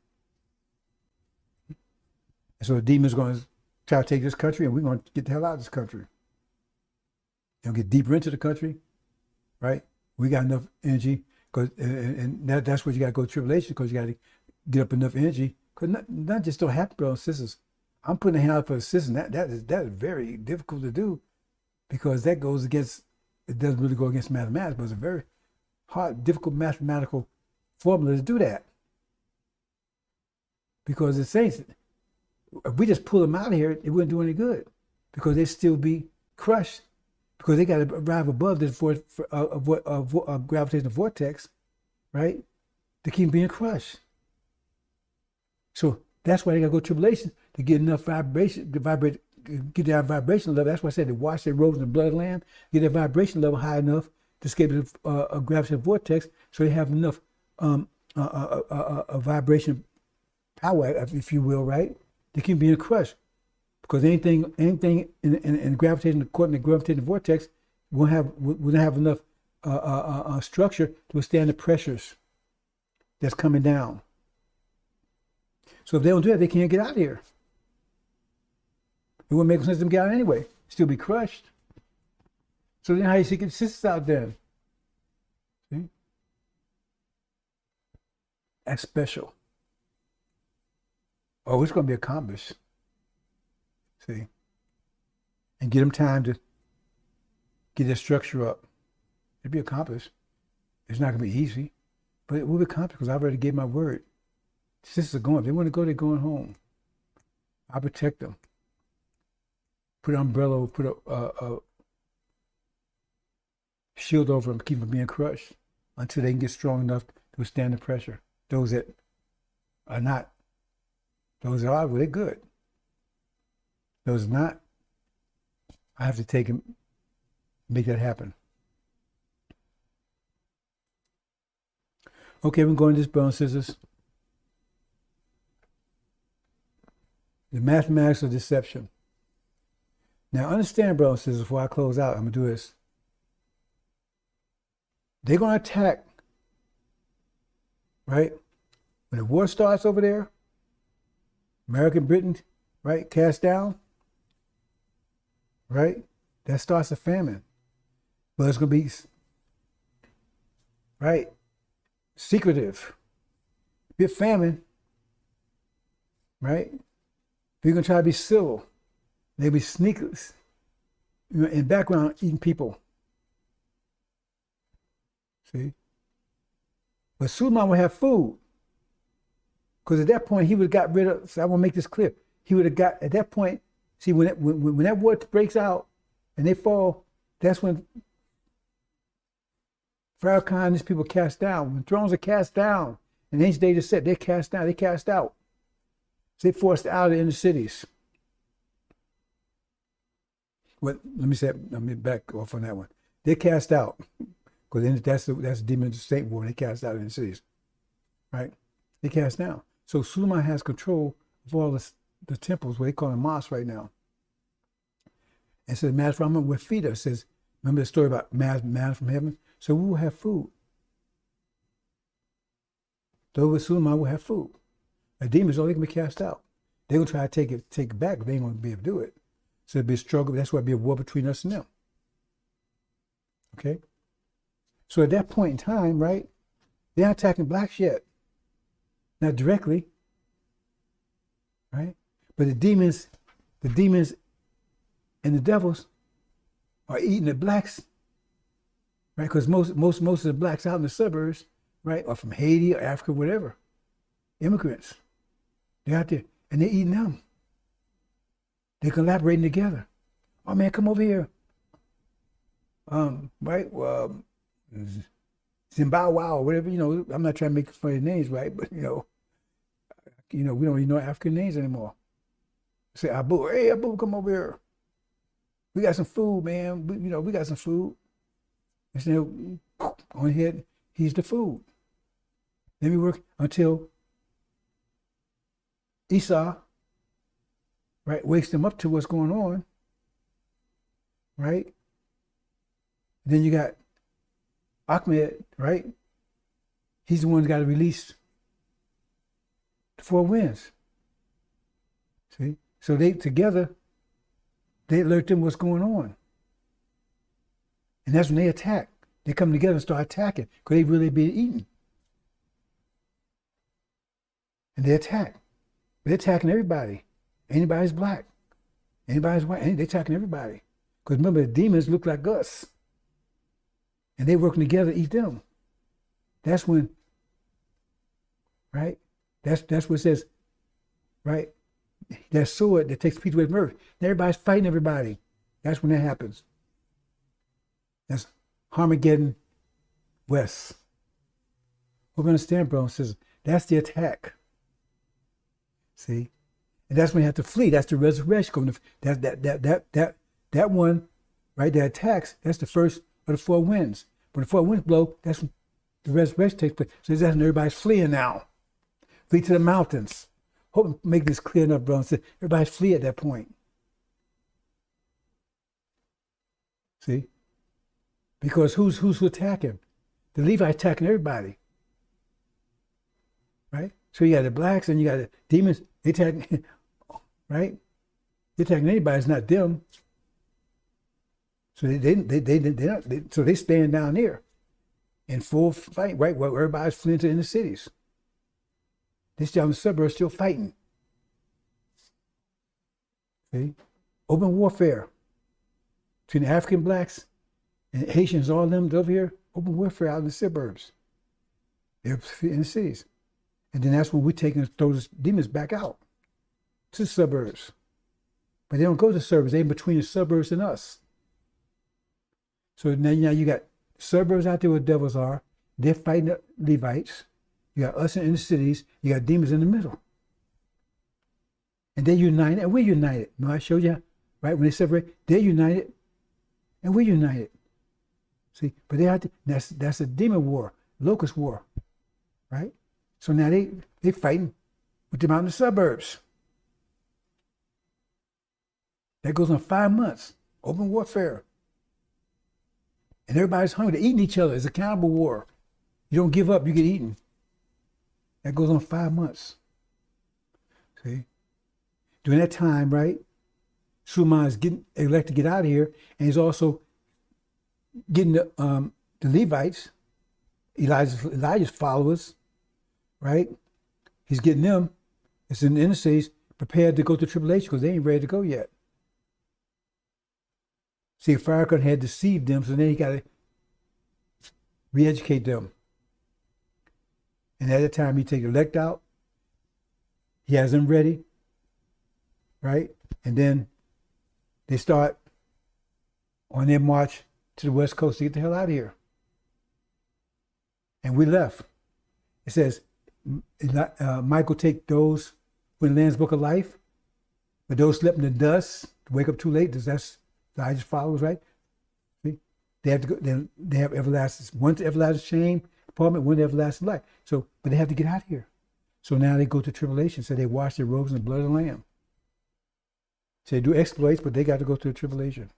And so the demon's going to try to take this country, and we're going to get the hell out of this country. And get deeper into the country, right? We got enough energy, and that's what you got to go to tribulation, because you got to get up enough energy. Because not just don't happen, brothers and sisters. I'm putting a hand out for the system. That is very difficult to do, because that goes against, it doesn't really go against mathematics, but it's a very hard, difficult mathematical formula to do that. Because the saints, if we just pull them out of here, it wouldn't do any good, because they'd still be crushed, because they got to arrive above this gravitational vortex, right, to keep being crushed. So that's why they got to go to tribulation, to get enough vibration, to vibrate, get that vibration level. That's why I said to wash their robes in the blood of the Lamb, get their vibration level high enough to escape a gravitational vortex, so they have enough a vibration power, if you will, right, to keep being crushed. Because anything in gravitational, according to the gravitational vortex, won't have enough structure to withstand the pressures that's coming down. So if they don't do that, they can't get out of here. It wouldn't make sense to them to get out anyway. Still be crushed. So then how you see consistency out then? See? That's special. Oh, it's going to be accomplished. See? And get them time to get their structure up. It'll be accomplished. It's not going to be easy, but it will be accomplished, because I already gave my word. Sisters are going. If they want to go, they're going home. I protect them. Put an umbrella, put a shield over them, keep them being crushed until they can get strong enough to withstand the pressure. Those that are not, those that are, well, they're good. Those not, I have to take and make that happen. Okay, we're going to this, brothers and sisters. The mathematics of deception. Now understand, brothers and sisters, before I close out, I'm going to do this. They're going to attack, right? When the war starts over there, America and Britain, right, cast down, right? That starts a famine. But it's going to be, right, secretive. Be a famine, right? We're going to try to be civil. They'll be sneakers, you know, in the background eating people. See? But Suleiman will have food. Because at that point, he would have got rid of, so I want to make this clear. He would have got, at that point, see, when that war breaks out and they fall, that's when Farrakhan and these people cast down. When thrones are cast down, and the ancient days are set, they're cast down, they cast out. So they forced out of the inner cities. Well, let me back off on that one. They're cast out. Because that's the demon state war, they cast out in the cities. Right? They cast down. So Suleiman has control of all the temples, what they call them mosques right now. And so the manna from heaven will feed us. It says, remember the story about manna from heaven? So we will have food. Those with Suleiman will have food. A demons only can be cast out. They're gonna try to take it back, but they ain't gonna be able to do it. So it'll be a struggle. That's why it'll be a war between us and them. Okay? So at that point in time, right, they're not attacking blacks yet. Not directly. Right? But the demons and the devils are eating the blacks, right? Because most of the blacks out in the suburbs, right, are from Haiti or Africa, whatever. Immigrants. They're out there and they're eating them. They're collaborating together. Oh man, come over here. Right? Zimbabwe or whatever, I'm not trying to make funny names, right? But we don't even know African names anymore. Say Abu, hey Abu, come over here. We got some food, man. We got some food. And so on ahead, he's the food. Then we work until Esau, right, wakes them up to what's going on, right? Then you got Ahmed, right? He's the one that got to release the 4 winds. See? So they together, they alert them what's going on. And that's when they attack. They come together and start attacking because they really been eaten. And they attack. They're attacking everybody. Anybody's black. Anybody's white. They're attacking everybody. Because remember, the demons look like us. And they working together to eat them. That's when, right? That's what it says, right? That sword that takes peace away from earth. And everybody's fighting everybody. That's when that happens. That's Armageddon West. Hope you understand, bro and sisters. That's the attack. See? And that's when you have to flee. That's the resurrection. That one, right, that attacks, that's the first of the 4 winds. When the 4 winds blow, that's when the resurrection takes place. So that's when everybody's fleeing now. Flee to the mountains. Hope I make this clear enough, bro. Everybody's flee at that point. See? Because who's attacking? The Levites attacking everybody. Right? So you got the blacks and you got the demons. They attacking, right? They're attacking anybody. It's not them. So they stand down there in full fight, right? Where everybody's fleeing to in the cities. They still in the suburbs, still fighting. See? Open warfare between the African blacks and Haitians, all of them over here. Open warfare out in the suburbs. They're in the cities. And then that's when we take and throw those demons back out to the suburbs. But they don't go to the suburbs. They're in between the suburbs and us. So now you got suburbs out there where devils are. They're fighting the Levites. You got us in the cities. You got demons in the middle. And they're united, and we're united. No, I showed you, right? When they separate, they're united, and we're united. See, but they have to, that's a demon war, locust war, right? So now they fighting with them out in the suburbs. That goes on 5 months, open warfare. And everybody's hungry. They're eating each other. It's a cannibal war. You don't give up, you get eaten. That goes on 5 months. See? During that time, right, Suleiman is getting elected to get out of here, and he's also getting the Levites, Elijah's followers, right? He's getting them, it's in the inner cities, prepared to go to tribulation because they ain't ready to go yet. See, Farrakhan had deceived them, so then he got to re-educate them. And at that time, he take the elect out. He has them ready, right? And then they start on their march to the West Coast to get the hell out of here. And we left. It says, Michael take those who in the Lamb's Book of Life, but those slept in the dust, wake up too late. That's Elijah's followers, right? See? They have to go. They have everlasting. One's everlasting shame, department, one everlasting life. So, but they have to get out of here. So now they go to tribulation. So they wash their robes in the blood of the Lamb. So they do exploits, but they got to go through the tribulation.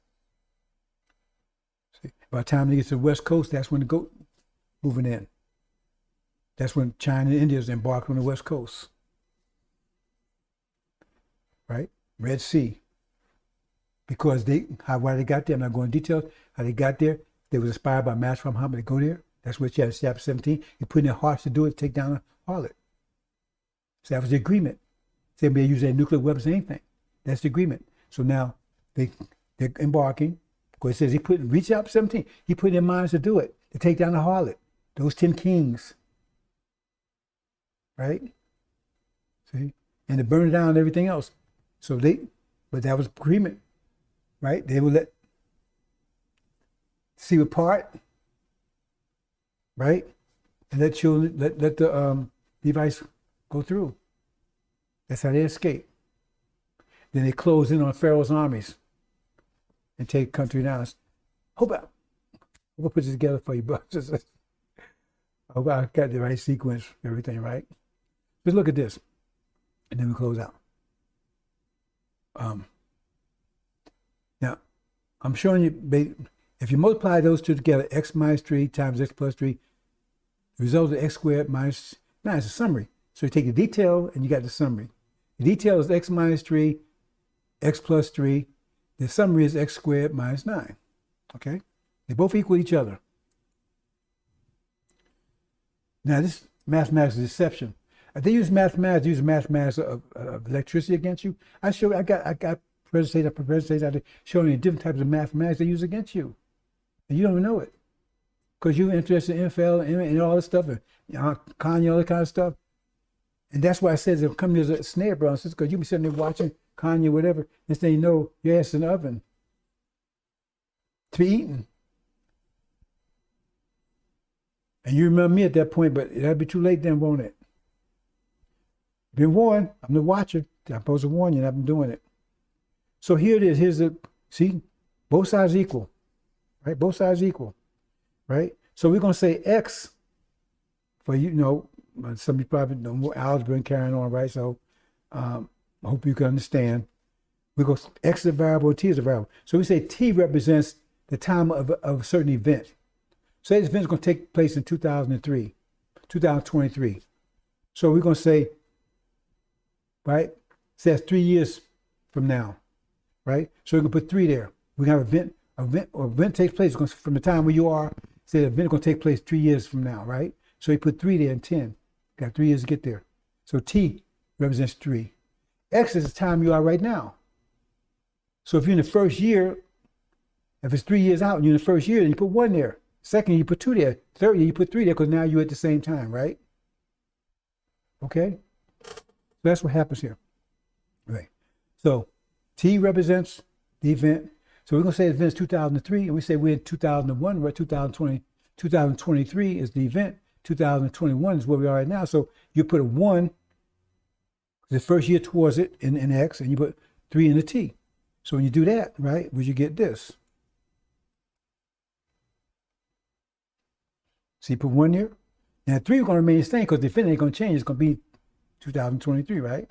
See? By the time they get to the West Coast, that's when the goat moving in. That's when China and India is embarked on the West Coast. right? Red Sea. Because why they got there, I'm not going into details, how they got there. They was inspired by Master Muhammad to go there. That's what you have in chapter 17. He put in their hearts to do it, to take down a harlot. So that was the agreement. They may use their nuclear weapons or anything. That's the agreement. So now they're embarking. Because it says reach out 17. He put in their minds to do it, to take down the harlot, those 10 kings. Right? See? And to burn down and everything else. But that was agreement. Right? They would see apart. Right? And let the device go through. That's how they escape. Then they close in on Pharaoh's armies and take country down. Hope I put this together for you, brothers. I hope I got the right sequence, everything right. Just look at this, and then we close out. Now, I'm showing you, if you multiply those two together, x minus 3 times x plus 3, the result of x squared minus 9 is a summary. So you take the detail and you got the summary. The detail is x minus 3, x plus 3. The summary is x squared minus 9. Okay? They both equal each other. Now, this mathematics is deception. If they use mathematics of electricity against you. I got presentations out there showing you different types of mathematics they use against you. And you don't even know it. Because you're interested in NFL and all this stuff, and Kanye, all that kind of stuff. And that's why I said it'll come as a snare, brothers, because you be sitting there watching Kanye, whatever, and say, you know, your ass in the oven to be eaten. And you remember me at that point, but it'll be too late then, won't it? Been warned. I'm the watcher. I'm supposed to warn you, and I've been doing it. So here it is. See, both sides equal, right? Both sides equal, right? So we're going to say X for, you know, some of you probably know more algebra and carrying on, right? So I hope you can understand. We go X is a variable, T is a variable. So we say T represents the time of a certain event. Say this event is going to take place in 2023. So we're going to say, right? Says 3 years from now, right? So we can put 3 there. We have event takes place from the time where you are. Say the event is going to take place 3 years from now, right? So you put 3 there and 10. Got 3 years to get there. So T represents 3. X is the time you are right now. So if you're in the first year, if it's 3 years out and you're in the first year, then you put 1 there. Second year, you put 2 there. Third year, you put 3 there because now you're at the same time, right? Okay? So that's what happens here. Right. So T represents the event. So we're going to say the event is 2003, and we say we're in 2001, we're at 2020. 2023 is the event. 2021 is where we are right now. So you put a 1, the first year towards it in X, and you put 3 in the T. So when you do that, right, would you get this? So you put 1 there. Now 3 is going to remain the same because the event ain't going to change. It's going to be 2023, right?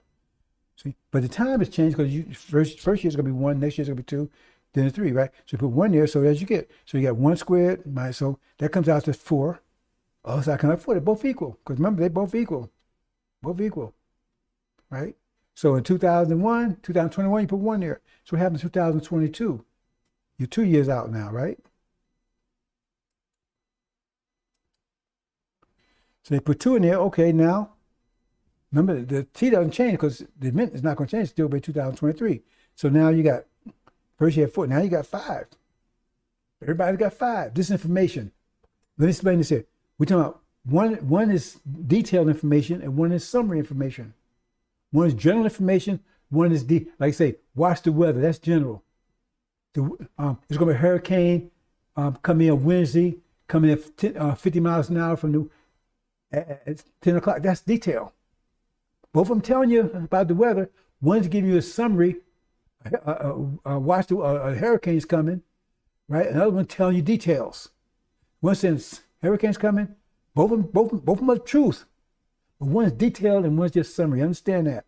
See, but the time has changed because first year is going to be 1, next year is going to be 2, then 3, right? So you put 1 there, so as you get, so you got 1 squared, right? So that comes out to 4. Oh, so I come out 4. They're both equal because remember they're both equal, right? So in 2001, 2021, you put 1 there. So what happens in 2022? You're 2 years out now, right? So they put 2 in there. Okay, now remember the T doesn't change because the event is not going to change. It's still by 2023. So now you got first you had 4. Now you got 5. Everybody's got 5. This information. Let me explain this here. We're talking about one is detailed information and one is summary information. One is general information. One is like I say, watch the weather. That's general. It's going to be a hurricane coming in Wednesday, coming in 50 miles an hour from at 10 o'clock. That's detail. Both of them telling you about the weather. One's giving you a summary. Watch a hurricane's coming, right? Another one telling you details. One says hurricane's coming. Both of them are the truth. But one's detailed and one's just summary. Understand that.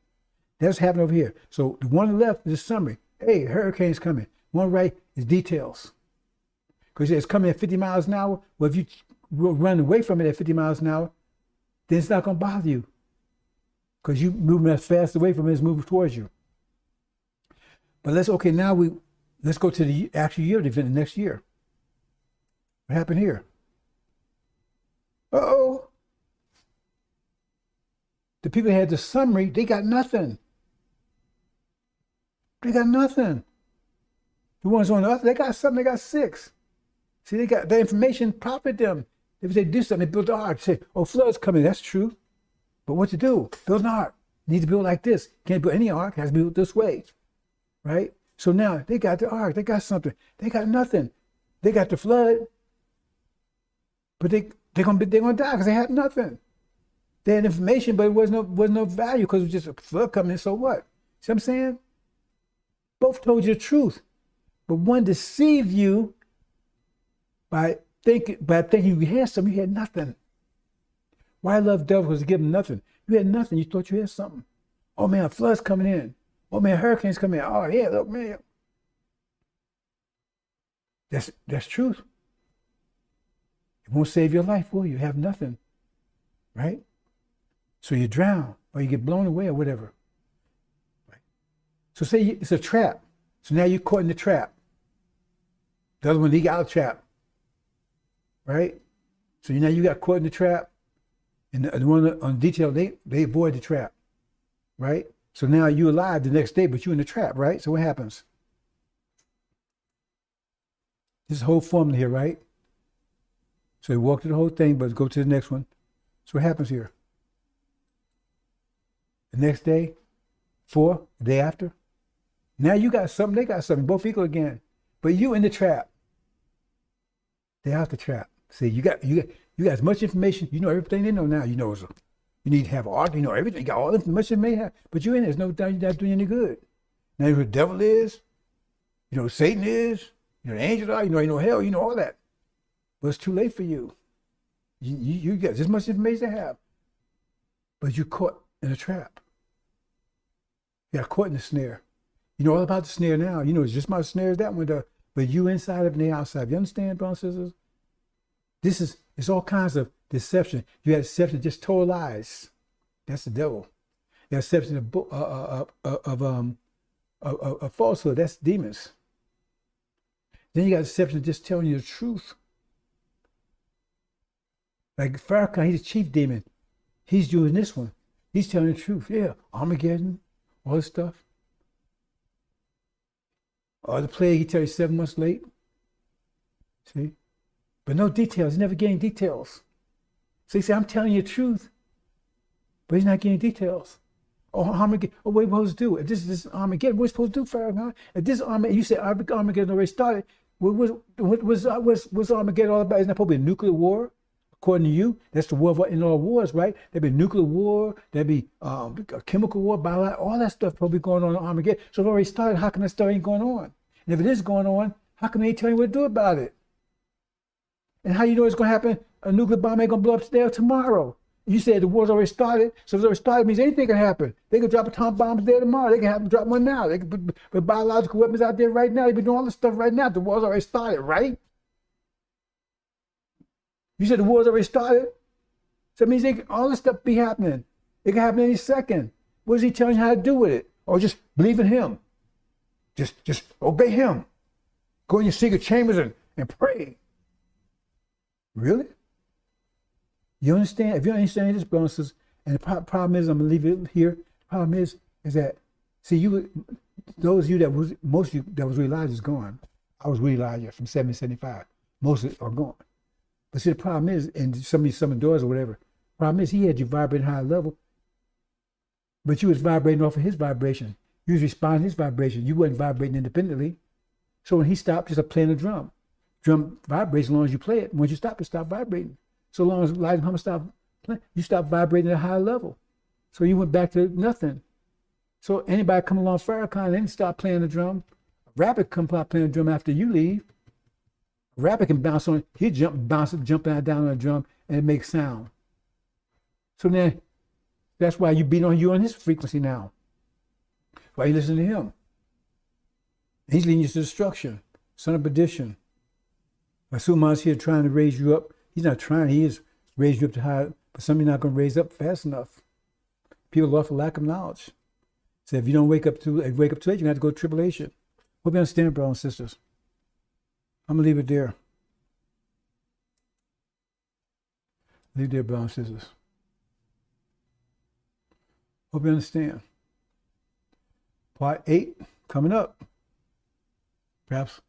That's happening over here. So the one on the left is a summary. Hey, hurricane's coming. One right is details. Because it's coming at 50 miles an hour. Well, if you run away from it at 50 miles an hour, then it's not going to bother you. Because you moving as fast away from it as moving towards you. But let's go to the actual year of the event, the next year. What happened here? Uh-oh. The people that had the summary, they got nothing. They got nothing. The ones on the other, they got something, they got 6. See, they got the information profited them. If they do something, they build the ark. Say, oh, flood's coming, that's true. But what to do? Build an ark. Need to build like this. Can't build any ark, has to be built this way. Right? So now they got the ark, they got something. They got nothing. They got the flood. But they're gonna die because they had nothing. They had information, but it was no value because it was just a flood coming in, so what? See what I'm saying? Both told you the truth. But one deceived you by thinking you had something, you had nothing. Why I love devil was to give them nothing. You had nothing, you thought you had something. Oh man, a flood's coming in. Oh man, hurricanes coming in. Oh yeah, look, man. That's truth. It won't save your life, will you? You have nothing. Right? So you drown or you get blown away or whatever. Right? So say it's a trap. So now you're caught in the trap. The other one, he got out of the trap. Right? So now you got caught in the trap. And the one on detail, they avoid the trap. Right? So now you're alive the next day, but you're in the trap, right? So what happens? This whole formula here, right? So you walk through the whole thing, but go to the next one. So what happens here? The next day, 4, the day after. Now you got something, they got something, both equal again. But you in the trap. They out the trap. See, you got as much information, you know everything they know now, you know. So you need to have art, you know everything, you got all the information they may have, but you in it, there's no doubt you're not doing any good. Now you know who the devil is, you know who Satan is, you know the angels are, you know hell, you know all that. But it's too late for you. You got this much information to have. But you're caught in a trap. You got caught in the snare. You know all about the snare now. You know it's just my snare as that one does. But you inside of it and they outside. You understand, brothers and sisters? It's all kinds of deception. You have deception, just total lies. That's the devil. You have deception of falsehood. That's demons. Then you got deception just telling you the truth. Like Farrakhan, he's the chief demon. He's doing this one. He's telling the truth. Yeah, Armageddon, all this stuff. Or the plague, he tells you 7 months late. See? But no details. He's never getting details. So he said, I'm telling you the truth. But he's not getting details. Oh, Armageddon. Oh, what are we supposed to do? If this is Armageddon, what are we supposed to do, Farrakhan? If this Armageddon, you said Armageddon already started. What's Armageddon all about? Isn't that supposed to be a nuclear war? According to you, that's the war in all wars, right? There'd be nuclear war, there'd be a chemical war, biological, all that stuff probably going on in Armageddon. So it already started. How come that stuff ain't going on? And if it is going on, how come they ain't telling you what to do about it? And how you know it's going to happen? A nuclear bomb ain't going to blow up there tomorrow. You said the war's already started, so if it's already started, it means anything can happen. They can drop atomic bombs there tomorrow. They can have them drop one now. They can put biological weapons out there right now. They've been doing all this stuff right now. The war's already started, right? You said the war's already started? So it means all this stuff be happening. It can happen any second. What is he telling you how to do with it? Or just believe in him. Just obey him. Go in your secret chambers and pray. Really? You understand? If you understand this, brothers, and the problem is, I'm going to leave it here. The problem is that, see, those of you that was, most of you that was real Elijah is gone. I was real Elijah from 70 to 75. Most of it are gone. But see, the problem is, and some of the doors or whatever, the problem is he had you vibrating high level, but you was vibrating off of his vibration. You was responding to his vibration. You wasn't vibrating independently. So when he stopped, just like playing a drum. Drum vibrates as long as you play it. Once you stop, it stops vibrating. So long as Elijah Muhammad stopped playing, you stopped vibrating at a high level. So you went back to nothing. So anybody come along Farrakhan, they didn't stop playing the drum. A rabbit come out playing the drum after you leave. A rabbit can bounce on, he jump down on the drum and it makes sound. So then that's why you on his frequency now. Why you listen to him? He's leading you to destruction, son of perdition. Suleiman's here trying to raise you up. He's not trying, he is raising you up to high, but some of you not going to raise up fast enough. People lost for lack of knowledge. So if you don't wake up too late, you're going to have to go to tribulation. Hope you understand, brothers and sisters. I'm going to leave it there. Leave it there, brothers and sisters. Hope you understand. Part 8 coming up. Perhaps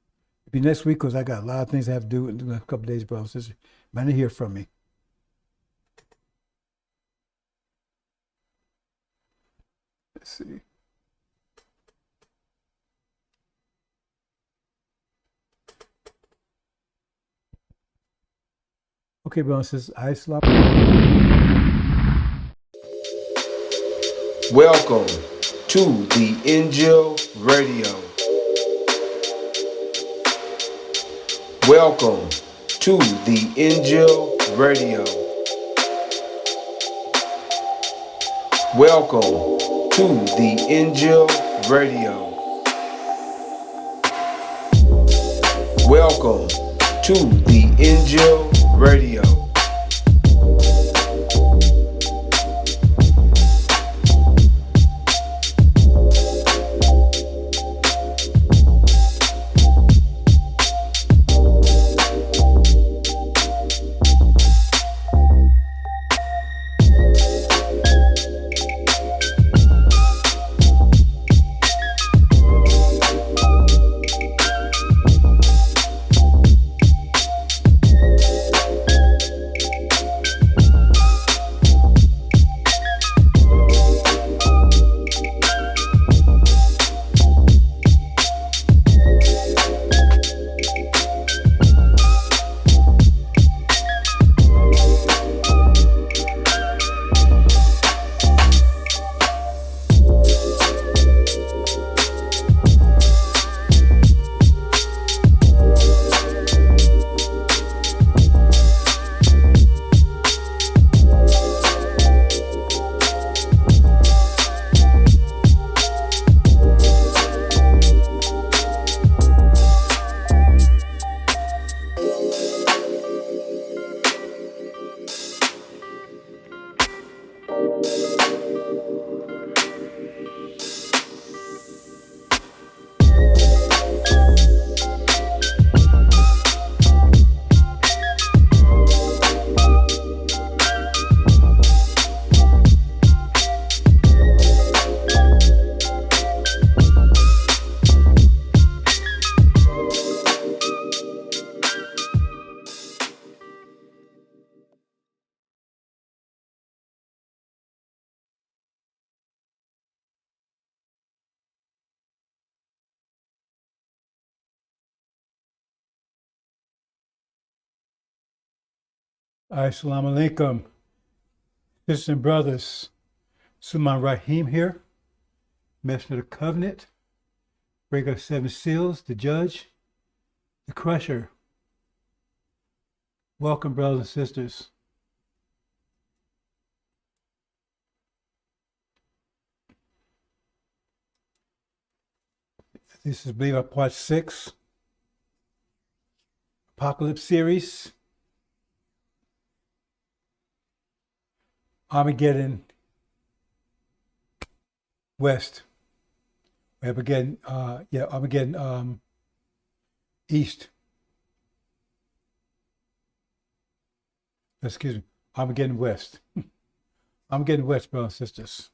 it'll be next week because I got a lot of things I have to do in a couple of days, brothers and sisters. You might hear from me. Let's see. Okay, brothers and sisters, I slap. Welcome to the Injil Radio. Welcome to the Injil Radio. Welcome to the Injil Radio. Welcome to the Injil Radio. Assalamu alaikum, sisters and brothers. Suman Rahim here, Messenger of the Covenant, Breaker of 7 Seals, the Judge, the Crusher. Welcome, brothers and sisters. This is, I believe, part 6, Apocalypse series. Armageddon West. We have again, Armageddon East. Excuse me, Armageddon West. Armageddon West, brothers and sisters.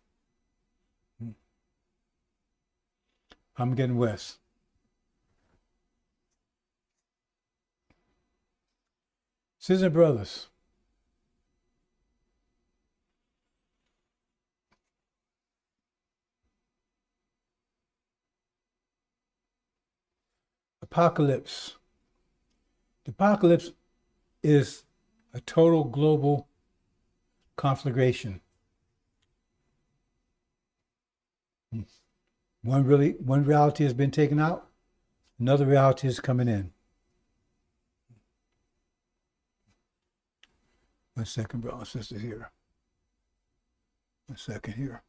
Armageddon West. Sisters and brothers. Apocalypse. The apocalypse is a total global conflagration. One reality has been taken out, another reality is coming in. 1 second, brother and sister here. 1 second here.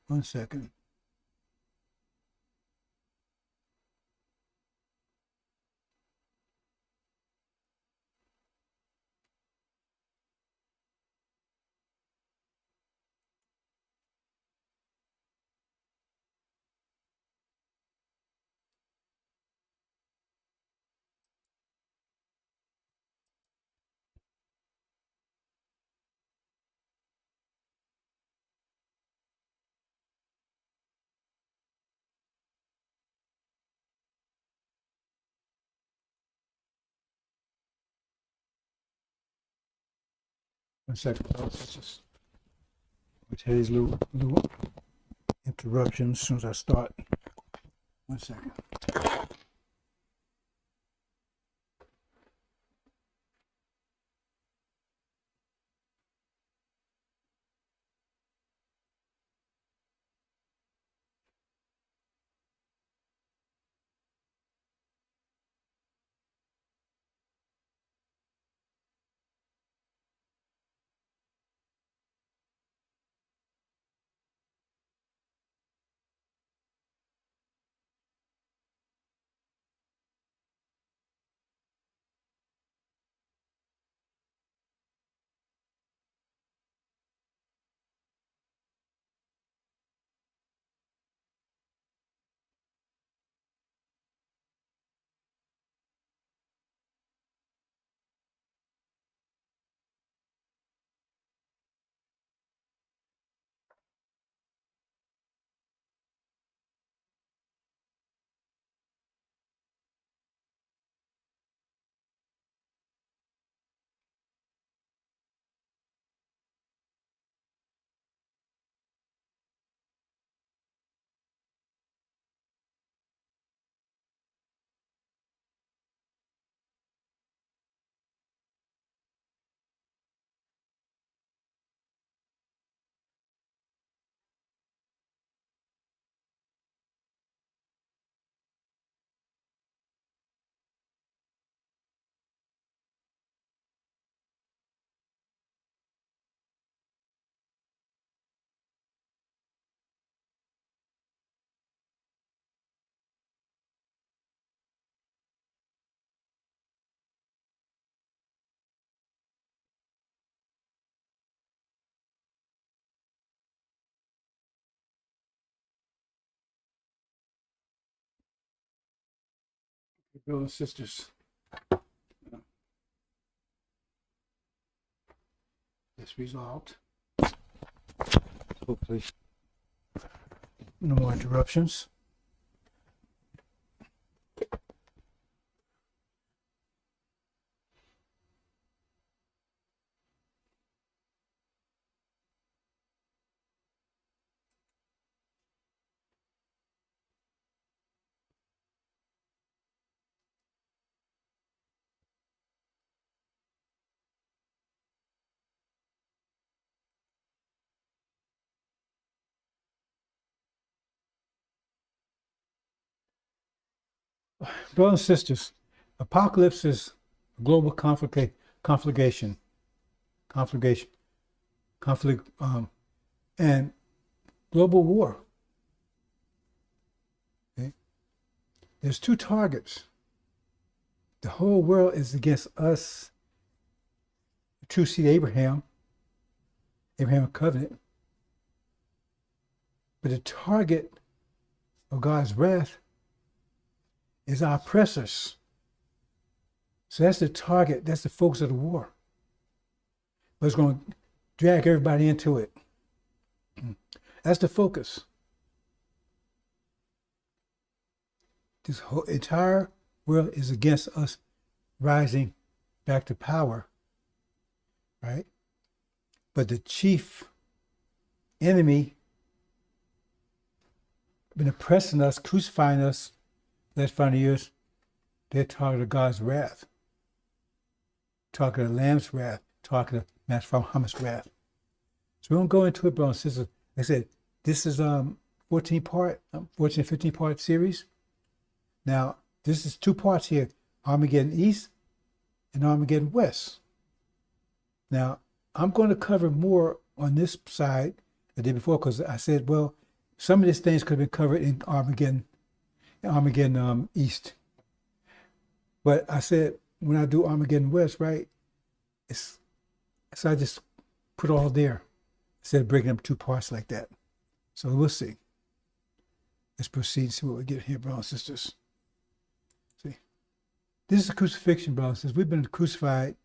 1 second. 1 second, let's just tell these little interruptions as soon as I start. 1 second. Brothers and sisters, it's resolved. Hopefully, no more interruptions. Brothers and sisters, apocalypse is a global conflict, and global war. Okay? There's two targets. The whole world is against us, the true seed Abrahamic covenant. But the target of God's wrath is our oppressors. So that's the target, that's the focus of the war. But it's going to drag everybody into it. That's the focus. This whole entire world is against us rising back to power, right? But the chief enemy been oppressing us, crucifying us last 500 years. They're talking of God's wrath, talking of the Lamb's wrath, talking of Master Muhammad's wrath. So we won't go into it, brothers and sisters. Like I said, this is 14 and 15 part series. Now, this is 2 parts here, Armageddon East and Armageddon West. Now, I'm going to cover more on this side the day before because I said, well, some of these things could have been covered in Armageddon East. But I said, when I do Armageddon West, right, so I just put all there instead of breaking up 2 parts like that. So we'll see. Let's proceed and see what we get here, brothers and sisters. See, this is the crucifixion, brothers and sisters. We've been crucified.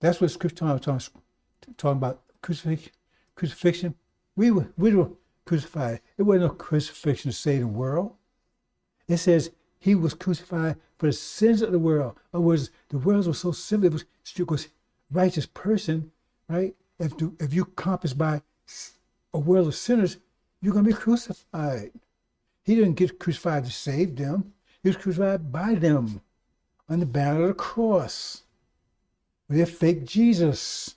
That's what Scripture talking about, crucifixion. We were crucified. It wasn't no crucifixion to save the world. It says he was crucified for the sins of the world. In other words, the world was so simple. It was righteous person, right? If you compass by a world of sinners, you're going to be crucified. He didn't get crucified to save them. He was crucified by them on the banner of the cross with their fake Jesus,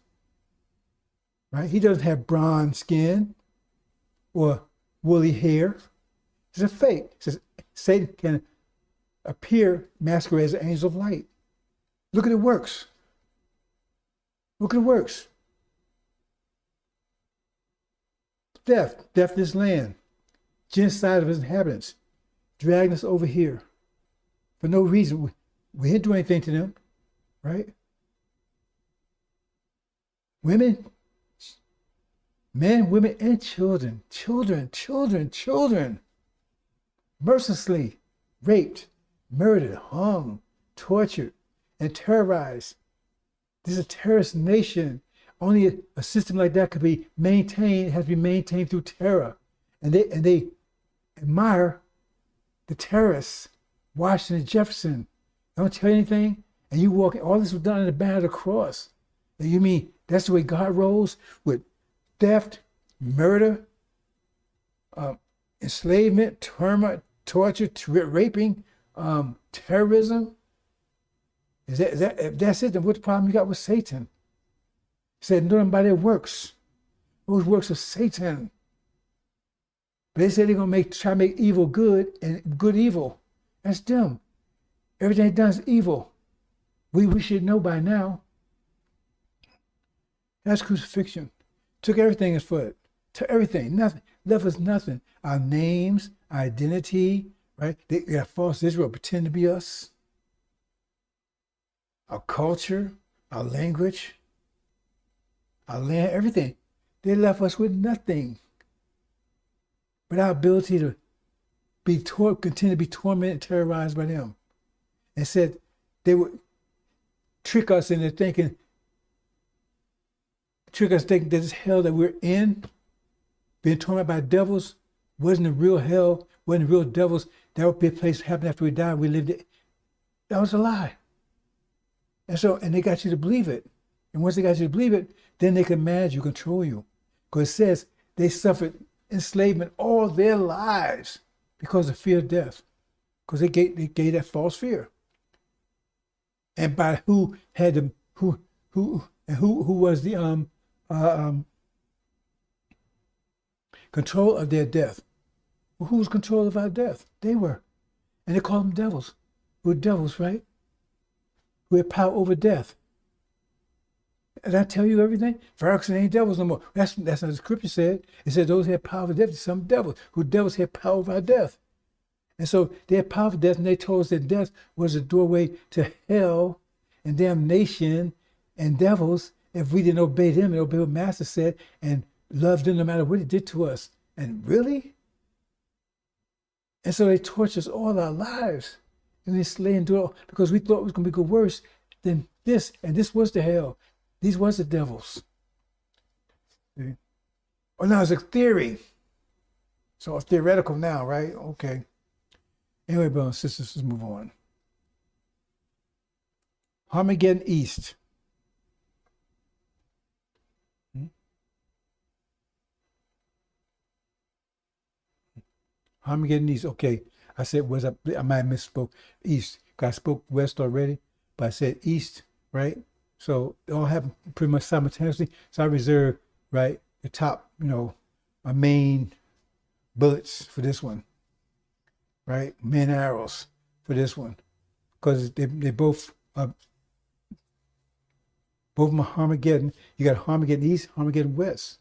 right? He doesn't have bronze skin or woolly hair. It's a fake. It says Satan can appear masquerade as an angel of light. Look at the works. Look at the works. Theft in this land, genocide of his inhabitants, dragging us over here for no reason. We didn't do anything to them, right? Women, men, women, and children, mercilessly raped, murdered, hung, tortured, and terrorized. This is a terrorist nation. Only a system like that could be maintained, has to be maintained through terror. And they admire the terrorists, Washington, Jefferson. They don't tell you anything, and you walk, all this was done in the banner of the cross. And you mean that's the way God rolls, with theft, murder, enslavement, torture, raping, terrorism? If that's it, then what's the problem you got with Satan? He said, know them by their works. Those works of Satan. But they said they're going to try to make evil good and good evil. That's them. Everything they've done is evil. We should know by now. That's crucifixion. Took everything and for it. Took everything, nothing. Left us nothing. Our names, our identity, right? They got false Israel, pretend to be us. Our culture, our language, our land, everything. They left us with nothing but our ability to continue to be tormented and terrorized by them. And said they would trick us into thinking that this hell that we're in, being tormented by devils, wasn't the real hell, wasn't the real devils. That would be a place that happened after we died. We lived it. That was a lie. And they got you to believe it. And once they got you to believe it, then they can manage you, control you. Because it says they suffered enslavement all their lives because of fear of death. Because they gave that false fear. And by who was the control of their death? Well, who was control of our death? They were. And they called them devils. Who were devils, right? Who had power over death. Did I tell you everything? Pharaoh said ain't devils no more. That's not the scripture said. It said those who had power over death, some devils. Who devils had power over our death. And so they had power over death, and they told us that death was a doorway to hell and damnation and devils if we didn't obey them and obey what Master said and love them no matter what he did to us. And really? And so they tortured us all our lives. And they slay and do it all because we thought it was going to go worse than this. And this was the hell. These was the devils. See? Oh, now it's a theory. So it's theoretical now, right? Okay. Anyway, brothers and sisters, let's move on. Armageddon East. Armageddon East. Okay. I said, I might have misspoke. East. I spoke West already, but I said East, right? So it all happened pretty much simultaneously. So I reserved, right, the top, my main bullets for this one, right? Main arrows for this one. Because they both of them are Armageddon. You got Armageddon East, Armageddon West.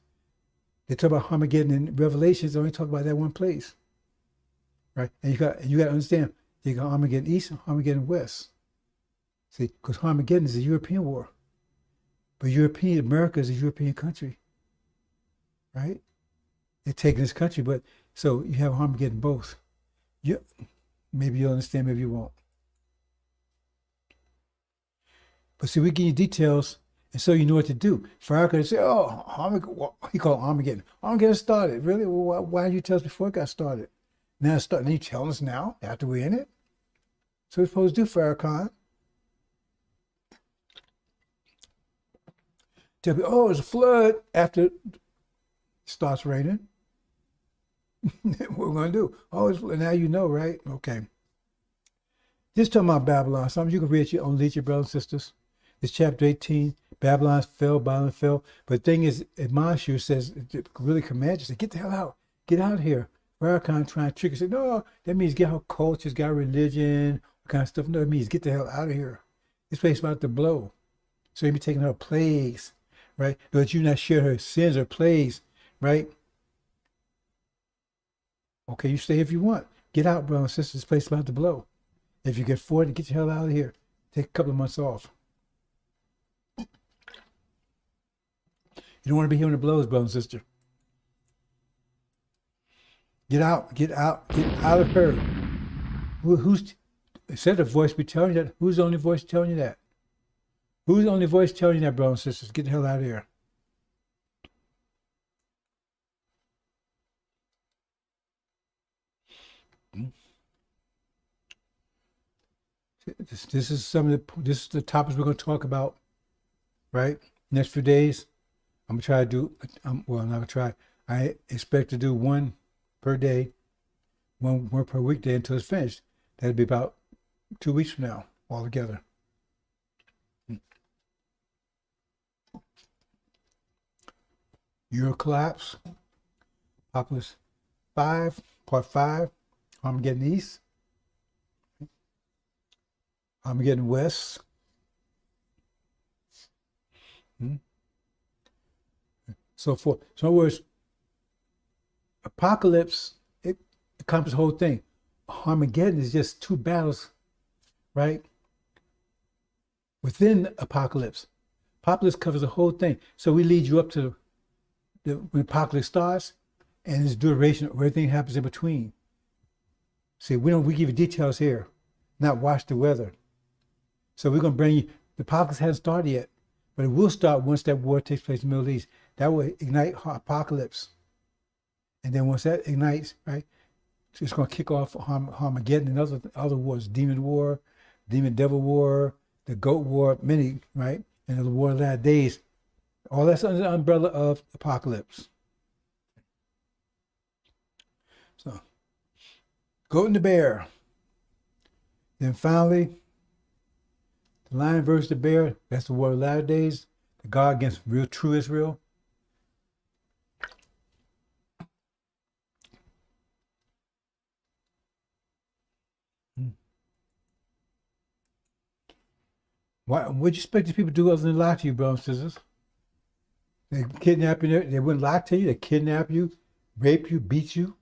They talk about Armageddon in Revelations, they only talk about that one place. Right? And you got to understand, you got Armageddon East and Armageddon West. See, because Armageddon is a European war. But America is a European country. Right? They're taking this country, but so you have Armageddon both. Maybe you'll understand, maybe you won't. But see, we give you details, and so you know what to do. Pharaoh could say, he called Armageddon. Armageddon started. Really? Well, why did you tell us before it got started? Now it's starting. You telling us now after we're in it? So we're supposed to do, Farrakhan. Tell me, oh, it's a flood after it starts raining. What we're going to do? Oh, now you know, right? Okay. Just talking about Babylon. Something you can read your own leisure, brothers and sisters. It's chapter 18. Babylon fell, Babylon fell. But the thing is, admonish you, says, it really commands you, say, get the hell out. Get out of here. Farrakhan trying to trick you. Say, no, that means get our cultures, got religion, what kind of stuff. No, it means get the hell out of here. This place is about to blow. So you be taking her plagues, right? But you not share her sins or plagues, right? Okay, you stay if you want. Get out, brothers and sisters. This place is about to blow. If you can afford it, get the hell out of here. Take a couple of months off. You don't want to be hearing the blows, brother and sister. Get out, get out, get out of her. Who's instead of voice be telling you that? Who's the only voice telling you that? Who's the only voice telling you that, brothers and sisters? Get the hell out of here. This is this is the topics we're going to talk about, right? Next few days, I'm gonna try to do. Well, I'm not gonna try. I expect to do one per day, one per weekday until it's finished. That'll be about 2 weeks from now, altogether. Euro collapse. Populous 5, part 5. Armageddon East. Armageddon West. So forth. So in other words, apocalypse, it encompasses the whole thing. Armageddon is just 2 battles, right? Within apocalypse. Apocalypse covers the whole thing. So we lead you up to when apocalypse starts and its duration, everything happens in between. See, we give you details here, not watch the weather. So we're going to bring you, the apocalypse hasn't started yet, but it will start once that war takes place in the Middle East. That will ignite apocalypse. And then once that ignites, right, so it's going to kick off Armageddon and other wars, demon war, demon devil war, the goat war, many, right? And the war of the last days. All that's under the umbrella of apocalypse. So, goat and the bear. Then finally, the lion versus the bear, that's the war of the latter days, the God against real true Israel. What'd you expect these people to do other than lie to you, brothers and sisters? They kidnap you, they wouldn't lie to you, they kidnap you, rape you, beat you,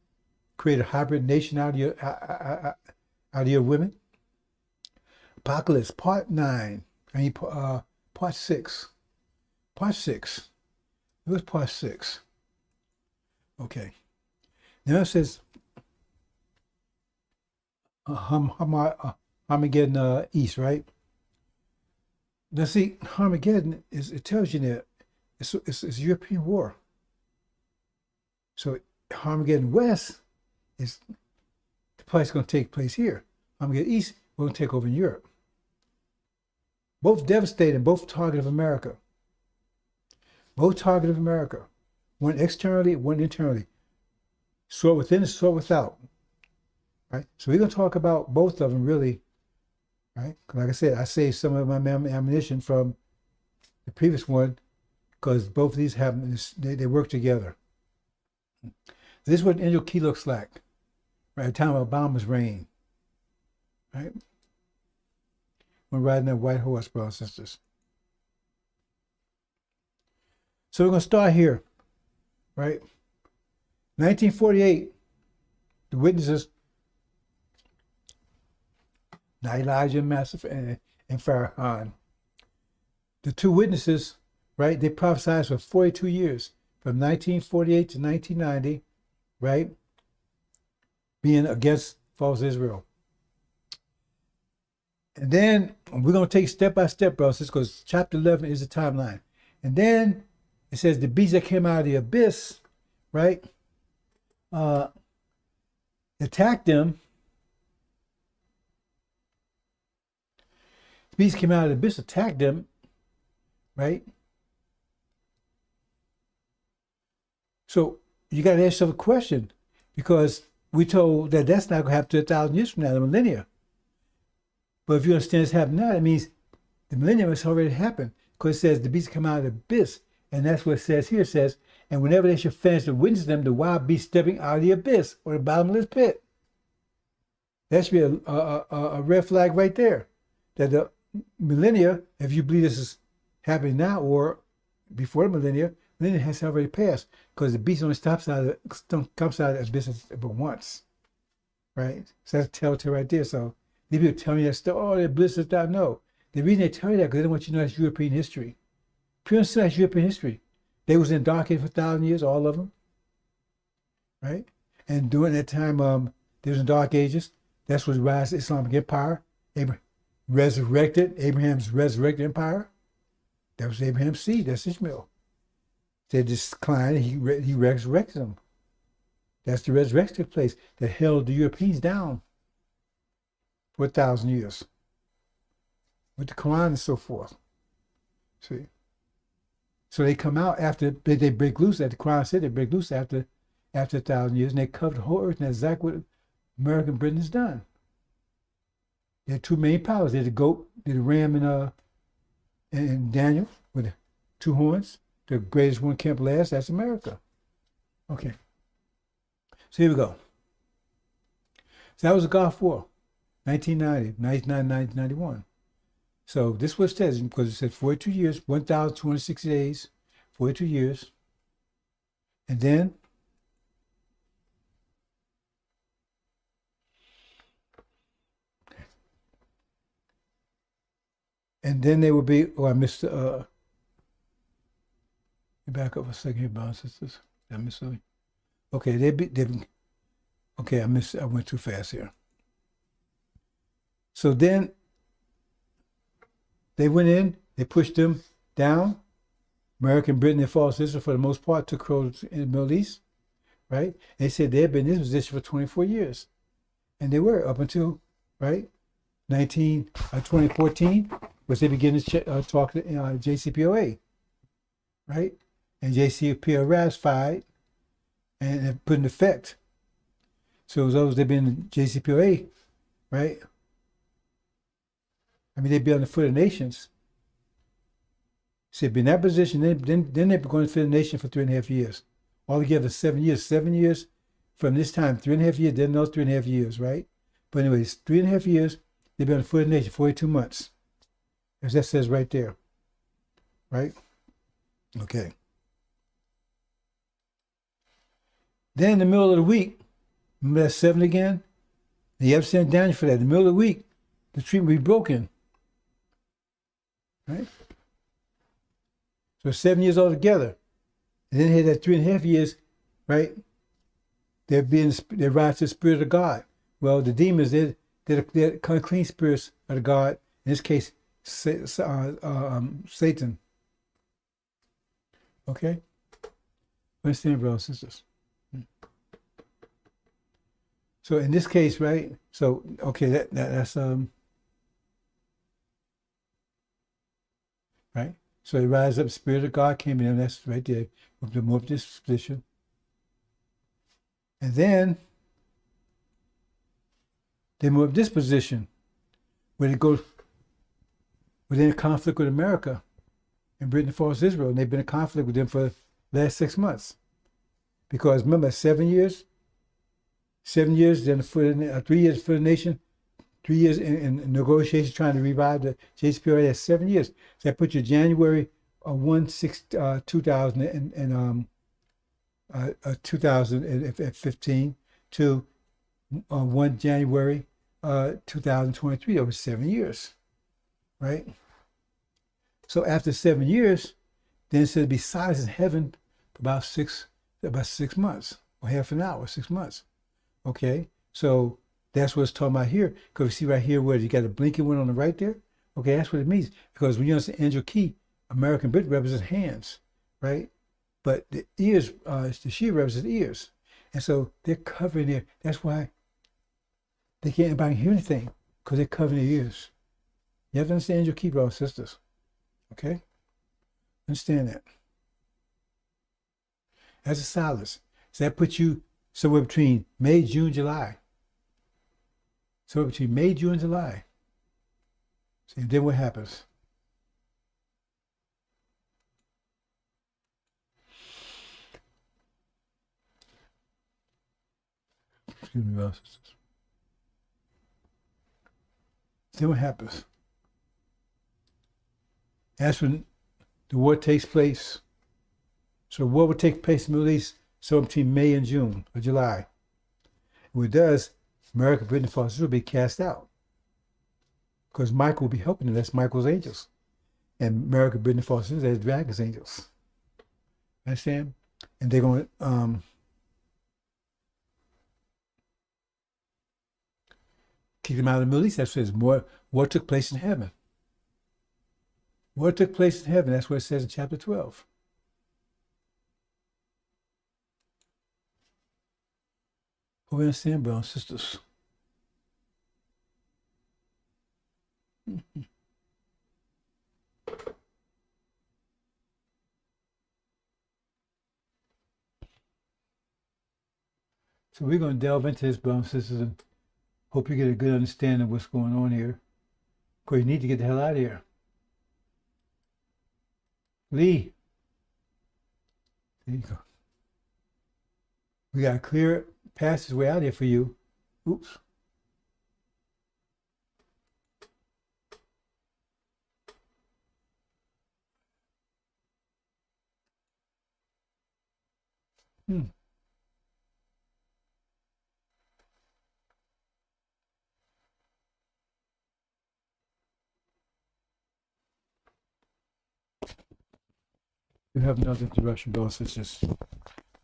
create a hybrid nation out of your women. Apocalypse, part 9. Part 6. Part 6. It was part 6. Okay. Now it says Armageddon East, right? Now see, Armageddon it tells you that it's a European war. So Armageddon West is the place going to take place here. Armageddon East will take over in Europe. Both devastating, both target of America. Both target of America. One externally, one internally. Sword within, sword without. Right? So we're going to talk about both of them really. Right? Like I said, I saved some of my ammunition from the previous one because both of these they work together. This is what Angel Key looks like. Right? At the time of Obama's reign. Right? When riding that white horse, brothers and sisters. So we're going to start here, right? 1948, the witnesses, now Elijah, Massif, and Farrakhan. The 2 witnesses, right, they prophesied for 42 years, from 1948 to 1990, right, being against false Israel. And then we're going to take step by step, brothers, because chapter 11 is the timeline. And then it says the beast that came out of the abyss, right, attacked them beast came out of the abyss, attacked them, right? So you got to ask yourself a question, because we told that that's not going to happen to 1,000 years from now, the millennia. But if you understand it's happening now, it means the millennium has already happened, because it says the beast come out of the abyss. And that's what it says here. It says, and whenever they shall finish to witness them, the wild beast stepping out of the abyss or the bottomless pit. That should be a red flag right there. That the millennia, if you believe this is happening now or before the millennia has already passed, because the beast only comes out of the abyss but once, right? So that's a telltale right there. So these people tell me that stuff, oh, they're bliss is not. No. The reason they tell you that, because they don't want you to know that's European history. Pure that's European history. They was in dark age for 1,000 years, all of them, right? And during that time, they was in dark ages. That's what the rise of the Islamic Empire. Abraham's resurrected empire. That was Abraham's seed. That's Ishmael. They declined, and he resurrected them. That's the resurrection took place that held the Europeans down for 1,000 years with the Quran and so forth. See? So they come out after, they break loose, as the Quran said, they break loose after 1,000 years, and they cover the whole earth, and that's exactly what American Britain has done. There are two main powers. There's the goat, there's the ram in Daniel with the two horns. The greatest one can't last, that's America. Okay. So here we go. So that was the Gulf War, 1990, 1991. So this was says, because it said 42 years, 1,260 days, 42 years. And then they would be, I missed, back up a second here, brothers and sisters. I missed something. Okay, okay, I went too fast here. So then they went in, they pushed them down. American Britain and false Israel, for the most part, took control in the Middle East, right? They said they had been in this position for 24 years. And they were up until, right, 2014, was they began to talk to JCPOA, right? And JCPOA ratified and put in effect. So those they've been in JCPOA, right? I mean, they'd be on the foot of nations. So they'd be in that position, then they'd be going to foot of the nation for 3.5 years. Altogether 7 years. 7 years from this time, 3.5 years, then those 3.5 years, right? But anyways, 3.5 years, they've been on the foot of the nation, 42 months. As that says right there, right? Okay. Then in the middle of the week, remember that 7 again? And you have to send Daniel for that. In the middle of the week, the treaty will be broken. Right? So 7 years altogether. And then they had that 3.5 years, right? They rise to the Spirit of God. Well, the demons, they're unclean spirits of the God. In this case, Satan. Okay? Understand, brothers and sisters? So in this case, right? So okay, that's right. So they rise up. Spirit of God came in. That's right there. Moved them up this position, and then they move up this position, where they go within a conflict with America, and Britain falls Israel, and they've been in conflict with them for the last 6 months, because remember 7 years. 7 years, then 3 years for the nation, 3 years in negotiations trying to revive the JCPOA. That's 7 years. So that puts you January 2015 to 1 January 2023, over 7 years, right? So after 7 years, then it said to be silence in heaven for about 6 months, or half an hour, 6 months. Okay, so that's what it's talking about here. Because you see right here where you got a blinking one on the right there. Okay, that's what it means. Because when you understand angel key, American Britain represents hands, right? But the ears, the she represents ears. And so they're covering their, that's why they can't anybody hear anything, because they're covering their ears. You have to understand your key, brothers and sisters. Okay? Understand that. That's a solace. So that puts you somewhere between May, June, July. So between May, June, and July. See, then what happens? Excuse me, brothers and sisters. Then what happens? That's when the war takes place. So war will take place in the Middle East somewhere between May and June or July. When it does, America, Britain, and forces will be cast out. Because Michael will be helping them. That's Michael's angels. And America, Britain, and forces, that's Dragon's angels. Understand? And they're going to kick them out of the Middle East. That's what it says. War took place in heaven. War took place in heaven. That's what it says in chapter 12. We understand, brothers and sisters. So we're going to delve into this, brothers and sisters, and hope you get a good understanding of what's going on here. Because you need to get the hell out of here. Lee. There you go. We got a clear passageway out here for you. Oops. You have another interruption, boss. It's just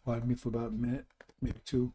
pardon me for about a minute, maybe two.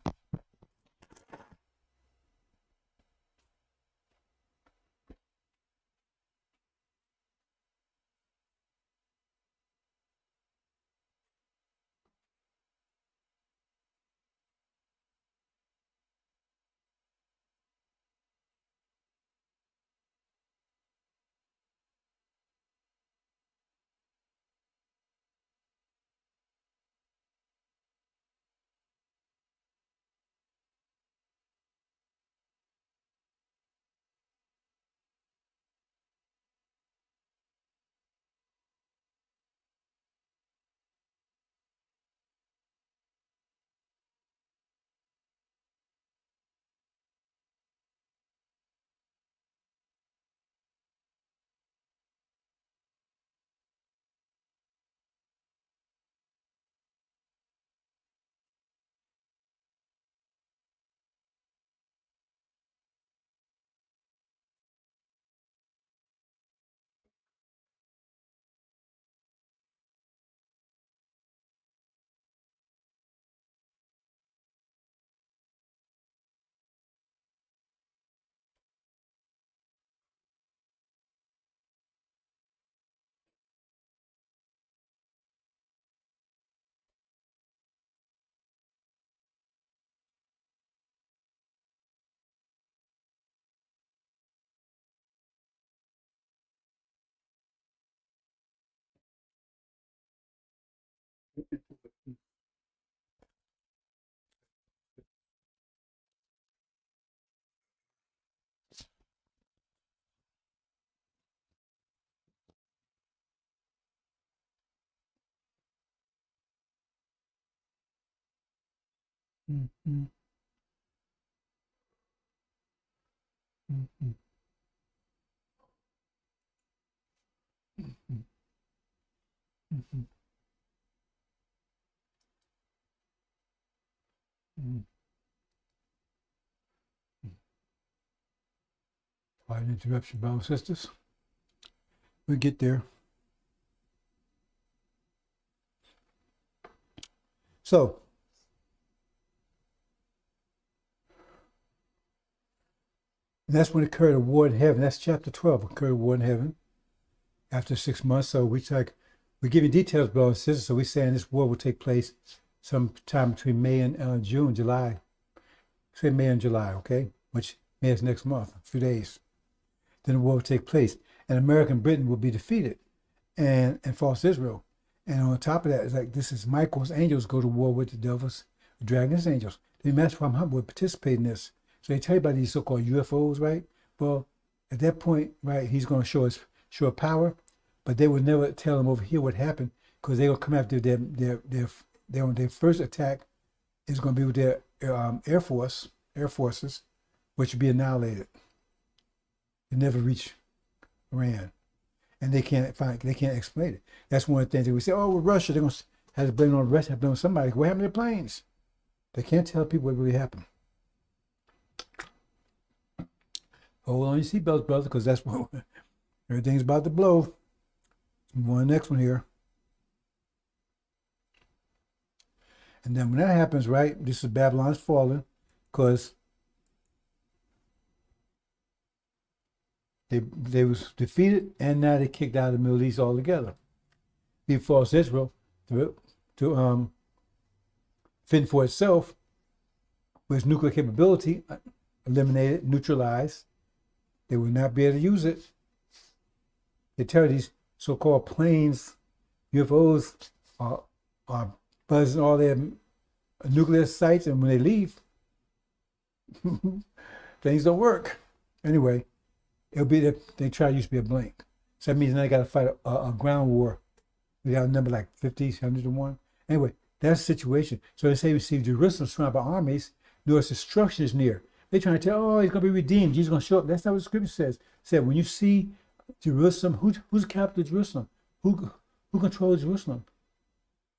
Mm-hmm. Mm-hmm. Mm-hmm. Mm-hmm. Mm-hmm. Pardon the interruption, brothers and sisters. We'll get there. So, and that's when it occurred a war in heaven. That's chapter 12, occurred a war in heaven after 6 months. So we're giving details, brothers and sisters. So we're saying this war will take place sometime between May and June, July. Say May and July, okay? Which May is next month, a few days. Then the war will take place. and American Britain will be defeated, and false Israel. And on top of that, it's like this is Michael's angels go to war with the devil's dragon's angels. The Master Muhammad would participate in this. So they tell you about these so-called UFOs, right? Well, at that point, right, he's going to show power, but they would never tell him over here what happened because they will come after their first attack is going to be with their air forces, which would be annihilated. They never reach Iran, and they can't explain it. That's one of the things that we say. Oh, with Russia, they're going to have to blame it on Russia, have to blame on somebody. What happened to their planes? They can't tell people what really happened. Hold on your seatbelts, brother, because that's what everything's about to blow. Move on to the next one here. And then when that happens, right, this is Babylon's falling, because they was defeated, and now they kicked out of the Middle East altogether. They forced Israel to fend for itself with its nuclear capability, eliminated, neutralized. They would not be able to use it. They tell these so-called planes, UFOs, are buzzing all their nuclear sites, and when they leave, things don't work. Anyway, it'll be that they try to use to be a blank. So that means now they got to fight a ground war. We got a number like 50, 100 to 1. Anyway, that's the situation. So they say we see Jerusalem surrounded by armies. Notice destruction is near. They're trying to tell, oh, he's going to be redeemed. Jesus is going to show up. That's not what the scripture says. It said, when you see Jerusalem, who's the capital of Jerusalem? Who controls Jerusalem?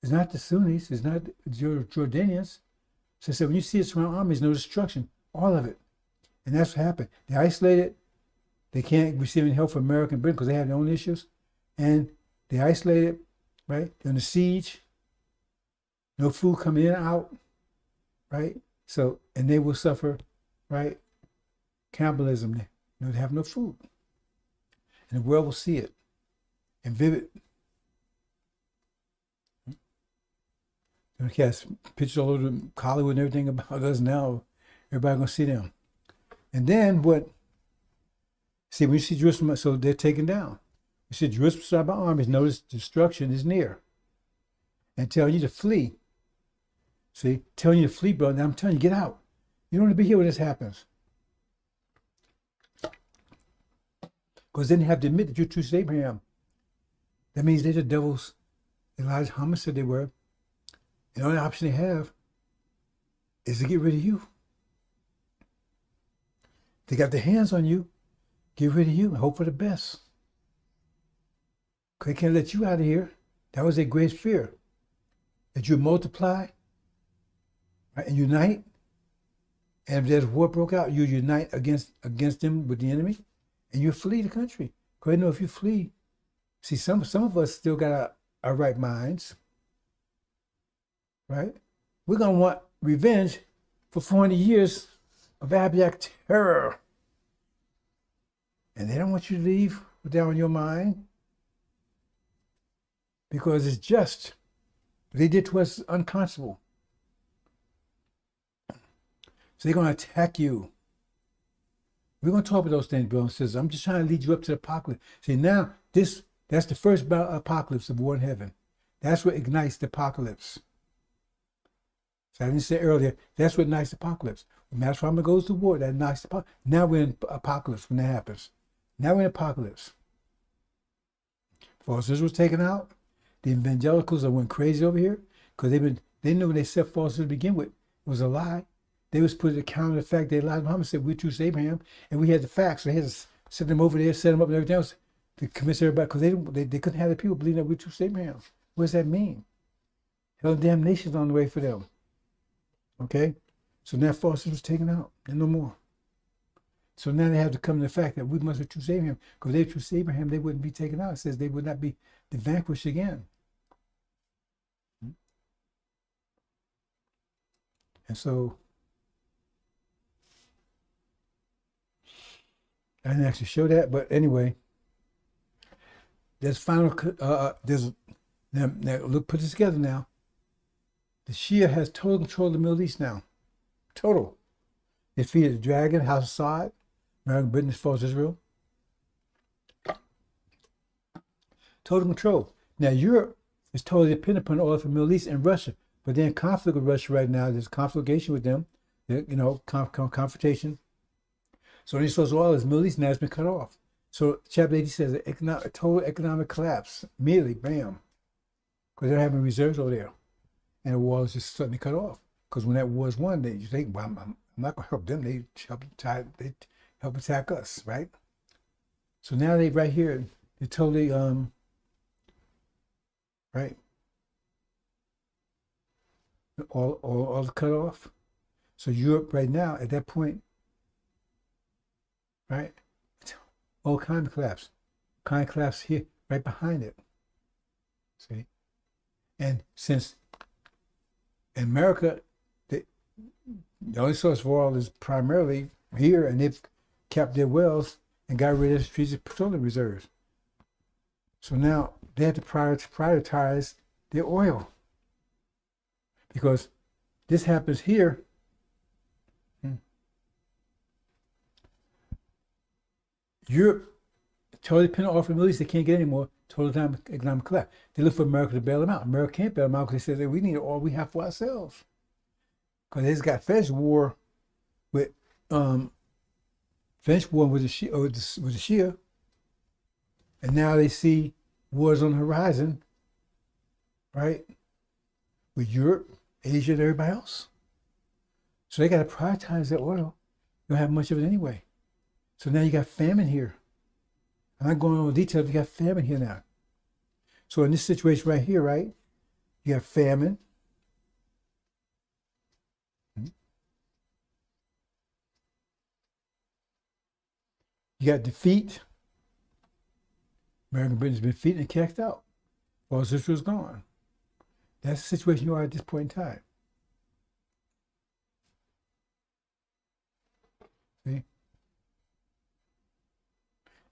It's not the Sunnis. It's not the Jordanians. So it said, when you see it surrounded armies, no destruction. All of it. And that's what happened. They're isolated. They can't receive any help from American Britain because they have their own issues. And they're isolated, right? They're under siege. No food coming in and out, right? So, and they will suffer, right? Cannibalism. They have no food. And the world will see it and vivid. They cast pictures all over Hollywood and everything about us now. Everybody gonna see them. And then what? See, when you see Jerusalem, so they're taken down. You see Jerusalem surrounded by armies, notice destruction is near. And tell you to flee. See, telling you to flee, brother. Now I'm telling you, get out. You don't want to be here when this happens. Because then you have to admit that you're true to Abraham. That means they're the devils. Elijah Muhammad said they were. And the only option they have is to get rid of you. They got their hands on you. Get rid of you and hope for the best. They can't let you out of here. That was their greatest fear. That you multiply, right, and unite. And if there's war broke out, you unite against them with the enemy, and you flee the country. Because they know if you flee, see, some of us still got our right minds, right? We're going to want revenge for 400 years of abject terror. And they don't want you to leave with that on your mind because it's just. What they did to us is unconscionable. So they're going to attack you. We're going to talk about those things, brothers and sisters. I'm just trying to lead you up to the apocalypse. See, now, that's the first apocalypse of war in heaven. That's what ignites the apocalypse. So I didn't say earlier, that's what ignites the apocalypse. When Master Muhammad goes to war, that ignites the apocalypse. Now we're in apocalypse when that happens. Now we're in apocalypse. False Israel was taken out. The evangelicals that went crazy over here because they knew when they set false Israel to begin with, it was a lie. They was put to counter the fact that Elijah Muhammad said we're true to Abraham, and we had the facts. So they had to set them over there, set them up and everything else to convince everybody because they couldn't have the people believing that we're true to Abraham. What does that mean? Hell, damnation's on the way for them. Okay? So now false Israel was taken out and no more. So now they have to come to the fact that we must be true to Abraham. Because if they were true to Abraham, they wouldn't be taken out. It says they would not be vanquished again. And so, I didn't actually show that, but anyway, there's final, now look, put this together now. The Shia has total control of the Middle East now. Total. They defeated the dragon, House of Saud, American Britain, false Israel. Total control. Now Europe is totally dependent upon oil from the Middle East and Russia, but they're in conflict with Russia right now. There's conflagration with them, confrontation. So any source of oil is Middle East now has been cut off. So chapter 80 says a total economic collapse, immediately, bam, because they're having reserves over there, and the war is just suddenly cut off. Because when that war is won, you think, well, I'm not going to help them. They help attack us, right? So now they right here, they're totally right, all cut off. So Europe right now at that point, right, all kind of collapse here, right behind it. See, and since in America, the only source of oil is primarily here, and they've capped their wells and got rid of the strategic petroleum reserves. So now they have to prioritize their oil, because this happens here. Europe, totally dependent off the Middle East, they can't get any more. Total economic collapse. They look for America to bail them out. America can't bail them out because they say that we need all we have for ourselves. Because they just got finished war with the Shia, and now they see wars on the horizon, right? With Europe, Asia, and everybody else. So they got to prioritize their oil. They don't have much of it anyway. So now you got famine here. I'm not going into details, but you got famine here now. So in this situation right here, right, you got famine. You got defeat. American Britain's been defeated and kicked out. While Israel's gone. That's the situation you are at this point in time. See?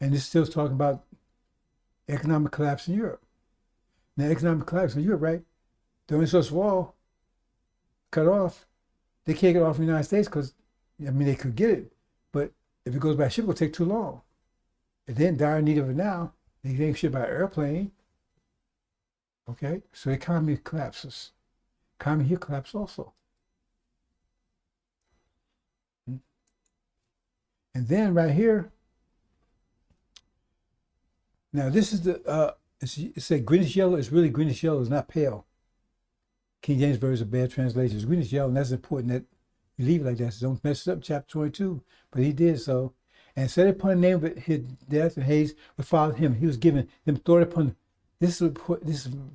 And this still talking about economic collapse in Europe. Now, economic collapse in Europe, right? The only source of oil cut off. They can't get off in the United States because, I mean, they could get it, but if it goes by ship, it will take too long. If they're in dire need of it now, they can't ship by airplane. Okay, so the economy collapses. Economy here collapses also. And then right here, now this is the, it's a greenish yellow. It's really greenish yellow. It's not pale. King James Version is a bad translation. It's greenish yellow, and that's important that you leave it like that. So don't mess it up, chapter 22. But he did so. And set upon the name of his death and Hades would follow him. He was given them authority upon, this is,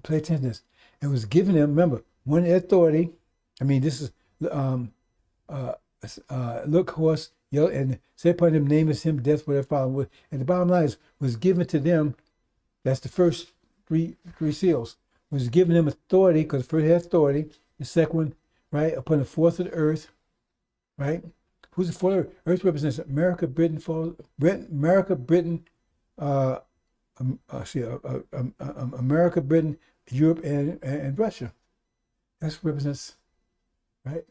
pay attention to this. It was given them, remember, one authority. I mean, this is, look, horse, yellow, and set upon them name is him, death, whatever follow. And the bottom line is, was given to them, that's the first three seals, was given them authority, because the first had authority, the second one, right, upon the fourth of the earth, right? Who's the fourth? Earth represents America, Britain, America, Britain, Europe, and Russia. That's what represents, right,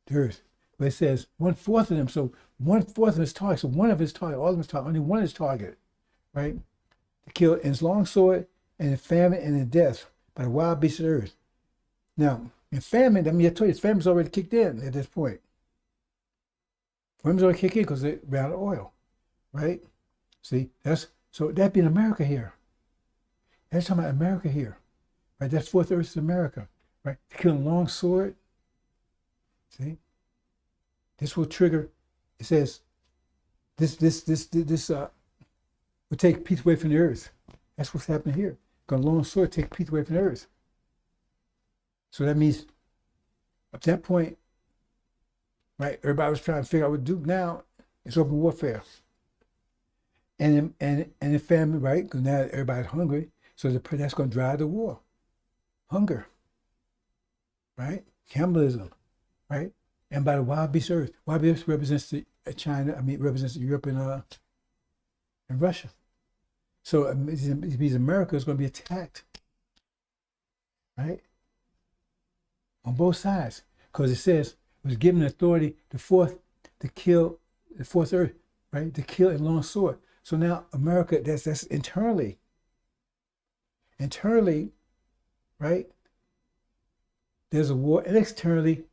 the earth. But it says 1/4 of them, so 1/4 of his target, so one of his target, all of his target, only one of his target, right? To kill in his long sword and in famine and in death by the wild beasts of the earth. Now, in famine, I mean, I told you, famine's already kicked in at this point. Famine's already kicked in because they ran out of oil, right? See, so that'd be in America here. That's talking about America here, right? That's fourth earth is America, right? To kill a long sword, see? This will trigger, it says, this will take peace away from the earth. That's what's happening here. Got a long sword, take peace away from the earth. So that means, up to that point, right, everybody was trying to figure out what to do. Now, it's open warfare. And in famine, right, because now everybody's hungry, so that's going to drive the war. Hunger, right? Cannibalism, right? And by the wild beast earth. Wild beast represents China, represents Europe and Russia. So it means America is going to be attacked, right? On both sides. Because it says it was given authority, to kill the fourth earth, right? To kill in long sword. So now America, that's internally. Internally, right, there's a war, and externally,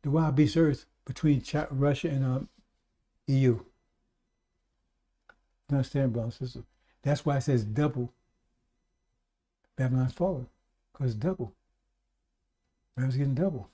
the wild beast earth between Russia and EU. You understand, brothers and sisters? That's why it says double Babylon fallen, because it's double. Babylon's getting double.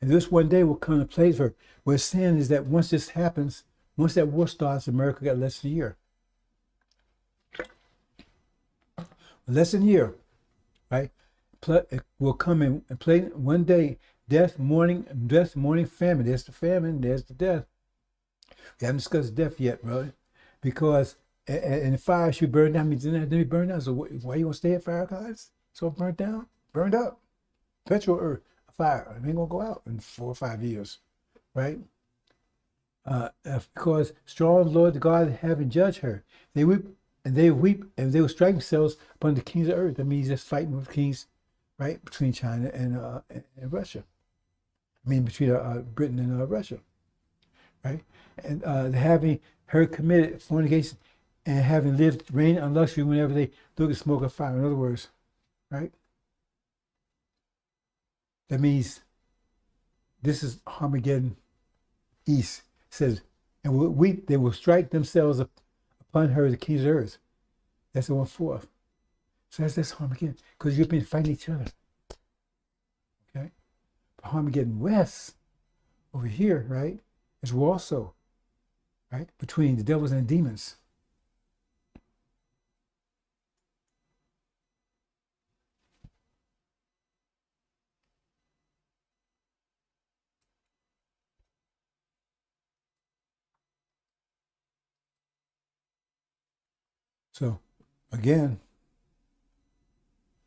And this one day will come to place for what it's saying is that once this happens, once that war starts, America got less than a year. Less than a year, right? It will come in and play one day, death, mourning, famine. There's the famine, there's the death. We haven't discussed death yet, brother, because and the fire should burn down. Means it be burned down. So why you gonna stay at fire, guys? So burnt down, burned up, petrol earth, fire. It ain't gonna go out in 4 or 5 years, right? Because strong Lord God having judged her, they weep and they will strike themselves upon the kings of earth. That means just fighting with kings, right, between China and Russia. I mean between Britain and Russia, right? And having her committed fornication and having lived reign on luxury whenever they look at smoke or fire. In other words, right? That means this is Armageddon East. It says, and they will strike themselves upon her, the kings of earth. That's the 1/4. So that's Armageddon, because you've been fighting each other. Okay? But Armageddon West, over here, right, is also, right, between the devils and the demons. So, again,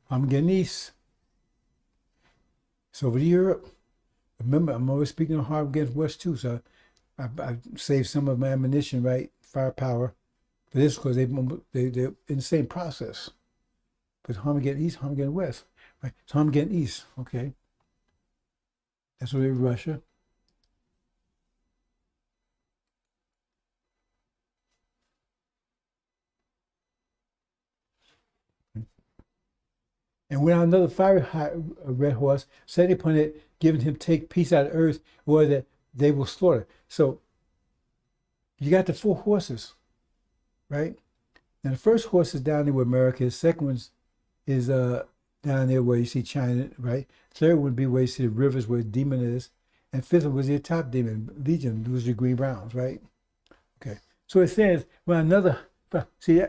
Armageddon East. It's over to Europe. Remember, I'm always speaking of Armageddon West too, so I saved some of my ammunition, right, firepower, for this because they're in the same process. But Armageddon East, Armageddon West, right? So Armageddon East, okay. That's over Russia. And when another fiery red horse set upon it, giving him take peace out of earth, or that they will slaughter. So you got the 4 horses, right? Now the first horse is down there where America is. Second one is down there where you see China, right? Third one would be where you see the rivers where the demon is. And fifth one was the top demon, Legion, who's the green browns, right? Okay. So it says, when another, see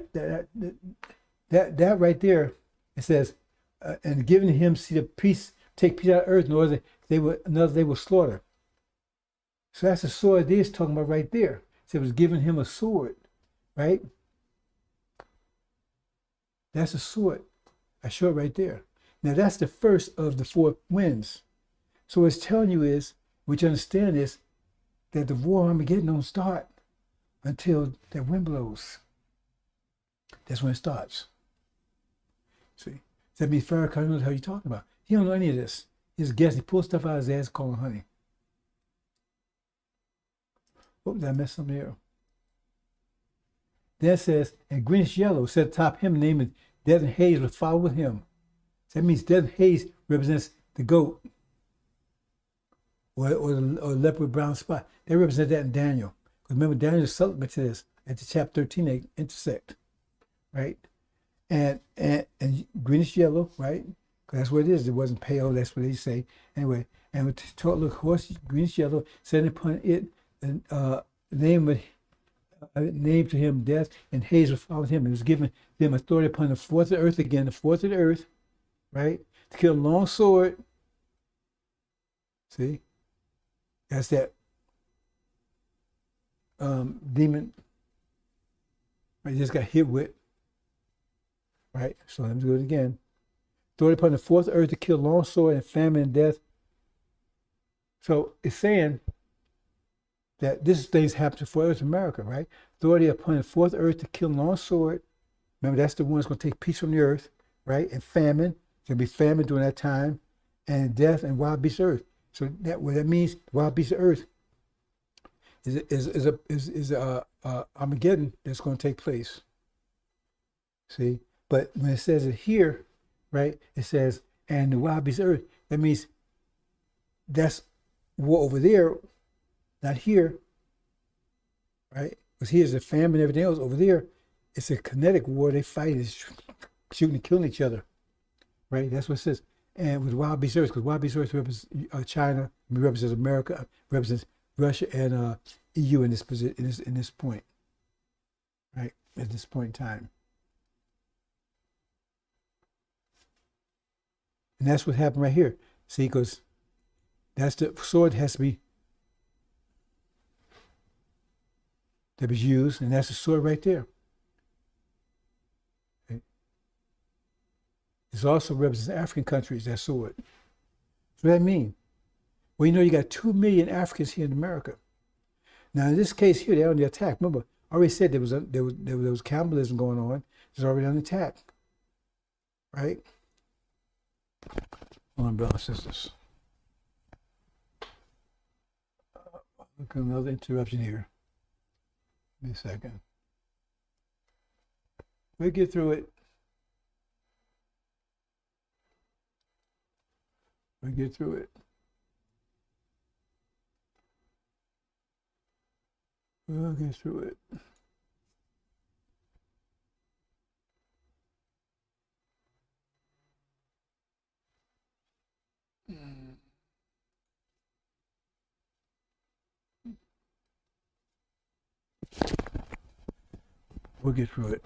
that right there, it says, and giving him take peace out of earth, in order that they will slaughter. So that's the sword they're talking about right there. So it was giving him a sword, right? That's a sword. I show it right there. Now that's the first of the 4 winds. So what it's telling you is, what you understand is, that the war Armageddon don't start until that wind blows. That's when it starts. See? That means Farrakhan knows how you're talking about. He don't know any of this. He's guessing. He pulls stuff out of his ass, calling honey. Oh, did I mess something here? Then it says, and greenish yellow set atop him, naming death and haze will follow with him. So that means death and haze represents the goat or the leopard brown spot. They represent that in Daniel. Because remember, Daniel's supplement to this at the chapter 13, they intersect, right? And greenish yellow, right? Because that's what it is. It wasn't pale. That's what they say. Anyway, and with look, horse greenish yellow, setting upon it name to him death, and haze will follow him. It was given them authority upon the 4th of the earth again, the 4th of the earth, right? To kill a long sword. See, that's that demon. I just got hit with. Right, so let me do it again. Authority upon the 4th earth to kill long sword and famine and death. So it's saying that this thing's happened to 4th earth America, right? Authority upon the 4th earth to kill long sword. Remember, that's the one that's going to take peace from the earth, right? And famine. There'll be famine during that time. And death and wild beast earth. So that what that means, wild beasts of earth is Armageddon that's going to take place. See, but when it says it here, right? It says, and the wild beasts of earth. That means that's war over there, not here, right? Because here's the famine and everything else. Over there, it's a kinetic war. They fight, is shooting and killing each other, right? That's what it says. And with wild beasts of earth, because wild beasts of earth represents China, represents America, represents Russia and EU in this position, in this point, right? At this point in time. And that's what happened right here. See, because that's the sword has to be that was used, and that's the sword right there. Okay. It also represents African countries, that sword. So what does that mean? Well, you know, you got 2 million Africans here in America. Now, in this case here, they're on the attack. Remember, I already said there was cannibalism going on. It's already on attack, right? Hold on, brothers and sisters. Look at another interruption here. Give me a second. We'll get through it. We'll get through it. We'll get through it. We'll get through it.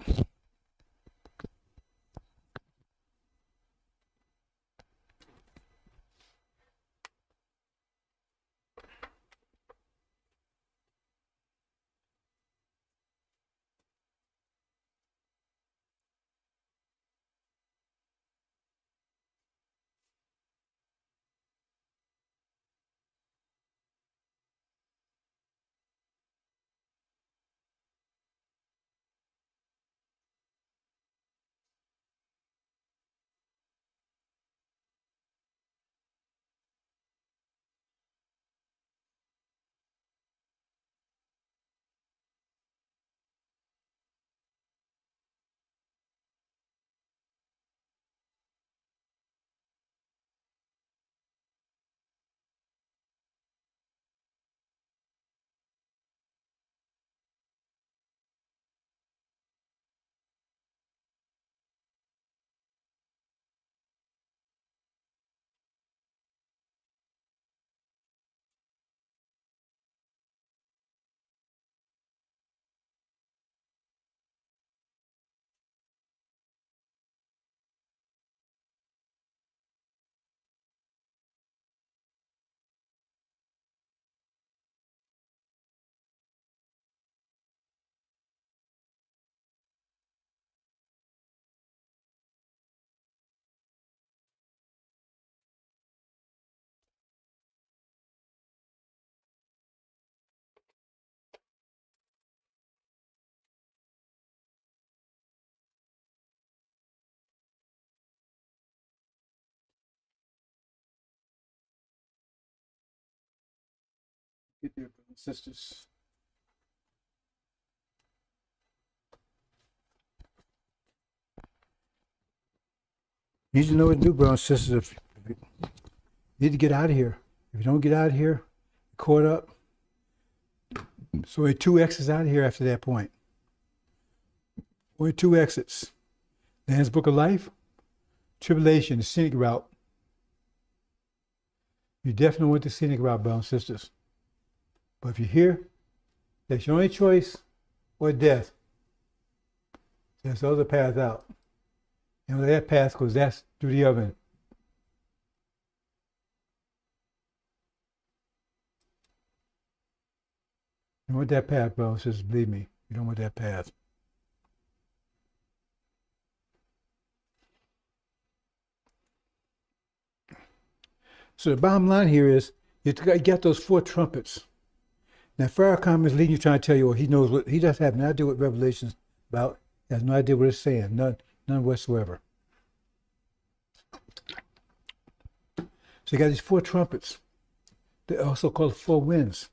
Get there, brothers and sisters. You need to know what to do, brothers and sisters. You need to get out of here. If you don't get out of here, you're caught up. So only 2 exits out of here after that point. Only 2 exits. The Lamb's Book of Life, tribulation, the scenic route. You definitely want the scenic route, brothers and sisters. But if you're here, that's your only choice, or death. There's other paths out. And that path goes, that's through the oven. You want that path, brothers and sisters, believe me. You don't want that path. So the bottom line here is, you got those 4 trumpets. Now, Farrakhan is leading you, trying to tell you, well, he knows what, he doesn't have no idea what Revelation's about. He has no idea what it's saying, none whatsoever. So you got these 4 trumpets. They're also called four winds.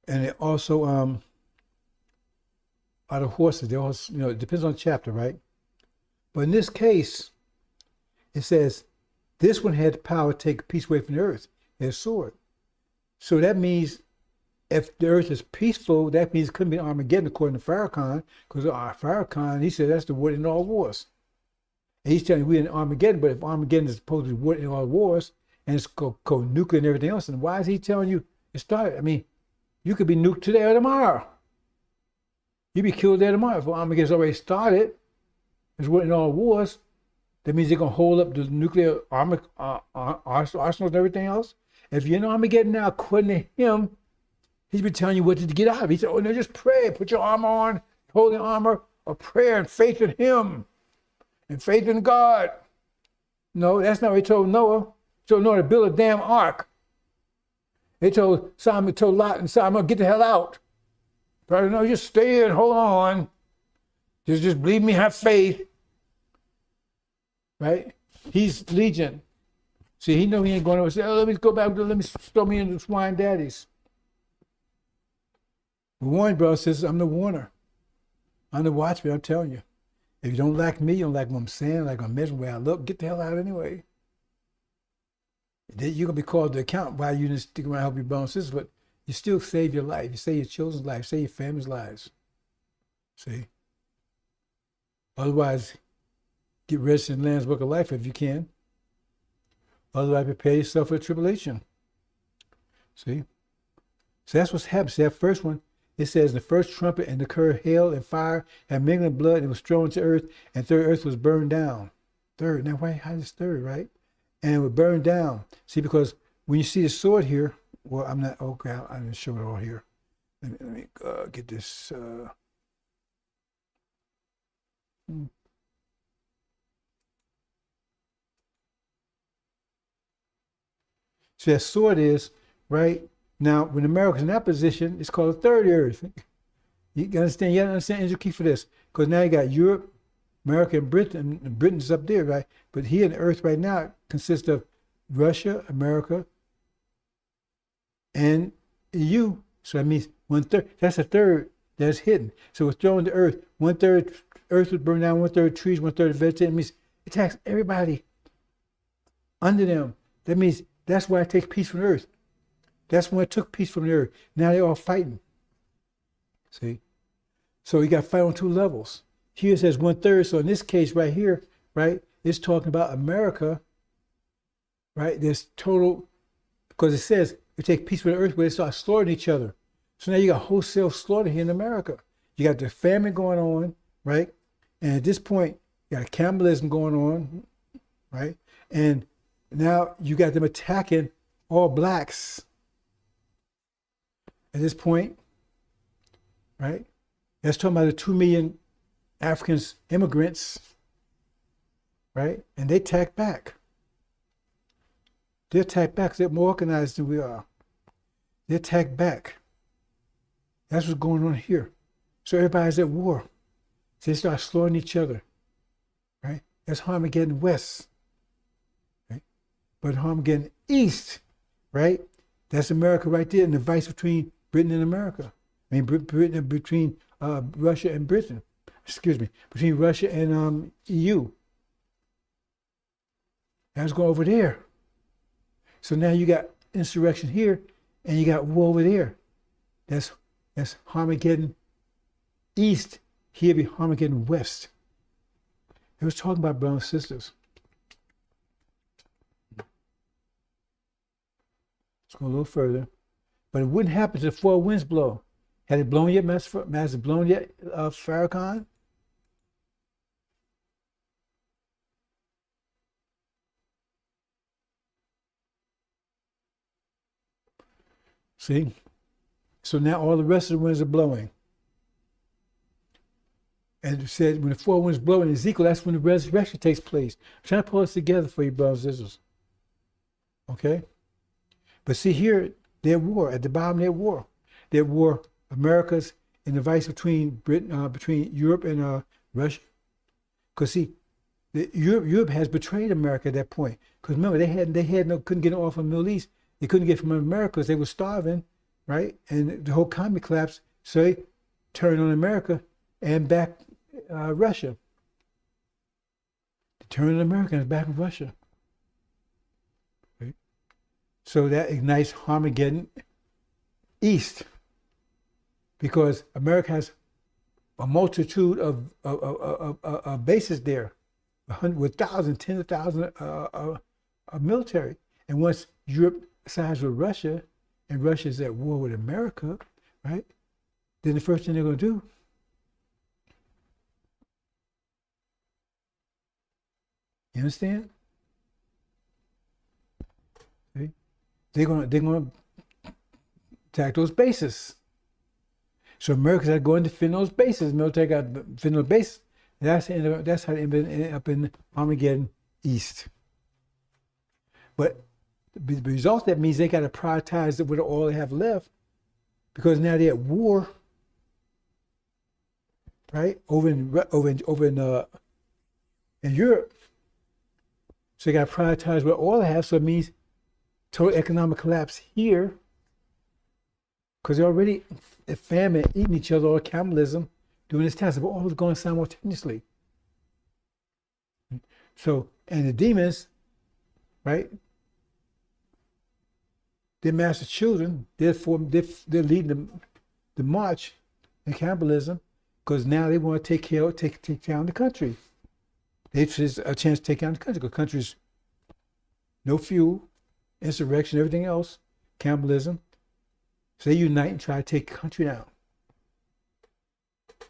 And they also are the horses. They also, it depends on the chapter, right? But in this case, it says this one had the power to take peace away from the earth, his sword. So that means if the earth is peaceful, that means it couldn't be Armageddon according to Farrakhan, because Farrakhan, he said that's the word in all wars. And he's telling you we're in Armageddon, but if Armageddon is supposed to be word in all wars, and it's go nuclear and everything else, then why is he telling you it started? I mean, you could be nuked today or tomorrow. You'd be killed there tomorrow. If Armageddon's already started, it's word in all wars, that means they're going to hold up the nuclear arsenals and everything else. If you're in Armageddon now, according to him, he's been telling you what to get out of. He said, oh, no, just pray. Put your armor on, holy armor of prayer and faith in him and faith in God. No, that's not what he told Noah. He told Noah to build a damn ark. They told Simon, told Lot and Simon, get the hell out. But no, just stay in, hold on. Just believe me, have faith. Right? He's Legion. See, he know he ain't going to say, oh, let me go back, let me throw me into swine daddies. Warn, brother, says, I'm the warner. I'm the watchman, I'm telling you. If you don't like me, you don't like what I'm saying, like I'm measuring where I look, get the hell out anyway. You're going to be called to account why you didn't stick around and help your brothers and sisters, but you still save your life. You save your children's life, save your family's lives. See? Otherwise, get registered in the Lamb's Book of Life if you can. Otherwise, prepare yourself for tribulation. See? So that's what's happened. See, that first one, it says, the first trumpet and occurred hail and fire and mingling blood, and it was thrown to earth, and third earth was burned down. Third. Now, why is third, right? And it would burn down. See, because when you see the sword here, well, I'm not, okay, I didn't show it all here. Let me get this. So that sword is, right? Now, when America's in that position, it's called a third earth. You understand? You understand, Angel, key for this. Because now you got Europe, America, and Britain. And Britain's up there, right? But here in the earth right now consists of Russia, America, and EU. So that means 1/3. That's a third that's hidden. So it's thrown to earth. 1/3 earth would burn down, 1/3 trees, 1/3 vegetation. It means it attacks everybody under them. That means that's why it takes peace from the earth. That's when it took peace from the earth. Now they're all fighting. See? So you got to fight on two levels. Here it says 1/3. So in this case right here, right, it's talking about America, right? There's total, because it says it takes peace from the earth where they start slaughtering each other. So now you got wholesale slaughter here in America. You got the famine going on, right? And at this point, you got cannibalism going on, right? And now you got them attacking all blacks at this point, right? That's talking about the 2 million Africans, immigrants, right? And they attack back. They attack back because they're more organized than we are. They attack back. That's what's going on here. So everybody's at war. So they start slaughtering each other, right? That's Armageddon West, right? But Armageddon East, right? That's America right there, and the vice between Britain and America. I mean, Britain between Russia and Britain. Excuse me, between Russia and EU. That's going over there. So now you got insurrection here, and you got war over there. That's Armageddon East. Here be Armageddon West. It was talking about brothers and sisters. Let's go a little further. But it wouldn't happen till the four winds blow. Had it blown yet, Master blown yet, Farrakhan? See? So now all the rest of the winds are blowing. And it said when the four winds blow in Ezekiel, that's when the resurrection takes place. I'm trying to pull this together for you, brothers and sisters. Okay? But see here, they're at war. At the bottom, they're at war. They're at war, America's in the vice between Britain, between Europe and Russia. Because see, Europe has betrayed America at that point. Because remember, couldn't get off from the Middle East. They couldn't get from America because they were starving, right? And the whole economy collapsed. So they turned on America and backed Russia. They turned on America and backed Russia. Right? So that ignites Armageddon East, because America has a multitude of bases there, with thousands, tens of thousands of military. And once Europe sides with Russia, and Russia's at war with America, right? Then the first thing they're going to do, you understand? Okay? They're going to attack those bases. So America's got to go and defend those bases. Military got to defend those bases. That's how it ended up in Armageddon East. But the result of that means they got to prioritize what all they have left, because now they're at war, right? Over in Europe. So they got to prioritize what all they have. So it means total economic collapse here, because they're already a famine, eating each other, or cannibalism during this time. So all is going simultaneously. So, and the demons, right? Their master children, they're leading the march in cannibalism, because now they want to take down the country. It's a chance to take down the country, because country's no fuel, insurrection, everything else, cannibalism. So they unite and try to take the country down.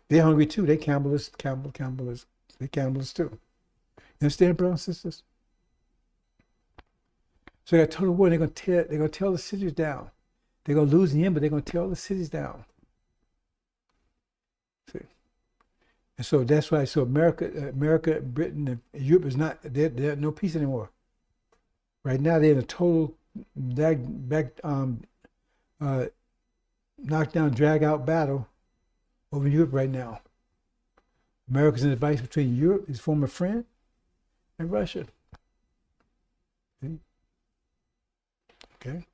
They're hungry too. They cannibalists. They cannibalists too. You understand, brothers and sisters? So they got total war. They're gonna tear the cities down. They're gonna lose in the end, but they're gonna tear all the cities down. See? And so that's why. So America, Britain, and Europe is not. They're no peace anymore. Right now they're in a total knockdown, drag out battle over Europe right now. America's in a vice between Europe, his former friend, and Russia. See? Okay.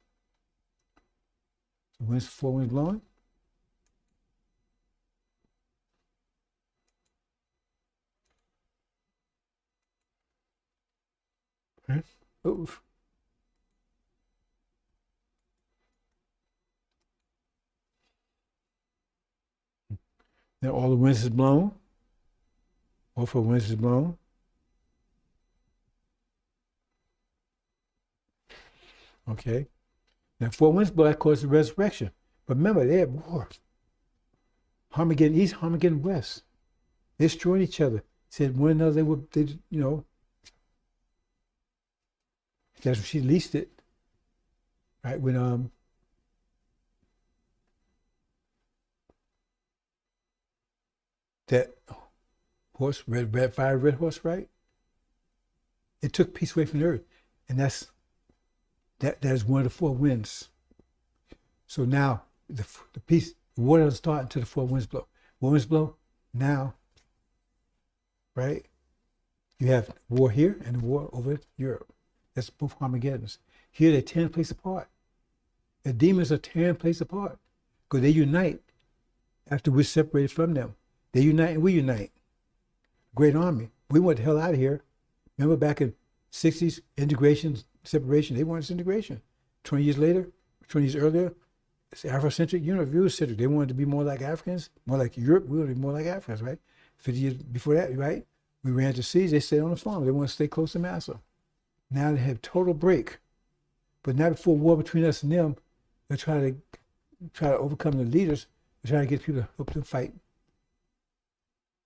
So four winds blowing. Okay. Oof. Now all the winds is blown. All four winds is blown. Okay. Now four winds blow, that causes the resurrection. But remember, they're at war. Armageddon East, Armageddon West. They destroyed each other. Said one another that's when she leased it. Right? When that horse, red fire, red horse, right? It took peace away from the earth. And that is one of the four winds. So now the peace, the war doesn't start until the four winds blow. Four winds blow now, right? You have war here and the war over Europe. That's both Armageddons. Here they're tearing place apart. The demons are tearing place apart, because they unite after we're separated from them. They unite and we unite. Great army. We want the hell out of here. Remember back in 60s, integration, separation. They wanted integration. 20 years later, 20 years earlier, it's Afrocentric, Eurocentric. They wanted to be more like Africans, more like Europe. We want to be more like Africans, right? 50 years before that, right? We ran to seas. They stayed on the farm. They want to stay close to Massa. Now they have total break. But now before war between us and them, they try to overcome the leaders. They try to get people to help them fight.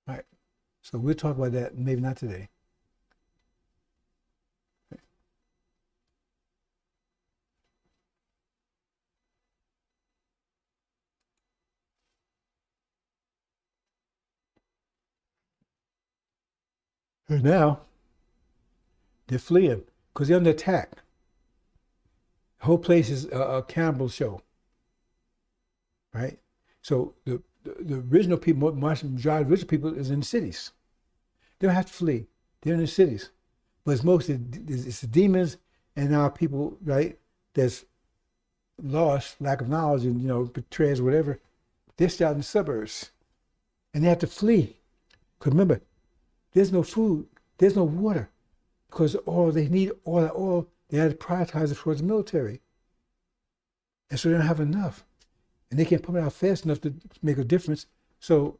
Right. So we'll talk about that, maybe not today. And now they're fleeing because they're under attack. The whole place is a cannibal show, right? So the original people, majority of the original people is in the cities. They don't have to flee. They're in the cities. But it's mostly it's the demons and our people, right, that's lost, lack of knowledge and, betrayers or whatever. They're still out in the suburbs. And they have to flee. Because remember, there's no food, there's no water. Because they need all that oil, they had to prioritize it towards the military. And so they don't have enough. And they can't pump it out fast enough to make a difference. So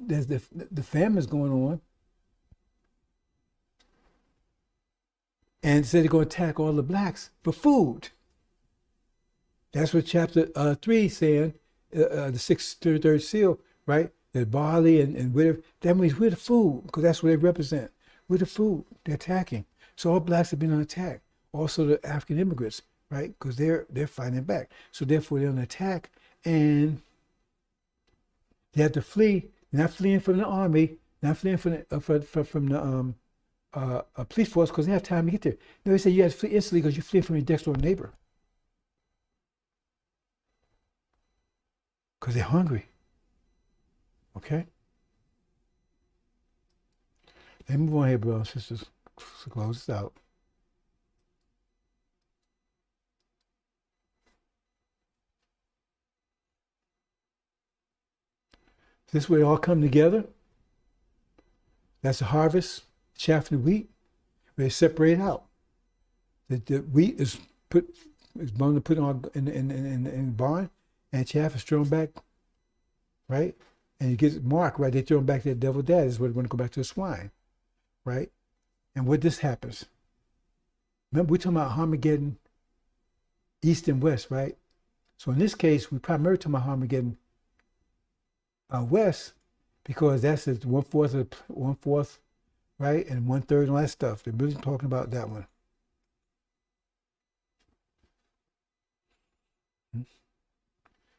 there's the famine's going on. And said they're going to attack all the blacks for food. That's what chapter 3 is saying, the third seal, right? The barley and whatever. That means we're the food, because that's what they represent. We're the food. They're attacking. So all blacks have been on attack. Also the African immigrants, right? Because they're fighting back. So therefore they're on attack, and they have to flee. They're not fleeing from the army, not fleeing from the police force, because they have time to get there. No, they say you have to flee instantly because you're fleeing from your next door neighbor. Because they're hungry. Okay? Let me move on here, brothers and sisters. So close this out. This way, all come together. That's the harvest, chaff and the wheat. They separate out. The wheat is bone to put on in the barn, and chaff is thrown back, right? And it gets marked, right? They throw them back to the devil dad. Is what they want to go back to the swine, right? And what this happens. Remember, we're talking about Armageddon, east and west, right? So in this case, we primarily talking about Armageddon west, because that's the 1/4, right, and 1/3 and all that stuff. They're really talking about that one.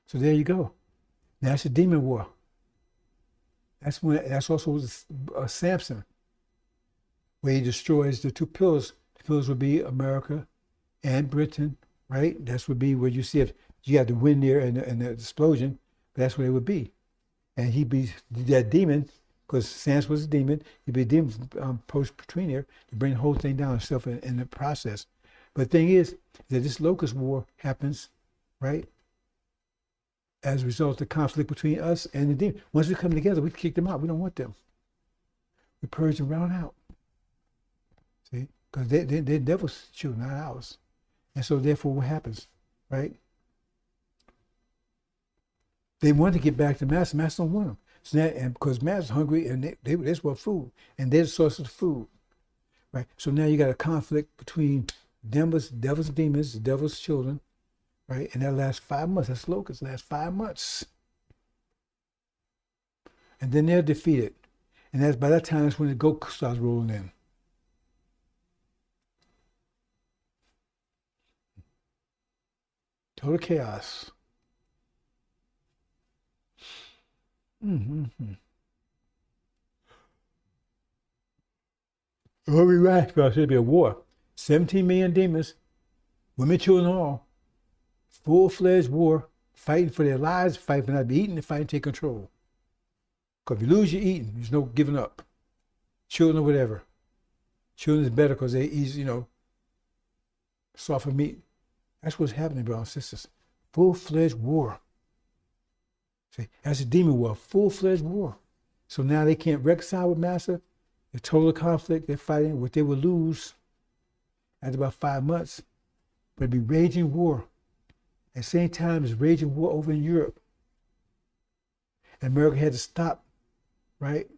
So there you go. That's the demon war. That's also Samson, where he destroys the two pillars. The pillars would be America and Britain, right? That's would be where you see if you have the wind there and the explosion. But that's where it would be. And he'd be that demon, because Samson was a demon. He'd be a demon post between there to bring the whole thing down himself in the process. But the thing is that this locust war happens, right, as a result of the conflict between us and the demon. Once we come together, we kick them out. We don't want them. We purge them round out. See? Because they're devil's children, not ours. And so therefore what happens, right? They want to get back to Master. Master don't want them. So now, and because Master's hungry and they just want food. And they're the source of the food. Right? So now you got a conflict between devil's demons, the devil's children, right? And that lasts 5 months. That's locusts, lasts 5 months. And then they're defeated. And that's by that time that's when the goat starts rolling in. Total chaos. What we write about should be a war. 17 million demons, women, children, all. Full-fledged war, fighting for their lives, fighting for not to be eaten, and fighting to take control. Because if you lose, you're eating. There's no giving up. Children or whatever. Children is better because they eat, softer meat. That's what's happening, brothers and sisters. Full-fledged war. See, that's a demon war, full-fledged war. So now they can't reconcile with Master. The total conflict, they're fighting. What they will lose after about 5 months, but it'd be raging war. At the same time, there's raging war over in Europe. And America had to stop, right?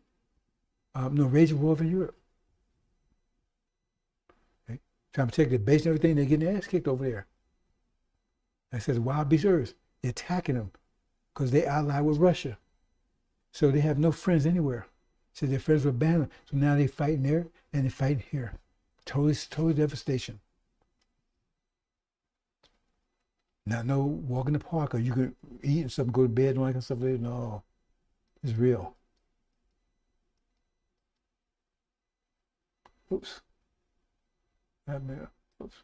Raging war over in Europe. Okay? Trying to protect their base and everything, they're getting their ass kicked over there. I said, the wild beast earth, they're attacking them because they allied with Russia. So they have no friends anywhere. So their friends were banned. So now they're fighting there and they're fighting here. Total devastation. Not no walk in the park or you could eat and something, go to bed and all that kind of stuff. No, it's real. Oops. Oops.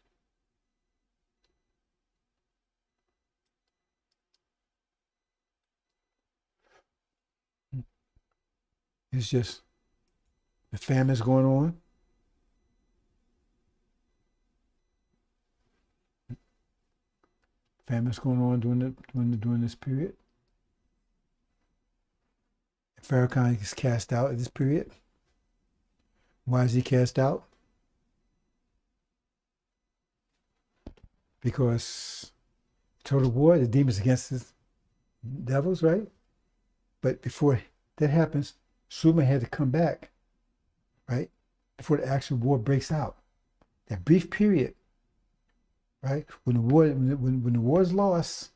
It's just the famine's going on. Famine's going on during this period. Farrakhan is cast out at this period. Why is he cast out? Because total war, the demons against the devils, right? But before that happens, Suleiman had to come back, right? Before the actual war breaks out. That brief period, right? When the war is lost,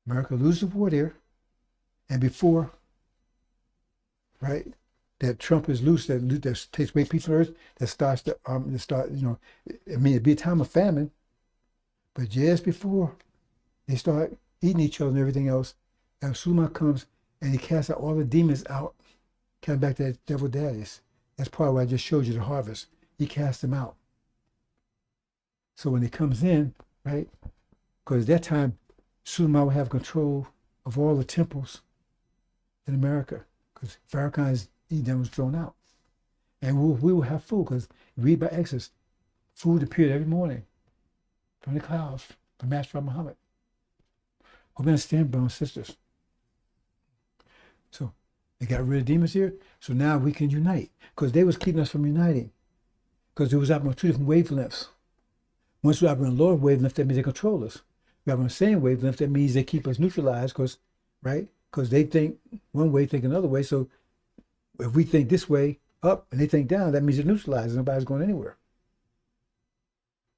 America loses the war there, and before, right, that Trump is loose, that takes away peace on earth, that starts the it'd be a time of famine, but just before they start eating each other and everything else, and Suleiman comes and he casts out all the demons out, comes back to that devil daddies. That's part of what I just showed you, the harvest. He casts them out. So when he comes in, right, because at that time, Suleiman will have control of all the temples in America, because Farrakhan's Eden was thrown out. And we will have food, because read by Exodus, food appeared every morning from the clouds, from Master Muhammad. Hope you understand, brothers and sisters. So they got rid of demons here, so now we can unite, because they was keeping us from uniting, because it was operating on two different wavelengths. Once we operate on lower wavelength, that means they control us. We operate on the same wavelength, that means they keep us neutralized, because, right? Because they think one way, think another way. So if we think this way up and they think down, that means it's neutralized. Nobody's going anywhere.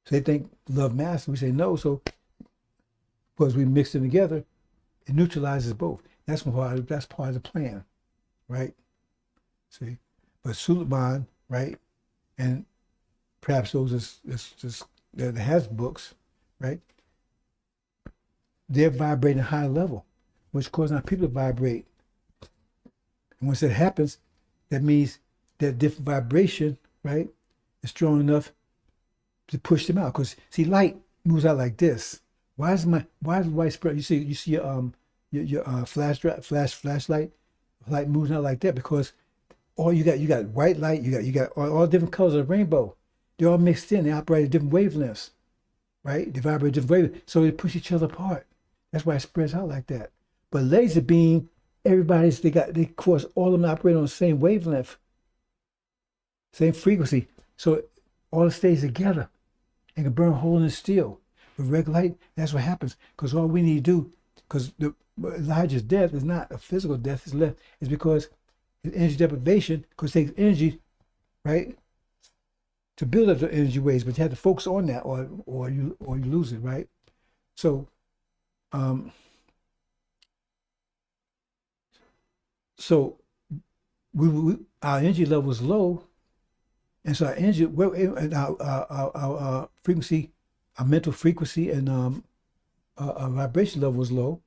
So they think love master. We say no. So because we mix them together, it neutralizes both. That's part of the plan, right? See, but Suleiman, right, and perhaps those that has books, right? They're vibrating at a high level, which causes our people to vibrate. And once that happens, that means that different vibration, right, is strong enough to push them out. Because see, light moves out like this. Why is light spread? You see your flashlight, light moves out like that because all you got white light, you got all different colors of the rainbow. They're all mixed in. They operate at different wavelengths, right? They vibrate at different wavelengths, so they push each other apart. That's why it spreads out like that. But laser beam, they course all of them operate on the same wavelength, same frequency. So all it stays together and can burn a hole in the steel. With red light, that's what happens. Because all we need to do, because Elijah's death is not a physical death, it's because it's energy deprivation, because it takes energy, right, to build up the energy waves, but you have to focus on that, or you lose it, right? So, our energy level is low, and so our frequency, our mental frequency, and our vibration level was low,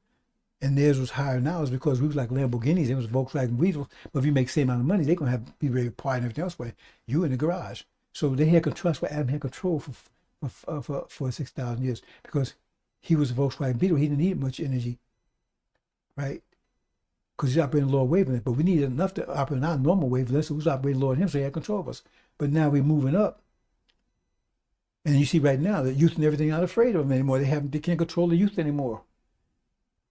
and theirs was higher now. Is because we was like Lamborghinis, it was Volkswagen Weasels. But if you make the same amount of money, they're gonna be very quiet and everything else. But you in the garage. So they had control. That's why Adam had control for 6,000 years, because he was a Volkswagen Beetle. He didn't need much energy, right? Because he's operating lower wavelength. But we needed enough to operate on our normal wavelength, so we was operating lower than him, so he had control of us. But now we're moving up, and you see right now the youth and everything not afraid of them anymore. They can't control the youth anymore.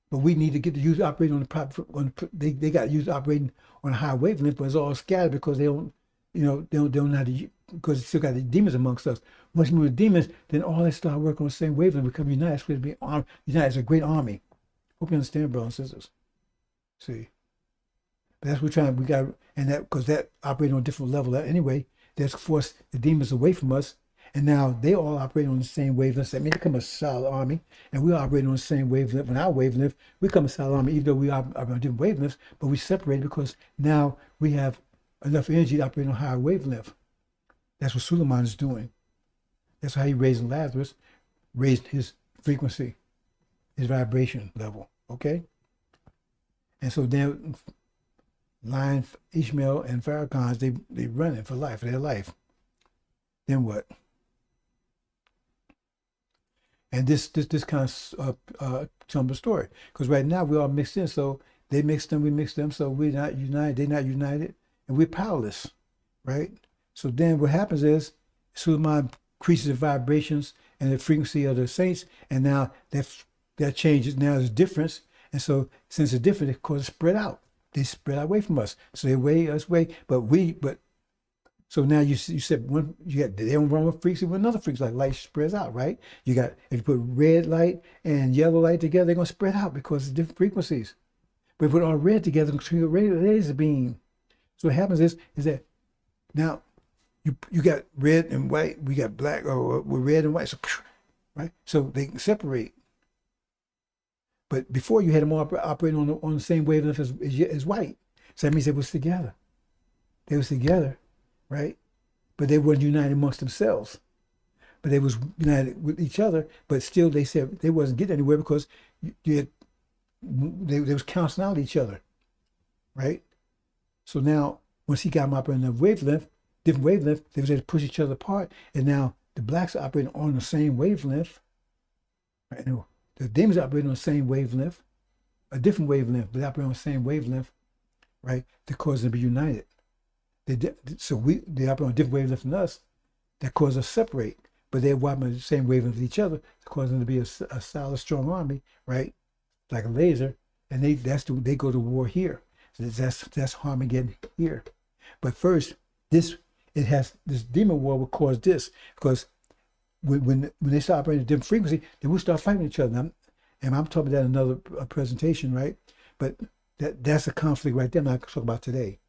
But we need to get the youth operating on the proper. They got youth operating on a high wavelength, but it's all scattered because they don't know how to. Because it's still got the demons amongst us. Once we move the demons, then all they start working on the same wavelength, become united. It's going to be united as a great army. Hope you understand, brothers and sisters. See, but that's what we're trying. We got, and that because that operating on a different level anyway. That's forced the demons away from us, and now they all operate on the same wavelength. That means they become a solid army, and we operate on the same wavelength. On our wavelength, we become a solid army, even though we operate on different wavelengths. But we separate because now we have enough energy to operate on a higher wavelength. That's what Suleiman is doing. That's how he raised Lazarus, raised his frequency, his vibration level, okay? And so then Lion, Ishmael, and Farrakhan, they running for life, for their life. Then what? And this kind of tells the story. Because right now we're all mixed in, so They mix them, we mix them, so we're not united, they're not united, and we're powerless, right? So then what happens is, Suleiman increases the vibrations and the frequency of the saints, and now that changes, now there's a difference, and so since it's different, it causes spread out. They spread out away from us. So they weigh us way, but so now you said one, you got they don't run with frequency with another frequency, like light spreads out, right? You got, if you put red light and yellow light together, they're gonna spread out because it's different frequencies. But if we put all red together, it's gonna create a laser beam. So what happens is that now you got red and white, we got black, or with red and white, so right? So they can separate. But before you had them all operating on the same wavelength as white. So that means they was together. They was together, right? But they weren't united amongst themselves. But they was united with each other, but still they said they wasn't getting anywhere because they was canceling out each other, right? So now, once he got them operating on a wavelength, different wavelength, they was able to push each other apart, and now the blacks are operating on the same wavelength, right? And the demons are operating on the same wavelength, a different wavelength, but operating on the same wavelength, right? To cause them to be united. They operate on a different wavelength than us, that cause us to separate, but they're operating on the same wavelength with each other, to cause them to be a solid, strong army, right? Like a laser, and they go to war here. So that's Armageddon here. But first, this demon war will cause this, because when they start operating at a different frequency, they will start fighting each other. And I'm talking about another presentation, right? But that's a conflict right there. I'm not talking about today.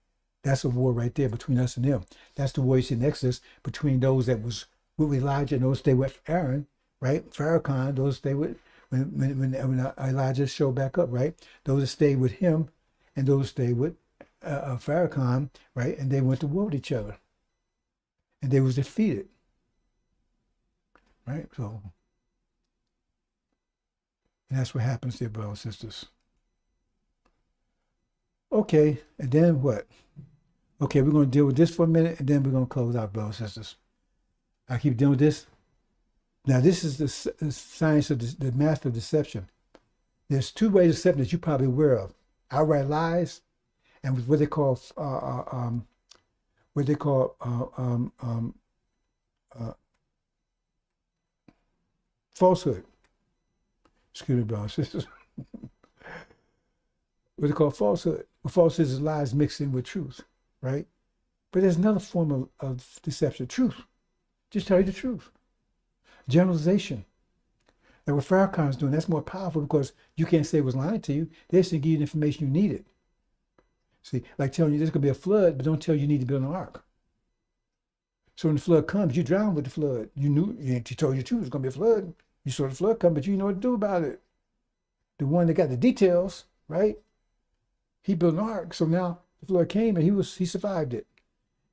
That's a war right there between us and them. That's the war you see in Exodus between those that was with Elijah and those stay with Aaron, right? Farrakhan, those stay with when Elijah showed back up, right? Those that stayed with him and those stayed with Farrakhan, right? And they went to war with each other, and they was defeated, right? So, and that's what happens there, brothers and sisters. Okay, and then what? Okay, we're going to deal with this for a minute, and then we're going to close out, brothers and sisters. I keep dealing with this. Now, this is the science of the master of deception. There's two ways of deception that you're probably aware of: outright lies, and what they call falsehood. Excuse me, brothers and sisters. What they call falsehood. Well, falsehood is lies mixed in with truth, right? But there's another form of deception: truth. Just tell you the truth. Generalization. Like what Farrakhan's doing, that's more powerful because you can't say it was lying to you. They just give you the information you needed. See, like telling you there's going to be a flood, but don't tell you need to build an ark. So when the flood comes, you drown with the flood. You knew, he told you the truth, there's going to be a flood. You saw the flood come, but you know what to do about it. The one that got the details, right? He built an ark. So now the flood came and he survived it.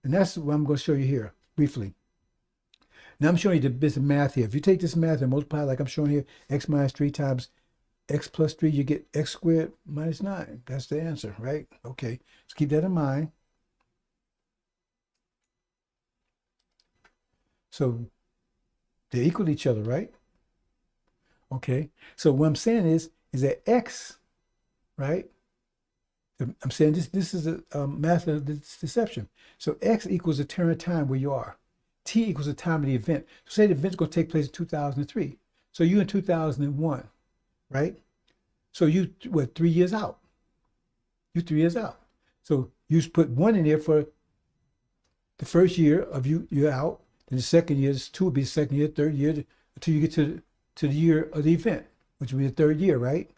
And that's what I'm going to show you here briefly. Now I'm showing you the bits of math here. If you take this math and multiply like I'm showing here, x minus 3 times x plus 3, you get x squared minus 9. That's the answer, right? Okay, so keep that in mind. So they equal each other, right? Okay, so what I'm saying is that x, right? I'm saying this is a math of deception. So x equals the turn of time where you are. T equals the time of the event. So say the event's going to take place in 2003. So you in 2001, right? So you, 3 years out? You 3 years out. So you just put 1 in there for the first year of you're out. Then the second year, 2 will be the second year, third year, until you get to the year of the event, which will be the third year, right?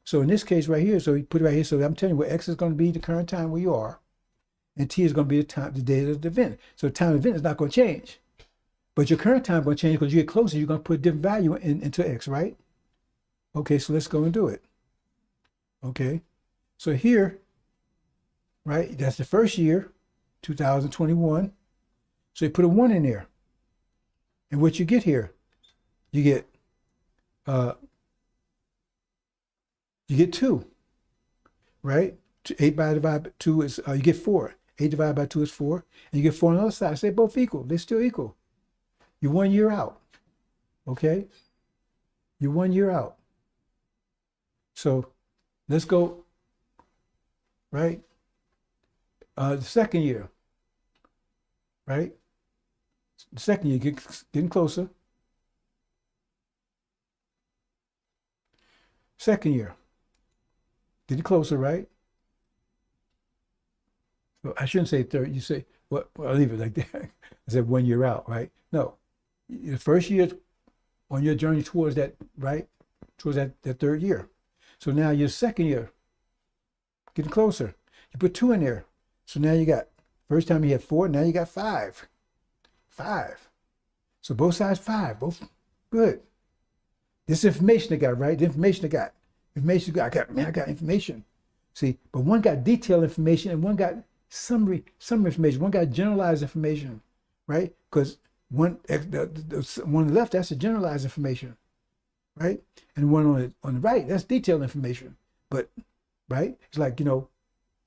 So in this case right here, so you put it right here. So I'm telling you what x is going to be the current time where you are, and t is going to be the date of the event. So the time of the event is not going to change. But your current time is going to change because you get closer, you're going to put a different value into x, right? Okay, so let's go and do it. Okay, so here, right, that's the first year, 2021. So you put a 1 in there. And what you get here, you get 2, right? 8 divided by 2 is, you get 4. 8 divided by 2 is 4. And you get 4 on the other side. So they're both equal. They're still equal. You're 1 year out. Okay? You're 1 year out. So let's go right? The second year, right? The second year, getting closer. Second year, getting closer, right? Well, I shouldn't say third. You say, well, I'll leave it like that. I said 1 year out, right? No, the first year on your journey towards that, right? Towards that third year. So now your second year, getting closer. You put 2 in there. So now you got, first time you had 4, now you got 5. 5. So both sides 5, both good. This information I got, right? The information I got. I got information. See, but one got detailed information and one got summary information. One got generalized information, right? Because one on the left, that's the generalized information, right? And one on the right, that's detailed information. But, right? It's like, you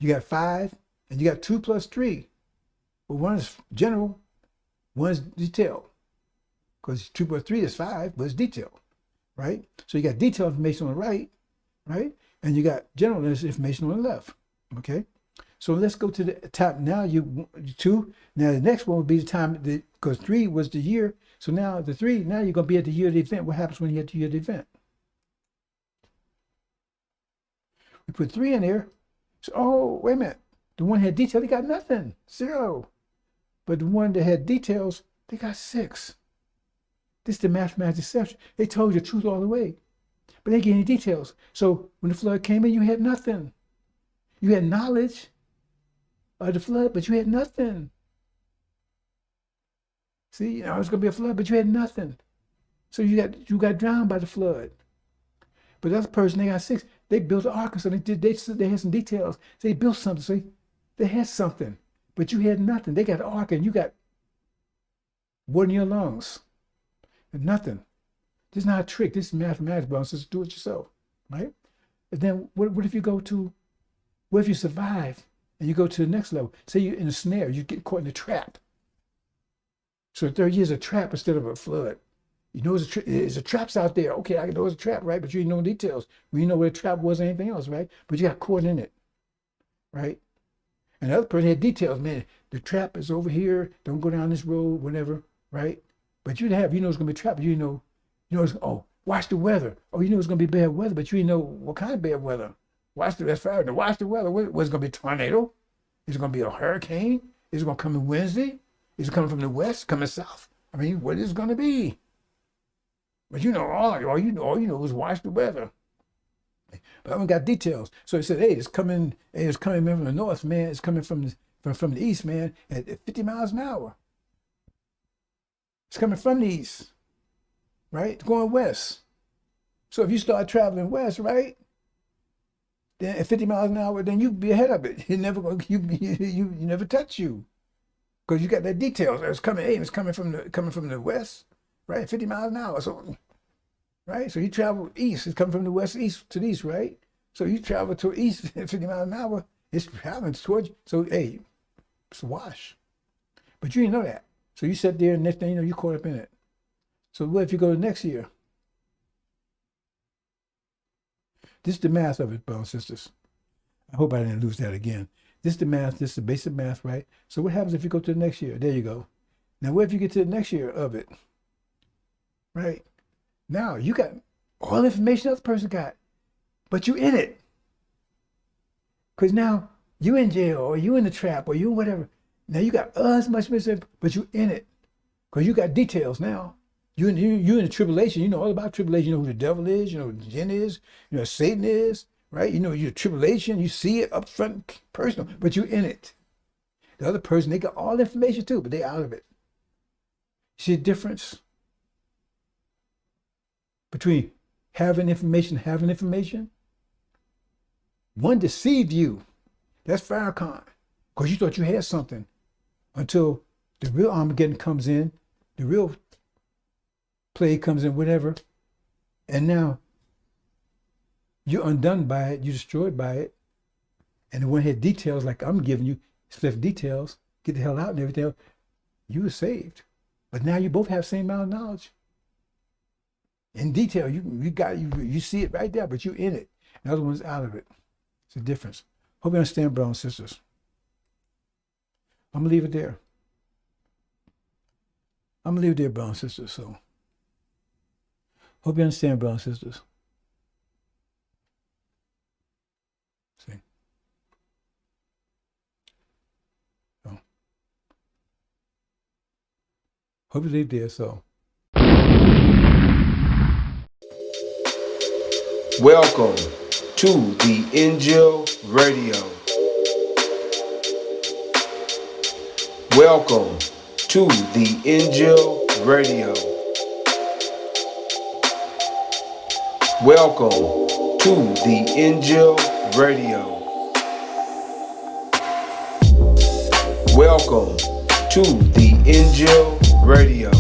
got 5 and you got 2 plus 3. Well, one is general, one is detailed. Because 2 plus 3 is 5, but it's detailed, right? So you got detailed information on the right, right? And you got general information on the left, okay? So let's go to the top. Now you 2. Now the next one would be the time, because 3 was the year. So now the 3, now you're going to be at the year of the event. What happens when you get to the year of the event? We put 3 in there. So, oh, wait a minute. The one that had detail, they got nothing, 0. But the one that had details, they got 6. This is the mathematical deception. They told you the truth all the way, but they didn't get any details. So when the flood came in, you had nothing. You had knowledge of the flood, but you had nothing. See, it's going to be a flood, but you had nothing. So you got drowned by the flood. But the other person, they got 6. They built an ark, so they had some details. So they built something. So they had something, but you had nothing. They got an ark, and you got water in your lungs. And nothing. This is not a trick. This is mathematics, but just do it yourself, right? And then what if you survive and you go to the next level? Say you're in a snare, you get caught in a trap. So the third year is a trap instead of a flood. You know there's a traps out there. Okay, I know it's a trap, right? But you didn't know details. We didn't know where the trap was or anything else, right? But you got caught in it, right? And the other person had details. Man, the trap is over here. Don't go down this road, whatever, right? But you know it's going to be a trap. Watch the weather. Oh, you know it's going to be bad weather, but you didn't know what kind of bad weather. Watch the weather. What's going to be a tornado? Is it going to be a hurricane? Is it going to come in Wednesday? Is it coming from the west, coming south? I mean, what is it going to be? But all you know is watch the weather. But I haven't got details. So he said, hey, it's coming from the north, man. It's coming from the east, man, at 50 miles an hour. It's coming from the east, right? It's going west. So if you start traveling west, right, then at 50 miles an hour, then you be ahead of it. You never touch you, because you got that details. It's coming. Hey, it's coming from the west, right? 50 miles an hour. So, right. So you travel east. It's coming from the west east to the east, right? So you travel to east at 50 miles an hour. It's traveling towards you. So hey, it's a wash. But you didn't know that. So you sat there, and next thing you know, you caught up in it. So what if you go to next year? This is the math of it, brothers and sisters. I hope I didn't lose that again. This is the math. This is the basic math, right? So what happens if you go to the next year? There you go. Now, what if you get to the next year of it? Right? Now, you got all the information the other person got, but you in it. Because now you in jail, or you in the trap, or you whatever. Now you got as much information, but you in it. Because you got details now. You in the tribulation. You know all about tribulation. You know who the devil is. You know who the jinn is. You know who Satan is. Right? You know you're tribulation. You see it up front, personal, but you in it. The other person, they got all the information too, but they out of it. See the difference between having information? One deceived you. That's Farrakhan. Because you thought you had something until the real Armageddon comes in, the real plague comes in, whatever, and now you're undone by it, you're destroyed by it, and the one had details like I'm giving you, specific details, get the hell out and everything else, you were saved. But now you both have the same amount of knowledge. In detail, you see it right there, but you're in it. The other one's out of it. It's a difference. Hope you understand, brothers and sisters. I'm going to leave it there. I'm going to leave it there, brothers and sisters. So, hope you understand, brothers and sisters. See? So, hope you leave there, so. Welcome to the Injil Radio. Welcome to the Injil Radio. Welcome to the Injil Radio. Welcome to the Injil Radio.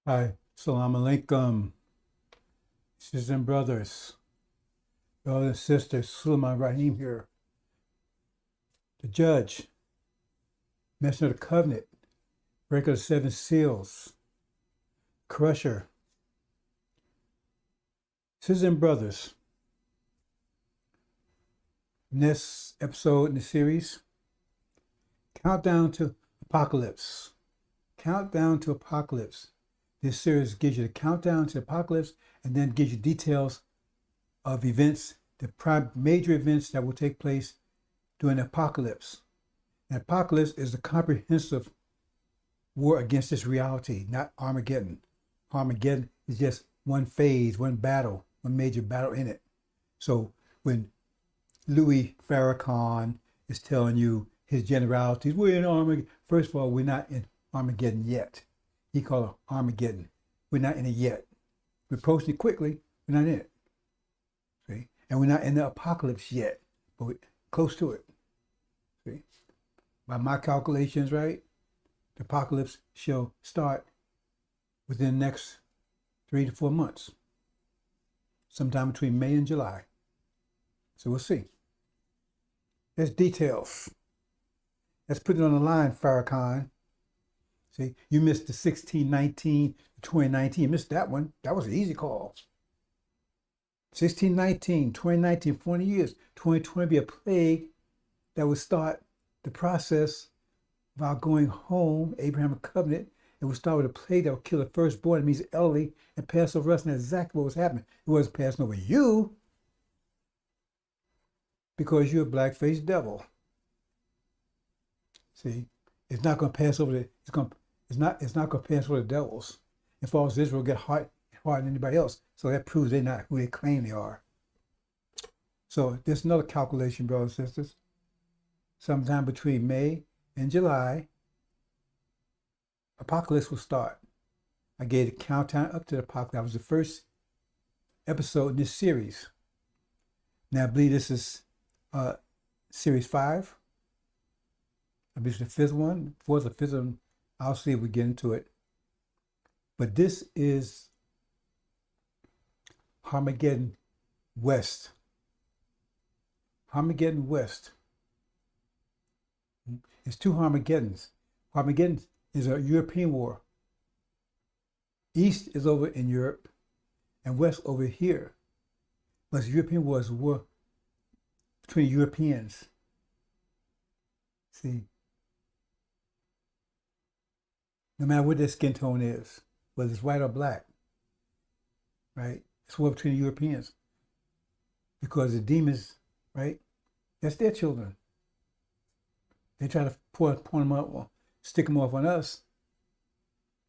Hi, Salam Alaikum, sisters and brothers, and sisters, Sulaiman Rahim here, the judge, messenger of the covenant, breaker of the seven seals, crusher. Sisters and brothers, next episode in the series, Countdown to Apocalypse. Countdown to Apocalypse. This series gives you the countdown to apocalypse and then gives you details of events, the major events that will take place during the apocalypse. And apocalypse is the comprehensive war against this reality, not Armageddon. Armageddon is just one phase, one battle, one major battle in it. So when Louis Farrakhan is telling you his generalities, we're in Armageddon. First of all, we're not in Armageddon yet. He called it Armageddon. We're not in it yet. We're approaching it quickly. We're not in it. See? And we're not in the apocalypse yet, but we're close to it. See? By my calculations, right, the apocalypse shall start within the next 3 to 4 months, sometime between May and July. So we'll see. There's details. Let's put it on the line, Farrakhan. See, you missed the 1619, 2019. You missed that one. That was an easy call. 1619, 2019, 40 years. 2020 be a plague that would start the process of our going home, Abrahamic covenant. It would start with a plague that would kill the firstborn, it means elderly, and pass over us. And that's exactly what was happening. It wasn't passing over you because you're a black-faced devil. See, it's not going to pass over it's not going to pass over the devils. If all Israel get harder than anybody else, so that proves they're not who they claim they are. So there's another calculation, brothers and sisters. sometime between May and July, apocalypse will start. I gave a countdown up to the apocalypse. That was the first episode in this series. Now I believe this is series 5. I believe it's the 5th one, 4th or 5th one. I'll see if we get into it. But this is Armageddon West. Armageddon West. It's 2 Armageddons. Armageddon is a European war. East is over in Europe, and West over here. But the European war is a war between Europeans. See? No matter what their skin tone is, whether it's white or black, right? It's a war between the Europeans. Because the demons, right? That's their children. They try to point them up or stick them off on us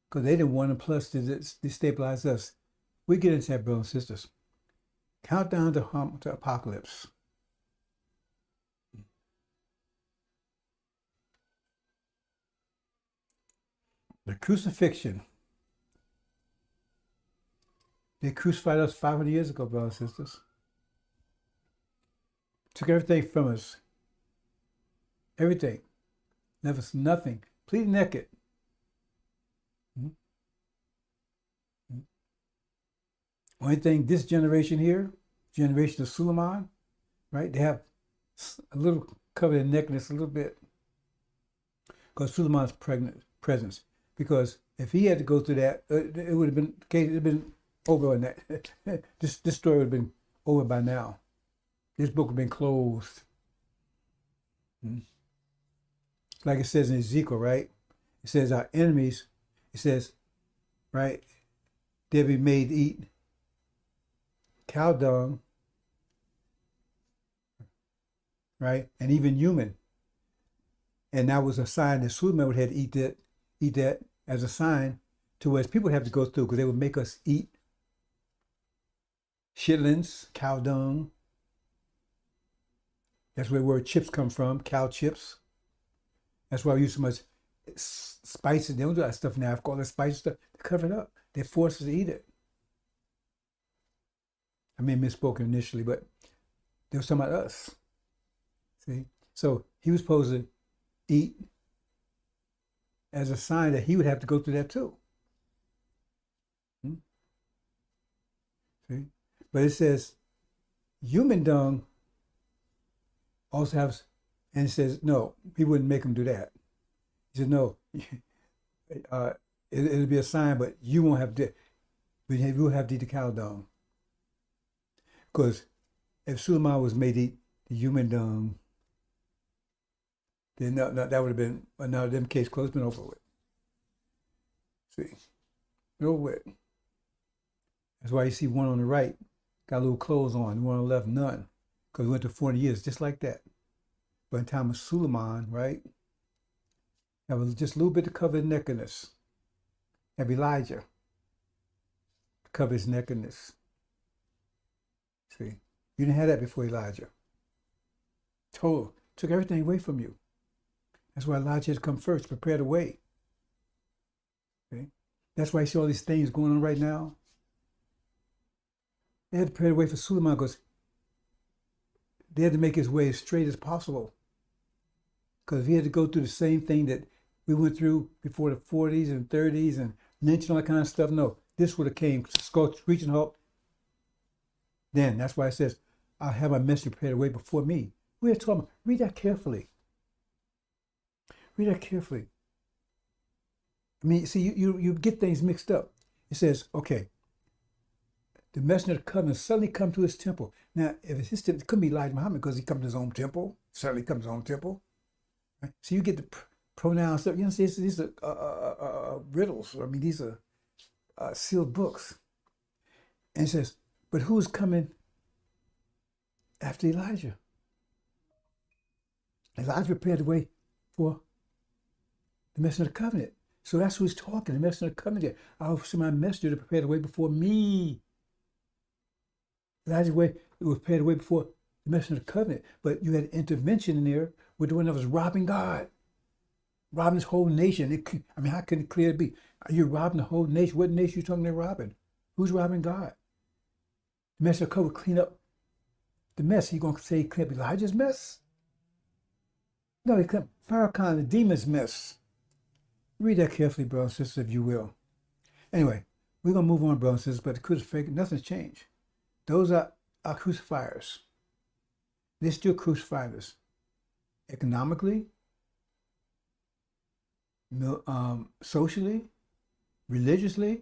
because they didn't want them, plus to destabilize us. We get into that, brothers and sisters. Countdown to apocalypse. The crucifixion. They crucified us 500 years ago, brothers and sisters. Took everything from us. Everything. Left us nothing. Completely naked. Only thing this generation here, generation of Suleiman, right? They have a little covered in nakedness a little bit. Because Suleiman's presence. Because if he had to go through that, it would have been over on that. This story would have been over by now. This book would have been closed. Like it says in Ezekiel, right? It says our enemies, it says, right, they'll be made to eat cow dung, right? And even human. And that was a sign that Suleiman would have to eat that as a sign to us. People have to go through because they would make us eat chitlins, cow dung. That's where the word chips come from, cow chips. That's why we use so much spices. They don't do that stuff now. I've called it spicy stuff. They cover it up. They force us to eat it. I may have misspoken initially, but they were talking about us. See? So he was supposed to eat as a sign that he would have to go through that too. See? But it says human dung also has, and it says, no, he wouldn't make him do that. He said, no, it'll be a sign, but you won't have to, but you will have to eat the cow dung. Because if Suleiman was made to eat the human dung, then that would have been another them case closed, been over with. See, over with. That's why you see one on the right got little clothes on, one on the left none, because we went to 40 years just like that. But in time of Suleiman, right, have just a little bit to cover his nakedness. Have Elijah to cover his nakedness. See, you didn't have that before Elijah. Took everything away from you. That's why Elijah had to come first, prepare the way. Okay? That's why you see all these things going on right now. They had to prepare the way for Suleiman because they had to make his way as straight as possible. Because if he had to go through the same thing that we went through before the 40s and 30s and lynching, all that kind of stuff, no, this would have came, scorched, reaching up. Then that's why it says, I'll have my message prepared away before me. We are talking, read that carefully. Read that carefully. I mean, see, you get things mixed up. It says, okay, the messenger of the covenant suddenly come to his temple. Now, if it's his temple, it couldn't be Elijah Muhammad because he come to his own temple. Suddenly comes to his own temple. Right? So you get the pronouns stuff. You know, these are riddles. I mean, these are sealed books. And it says, but who's coming after Elijah? Elijah prepared the way for the messenger of the covenant. So that's who's talking, the messenger of the covenant. I'll send my messenger to prepare the way before me. Elijah's way, it was prepared the way before the messenger of the covenant. But you had intervention in there we're the one that was robbing God, robbing this whole nation. I mean, how can it clear be? You're robbing the whole nation. What nation are you talking about robbing? Who's robbing God? The mess of cover, clean up the mess. He gonna say clean up Elijah's mess? No, he clean up Farrakhan, the demon's mess. Read that carefully, brothers and sisters, if you will. Anyway, we're gonna move on, brothers and sisters, but the crucifixion, nothing's changed. Those are our crucifiers. They're still crucifying us. Economically, socially, religiously,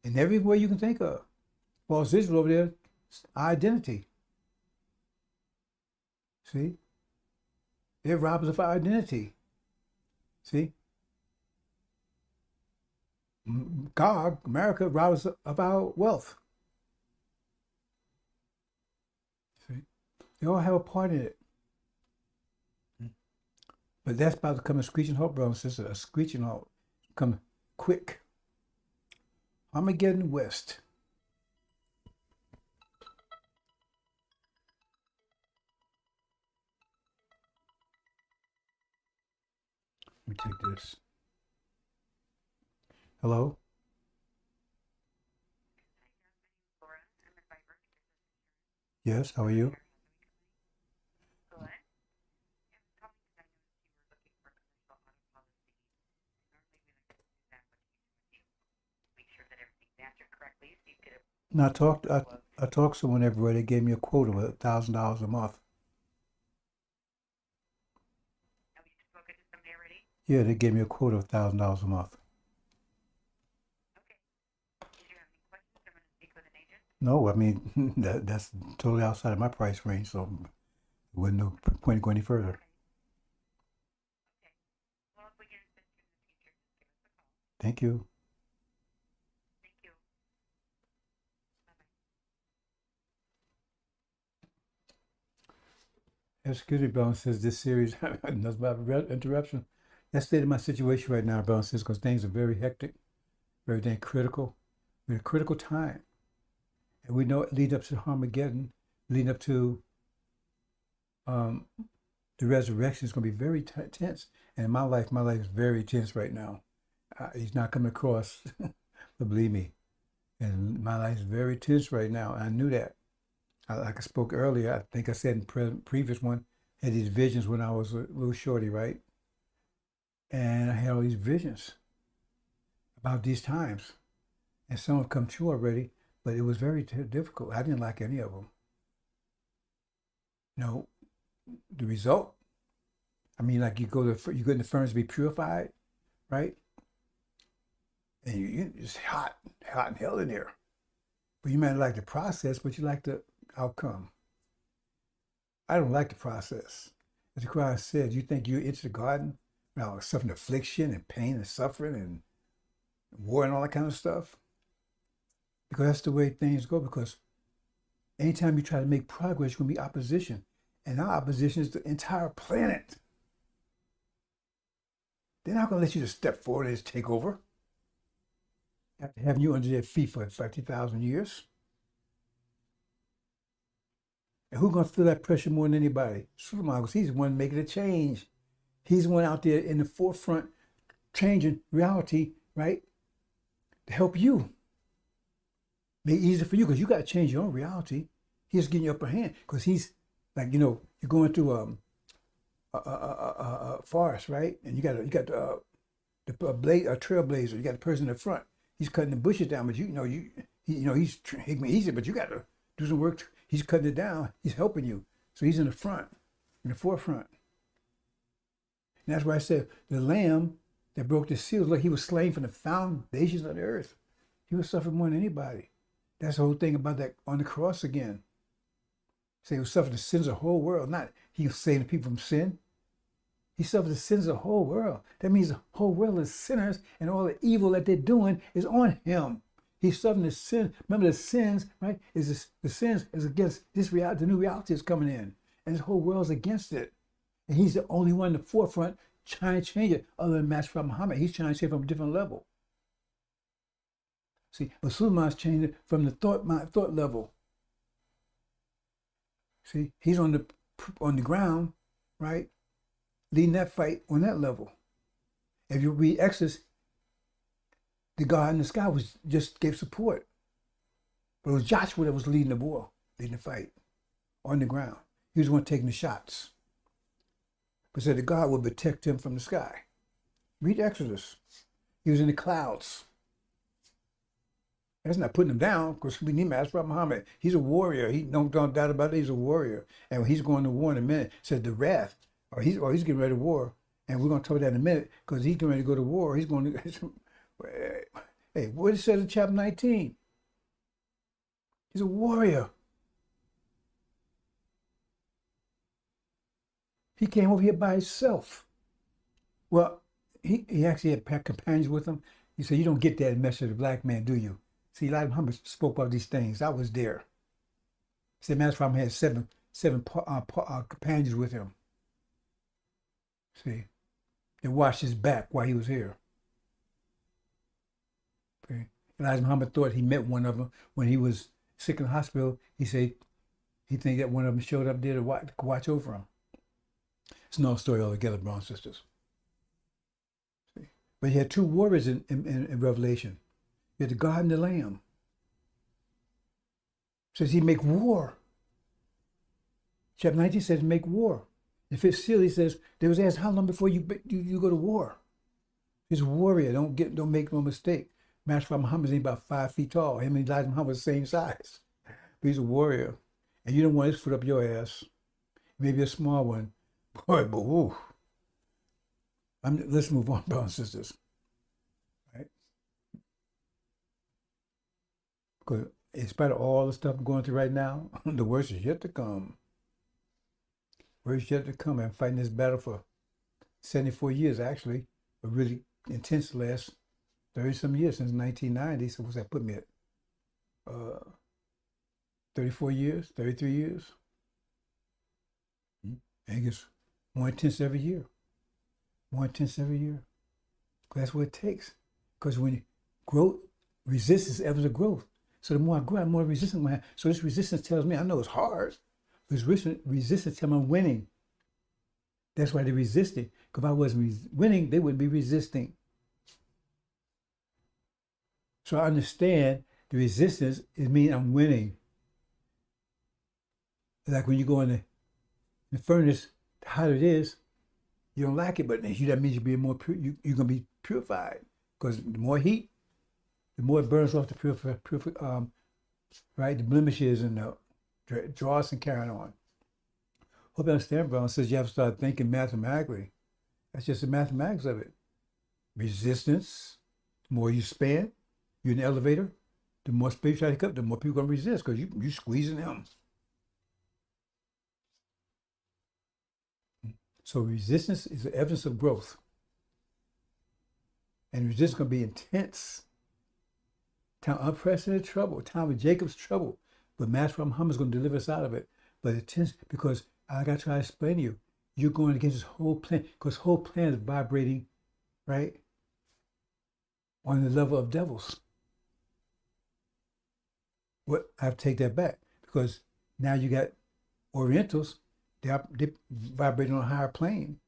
in every way you can think of. False Israel over there, identity. See? They're robbers of our identity. See? God, America, robs us of our wealth. See? They all have a part in it. But that's about to come a screeching halt, brothers and sisters. A screeching halt. Come quick. Armageddon West. Let me take this. Hello? Yes, how are you? Now I talked to someone everywhere. They gave me a quote of $1,000 a month. Yeah, they gave me a quote of $1,000 a month. No, I mean that's totally outside of my price range, so there wasn't no point in going any further. Thank you. Excuse me, Bell says this series, that's about interruption. That's state of my situation right now, Bell says, because things are very hectic, very dang critical. We're in a critical time. And we know it lead up to Armageddon, leading up to the resurrection is going to be very tense. And in my life is very tense right now. He's not coming across, but believe me. And my life is very tense right now. I knew that. Like I spoke earlier, I think I said in previous one, I had these visions when I was a little shorty, right? And I had all these visions about these times. And some have come true already, but it was very difficult. I didn't like any of them. You know, the result, I mean, like you go in the furnace to be purified, right? And it's hot and hell in there. But you might like the process, but you like the outcome. I don't like the process. As the Christ said, you think you're into the garden, now suffering affliction and pain and suffering and war and all that kind of stuff? Because that's the way things go. Because anytime you try to make progress, you're going to be opposition. And our opposition is the entire planet. They're not going to let you just step forward and just take over. After having you under their feet for 50,000 years. And who's going to feel that pressure more than anybody? Suleiman, because he's the one making a change. He's the one out there in the forefront changing reality, right? To help you. Make it easier for you because you got to change your own reality. He's getting your upper hand because he's like, you know, you're going through a forest, right? And you got the trailblazer. You got the person in the front. He's cutting the bushes down, but he's taking it easy, but you got to do some work. He's cutting it down. He's helping you. So he's in the front, in the forefront. And that's why I said the lamb that broke the seals, look, he was slain from the foundations of the earth. He was suffering more than anybody. That's the whole thing about that on the cross again. Say he was suffering the sins of the whole world. Not he was saving people from sin. He suffered the sins of the whole world. That means the whole world is sinners and all the evil that they're doing is on him. He's suffering the sin. Remember the sins, right? The sins is against this reality. The new reality is coming in. And this whole world's against it. And he's the only one in the forefront trying to change it other than Master Muhammad. He's trying to change it from a different level. See, but Suleiman's changing it from the thought level. See, he's on the ground, right? Leading that fight on that level. If you read Exodus, the God in the sky was just gave support. But it was Joshua that was leading the war, leading the fight on the ground. He was the one taking the shots. But said that God would protect him from the sky. Read Exodus. He was in the clouds. That's not putting him down, because we need Master Muhammad. He's a warrior. He don't doubt about it. He's a warrior. And when he's going to war in a minute, said the wrath, or he's getting ready to war. And we're going to talk about that in a minute, because he's getting ready to go to war. He's going to, hey, what it says in chapter 19? He's a warrior. He came over here by himself. Well, he actually had companions with him. He said, you don't get that message of the black man, do you? See, Elijah Muhammad spoke about these things. I was there. He said, Master Muhammad had seven companions with him. See, they watched his back while he was here. Okay. Elijah Muhammad thought he met one of them when he was sick in the hospital. He said he think that one of them showed up there to watch over him. It's another story altogether, brothers and sisters. See? But he had two warriors in Revelation. You had the God and the Lamb. It says he make war. Chapter 19 says make war. In 5th seal, he says, they was asked how long before you go to war. He's a warrior. Don't make no mistake. Master Muhammad is about 5 feet tall. Him and Elijah Muhammad are the same size. But he's a warrior. And you don't want his foot up your ass. Maybe a small one. Boy, but whoo. Let's move on, brothers and sisters. Right? Because in spite of all the stuff I'm going through right now, the worst is yet to come. Worst yet to come. I'm fighting this battle for 74 years, actually. A really intense last 30-some years, since 1990. So what's that put me at? 34 years, 33 years. And it gets more intense every year. More intense every year. That's what it takes. Because when you grow, resistance is evidence of growth. So the more I grow, the more resistance I have. So this resistance tells me, I know it's hard. This resistance tells me I'm winning. That's why they're resisting. Because if I wasn't winning, they wouldn't be resisting. So I understand the resistance is mean I'm winning. Like when you go in the furnace, the hotter it is, you don't like it, but that means you're more you're going to be purified. Because the more heat, the more it burns off the right, the blemishes and the dross and carrying on. Hope you understand, Brown says you have to start thinking mathematically. That's just the mathematics of it. Resistance, the more you spend, you're in the elevator, the more space you try to cut, the more people are going to resist because you're squeezing them. So resistance is the evidence of growth. And resistance is going to be intense. Time of unprecedented trouble, time of Jacob's trouble. But Master Muhammad is going to deliver us out of it. But it's tense because I got to try to explain to you, you're going against this whole plan, because whole plan is vibrating, right, on the level of devils. What I have to take that back, because now you got Orientals, they're vibrating on a higher plane,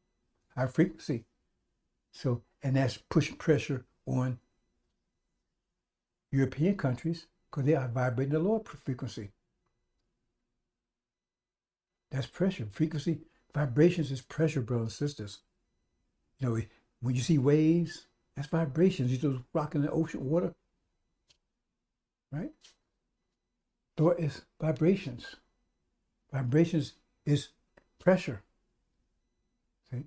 higher frequency. So, and that's pushing pressure on European countries because they are vibrating the lower frequency. That's pressure. Frequency, vibrations is pressure, brothers and sisters. You know, when you see waves, that's vibrations. You just rocking the ocean water, right? Thought is vibrations. Vibrations is pressure. See?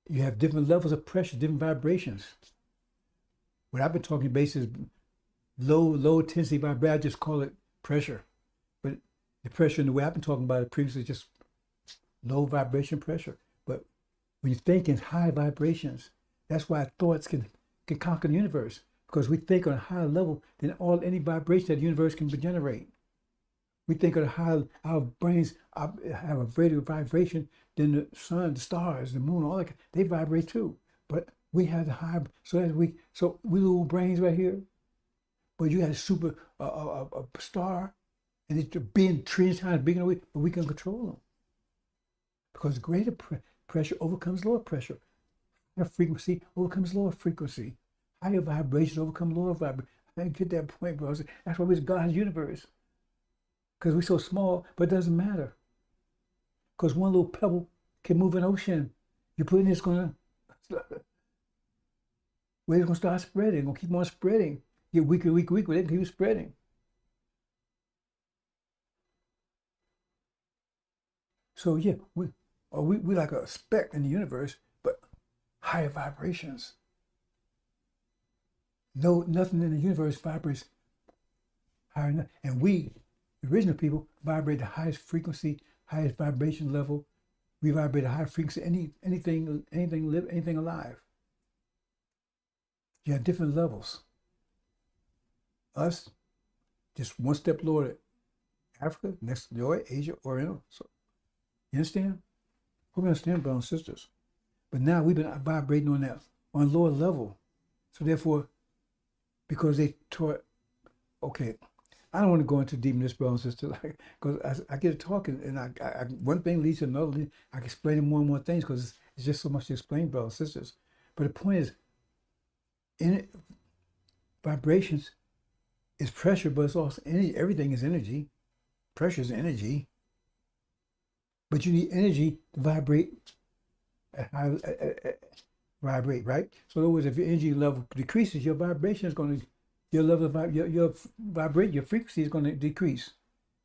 You have different levels of pressure, different vibrations. What I've been talking about is low intensity vibration. I just call it pressure. But the pressure in the way I've been talking about it previously is just low vibration pressure. But when you think in high vibrations, that's why thoughts can conquer the universe. Because we think on a higher level than any vibration that the universe can generate. We think on a higher, our brains have a greater vibration than the sun, the stars, the moon, all that. They vibrate too. But we have the high, so we little brains right here. But you got a super a star, and it's being trillion times bigger than we, but we can control them. because greater pressure overcomes lower pressure. Higher frequency overcomes lower frequency. Higher vibration overcomes lower vibration. I get that point, bro. That's why we're God's universe. Because we're so small, but it doesn't matter. Because one little pebble can move an ocean. You put it in, it's going to, it's going to start spreading. It's going to keep on spreading. Get weaker, weaker, weaker. It keep spreading. So yeah, we like a speck in the universe, but higher vibrations. No, nothing in the universe vibrates higher enough. And we, the original people, vibrate the highest frequency, highest vibration level. We vibrate a high frequency, anything alive. You have different levels. Us, just one step lower than Africa, next lower Asia, Oriental. So, you understand? Hope you understand, brothers and sisters. But now we've been vibrating on that, on a lower level. So therefore, because they taught, okay, I don't want to go into deep in this, brothers and sisters, because I get to talking, and I one thing leads to another. I can explain more and more things because it's just so much to explain, brothers and sisters. But the point is, vibrations is pressure, but it's also energy. Everything is energy. Pressure is energy. But you need energy to vibrate at high, vibrate, right? So in other words, if your energy level decreases, your vibration is going to, your level of your vibrate, your frequency is going to decrease.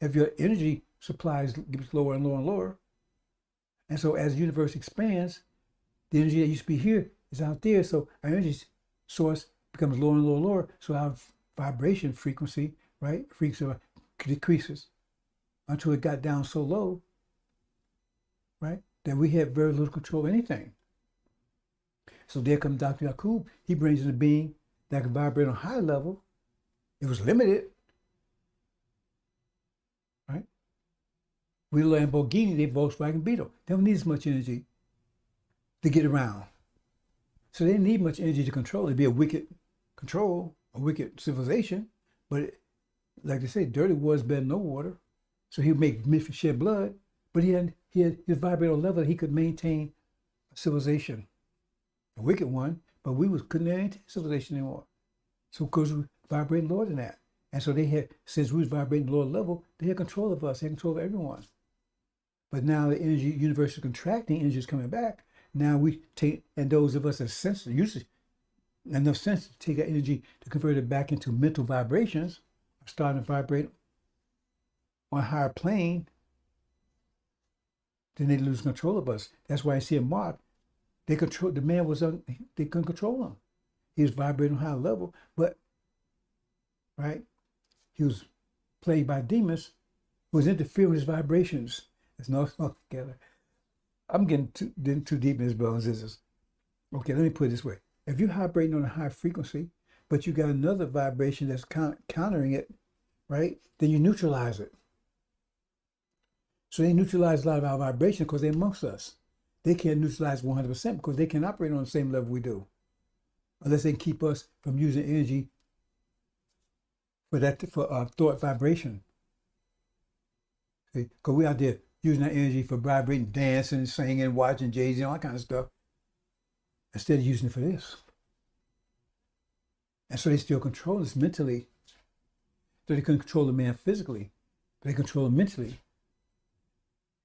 If your energy supply gets lower and lower and lower, and so as the universe expands, the energy that used to be here is out there. So our energy source becomes lower and lower and lower. So our vibration frequency, right, frequency decreases until it got down so low, right, that we had very little control of anything. So there comes Dr. Yakub. He brings in a being that can vibrate on a high level. It was limited, right? We Lamborghini, they Volkswagen Beetle. They don't need as much energy to get around. So they need much energy to control. It'd be a wicked control, a wicked civilization. But like they say, dirty water is better than no water. So he would make shed blood, but he had his vibrational level that he could maintain a civilization, a wicked one, but couldn't maintain civilization anymore. So because we vibrated lower than that. And so they had, since we was vibrating lower level, they had control of us, they had control of everyone. But now the energy universe is contracting, energy is coming back. Now we take, and those of us that sense, use enough sense to take that energy to convert it back into mental vibrations, are starting to vibrate on a higher plane, then they lose control of us. That's why I see a Mark. They control, the man was they couldn't control him. He was vibrating on a high level, but right, he was plagued by demons who was interfering with his vibrations. There's no together. I'm getting too deep in this, brothers and sisters. Okay, let me put it this way. If you're vibrating on a high frequency, but you got another vibration that's countering it, right, then you neutralize it. So they neutralize a lot of our vibration because they're amongst us. They can't neutralize 100% because they can operate on the same level we do, unless they keep us from using energy for thought vibration. See, because we're out there using that energy for vibrating, dancing, singing, watching Jay-Z, all that kind of stuff, instead of using it for this. And so they still control us mentally. So they couldn't control the man physically, but they control him mentally.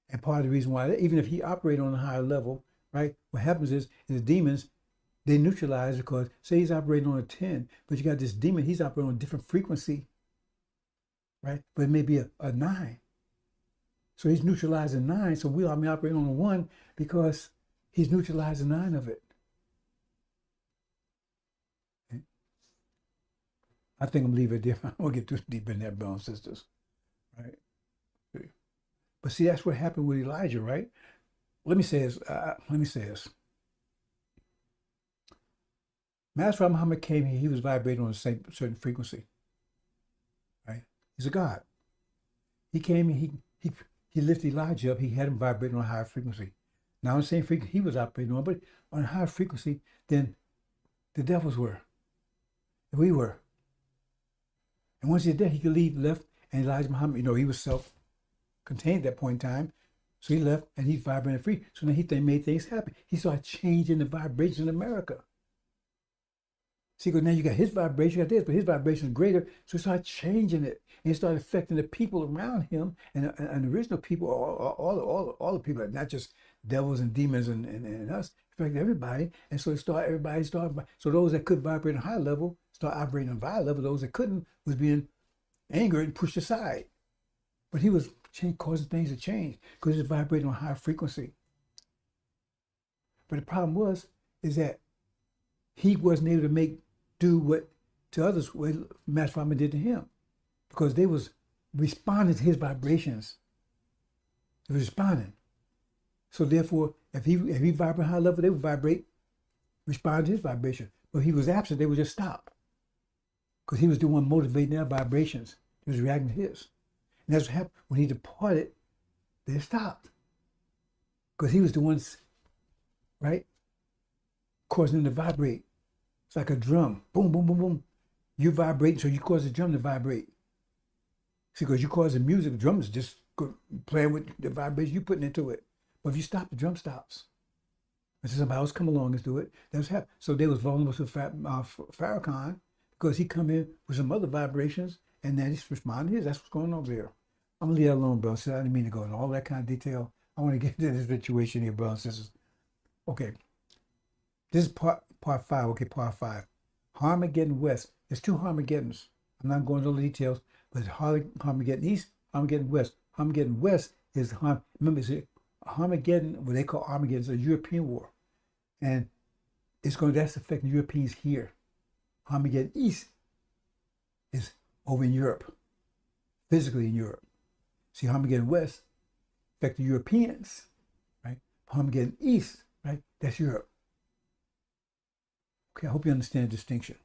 And part of the reason why, even if he operated on a higher level, right, what happens is the demons, they neutralize because, say he's operating on a 10, but you got this demon, he's operating on a different frequency, right? But it may be a 9. So he's neutralizing 9, so we operating on a 1 because he's neutralizing 9 of it. Okay? I think I'm leaving it there. I don't want to get too deep in that, brothers and sisters, right? But see, that's what happened with Elijah, right? Let me say this. Master Muhammad came here, he was vibrating on a certain frequency, right? He's a God. He came here, he lifted Elijah up, he had him vibrating on a higher frequency. Now on the same frequency he was operating on, but on a higher frequency than the devils were, and we were. And once he's dead, he could leave left, and Elijah Muhammad, he was self-contained at that point in time. So he left and he vibrated free. So now he made things happen. He started changing the vibrations in America. See, because now you got his vibration, you got this, but his vibration is greater. So he started changing it. And it started affecting the people around him and the original people, all the people, not just devils and demons and us, affected everybody. And so everybody started, so those that could vibrate on a high level, start operating on a high level. Those that couldn't was being angered and pushed aside. But he was causing things to change because it's vibrating on a higher frequency. But the problem is that he wasn't able to do what to others what Master Farmer did to him, because they was responding to his vibrations. They was responding. So therefore, if he vibrated high level, they would respond to his vibration. But if he was absent, they would just stop, because he was the one motivating their vibrations. He was reacting to his. And that's what happened. When he departed, they stopped, because he was the ones, right, causing them to vibrate. It's like a drum. Boom, boom, boom, boom. You vibrate, so you cause the drum to vibrate. See, because you cause the music, the drums just playing with the vibration you putting into it. But if you stop, the drum stops. And so somebody else come along and do it. That's what happened. So they was vulnerable to Farrakhan, because he come in with some other vibrations, and then he's responding to his. That's what's going on over there. I'm going to leave that alone, bro. So I didn't mean to go into all that kind of detail. I want to get into this situation here, brothers and sisters. Okay. This is part 5. Okay, part 5. Armageddon West. There's 2 Armageddons. I'm not going into all the details, but it's Armageddon East, Armageddon West. Armageddon West is, remember, it's Armageddon, what they call Armageddon, is a European war. And that's affecting Europeans here. Armageddon East is over in Europe, physically in Europe. See, Armageddon West affecting Europeans, right? Armageddon East, right? That's Europe. Okay, I hope you understand the distinction.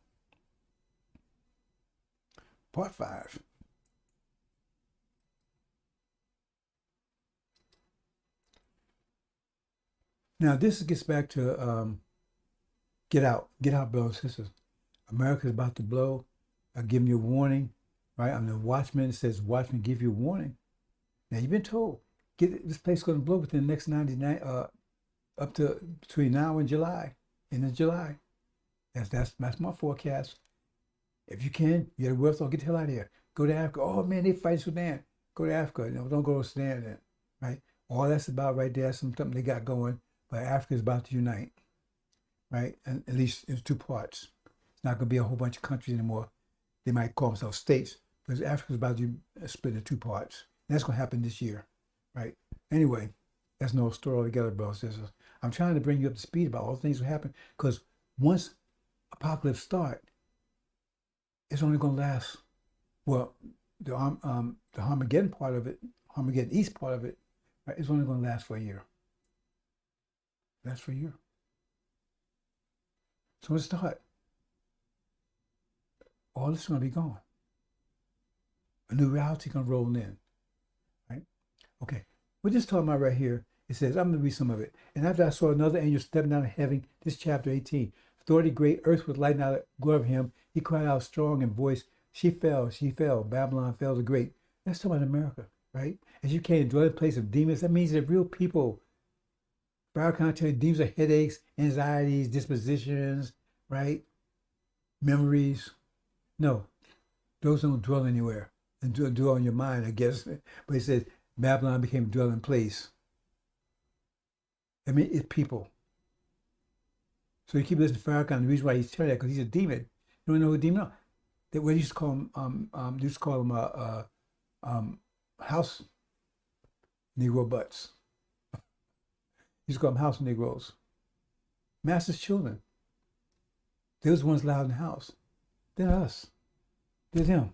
Part 5. Now, this gets back to get out, brothers and sisters. America's about to blow. I'm giving you a warning, right? I'm the watchman. It says, watchman, give you a warning. Now, you've been told, this place is going to blow within the next 99, up to between now and July, end of July. That's my forecast. If you can, you got to work, get the hell out of here. Go to Africa. Oh man, they fight Sudan. Go to Africa. No, don't go to Sudan then, right? All that's about right there, something they got going. But Africa is about to unite, right? And at least it's 2 parts. It's not going to be a whole bunch of countries anymore. They might call themselves states, but Africa is about to split into 2 parts. And that's going to happen this year, right? Anyway, that's no story altogether, brothers and sisters. I'm trying to bring you up to speed about all the things that happen, because once apocalypse start, it's only going to last, well, the Armageddon part of it, Armageddon East part of it, right, it's only going to last for a year. That's for a year. So let's start. All this is going to be gone. A new reality going to roll in, right? Okay, we're just talking about right here. It says, I'm going to read some of it. And after I saw another angel stepping down in heaven, this chapter 18, authority great, earth was lighting out glory of him. He cried out strong in voice, she fell, Babylon fell the great. That's talking about America, right? As you came to dwell in the place of demons, that means they're real people. Farrakhan tell you demons are headaches, anxieties, dispositions, right? Memories. No, those don't dwell anywhere and dwell in your mind, I guess. But he says Babylon became a dwelling place. I mean, it's people. So you keep listening to Farrakhan. The reason why he's telling that, because he's a demon. You don't know who a demon is? They used to call him, house Negro butts. You used to call them house Negroes. Master's children. They're the ones loud in the house. They're us. They're them.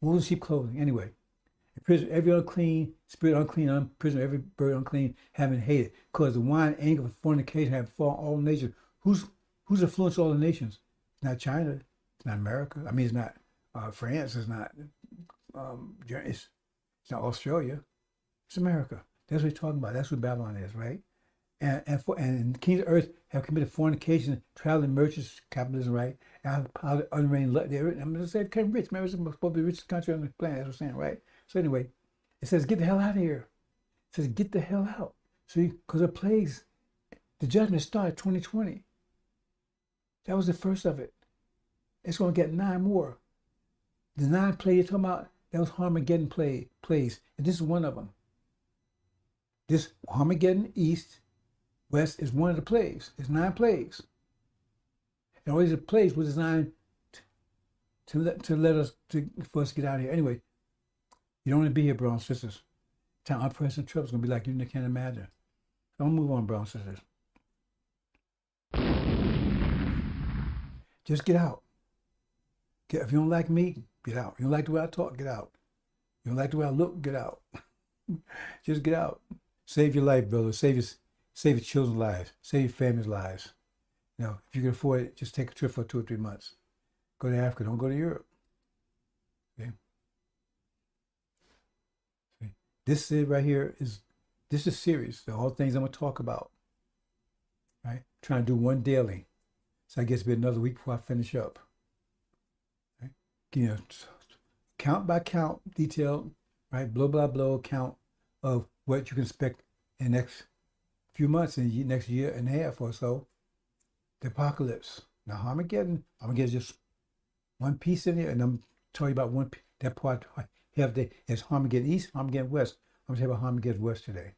Wool and sheep clothing. Anyway, in prison, every unclean spirit unclean, prison, every bird unclean, having hated, because the wine, anger, and fornication have fallen all nations. Who's influenced all the nations? It's not China. It's not America. I mean, it's not France. It's not. It's not Australia. It's America. That's what he's talking about. That's what Babylon is, right? And the kings of earth have committed fornication, traveling merchants, capitalism, right? And how the unreigned, I'm going to say it became rich. Remember, it's supposed to be the richest country on the planet. That's what I'm saying, right? So anyway, it says, get the hell out of here. says, get the hell out. See, because the plagues, the judgment started 2020. That was the first of it. It's going to get 9 more. The 9 plagues you're talking about, that was Armageddon plagues. And this is one of them. This Armageddon, East, West is one of the plagues. There's 9 plagues. And all these plagues were designed for us to get out of here. Anyway, you don't want to be here, brothers and sisters. Time unprecedented trouble is going to be like you can't imagine. So I'm going to move on, brothers and sisters. Just get out. If you don't like me, get out. You don't like the way I talk, get out. You don't like the way I look, get out. Just get out. Save your life, brother. Save your children's lives. Save your family's lives. You know, if you can afford it, just take a trip for 2 or 3 months. Go to Africa. Don't go to Europe. Okay. See? This right here is serious. The whole things I'm gonna talk about. Right? Trying to do one daily. So I guess it'll be another week before I finish up. Right? You know, count by count, detailed, right? Blow by blow account of what you can expect in the next few months, in the next year and a half or so. The apocalypse. Now Armageddon, I'm gonna get just one piece in here, and I'm telling you about that part. Have the it's Armageddon East, Armageddon West. I'm gonna tell you about Armageddon West today.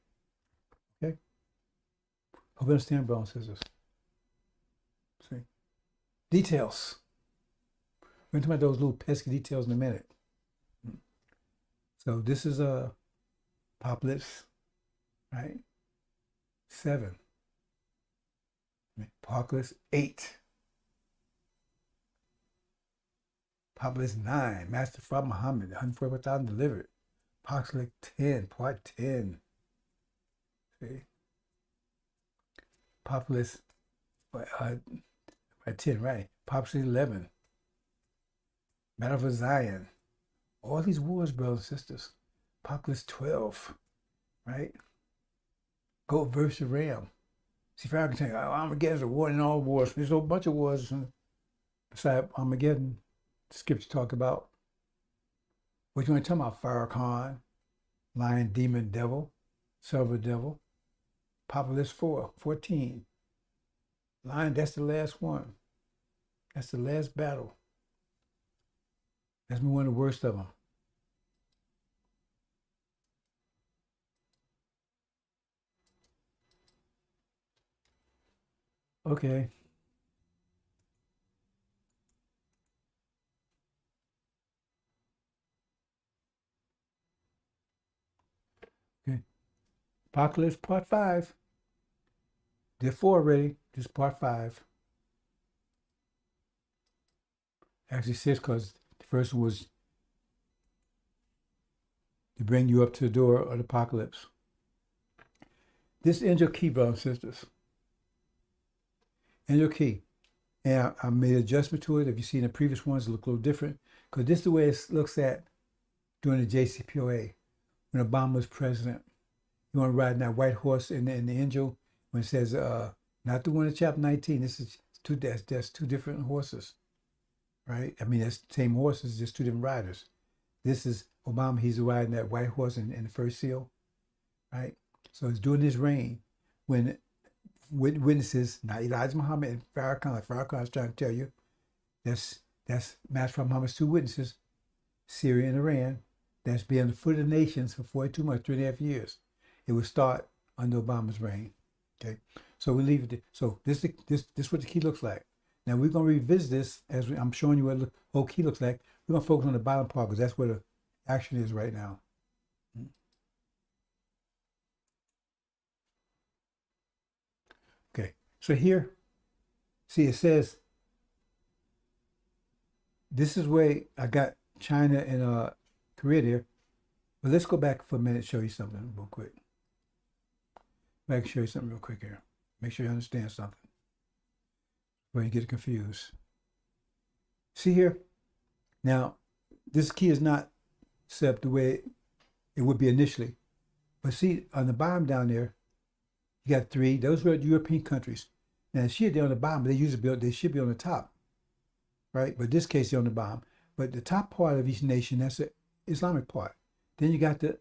Okay. Hope you understand, brothers and sisters. See, details. We're gonna talk about those little pesky details in a minute. So this is Apocalypse, right? 7. Apocalypse 8. Apocalypse 9. Master Prophet Muhammad, 144,000 delivered. Apocalypse 10, part 10. See? Apocalypse 10, right? Apocalypse 11. Battle of Zion. All these wars, brothers and sisters. Apocalypse 12, right? Goat versus ram. See, if I can tell you, Armageddon's a war in all wars. There's a whole bunch of wars beside Armageddon. The scriptures talk about. What you want to talk about? Farrakhan, lion, demon, devil, silver devil. Apocalypse 14. Lion, that's the last one. That's the last battle. That's one of the worst of them. Okay. Okay. Apocalypse part 5. Did 4 already. This is part 5. Actually 6, because the first one was to bring you up to the door of the apocalypse. This angel key, brothers and sisters. Angel key. And I made an adjustment to it. If you see in the previous ones, it look a little different. Because this is the way it looks at during the JCPOA, when Obama was president. You want to ride in that white horse in the angel, when it says, not the one in chapter 19. This is that's 2 different horses. Right? I mean, that's the same horses, just 2 different riders. This is Obama, he's riding that white horse in the first seal. Right? So it's during his reign when witnesses, now Elijah Muhammad and Farrakhan. Farrakhan is trying to tell you that's Master Muhammad's 2 witnesses, Syria and Iran, that's been on the foot of the nations for 42 months, 3.5 years. It would start under Obama's reign. Okay, so we leave it there. So this is what the key looks like. Now we're going to revisit this as I'm showing you what the whole key looks like. We're going to focus on the bottom part because that's where the action is right now. Okay, so here, see it says, this is where I got China and Korea there. But let's go back for a minute and show you something real quick. Back and show you something real quick here. Make sure you understand something before you get confused. See here? Now, this key is not set up the way it would be initially. But see, on the bottom down there, you got 3. Those were European countries. Now, see, they're on the bottom, but they should be on the top. Right? But in this case, they're on the bottom. But the top part of each nation, that's the Islamic part. Then you got the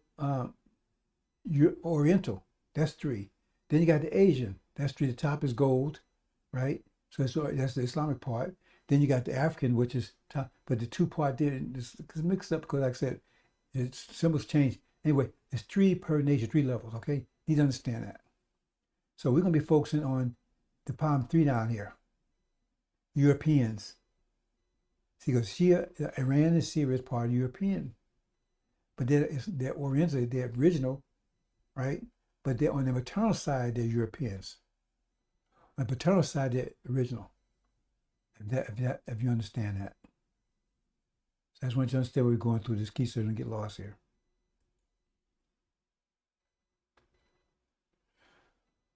Oriental, that's 3. Then you got the Asian, that's 3. The top is gold, right? So that's the Islamic part. Then you got the African, which is top, but the 2 part there is mixed up because, like I said, its symbols change. Anyway, it's 3 per nation, 3 levels, okay? Need to understand that. So we're going to be focusing on the palm 3 down here. Europeans. See, because Shia, Iran and Syria is part of European. But they're Oriental, they're original, right? But they're on the maternal side, they're Europeans. On the paternal side, they're original. If you understand that. So I just want you to understand what we're going through this key so you don't get lost here.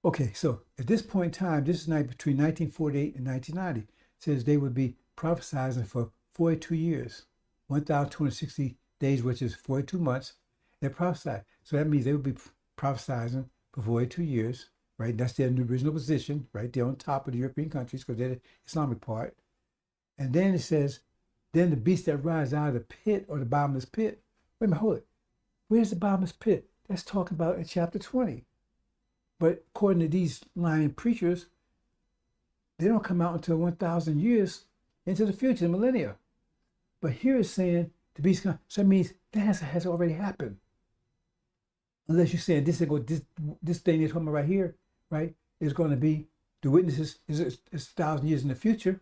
Okay, so at this point in time, this is between 1948 and 1990, says they would be prophesizing for 42 years, 1,260 days, which is 42 months. They're prophesied. So that means they would be prophesizing for 42 years, right? That's their original position, right? They're on top of the European countries because they're the Islamic part. And then it says, then the beast that rises out of the pit or the bottomless pit. Wait a minute, hold it. Where's the bottomless pit? That's talking about in chapter 20. But according to these lying preachers, they don't come out until 1,000 years into the future, the millennia. But here it's saying the beast comes. So that means that has already happened. Unless you're saying this thing they're talking about right here, right, is going to be the witnesses is 1,000 years in the future.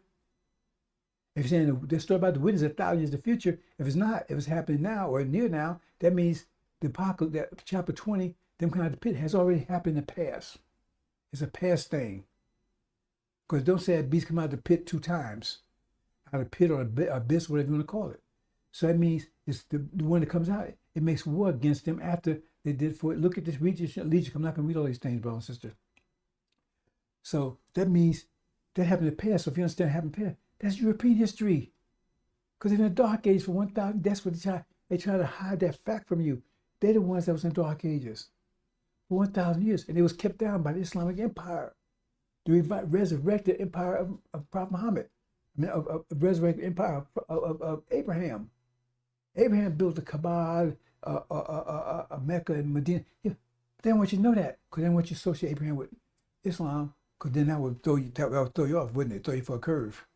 If you're saying the story about the witnesses 1,000 years in the future, if it's not, if it's happening now or near now, that means the apocalypse, that chapter 20, them coming out of the pit has already happened in the past. It's a past thing. Because don't say that beast come out of the pit 2 times. Out of the pit or abyss, whatever you want to call it. So that means it's the one that comes out. It makes war against them after they did for it. Look at this legion. I'm not going to read all these things, brother and sister. So that means that happened in the past. So if you understand what happened in the past, that's European history. Because in the Dark Age for 1,000, that's what they try to hide that fact from you. They're the ones that was in the Dark Ages for 1,000 years. And it was kept down by the Islamic Empire. The resurrected empire of Prophet Muhammad. I mean, of resurrected empire of Abraham. Abraham built the Kaaba, Mecca and Medina. Yeah, but they don't want you to know that because they don't want you to associate Abraham with Islam because then that would throw you off, wouldn't it? Throw you for a curve.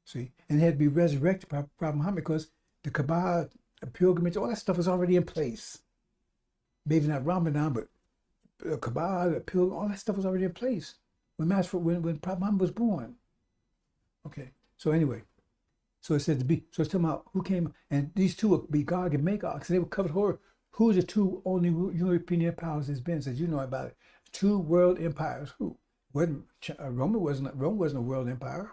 See? And it had to be resurrected by Prophet Muhammad because the Kaaba, the pilgrimage, all that stuff is already in place. Maybe not Ramadan, but the Kaaba, the pilgrim, all that stuff was already in place when Prophet Muhammad was born. Okay, so anyway, so it said to be, so it's talking about who came, and these 2 would be Gog and Magog, so they would cover horror. Who are the 2 only European empires there's been, since you know about it? 2 world empires. Who? Rome wasn't a world empire.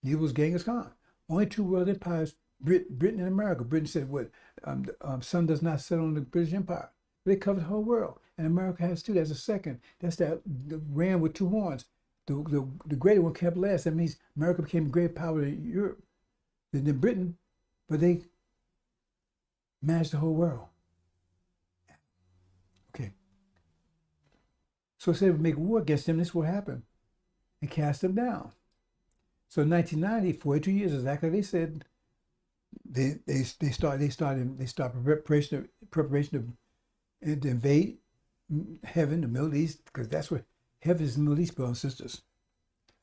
Neither was Genghis Khan. Only 2 world empires, Britain and America. Britain said, what, sun does not set on the British Empire. They covered the whole world, and America has 2. That's a second. That's the ram with 2 horns. The greater one kept last. That means America became a great power in Europe than Britain, but they managed the whole world. Okay. So it said we make war against them. This will happen, and cast them down. So in 1990, 42 years exactly, they said they start preparation to invade heaven, the Middle East, because that's where heaven is, the Middle East, brothers and sisters.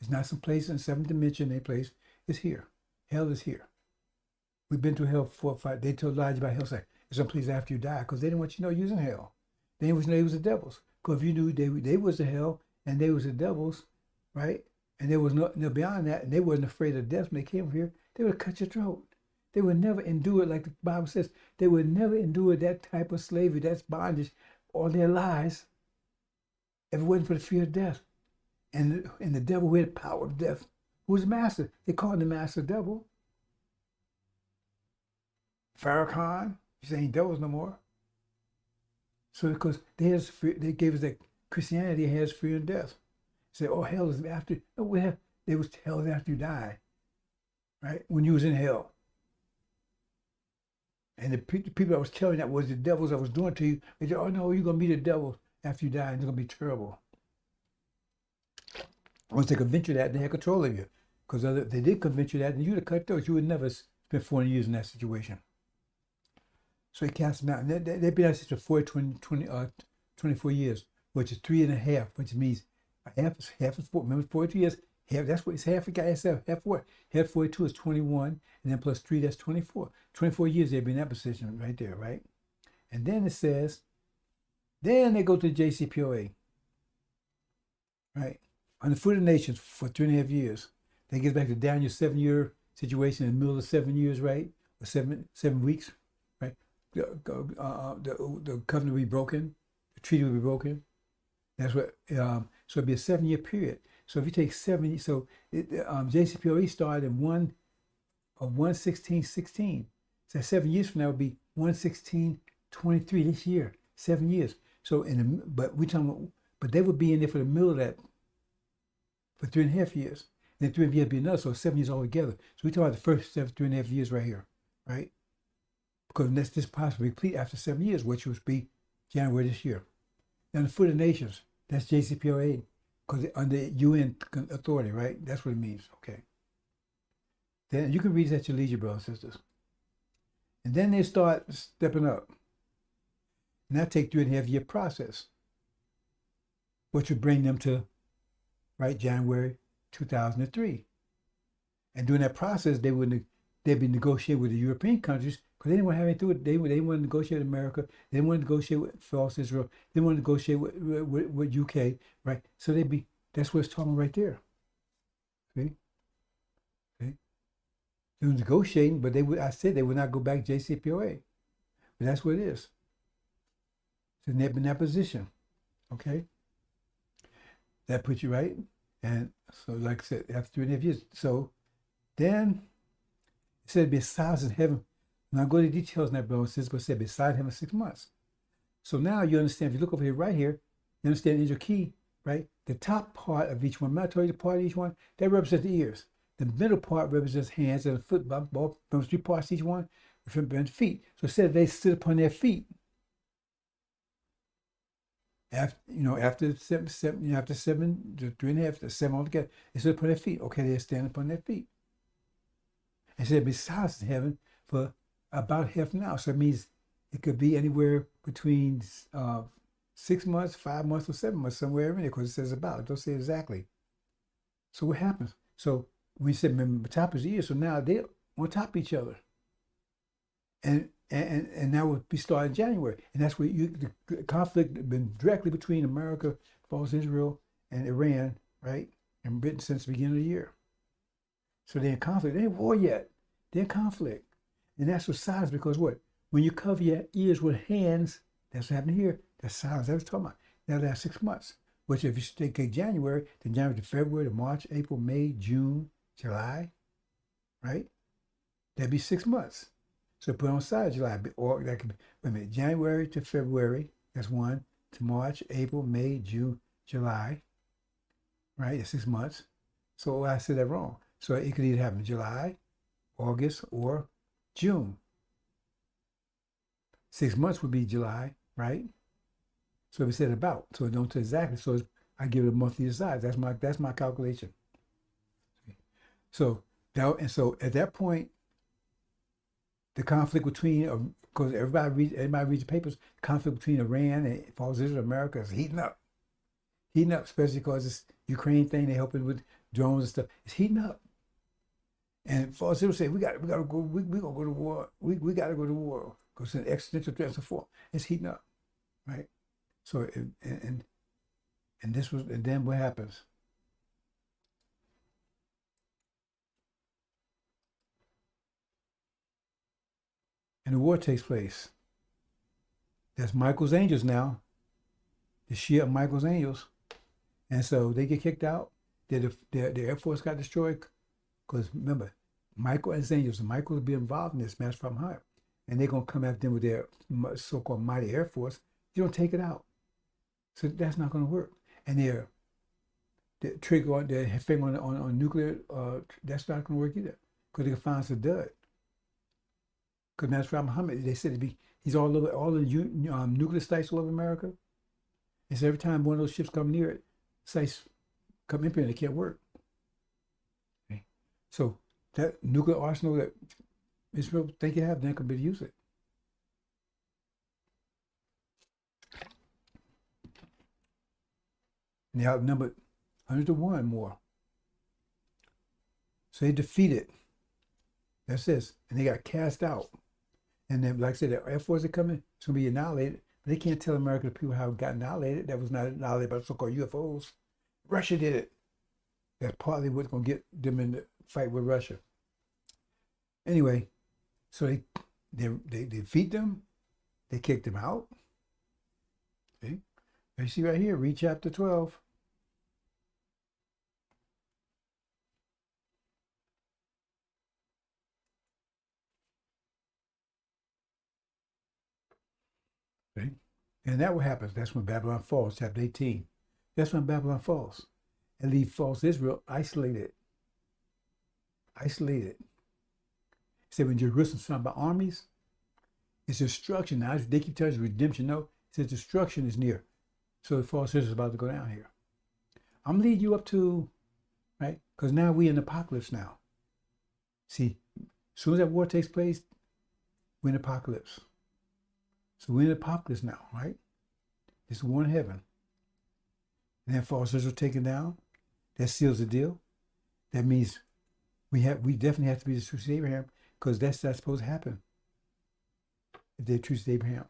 It's not some place in 7th dimension, a place. It's here. Hell is here. We've been to hell 4 or 5. They told lies about hell. It's some place after you die, because they didn't want you to know you was in hell. They didn't want you to know you was the devils. Because if you knew they was the hell and they was the devils, right? And there was no beyond that, and they wasn't afraid of death when they came over here, they would cut your throat. They would never endure it, like the Bible says. They would never endure that type of slavery, that's bondage, all their lives, if it wasn't for the fear of death. And the devil who had power of death, who was the master. They called him the master devil. Farrakhan, he ain't devils no more. So because they gave us that Christianity has fear of death. Say, oh, hell is after. No, there was hell after you die, right? When you was in hell. And the people that was telling that was the devils that was doing to you. They said, oh no, you're going to be the devil after you die, and it's going to be terrible. Once they convince you that, they had control of you. Because if they did convince you that, then you'd have cut those. You would never spend 40 years in that situation. So he cast them out. And they've been out since for 24 years, which is 3.5, which means half is 4. Remember, 42 years, half, that's what it's half. Half what? Half 42 is 21, and then plus 3, that's 24. 24 years they've been in that position right there, right? And then it says, then they go to the JCPOA, right? On the foot of the nations for 3.5 years. They get back to Daniel's 7-year situation in the middle of 7 years, right? Or 7 weeks, right? The covenant will be broken, the treaty will be broken. That's what. So it'd be a 7-year period. So if you take 70, so JCPOA started in 1/16/16. So 7 years from now would be 1/16/23 this year. 7 years. So but we talking about, but they would be in there for the middle of that for 3.5 years. And then 3.5 years would be another, so 7 years altogether. So we talk about the first 3.5 years right here, right? Because that's just possibly complete after 7 years, which would be January this year. Now the foot of the nations, that's JCPOA, because under UN authority, right? That's what it means. Okay. Then you can read that at your leisure, brothers and sisters. And then they start stepping up. And that take 3.5 year process, which would bring them to, right, January 2003. And during that process, they'd be negotiating with the European countries because they didn't want to have anything to do with it. They didn't want to negotiate with America. They didn't want to negotiate with false Israel. They didn't want to negotiate with UK, right? So that's what it's talking right there. See? They were negotiating, but I said they would not go back to JCPOA. But that's what it is. So they've been in that position. Okay? That puts you right. And so, like I said, after 3.5 years. So then it said, be silence in heaven. Now I go to the details in that, brothers and sisters, but it said, be silent in heaven 6 months. So now you understand, if you look over here, right here, you understand Angel Key, right? The top part of each one, I'm not telling you the part of each one, that represents the ears. The middle part represents hands and the foot, both 3 parts each one, represent feet. So it said they stood upon their feet. After 7, after 7, 3.5, to 7 altogether, they stood upon their feet. Okay, they stand upon their feet. And said, be silent in heaven for about half an hour. So it means it could be anywhere between 6 months, 5 months, or 7 months, somewhere in there, because it says about. It don't say exactly. So what happens? So we said, remember, top is the ear. So now they're on top of each other. And now we'll be starting January. And that's where the conflict has been directly between America, false Israel, and Iran, right? And Britain since the beginning of the year. So they're in conflict. They ain't war yet. They're in conflict. And that's what silence, because what? When you cover your ears with hands, that's what happened here. That's silence. That's what I'm talking about. Now that's 6 months. Which if you take January, then January to February to March, April, May, June, July, right? That'd be 6 months. So put on side July, or that could be, wait a minute, January to February, that's 1, to March, April, May, June, July, right? That's 6 months. So I said that wrong. So it could either happen July, August, or June. 6 months would be July, right? So we said about, so don't tell exactly. So I give it a monthly size. That's my calculation. So at that point, the conflict between, because everybody reads the papers, conflict between Iran and false Israel, America is heating up, especially because it's Ukraine thing. They're helping with drones and stuff. It's heating up, and false Israel say we gotta go. We gonna go to war. We gotta go to war because it's an existential threat and so forth. It's heating up, right? So and then what happens? And the war takes place. That's Michael's angels now. The Shia of Michael's angels. And so they get kicked out. The Air Force got destroyed. Because remember, Michael and his angels, and Michael will be involved in this match from high. And they're going to come after them with their so-called mighty Air Force. You don't take it out. So that's not going to work. And their trigger on their finger on nuclear, that's not going to work either. Because they can find us a dud. Because Master Muhammad, they said he's all over all the nuclear sites all over America. And so every time one of those ships come near it, sites come in here and they can't work. Okay. So that nuclear arsenal that Israel think you have, they're not going to be able to use it. And they outnumbered 100 to 1 more. So they defeated. That's this. And they got cast out. And then, like I said, the Air Force are coming, it's going to be annihilated. But they can't tell American people how it got annihilated. That was not annihilated by so-called UFOs. Russia did it. That's partly what's going to get them in the fight with Russia. Anyway, so they defeat them. They kicked them out. See? You see right here, read chapter 12. See? And that what happens. That's when Babylon falls, chapter 18. That's when Babylon falls. And leave false Israel isolated. Isolated. He said when Jerusalem's surrounded by armies, it's destruction. Now they keep telling us redemption. No, it says destruction is near. So the false Israel is about to go down here. I'm leading you up to, right? Because now we're in apocalypse now. See, as soon as that war takes place, we're in apocalypse. So we're in apocalypse now, right? It's war in heaven. And then false Israel taken down. That seals the deal. That means we definitely have to be the true seed of Abraham, because that's not supposed to happen if they're true seed of Abraham.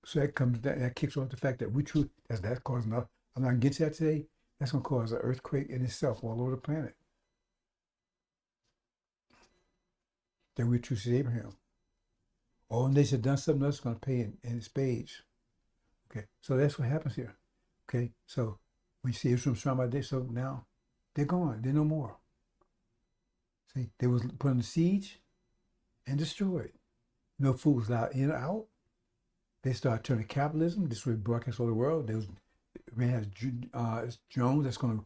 So that kicks off the fact that we true. That's causing enough. I'm not against that today. That's going to cause an earthquake in itself all over the planet. That we're true seed of Abraham. All nations have done something else, going to pay in spades. Okay, so that's what happens here. Okay, so we see Israel surrounded by this, so now they're gone. They're no more. See, they was put on siege and destroyed. No food was allowed in or out. They started turning capitalism. This was broadcast all over the world. They had drones that's going to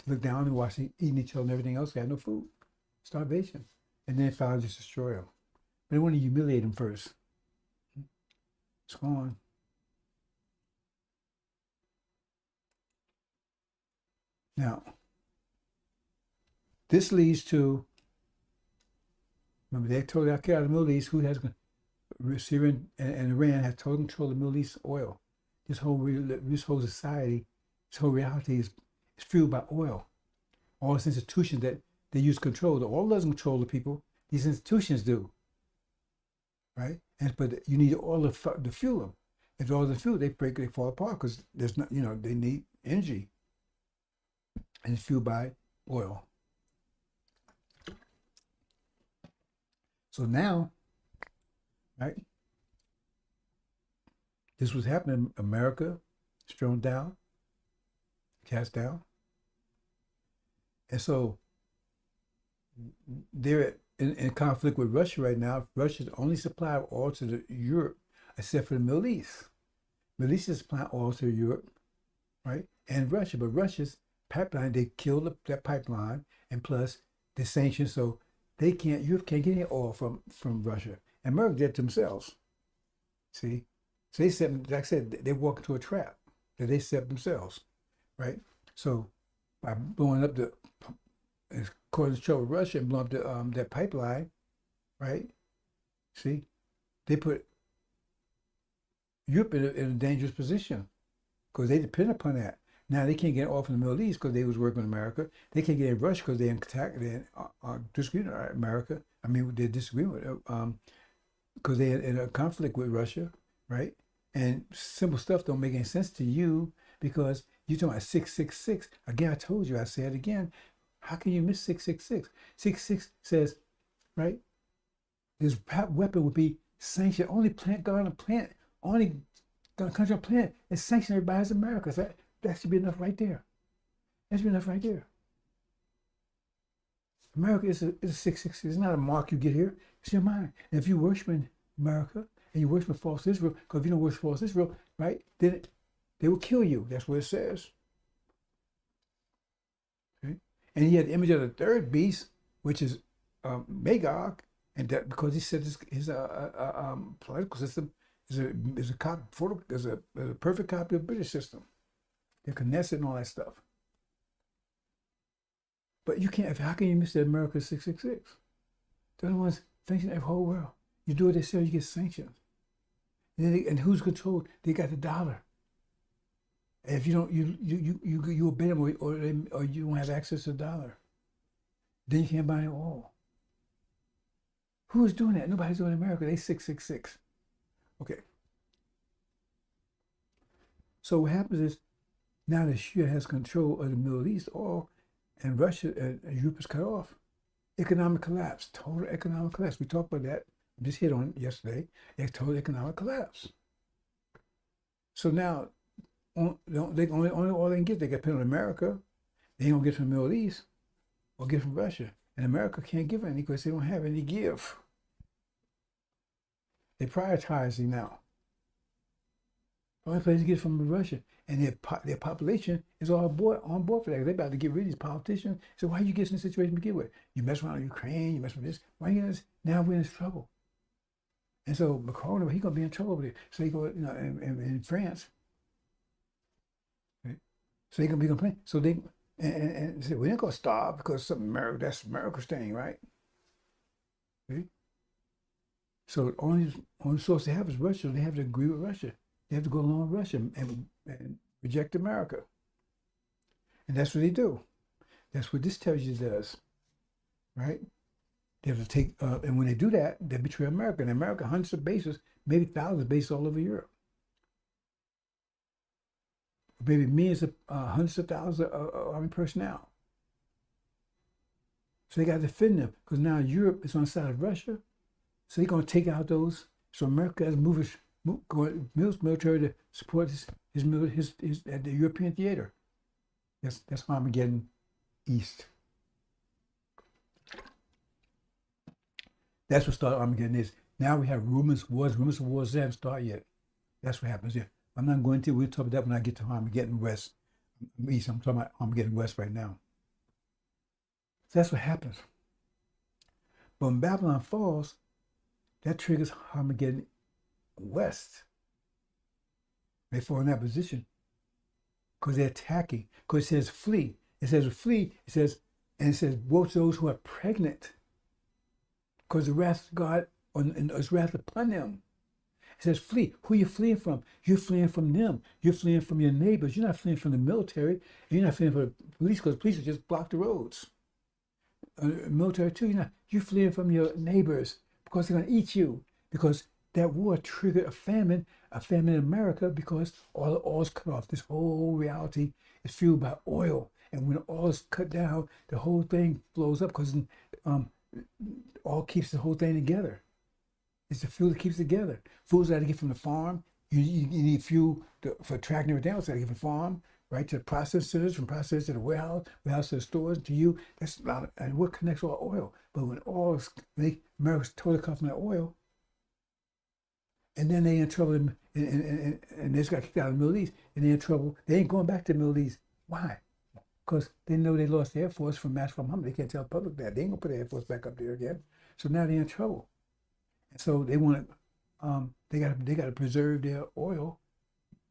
look down and watch eating each other and everything else. They had no food. Starvation. And then finally just destroy them. But they want to humiliate them first. It's gone. Now, this leads to, remember they told out of the Middle East who has Syria and Iran have total control of the Middle East oil. This whole society, this whole reality is fueled by oil. All these institutions that they use control, the oil doesn't control the people. These institutions do, right? But you need oil to fuel them. If oil doesn't fuel, they fall apart because there's not, they need energy. And it's fueled by oil. So now, right, this was happening. America is thrown down, cast down. And so they're in conflict with Russia right now. Russia's the only supplier of oil to Europe, except for the Middle East. Middle East is supplying oil to Europe, right, and Russia. But Russia's pipeline, they killed that pipeline, and plus the sanctions, so Europe can't get any oil from Russia. And America did it themselves. See? So they set, like I said, they walk into a trap that they set themselves, right? So by blowing up according to trouble with Russia and blowing up that pipeline, right? See? They put Europe in a dangerous position because they depend upon that. Now they can't get oil from the Middle East because they was working with America. They can't get in Russia because they're in contact. They disagree with America. I mean, they disagree with because they're in a conflict with Russia, right? And simple stuff don't make any sense to you because you're talking about 666. Again, I told you. I say it again. How can you miss 666? 666 says, right? This weapon would be sanctioned. Only plant God on the planet. Only country on the planet is sanctioned everybody as America. So that should be enough right there. That should be enough right there. America is a 666. It's not a mark you get here. It's your mind. And if you worship in America and you worship false Israel, because if you don't worship false Israel, right, then they will kill you. That's what it says. Okay? And he had the image of the third beast, which is Magog, and that because he said his political system is a perfect copy of the British system. They're Knesset and all that stuff. But you can't, how can you miss that America 666? They're the ones sanctioning the whole world. You do what they say, you get sanctioned. And who's controlled? They got the dollar. If you don't, you obey them, or you don't have access to the dollar. Then you can't buy any oil. Who is doing that? Nobody's doing it in America. They 666. Okay. So what happens is now that Shia has control of the Middle East, oil, and Russia and Europe is cut off. Economic collapse, total economic collapse. We talked about that. Just hit on it yesterday. It's total economic collapse. So now, only all they can get, they get paid on America. They ain't gonna get from the Middle East or get from Russia. And America can't give any because they don't have any to give. They prioritizing now. The only place to get from Russia, and their population is all on board for that. They're about to get rid of these politicians. So why you get in this situation to begin with? You mess around with Ukraine, you mess with this. Why you in this? Now we're in this trouble. And so Macron, he's gonna be in trouble over there. So he go, in France. Right? So they're gonna be complaining. So they and say, we're not gonna starve because that's America's thing, right? Right? So only source they have is Russia. They have to agree with Russia. They have to go along with Russia and reject America. And that's what they do. That's what this tells you it does, right? They have to take, and when they do that, they betray America. And America, hundreds of bases, maybe thousands of bases all over Europe. Maybe millions of, hundreds of thousands of army personnel. So they got to defend them because now Europe is on the side of Russia. So they're going to take out those. So America has moved military to support his at the European theater. That's Armageddon East. That's what started Armageddon is. Now we have rumors of wars that haven't started yet. That's what happens here. I'm not going to. We'll talk about that when I get to Armageddon West. East. I'm talking about Armageddon West right now. So that's what happens. But when Babylon falls, that triggers Armageddon West. They fall in that position because they're attacking. Because it says flee. It says flee. It says woe to those who are pregnant. Because the wrath of God is wrath upon them. It says flee. Who are you fleeing from? You're fleeing from them. You're fleeing from your neighbors. You're not fleeing from the military. You're not fleeing from the police because the police will just block the roads. Military too. You're fleeing from your neighbors because they're going to eat you. Because that war triggered a famine in America because all the oil's cut off. This whole reality is fueled by oil. And when the oil is cut down, the whole thing blows up because oil keeps the whole thing together. It's the fuel that keeps it together. Fuel's got to get from the farm. You need fuel for tracking everything else. Got to get from the farm, right, to the processors, from processors to the warehouse to the stores, to you. That's a lot. And what connects all oil? But when America's totally cut from that oil, and then they in trouble, and they just got kicked out of the Middle East, and they're in trouble. They ain't going back to the Middle East. Why? Because they know they lost the Air Force from Master Muhammad. They can't tell the public that. They ain't going to put the Air Force back up there again. So now they're in trouble. And so they want to, they got to preserve their oil.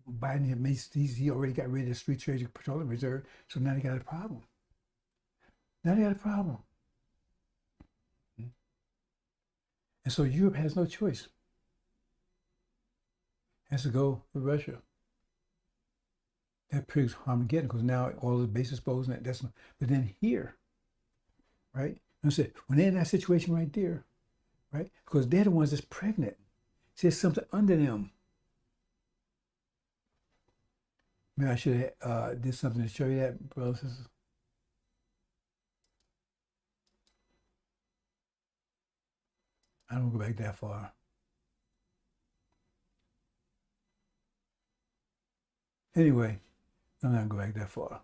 Biden, he already got rid of the Street Treasury Petroleum Reserve. So now they got a problem. And so Europe has no choice. Has to go with Russia. That triggers Armageddon because now all the bases exposed. But then here, right? I said when they're in that situation right there, right? Because they're the ones that's pregnant. There's something under them. Maybe I should have did something to show you that, brothers and sisters. I don't go back that far. Anyway, I'm not going to go back that far.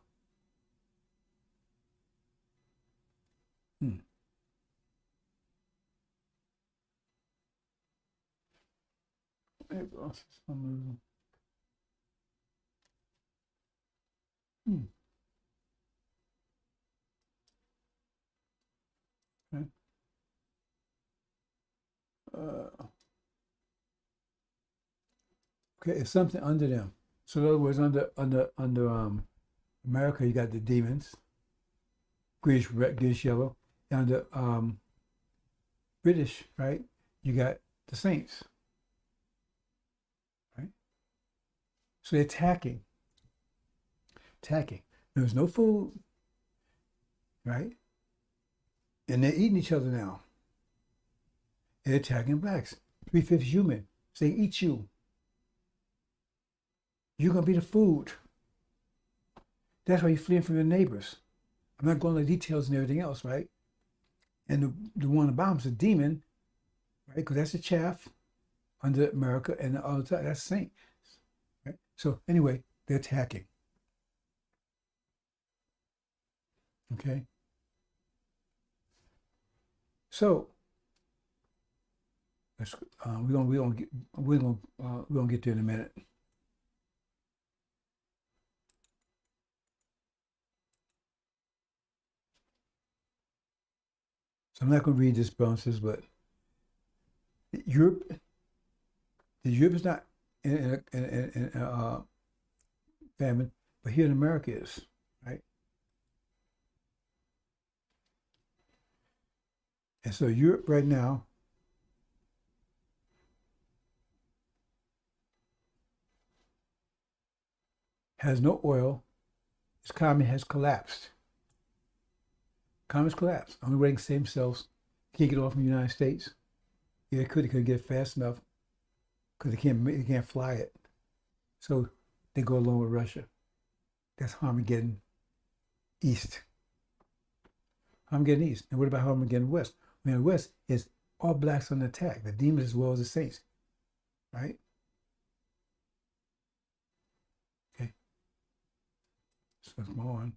Okay. Okay, it's something under them. So in other words, under America, you got the demons, greenish yellow. And under British, right, you got the saints, right? So they're attacking. attacking. There's no food, right? And they're eating each other now. They're attacking blacks. 3/5 human. So they eat you. You're going to be the food. That's why you're fleeing from your neighbors. I'm not going into details and everything else, right? And the one about him's a demon, right? Because that's the chaff under America, and the other side, that's saint. Right? So anyway, they're attacking. Okay. So let's, we're gonna get there in a minute. So I'm not going to read this bounces, but Europe is not in a famine, but here in America is, right? And so Europe right now has no oil. Its economy has collapsed. Economy's collapsed. Only way they can save themselves. Can't get off from the United States. Yeah, they couldn't get fast enough because they can't fly it. So they go along with Russia. That's Armageddon East. Armageddon East. And what about Armageddon West? The West is all blacks on attack, the demons as well as the saints, right? Okay. So let's go on.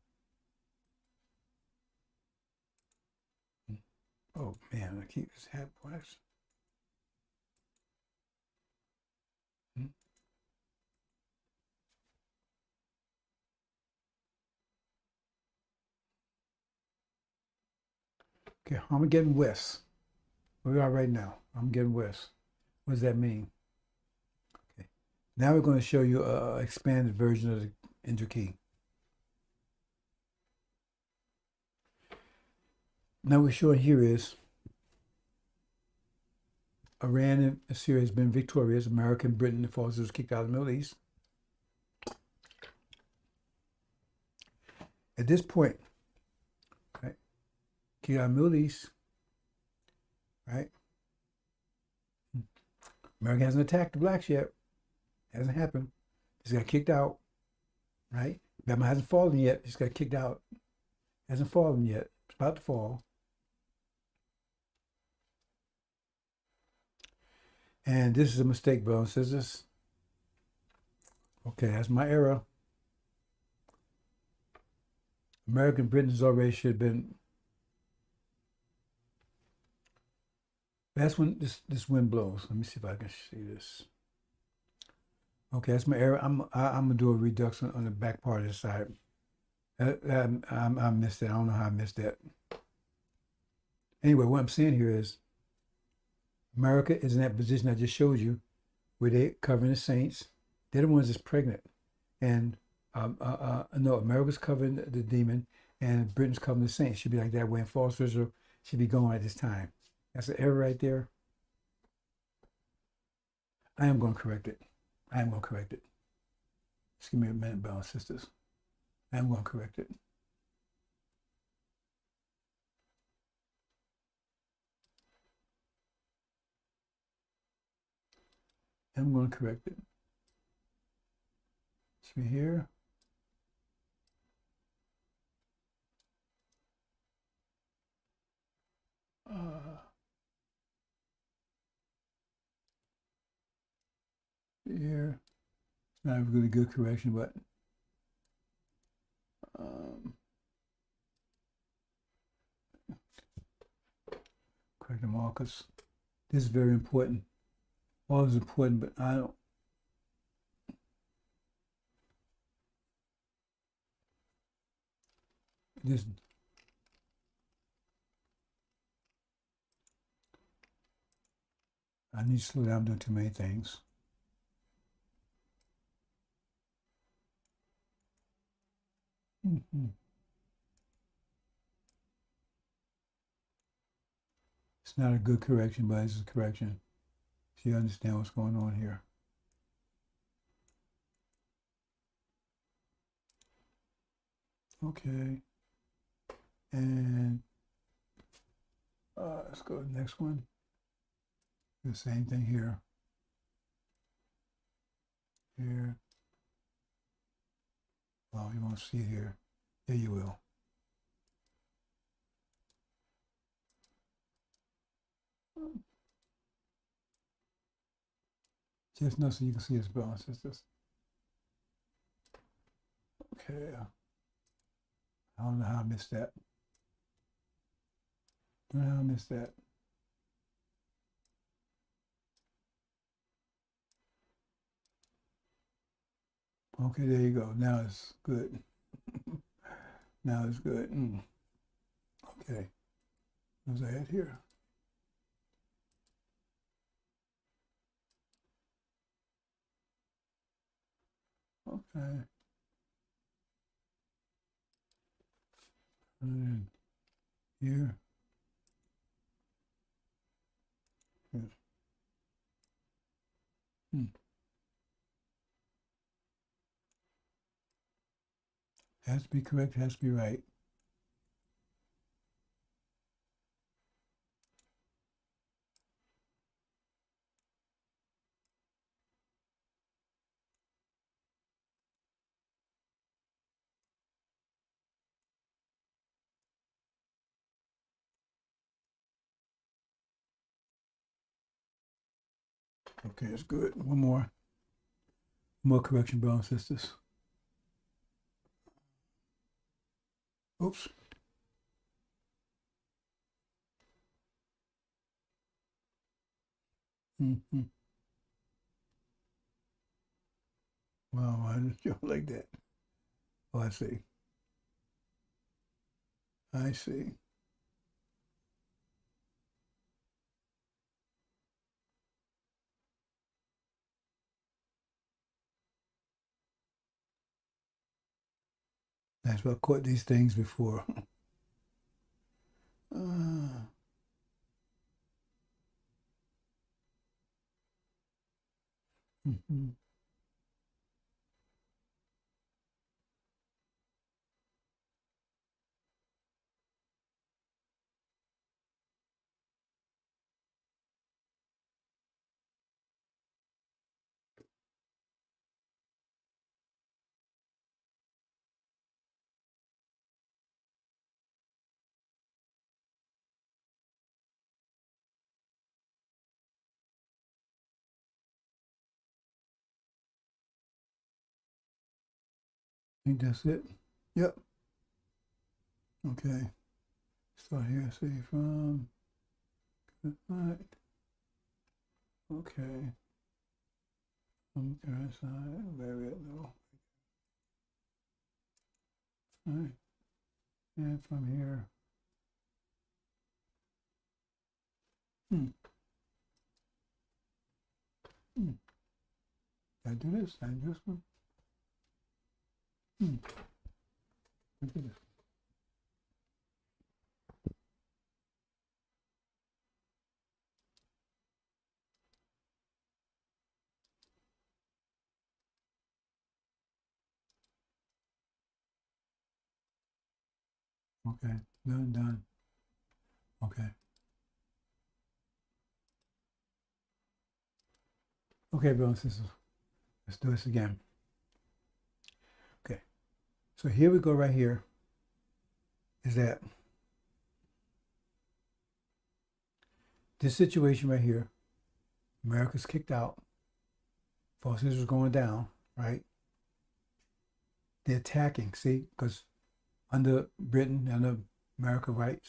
Oh man, I keep this hat wax. Okay, Armageddon West. Where we are right now, Armageddon West. What does that mean? Okay. Now we're going to show you an expanded version of the Injil key. Now we're showing here is Iran and Syria has been victorious. America and Britain, the forces was kicked out of the Middle East. At this point, right, kicked out of the Middle East, right? America hasn't attacked the blacks yet. Hasn't happened. Just got kicked out, right? BLACKMAN hasn't fallen yet. Just got kicked out. Hasn't fallen yet. It's about to fall. And this is a mistake, bro and sisters. Okay, that's my error. American Britain's already should have been. That's when this wind blows. Let me see if I can see this. Okay, that's my error. I'm gonna do a redux on the back part of the side. I missed that. I don't know how I missed that. Anyway, what I'm saying here is America is in that position I just showed you, where they're covering the saints. They're the ones that's pregnant. And no, America's covering the demon, and Britain's covering the saints. Should be like that way, and false Israel should be going at this time. That's an error right there. I am going to correct it. I am going to correct it. Just give me a minute, brothers and sisters. I am going to correct it. I'm going to correct it. See here. Here. It's not a really good correction, but correct them all because this is very important. All is important, but I don't. This. I need to slow down. I'm doing too many things. It's not a good correction, but it's a correction. So you understand what's going on here. Okay. And let's go to the next one. The same thing here. Here. Well, you won't see it here. There you will. Just enough so you can see this balance. It's just okay. I don't know how I missed that. I don't know how I missed that. Okay, there you go. Now it's good. Now it's good. Okay. What was I at here? Okay. And then here. Yes. Has to be correct, has to be right. Okay, that's good. One more. More correction, brothers and sisters. Oops. Wow, I didn't show like that. Oh, I see. I see. That's why I caught these things before. I think that's it. Yep. Okay. Start here. See from. Right. Okay. From the right side. Very it though. All right. And from here. Did I do this? Did I do this one? I did this. Okay. Done. Okay. Okay, brothers and sisters. Let's do this again. Okay. So here we go right here. Is that this situation right here, America's kicked out, false Israel's going down, right? They're attacking, see, because under Britain, under America, right?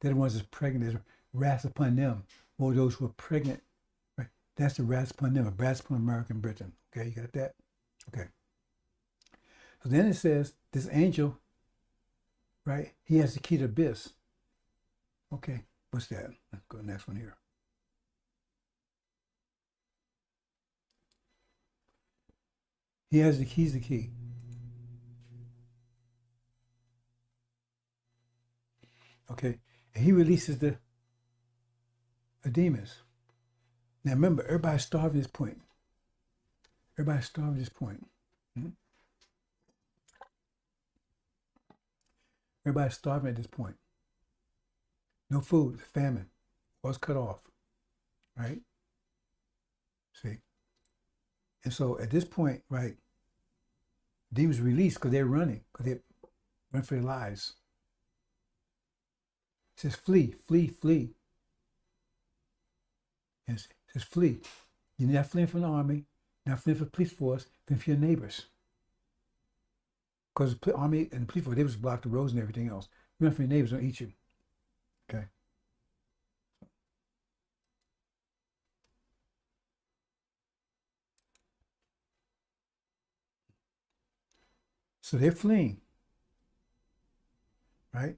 They're the ones that's pregnant. There's wrath upon them. Or those who are pregnant, right? That's the wrath upon them, wrath upon America and Britain. Okay, you got that? Okay. So then it says, this angel, right? He has the key to the abyss. Okay, what's that? Let's go to the next one here. He has the keys, the key. Okay, and he releases the demons. Now remember, everybody's starving at this point. Everybody's starving at this point. Everybody's starving at this point. No food, famine, was cut off, right? See? And so at this point, right, demons released because they're running, because they run for their lives. It says flee, flee, flee. And it says flee. You're not fleeing from the army, not fleeing from the police force, fleeing from your neighbors. Because the army and the police force, they just block the roads and everything else. You run from your neighbors, don't eat you. Okay. So they're fleeing, right?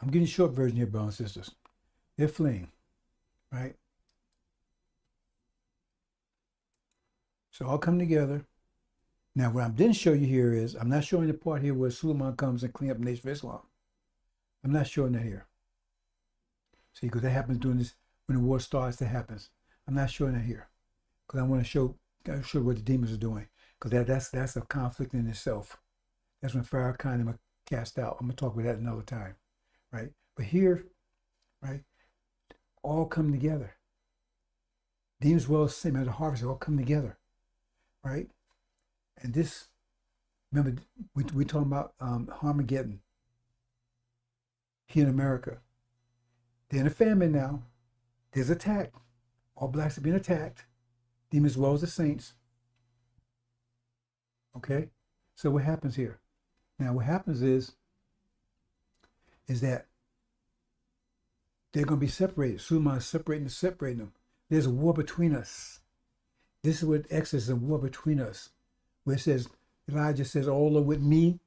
I'm getting a short version here, brothers and sisters. They're fleeing, right? So all come together. Now, what I didn't show you here is, I'm not showing the part here where Suleiman comes and cleans up the Nation of Islam. I'm not showing that here. See, because that happens during this, when the war starts, that happens. I'm not showing that here. Because I want to show what the demons are doing. Because that's a conflict in itself. That's when Farrakhan are cast out. I'm going to talk about that another time, right? But here, right, all come together. Demons, well, same as the harvest, all come together, right? And this, remember, we're talking about Armageddon here in America. They're in a famine now. There's attack. All blacks are being attacked. Demons as well as the saints. Okay? So what happens here? Now what happens is that they're going to be separated. Suleiman is separating them. There's a war between us. This is what Exodus is, a war between us. Where it says, Elijah says, all are with me,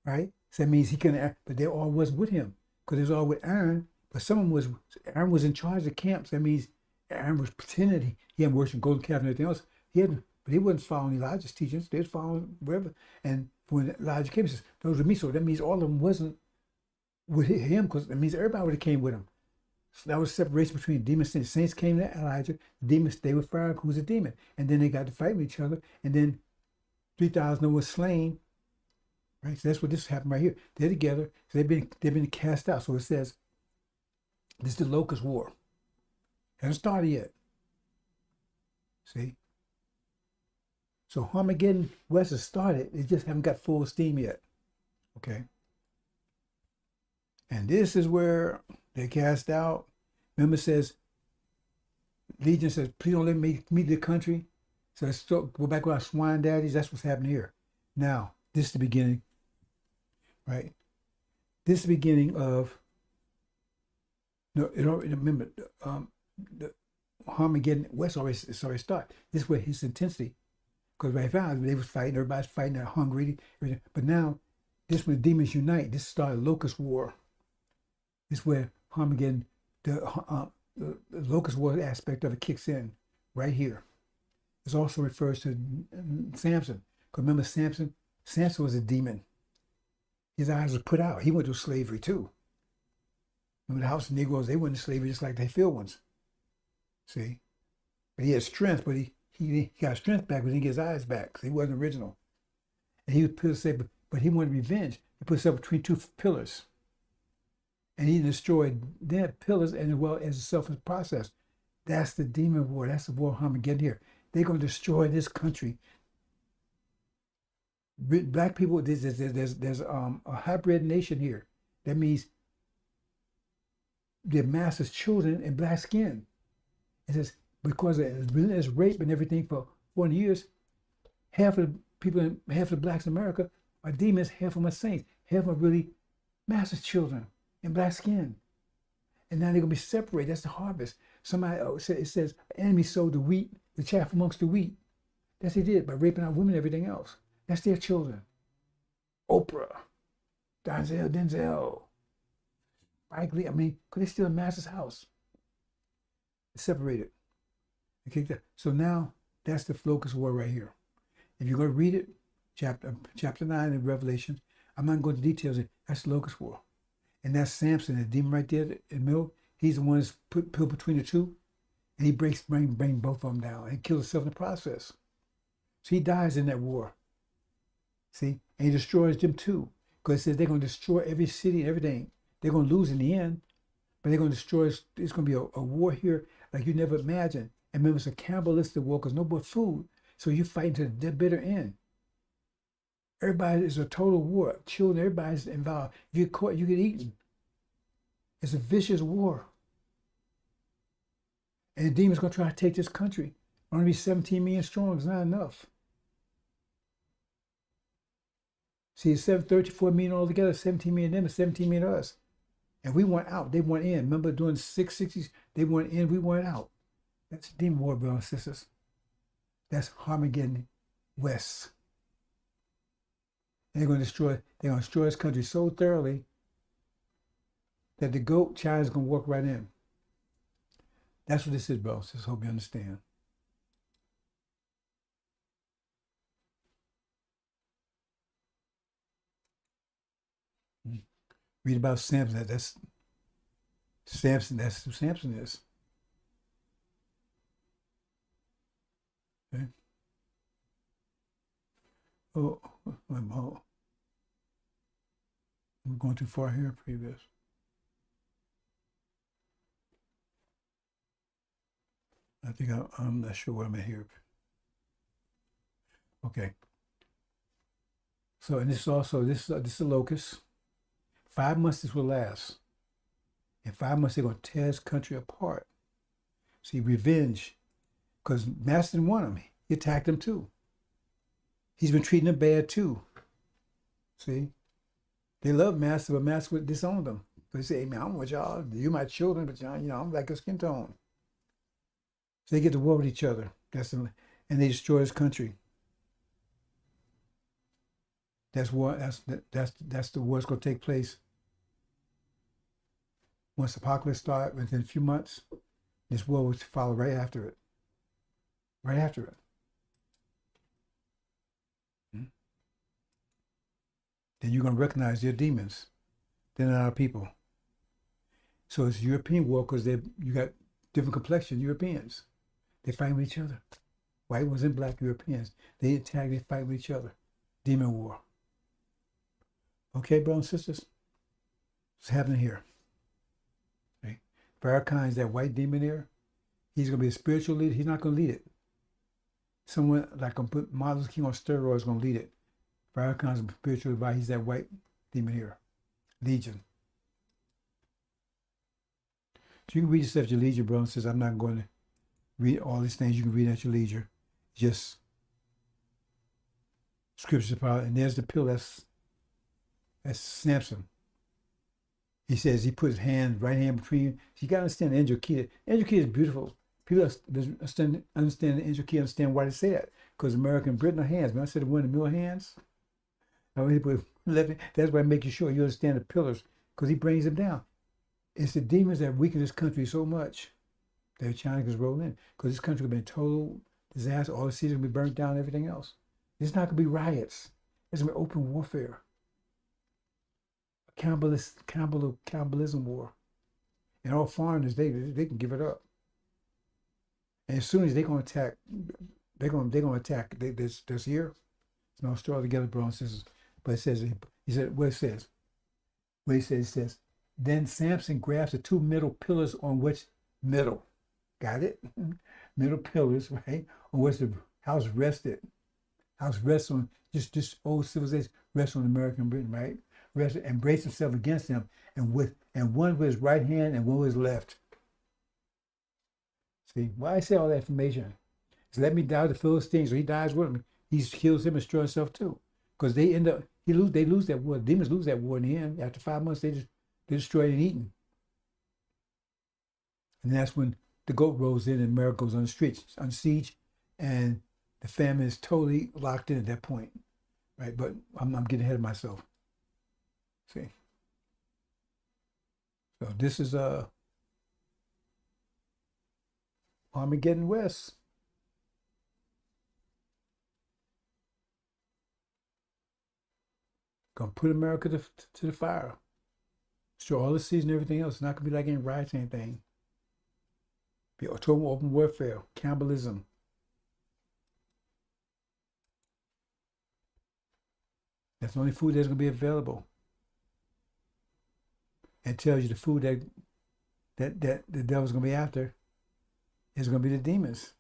right? So that means he couldn't, but they all was with him, because they was all with Aaron, but Aaron was in charge of the camps. That means Aaron was pretending he had worshiped golden calf and everything else. But he wasn't following Elijah's teachings. They was following whatever. And when Elijah came, he says, those with me. So that means all of them wasn't with him, because that means everybody would have came with him. So that was separation between demons and saints came to Elijah. The demons stayed with Pharaoh, who's a demon. And then they got to fight with each other. And then 3,000 was slain. Right? So that's what this happened right here. They're together. So they've been cast out. So it says, this is the locust war. Hasn't started yet. See? So Armageddon West has started. They just haven't got full steam yet. Okay? And this is where they're cast out. Remember, it says, Legion says, please don't let me meet the country. So let's go back with our swine daddies. That's what's happening here. Now, this is the beginning, right? This is the beginning of, no, remember, the Armageddon West it's already started. This is where his intensity, because right now they was fighting, everybody's fighting, they're hungry, everything. But now, this when the demons unite, this started locust war. This is where Armageddon, the locust war aspect of it kicks in right here. This also refers to Samson. Because remember, Samson was a demon. His eyes were put out. He went to slavery too. Remember the house of Negroes, they went to slavery just like they feel ones. See? But he had strength, but he got strength back, but he didn't get his eyes back because he wasn't original. And he would say, but he wanted revenge. He put himself between two pillars. And he destroyed their pillars as well as the selfish process. That's the demon war. That's the war of Armageddon here. They're going to destroy this country. Black people, there's a hybrid nation here. That means their masters' children in black skin. It says because of relentless rape and everything for 40 years, half of the people, half of the blacks in America are demons, half of them are saints, half of them are really masters' children in black skin. And now they're going to be separated. That's the harvest. Somebody, it says, enemy sowed the wheat, the chaff amongst the wheat. That's what they did by raping our women and everything else. That's their children. Oprah, Denzel, Spike Lee, because they're still in master's house. It's separated. Okay, so now that's the locust war right here. If you're going to read it, chapter 9 in Revelation, I'm not going to details it. That's the locust war. And that's Samson, the demon right there in the middle. He's the one that's put between the two. And he bring both of them down and kills himself in the process. So he dies in that war. See? And he destroys them too. Because it says they're going to destroy every city and everything. They're going to lose in the end, but they're going to destroy. It's going to be a war here like you never imagined. And remember, it's a cannibalistic war because no more food. So you're fighting to the bitter end. Everybody is a total war. Children, everybody's involved. If you get caught, you get eaten. It's a vicious war. And the demon's going to try to take this country. Only be 17 million strong is not enough. See, it's 34 million altogether, 17 million of them and 17 million of us. And we went out, they went in. Remember during the 660s, they went in, we went out. That's demon war, brothers and sisters. That's Armageddon West. And they're going to destroy this country so thoroughly that the goat China's going to walk right in. That's what this is, bro. Just hope you understand. Read about Samson. That's Samson. That's who Samson is. Okay. Oh, I'm going too far here. Previous. I think I'm not sure where I'm at here. Okay. So, and this is also this is a locust. 5 months this will last. In 5 months they're going to tear this country apart. See, revenge, because Master didn't want him. He attacked him too. He's been treating them bad too. See, they love Master, but Master would disown them. They say, hey, man, I don't want y'all. You're my children, but y'all, I'm like a skin tone. So they get to war with each other. And they destroy this country. That's war. That's the war that's going to take place. Once the apocalypse starts, within a few months, this war will follow right after it. Right after it. Then you're going to recognize they're demons. They're not our people. So it's European war because you got different complexion Europeans. They fight with each other. White ones and black Europeans. They attack, they fight with each other. Demon war. Okay, brothers and sisters? What's happening here? Okay. Farrakhan's that white demon there. He's going to be a spiritual leader. He's not going to lead it. Someone like going to put Martin Luther King on steroids is going to lead it. Farrakhan's a spiritual advisor. He's that white demon here. Legion. So you can read yourself at your leisure, bro, and says, I'm not going to read all these things. You can read at your leisure. Just scriptures about it. And there's the pill. That's Samson. He says he put his right hand between. You got to understand the angel key. The angel key is beautiful. People understand the angel key, understand why they say that. Because America and Britain are hands. Man, I said one of the middle hands. That's why I make you sure you understand the pillars, because he brings them down. It's the demons that weaken this country so much that China can roll in. Because this country has been total disaster. All the cities will be burnt down, everything else. It's not going to be riots. It's going to be open warfare. Cannibalism war. And all foreigners, they can give it up. And as soon as they're going to attack, they're going to attack. This here. It's not straw together, brothers and sisters. But it says, he said, what he says, then Samson grabs the two middle pillars on which got it? Middle pillars, right? On which the house rested. House rests on, just old civilization rests on American Britain, right? Rested and braced himself against them, and one with his right hand and one with his left. See, why I say all that information? Is let me die with the Philistines, so he dies with him. He kills him and destroys himself too. Because they end up, they lose that war. Demons lose that war in the end. After 5 months, they're destroyed and eaten. And that's when the goat rolls in and America goes on the streets, on siege, and the famine is totally locked in at that point. Right? But I'm getting ahead of myself. See? So this is Armageddon West. Gonna put America to the fire. Destroy all the cities and everything else. It's not gonna be like any riots or anything. Be total open warfare, cannibalism. That's the only food that's gonna be available. and tells you the food that the devil's going to be after is going to be the demons.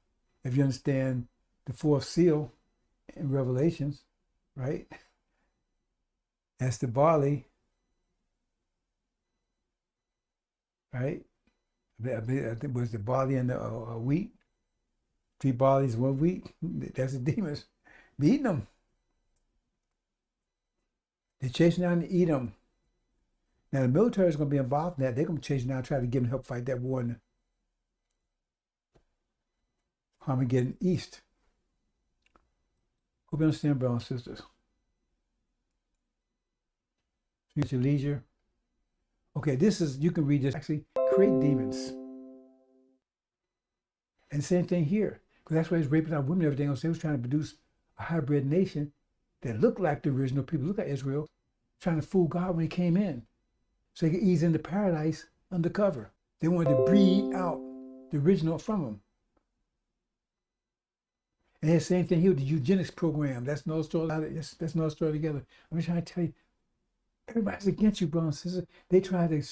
If you understand the fourth seal in Revelations, right? That's the barley, right? I think it was the barley and the wheat. 3 barleys, 1 wheat. That's the demons. Be eating them. They're chasing down to eat them. Now the military is going to be involved in that. They're going to chase down, try to give them help fight that war in Armageddon East. Hope you understand, brothers and sisters. Use your leisure. Okay, this is, you can read this. Actually, create demons. And same thing here. Because that's why he's raping our women and everything else. He was trying to produce a hybrid nation that looked like the original people, look like Israel, trying to fool God when he came in. So he could ease into paradise undercover. They wanted to breed out the original from them. And the same thing here with the eugenics program. That's another story. That's another story together. I'm just trying to tell you, everybody's against you, brothers and sisters. They try to